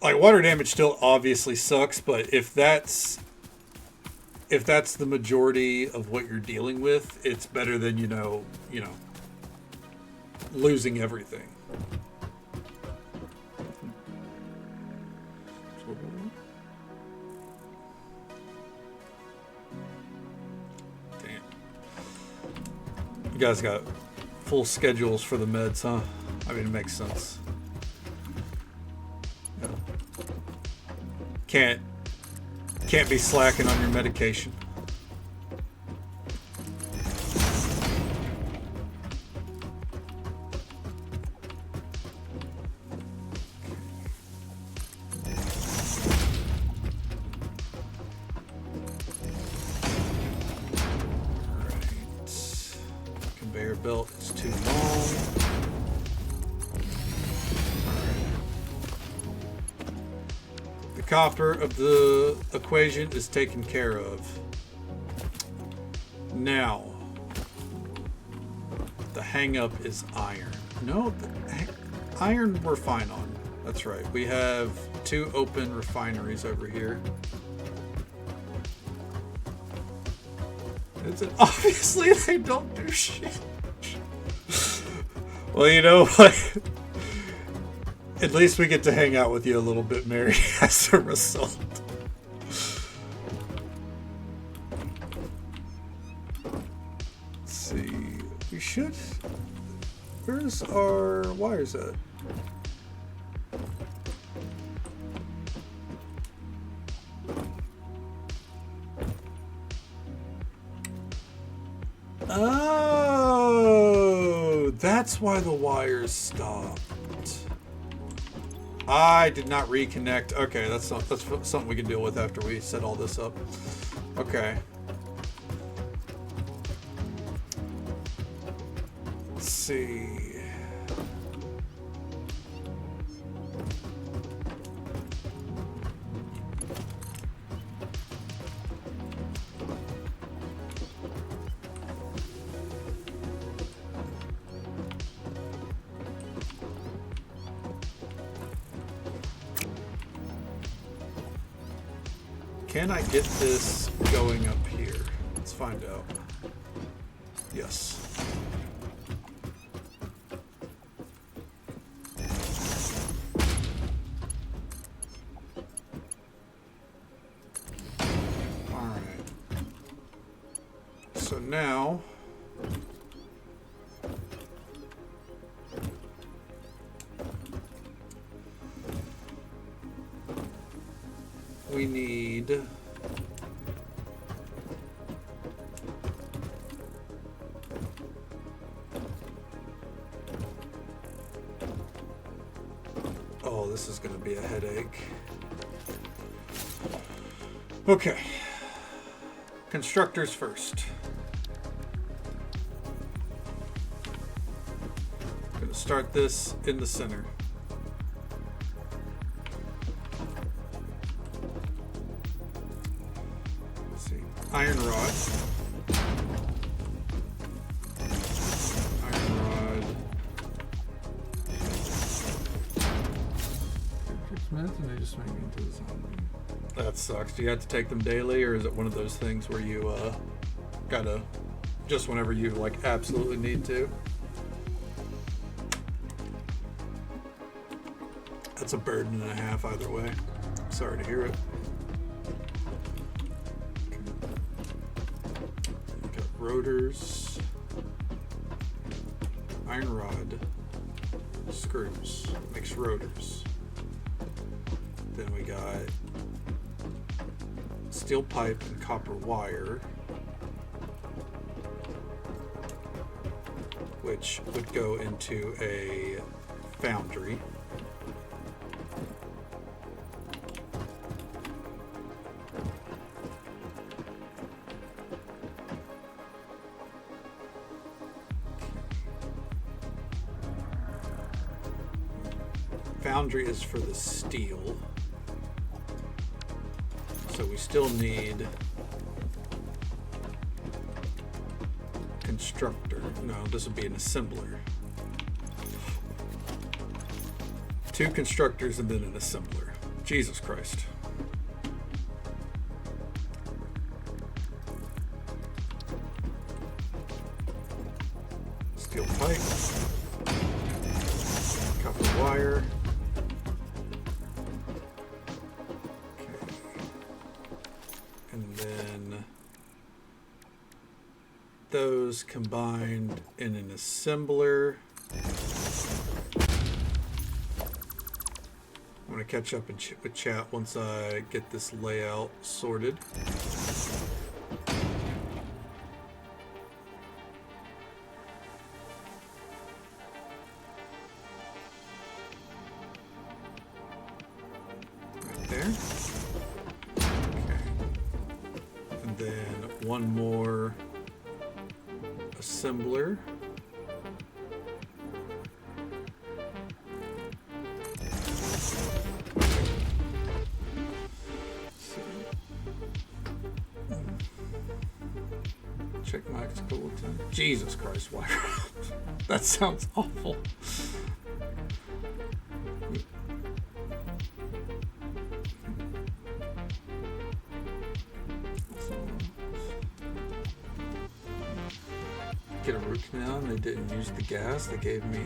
like water damage still obviously sucks, but if that's the majority of what you're dealing with, it's better than losing everything. Damn. You guys got full schedules for the meds, huh? I mean, it makes sense. Yeah. Can't be slacking on your medication. Right. Conveyor belt is too long. Copper of the equation is taken care of. Now, the hang up is iron. No, iron we're fine on. That's right. We have 2 open refineries over here. Obviously they don't do shit. Well, you know what? At least we get to hang out with you a little bit, Mary, as a result. Let's see. We should... Where's our wires at? Oh! That's why the wires stopped. I did not reconnect. Okay, that's something we can deal with after we set all this up. Okay. Let's see. can I get this going up here? Let's find out. Yes. Alright. So now... we need... oh, this is going to be a headache. Okay. Constructors first. Going to start this in the center. Iron rod. Iron rod. And they just make me into the zombie. That sucks. Do you have to take them daily, or is it one of those things where you gotta just whenever you like absolutely need to? That's a burden and a half either way. Sorry to hear it. Rotors, iron rod, screws, makes rotors. Then we got steel pipe and copper wire, which would go into a foundry. Foundry is for the steel, so we still need constructor. No, this would be an assembler. 2 constructors and then an assembler. Jesus Christ. Steel pipe, copper wire. Those combined in an assembler. I'm going to catch up with chat once I get this layout sorted. Right there. Okay. And then one more assembler. Check my bulletin. Jesus Christ, why? That sounds awful. Get a root canal and they didn't use the gas. They gave me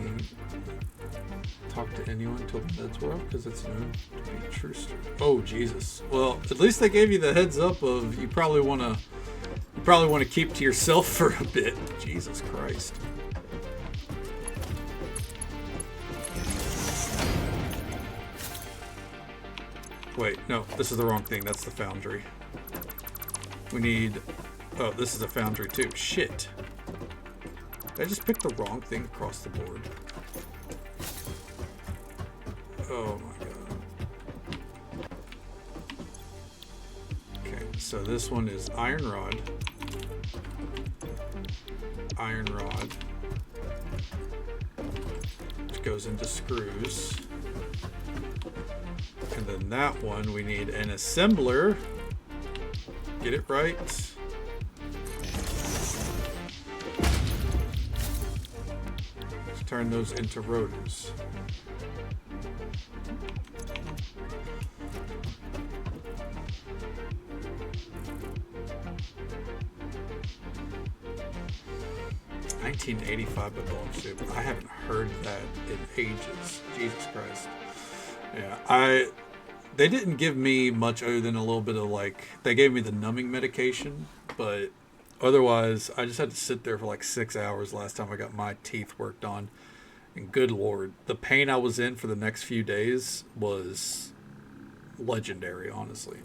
talk to anyone until the meds were up because it's known to be a true story. Oh Jesus. Well, at least they gave you the heads up of you probably want to keep to yourself for a bit. Jesus Christ. Wait, no, this is the wrong thing. That's the foundry. We need... oh, this is a foundry too. Shit. Did I just pick the wrong thing across the board? Oh my god. Okay, so this one is iron rod. Iron rod. Which goes into screws. And then that one we need an assembler. Get it right. Turn those into rotors. 1985 by Bone Soup. I haven't heard that in ages. Jesus Christ. Yeah, they didn't give me much other than a little bit of like, they gave me the numbing medication, but otherwise I just had to sit there for like 6 hours last time I got my teeth worked on. And good Lord, the pain I was in for the next few days was legendary, honestly.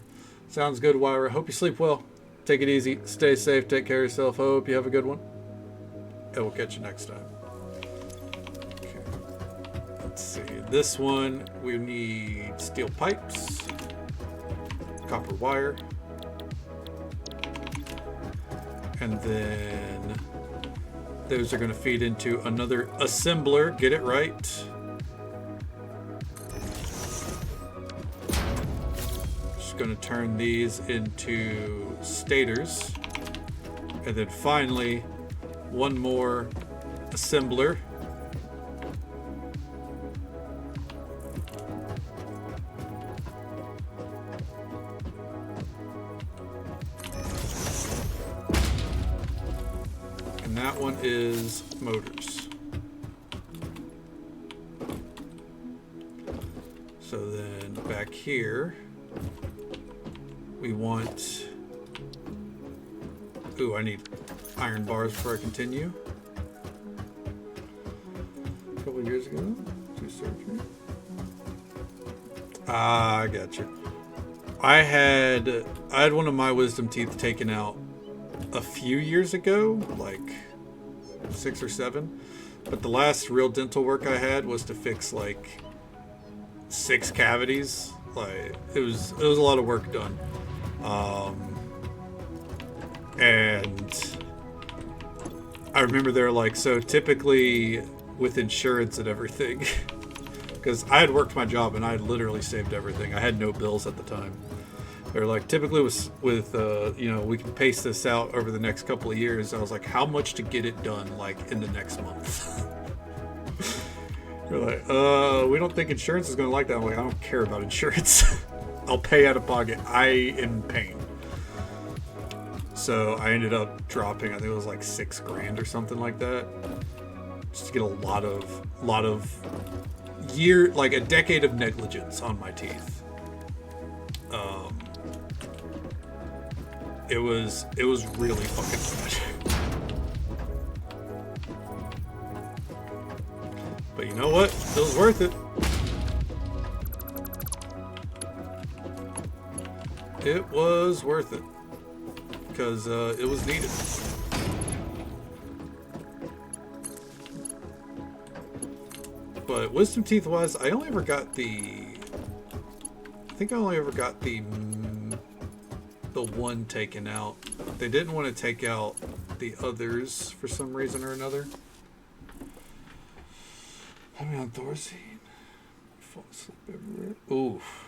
Sounds good, Wyra. Hope you sleep well. Take it easy. Stay safe. Take care of yourself. Hope you have a good one. And we'll catch you next time. Okay. Let's see. This one, we need steel pipes, copper wire, and then those are going to feed into another assembler. Get it right. Just going to turn these into stators. And then finally, one more assembler. That one is motors. So then back here, we want... Ooh, I need iron bars before I continue. A couple years ago, do surgery. Ah, I got you. I had one of my wisdom teeth taken out a few years ago, like 6 or 7, but the last real dental work I had was to fix like 6 cavities. Like it was a lot of work done, and I remember they're like, so typically with insurance and everything, because I had worked my job and I had literally saved everything. I had no bills at the time. They're like, typically with you know, we can pace this out over the next couple of years. I was like, how much to get it done, like, in the next month? They're like, we don't think insurance is going to like that. I'm like, I don't care about insurance. I'll pay out of pocket. I am in pain. So I ended up dropping, I think it was like $6,000 or something like that. Just to get a lot of like a decade of negligence on my teeth. It was really fucking bad. But you know what? It was worth it. It was worth it. Because it was needed. But wisdom teeth wise, I only ever got the one taken out. They didn't want to take out the others for some reason or another. I'm on Thorazine. Fall asleep everywhere. Oof.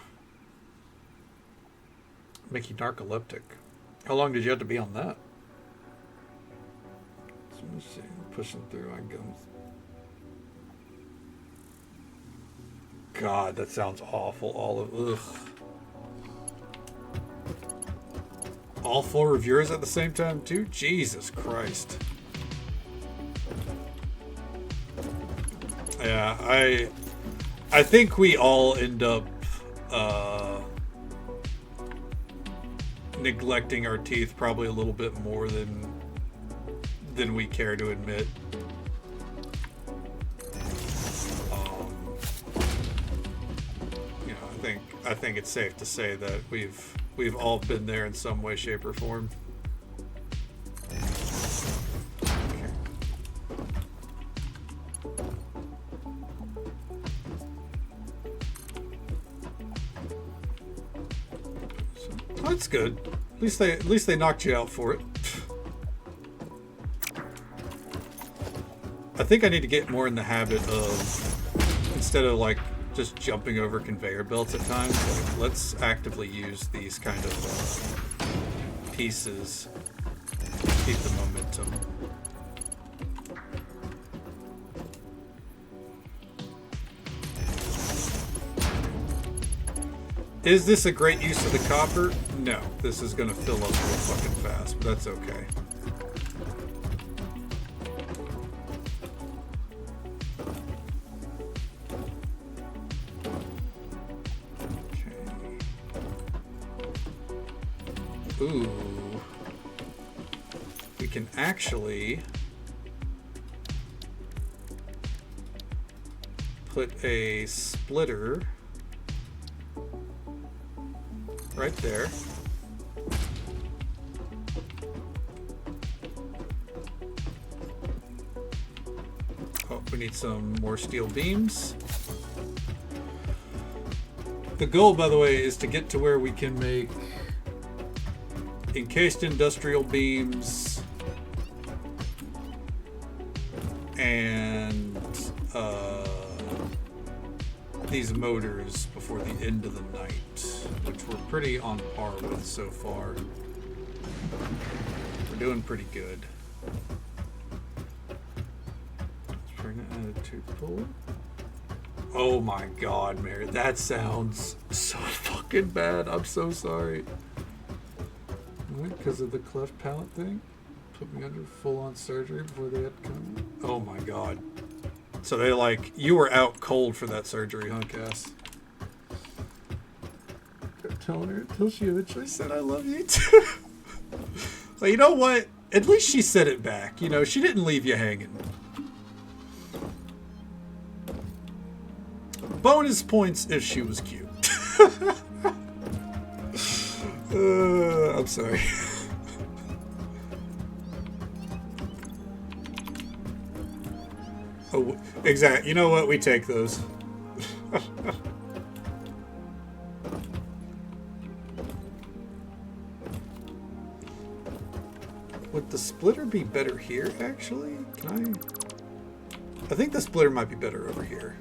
Make you narcoleptic. How long did you have to be on that? So let me see. Pushing through on guns. God, that sounds awful. All 4 reviewers at the same time too? Jesus Christ. Yeah, I think we all end up neglecting our teeth probably a little bit more than we care to admit. You know, I think it's safe to say that we've all been there in some way, shape, or form. Okay. So, that's good. At least they knocked you out for it. I think I need to get more in the habit of, instead of like just jumping over conveyor belts at times, like, let's actively use these kind of pieces to keep the momentum. Is this a great use of the copper? No, this is going to fill up real fucking fast, but that's okay. can actually put a splitter right there. Oh, we need some more steel beams. The goal, by the way, is to get to where we can make encased industrial beams and these motors before the end of the night, which we're pretty on par with so far. We're doing pretty good. Attitude pull. Oh my god, Mary, that sounds so fucking bad. I'm so sorry. Because of the cleft palate thing? Put me under full-on surgery before they had to come. Oh my god. So they like, you were out cold for that surgery, huh, Cass? Kept telling her until she eventually said, I love you too. Well, you know what? At least she said it back. You know, she didn't leave you hanging. Bonus points if she was cute. I'm sorry. Oh, exactly. You know what? We take those. Would the splitter be better here, actually? Can I think the splitter might be better over here.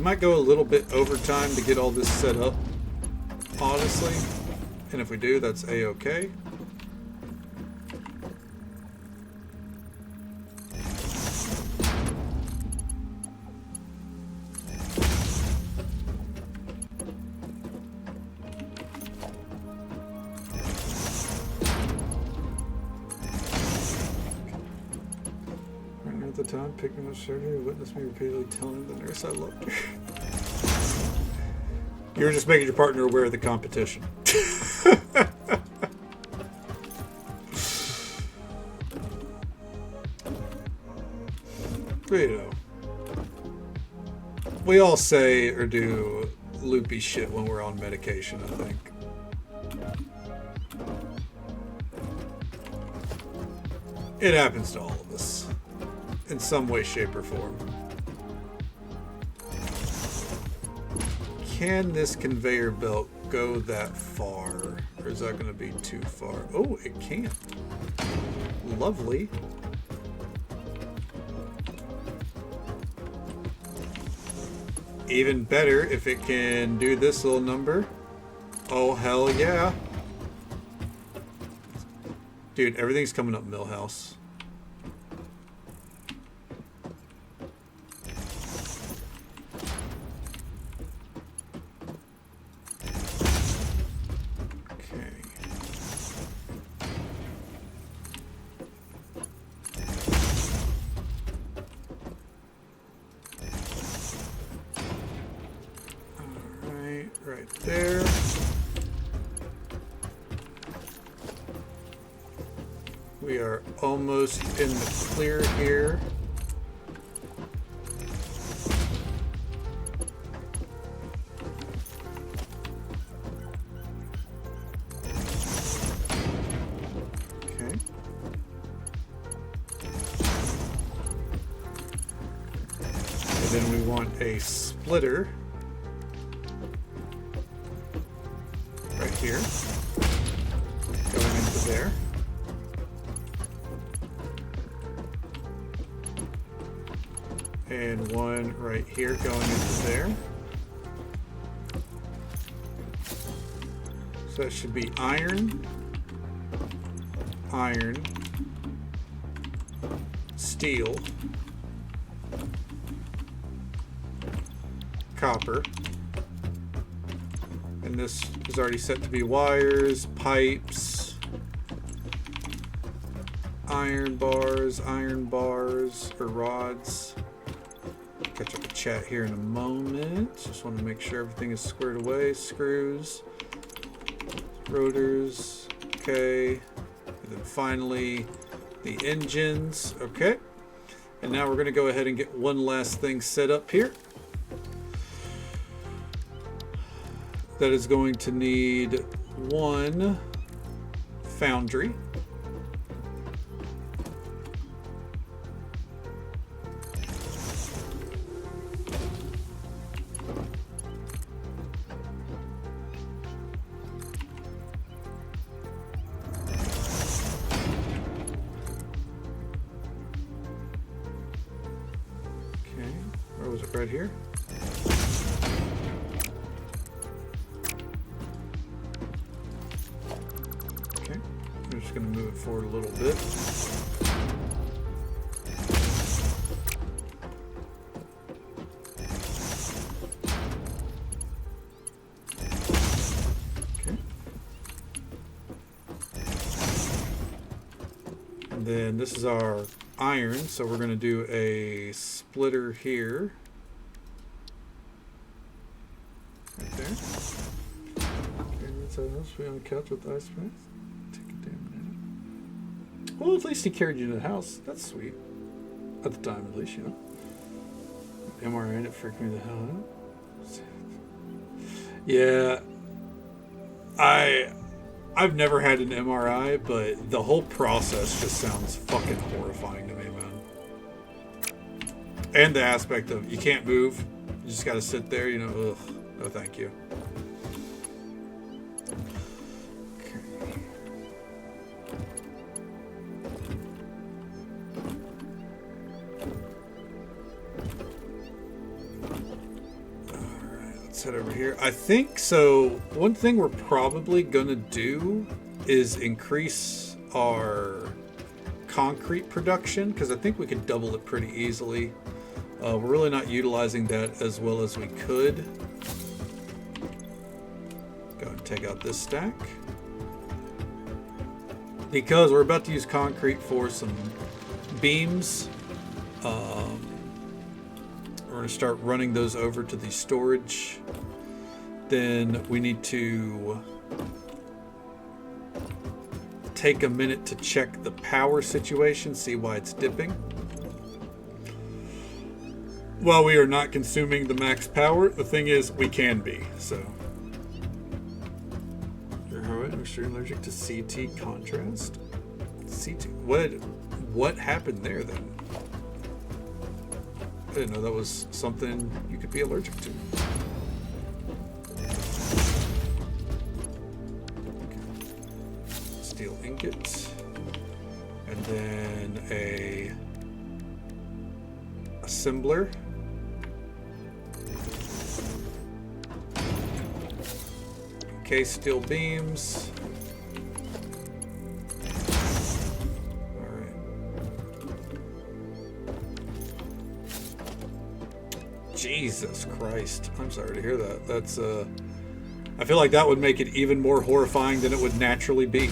Might go a little bit overtime to get all this set up, honestly, and if we do, that's a-okay. At the time, picking up surgery, witnessed me repeatedly telling the nurse I loved her. You were just making your partner aware of the competition. But, you know, we all say or do loopy shit when we're on medication, I think. It happens to all of us. In some way, shape, or form. Can this conveyor belt go that far? Or is that going to be too far? Oh, it can. Lovely. Even better if it can do this little number. Oh, hell yeah. Dude, everything's coming up Millhouse. Right there. We are almost in the clear here. Okay. And then we want a splitter. Here, going into there. And one right here going into there. So that should be iron, iron, steel, copper. And this is already set to be wires, pipes, iron bars, or rods. Catch up the chat here in a moment. Just want to make sure everything is squared away. Screws, rotors, okay. And then finally the engines, okay. And now we're going to go ahead and get one last thing set up here. That is going to need one foundry. Okay, where was it? Right here? I'm just going to move it forward a little bit. Okay. And then this is our iron, so we're going to do a splitter here. Right there. Okay, that's how else we on the couch with ice cream. Well, at least he carried you to the house. That's sweet. At the time, at least, you know. MRI, it freaked me the hell out. Yeah. I've never had an MRI, but the whole process just sounds fucking horrifying to me, man. And the aspect of you can't move. You just gotta sit there, you know. Ugh. No, thank you. Head over here. I think so. One thing we're probably gonna do is increase our concrete production, because I think we could double it pretty easily. We're really not utilizing that as well as we could. Go and take out this stack, because we're about to use concrete for some beams. We're going to start running those over to the storage. Then we need to take a minute to check the power situation, see why it's dipping. While we are not consuming the max power, the thing is we can be, so. You're alright, I'm sure you're allergic to CT contrast. CT, what happened there then? I didn't know that was something you could be allergic to. Okay. Steel ingot. And then a assembler. Okay, steel beams. Jesus Christ. I'm sorry to hear that. That's, I feel like that would make it even more horrifying than it would naturally be.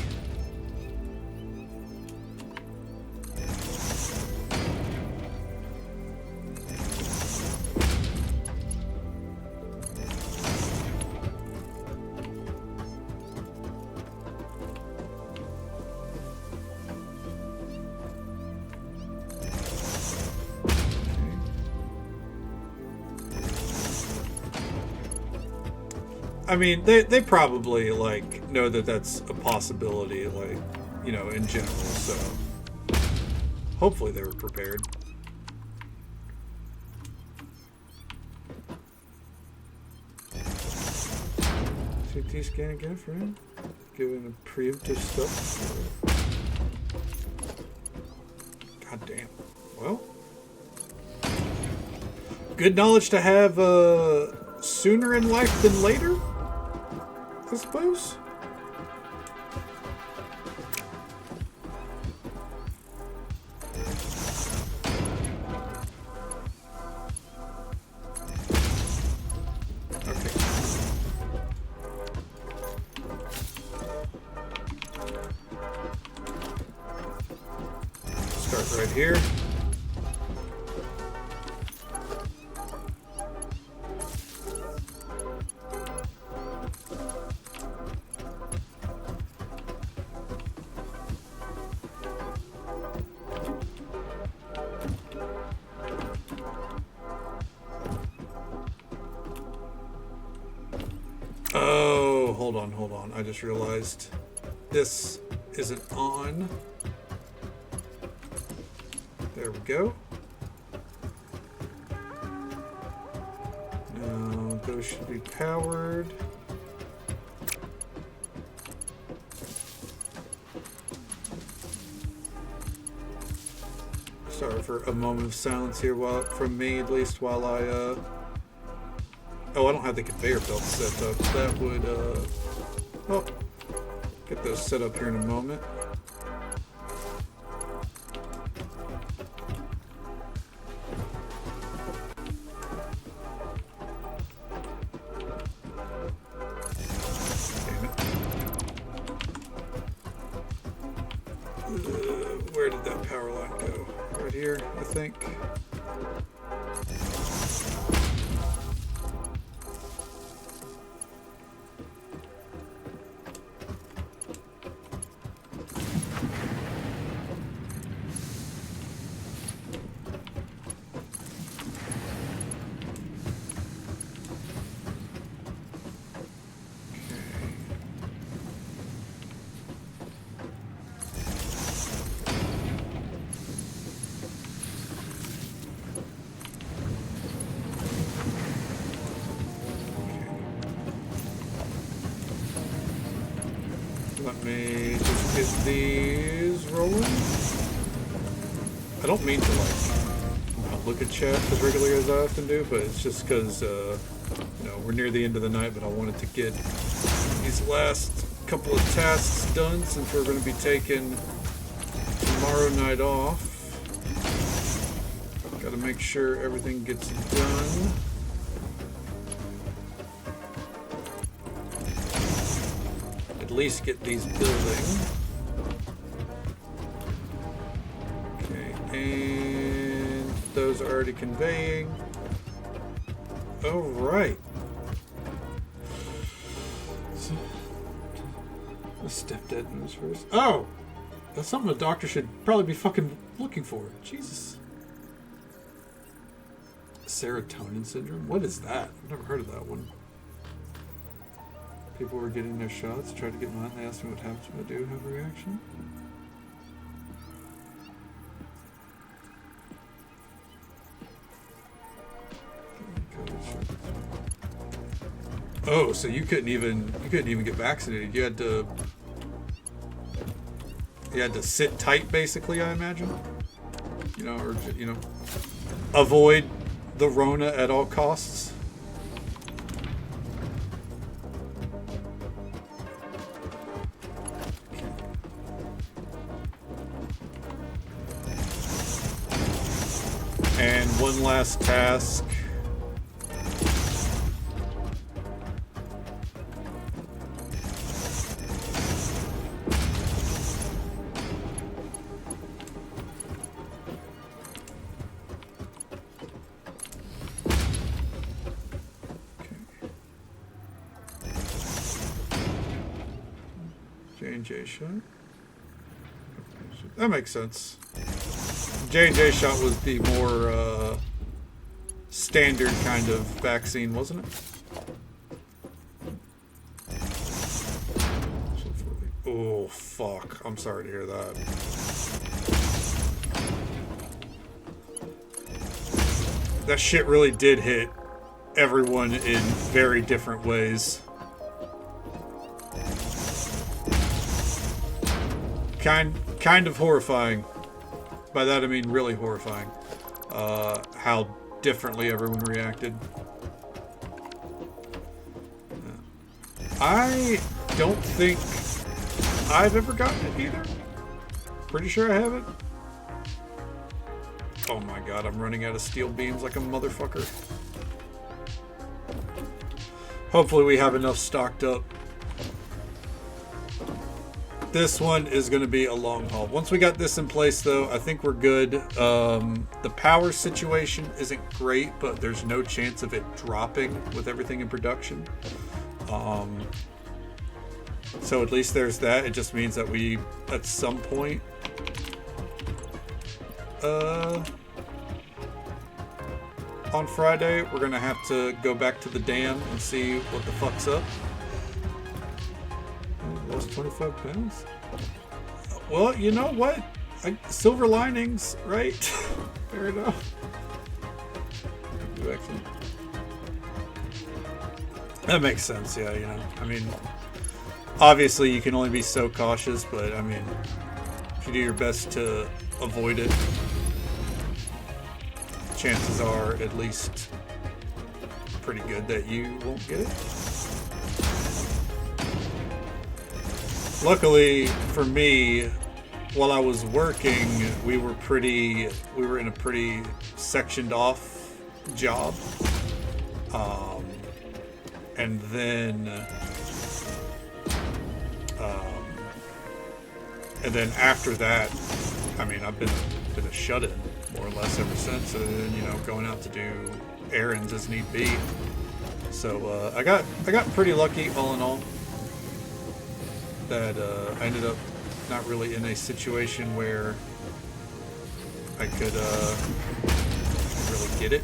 I mean, they probably, like, know that that's a possibility, like, you know, in general, so hopefully they were prepared. CT scan again for him? Giving a preemptive stuff. God damn. Well. Good knowledge to have sooner in life than later, I suppose. Right here. Oh, hold on. I just realized this isn't on. There we go. Now those should be powered. Sorry for a moment of silence here, from me at least, while I oh, I don't have the conveyor belt set up. That would oh, get those set up here in a moment. Where did that power line go? Right here, I think. Let me just get these rolling. I don't mean to not look at chat as regularly as I often do, but it's just because you know, we're near the end of the night, but I wanted to get these last couple of tasks done since we're going to be taking tomorrow night off. Got to make sure everything gets done. At least get these building. Okay, and those are already conveying. All right. So, let's step dead in this first. Oh, that's something a doctor should probably be fucking looking for. Jesus. Serotonin syndrome? What is that? I've never heard of that one. People were getting their shots, tried to get mine, they asked me what happens when I do have a reaction. Oh, so you couldn't even get vaccinated. You had to sit tight, basically, I imagine. You know, or you know, avoid the Rona at all costs. And one last task. J&J shot. That makes sense. J&J shot was the more standard kind of vaccine, wasn't it? Oh, fuck. I'm sorry to hear that. That shit really did hit everyone in very different ways. Kind of horrifying. By that I mean really horrifying. How differently everyone reacted. I don't think I've ever gotten it either. Pretty sure I haven't. Oh my god, I'm running out of steel beams like a motherfucker. Hopefully we have enough stocked up. This one is going to be a long haul. Once we got this in place, though, I think we're good. The power situation isn't great, but there's no chance of it dropping with everything in production. So at least there's that. It just means that we, at some point, on Friday, we're going to have to go back to the dam and see what the fuck's up. Lost 25 pounds? Well, you know what? Silver linings, right? Fair enough. That makes sense, yeah, you know. I mean, obviously you can only be so cautious, but I mean, if you do your best to avoid it, chances are at least pretty good that you won't get it. Luckily for me, while I was working, we were in a pretty sectioned off job. And then after that, I mean, I've been a shut-in more or less ever since, and, you know, going out to do errands as need be. So I got pretty lucky all in all that I ended up not really in a situation where I could really get it.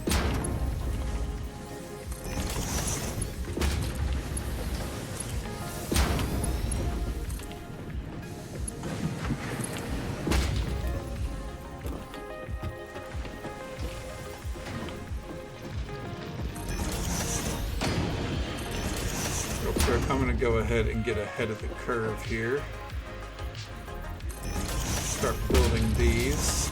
I'm going to go ahead and get ahead of the curve here. Start building these.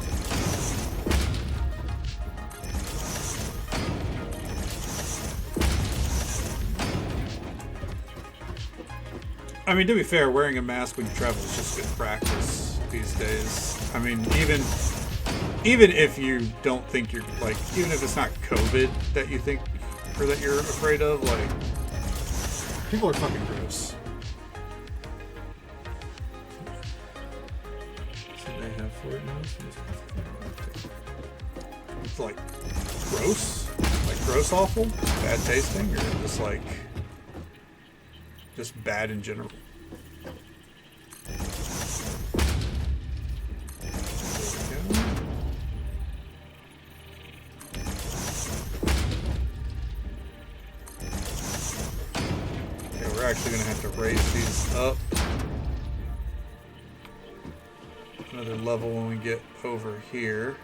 I mean, to be fair, wearing a mask when you travel is just good practice these days. I mean, even if you don't think you're, like, even if it's not COVID that you think, or that you're afraid of, like, people are fucking gross. So they have for it now. It's like gross? Like gross awful? Bad tasting? Or just bad in general? Actually going to have to raise these up another level when we get over here.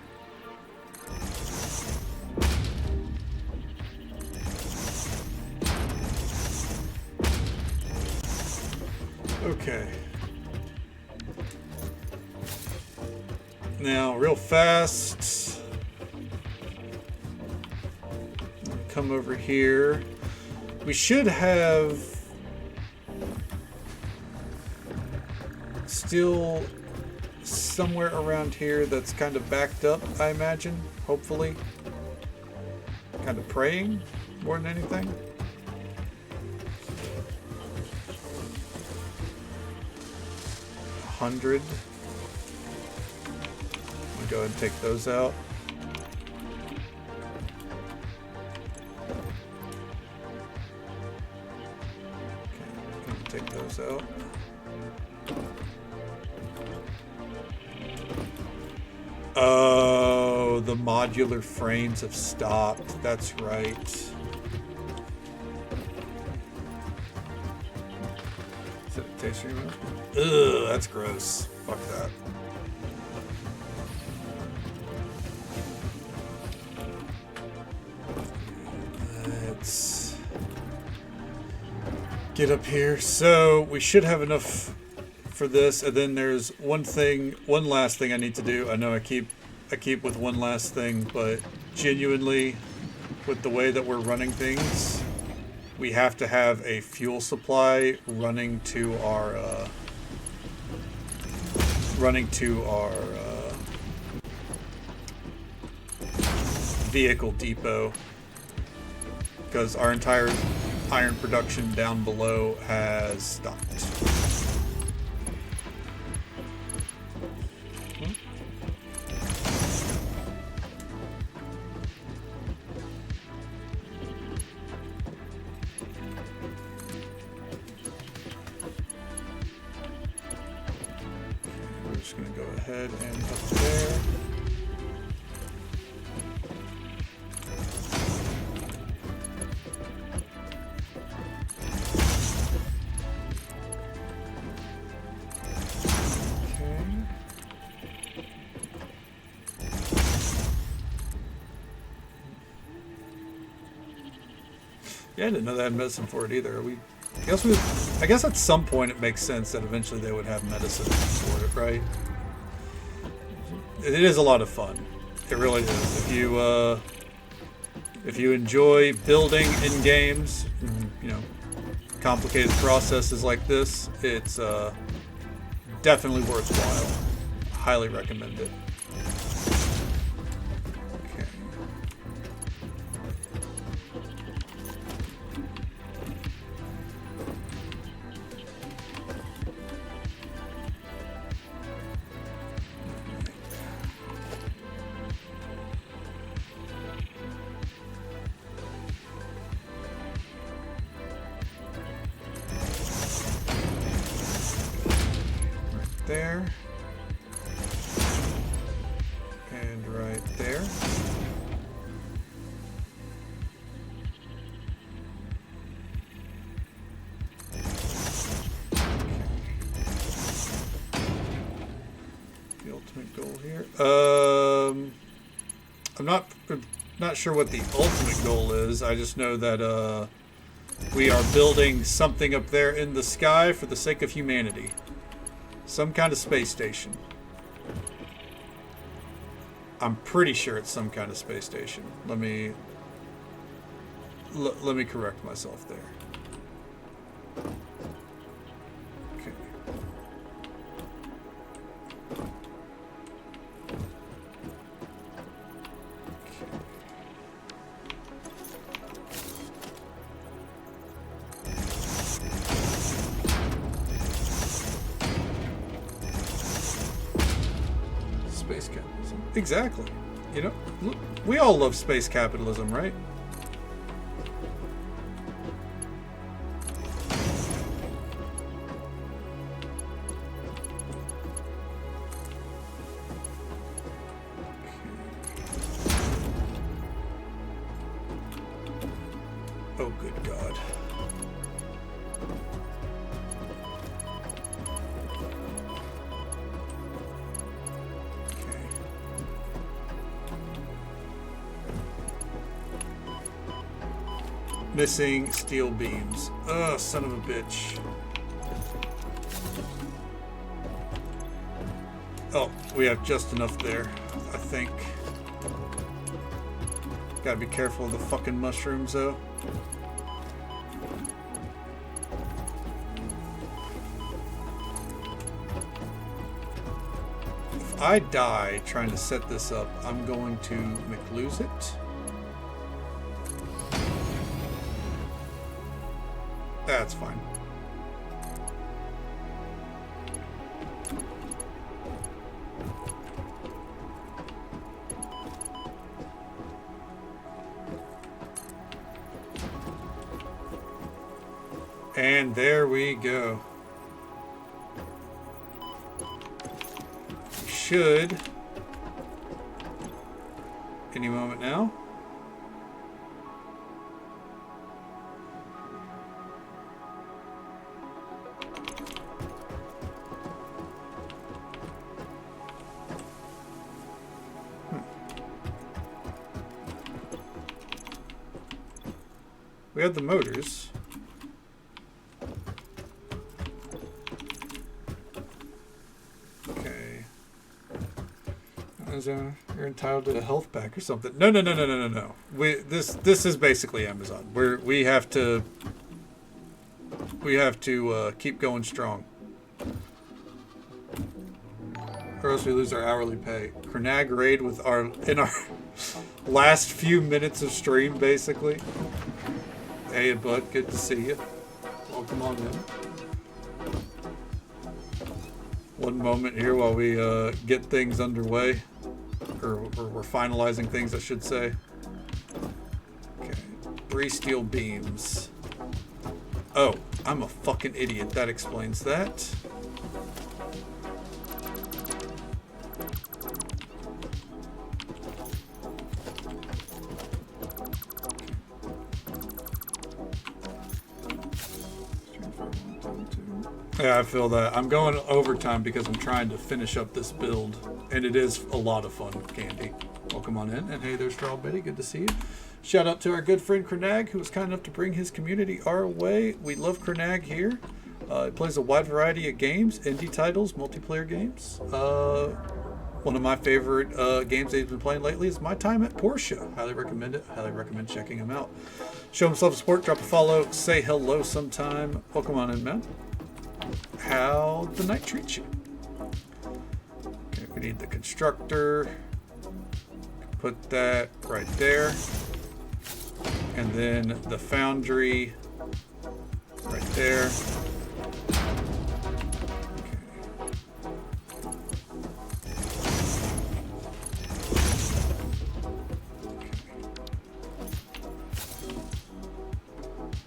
Okay. Now, real fast, come over here. We should have still somewhere around here that's kind of backed up, I imagine, hopefully. Kind of praying more than anything. $100. I'll go ahead and take those out. Okay, take those out. Oh, the modular frames have stopped. That's right. Is it a taste remote? Ugh, that's gross. Fuck that. Let's get up here. So we should have enough for this, and then there's one last thing I need to do. I know I keep with one last thing, but genuinely with the way that we're running things, we have to have a fuel supply running to our vehicle depot, because our entire iron production down below has stopped. We're just going to go ahead and up there. Yeah, I didn't know they had medicine for it either. I guess at some point it makes sense that eventually they would have medicine for it, right? It is a lot of fun. It really is. If you enjoy building in games, you know, complicated processes like this, it's definitely worthwhile. Highly recommend it. Okay. There and right there. The ultimate goal here. I'm not sure what the ultimate goal is. I just know that we are building something up there in the sky for the sake of humanity. Some kind of space station. I'm pretty sure it's some kind of space station. Let me correct myself there. Okay. Space capitalism. Exactly. You know, look, we all love space capitalism, right? Oh, good God. Missing steel beams. Ugh, son of a bitch. Oh, we have just enough there, I think. Gotta be careful of the fucking mushrooms, though. If I die trying to set this up, I'm going to lose it. That's fine. And there we go. We should any moment now. We have the motors. Amazon, you're entitled to a health pack or something. No, no, no, no, no, no, no. This is basically Amazon. We have to keep going strong, or else we lose our hourly pay. Crenag raid in our last few minutes of stream, basically. Hey, bud, good to see you. Welcome on in. One moment here while we get things underway, or we're finalizing things, I should say. Okay, 3 steel beams. Oh, I'm a fucking idiot. That explains that. Yeah, I feel that. I'm going overtime because I'm trying to finish up this build, and it is a lot of fun, Candy. Welcome on in, and hey there, Strawberry. Good to see you. Shout out to our good friend Crenag, who was kind enough to bring his community our way. We love Crenag here. He plays a wide variety of games, indie titles, multiplayer games. One of my favorite games that he's been playing lately is My Time at Porsche. Highly recommend it. Highly recommend checking him out. Show him some support, drop a follow, say hello sometime. Welcome on in, man. How'd the night treat you? Okay, we need the constructor. Put that right there. And then the foundry right there.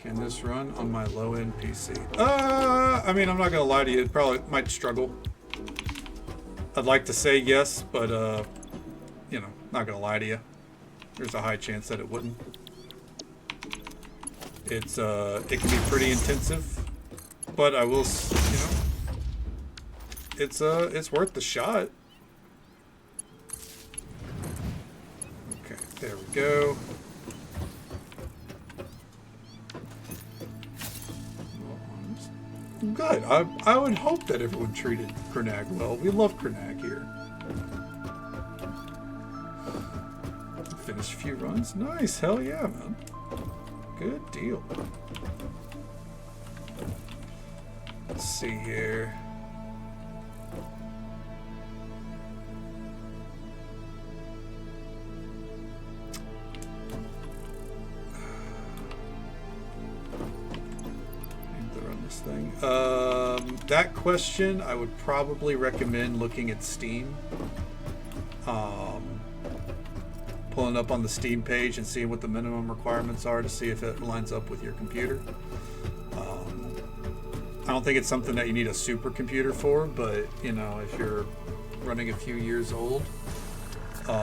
Can this run on my low-end PC? I mean, I'm not gonna lie to you, it probably might struggle. I'd like to say yes, but you know, not gonna lie to you. There's a high chance that it wouldn't. It can be pretty intensive, but I will, you know, it's worth the shot. Okay, there we go. Good. I would hope that everyone treated Crenag well. We love Crenag here. Finished a few runs. Nice. Hell yeah, man. Good deal. Let's see here. Thing. That question, I would probably recommend looking at Steam. Pulling up on the Steam page and seeing what the minimum requirements are to see if it lines up with your computer. I don't think it's something that you need a supercomputer for, but you know, if you're running a few years old, you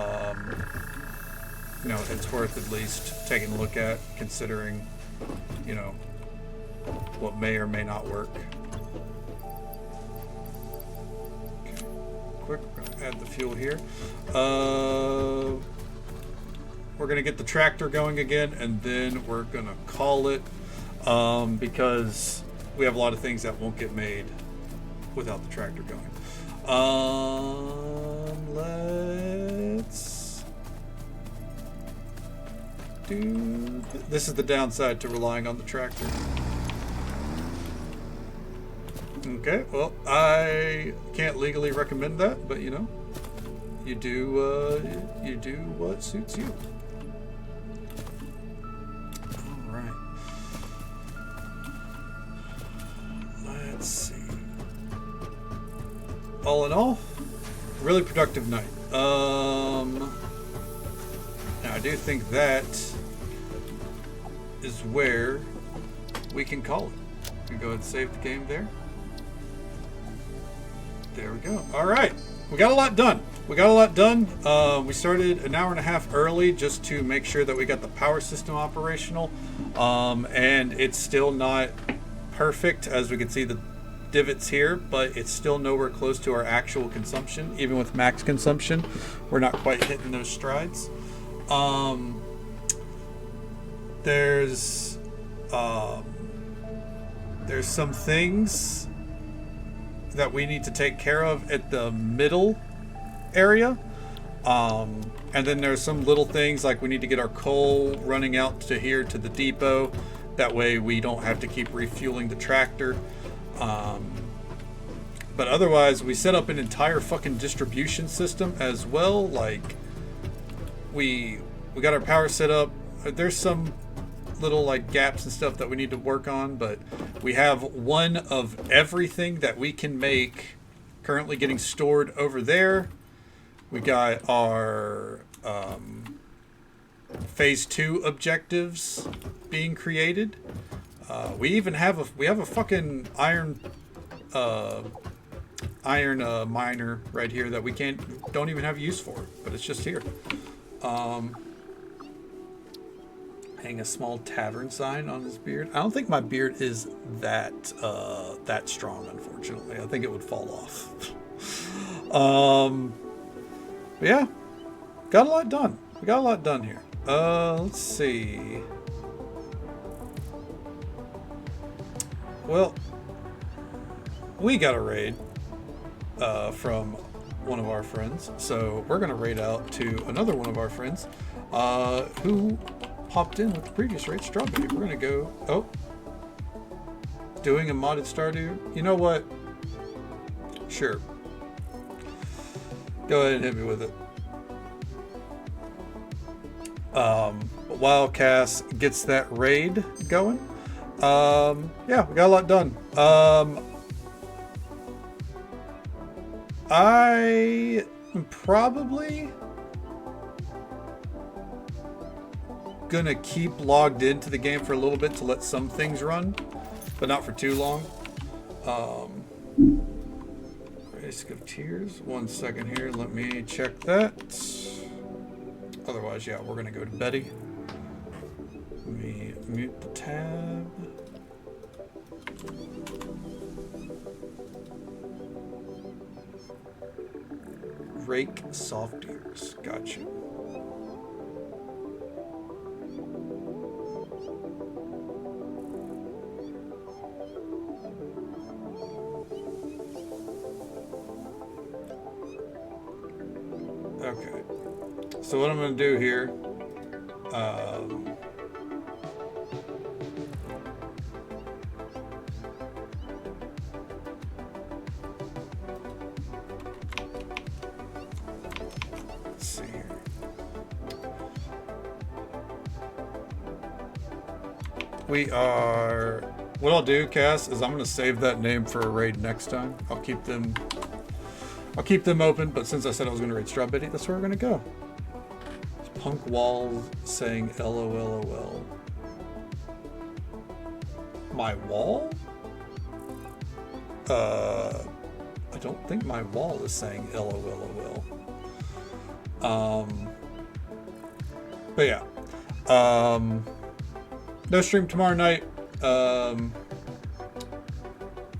know, it's worth at least taking a look at, considering, you know, what may or may not work. Okay. Quick, we're gonna add the fuel here. We're gonna get the tractor going again, and then we're gonna call it, because we have a lot of things that won't get made without the tractor going. Let's do. This is the downside to relying on the tractor. Okay, well, I can't legally recommend that, but you know, you do what suits you. All right. Let's see. All in all, really productive night. Now I do think that is where we can call it. We can go ahead and save the game there. There we go. All right. We got a lot done. We started an hour and a half early just to make sure that we got the power system operational. And it's still not perfect, as we can see the divots here, but it's still nowhere close to our actual consumption. Even with max consumption, we're not quite hitting those strides. There's some things that we need to take care of at the middle area. And then there's some little things like we need to get our coal running out to here to the depot. That way we don't have to keep refueling the tractor. But otherwise, we set up an entire fucking distribution system as well. Like, we got our power set up. There's some little like gaps and stuff that we need to work on, but we have one of everything that we can make currently getting stored over there. We got our phase 2 objectives being created. We even have a fucking iron miner right here that we don't even have use for, but it's just here. Hang a small tavern sign on his beard. I don't think my beard is that strong, unfortunately. I think it would fall off. But yeah, got a lot done. We got a lot done here. Let's see. Well, we got a raid from one of our friends, so we're gonna raid out to another one of our friends who popped in with the previous raid, Strawberry. We're gonna go doing a modded Stardew. You know what? Sure. Go ahead and hit me with it. While Cass gets that raid going, yeah, we got a lot done. I am probably gonna keep logged into the game for a little bit to let some things run, but not for too long. Risk of Tears. 1 second here. Let me check that. Otherwise, yeah, we're gonna go to Betty. Let me mute the tab. Rake soft ears. Gotcha. Okay. So what I'm going to do here, let's see here. What I'll do, Cass, is I'm going to save that name for a raid next time. I'll keep them open, but since I said I was going to raid Strawberry, that's where we're going to go. Punk Walls saying LOLOL. My wall? I don't think my wall is saying LOLOL. But yeah. No stream tomorrow night.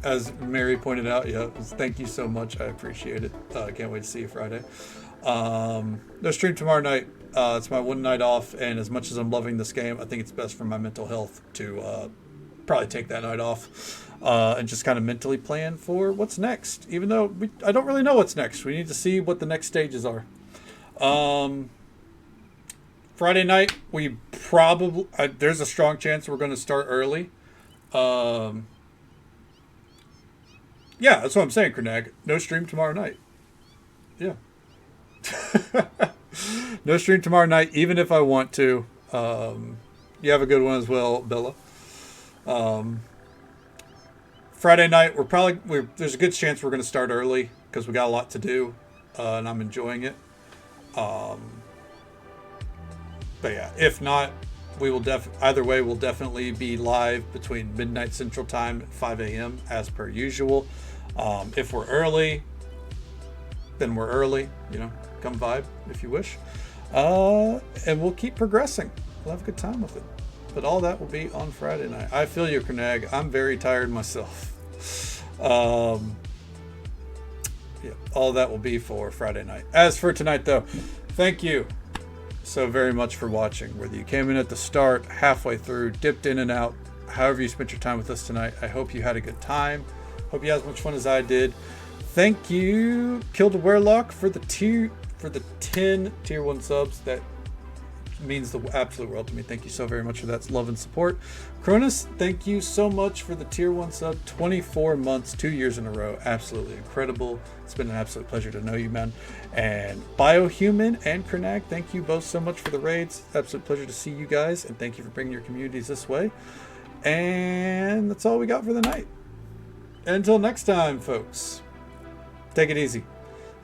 As Mary pointed out, yeah, thank you so much. I appreciate it. Can't wait to see you Friday. No stream tomorrow night. It's my one night off, and as much as I'm loving this game, I think it's best for my mental health to probably take that night off and just kind of mentally plan for what's next. Even though I don't really know what's next. We need to see what the next stages are. Friday night, we probably... there's a strong chance we're going to start early. Yeah, that's what I'm saying, Krenag. No stream tomorrow night. Yeah. No stream tomorrow night, even if I want to. You have a good one as well, Bella. Friday night, there's a good chance we're going to start early because we got a lot to do, and I'm enjoying it. But yeah, if not, we will either way, we'll definitely be live between midnight Central Time and 5 a.m. as per usual. If we're early, then we're early. Come vibe if you wish. And we'll keep progressing. We'll have a good time with it. But all that will be on Friday night. I feel you, Krenag. I'm very tired myself. Yeah, all that will be for Friday night. As for tonight, though, thank you so very much for watching. Whether you came in at the start, halfway through, dipped in and out, however you spent your time with us tonight, I hope you had a good time. Hope you had as much fun as I did. Thank you, Killed a Werlock, for the for the 10 tier 1 subs. That means the absolute world to me. Thank you so very much for that love and support. Cronus, thank you so much for the tier 1 sub. 24 months, 2 years in a row. Absolutely incredible. It's been an absolute pleasure to know you, man. And Biohuman and Krenag, thank you both so much for the raids. Absolute pleasure to see you guys, and thank you for bringing your communities this way. And that's all we got for the night. Until next time, folks, take it easy.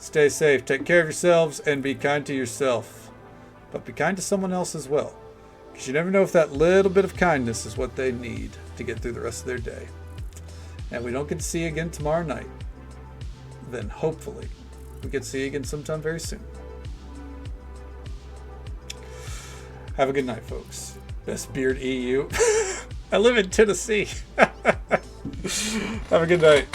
Stay safe, take care of yourselves, and be kind to yourself. But be kind to someone else as well, because you never know if that little bit of kindness is what they need to get through the rest of their day. And we don't get to see you again tomorrow night. Then hopefully we get to see you again sometime very soon. Have a good night, folks. Best beard EU. I live in Tennessee. Have a good night.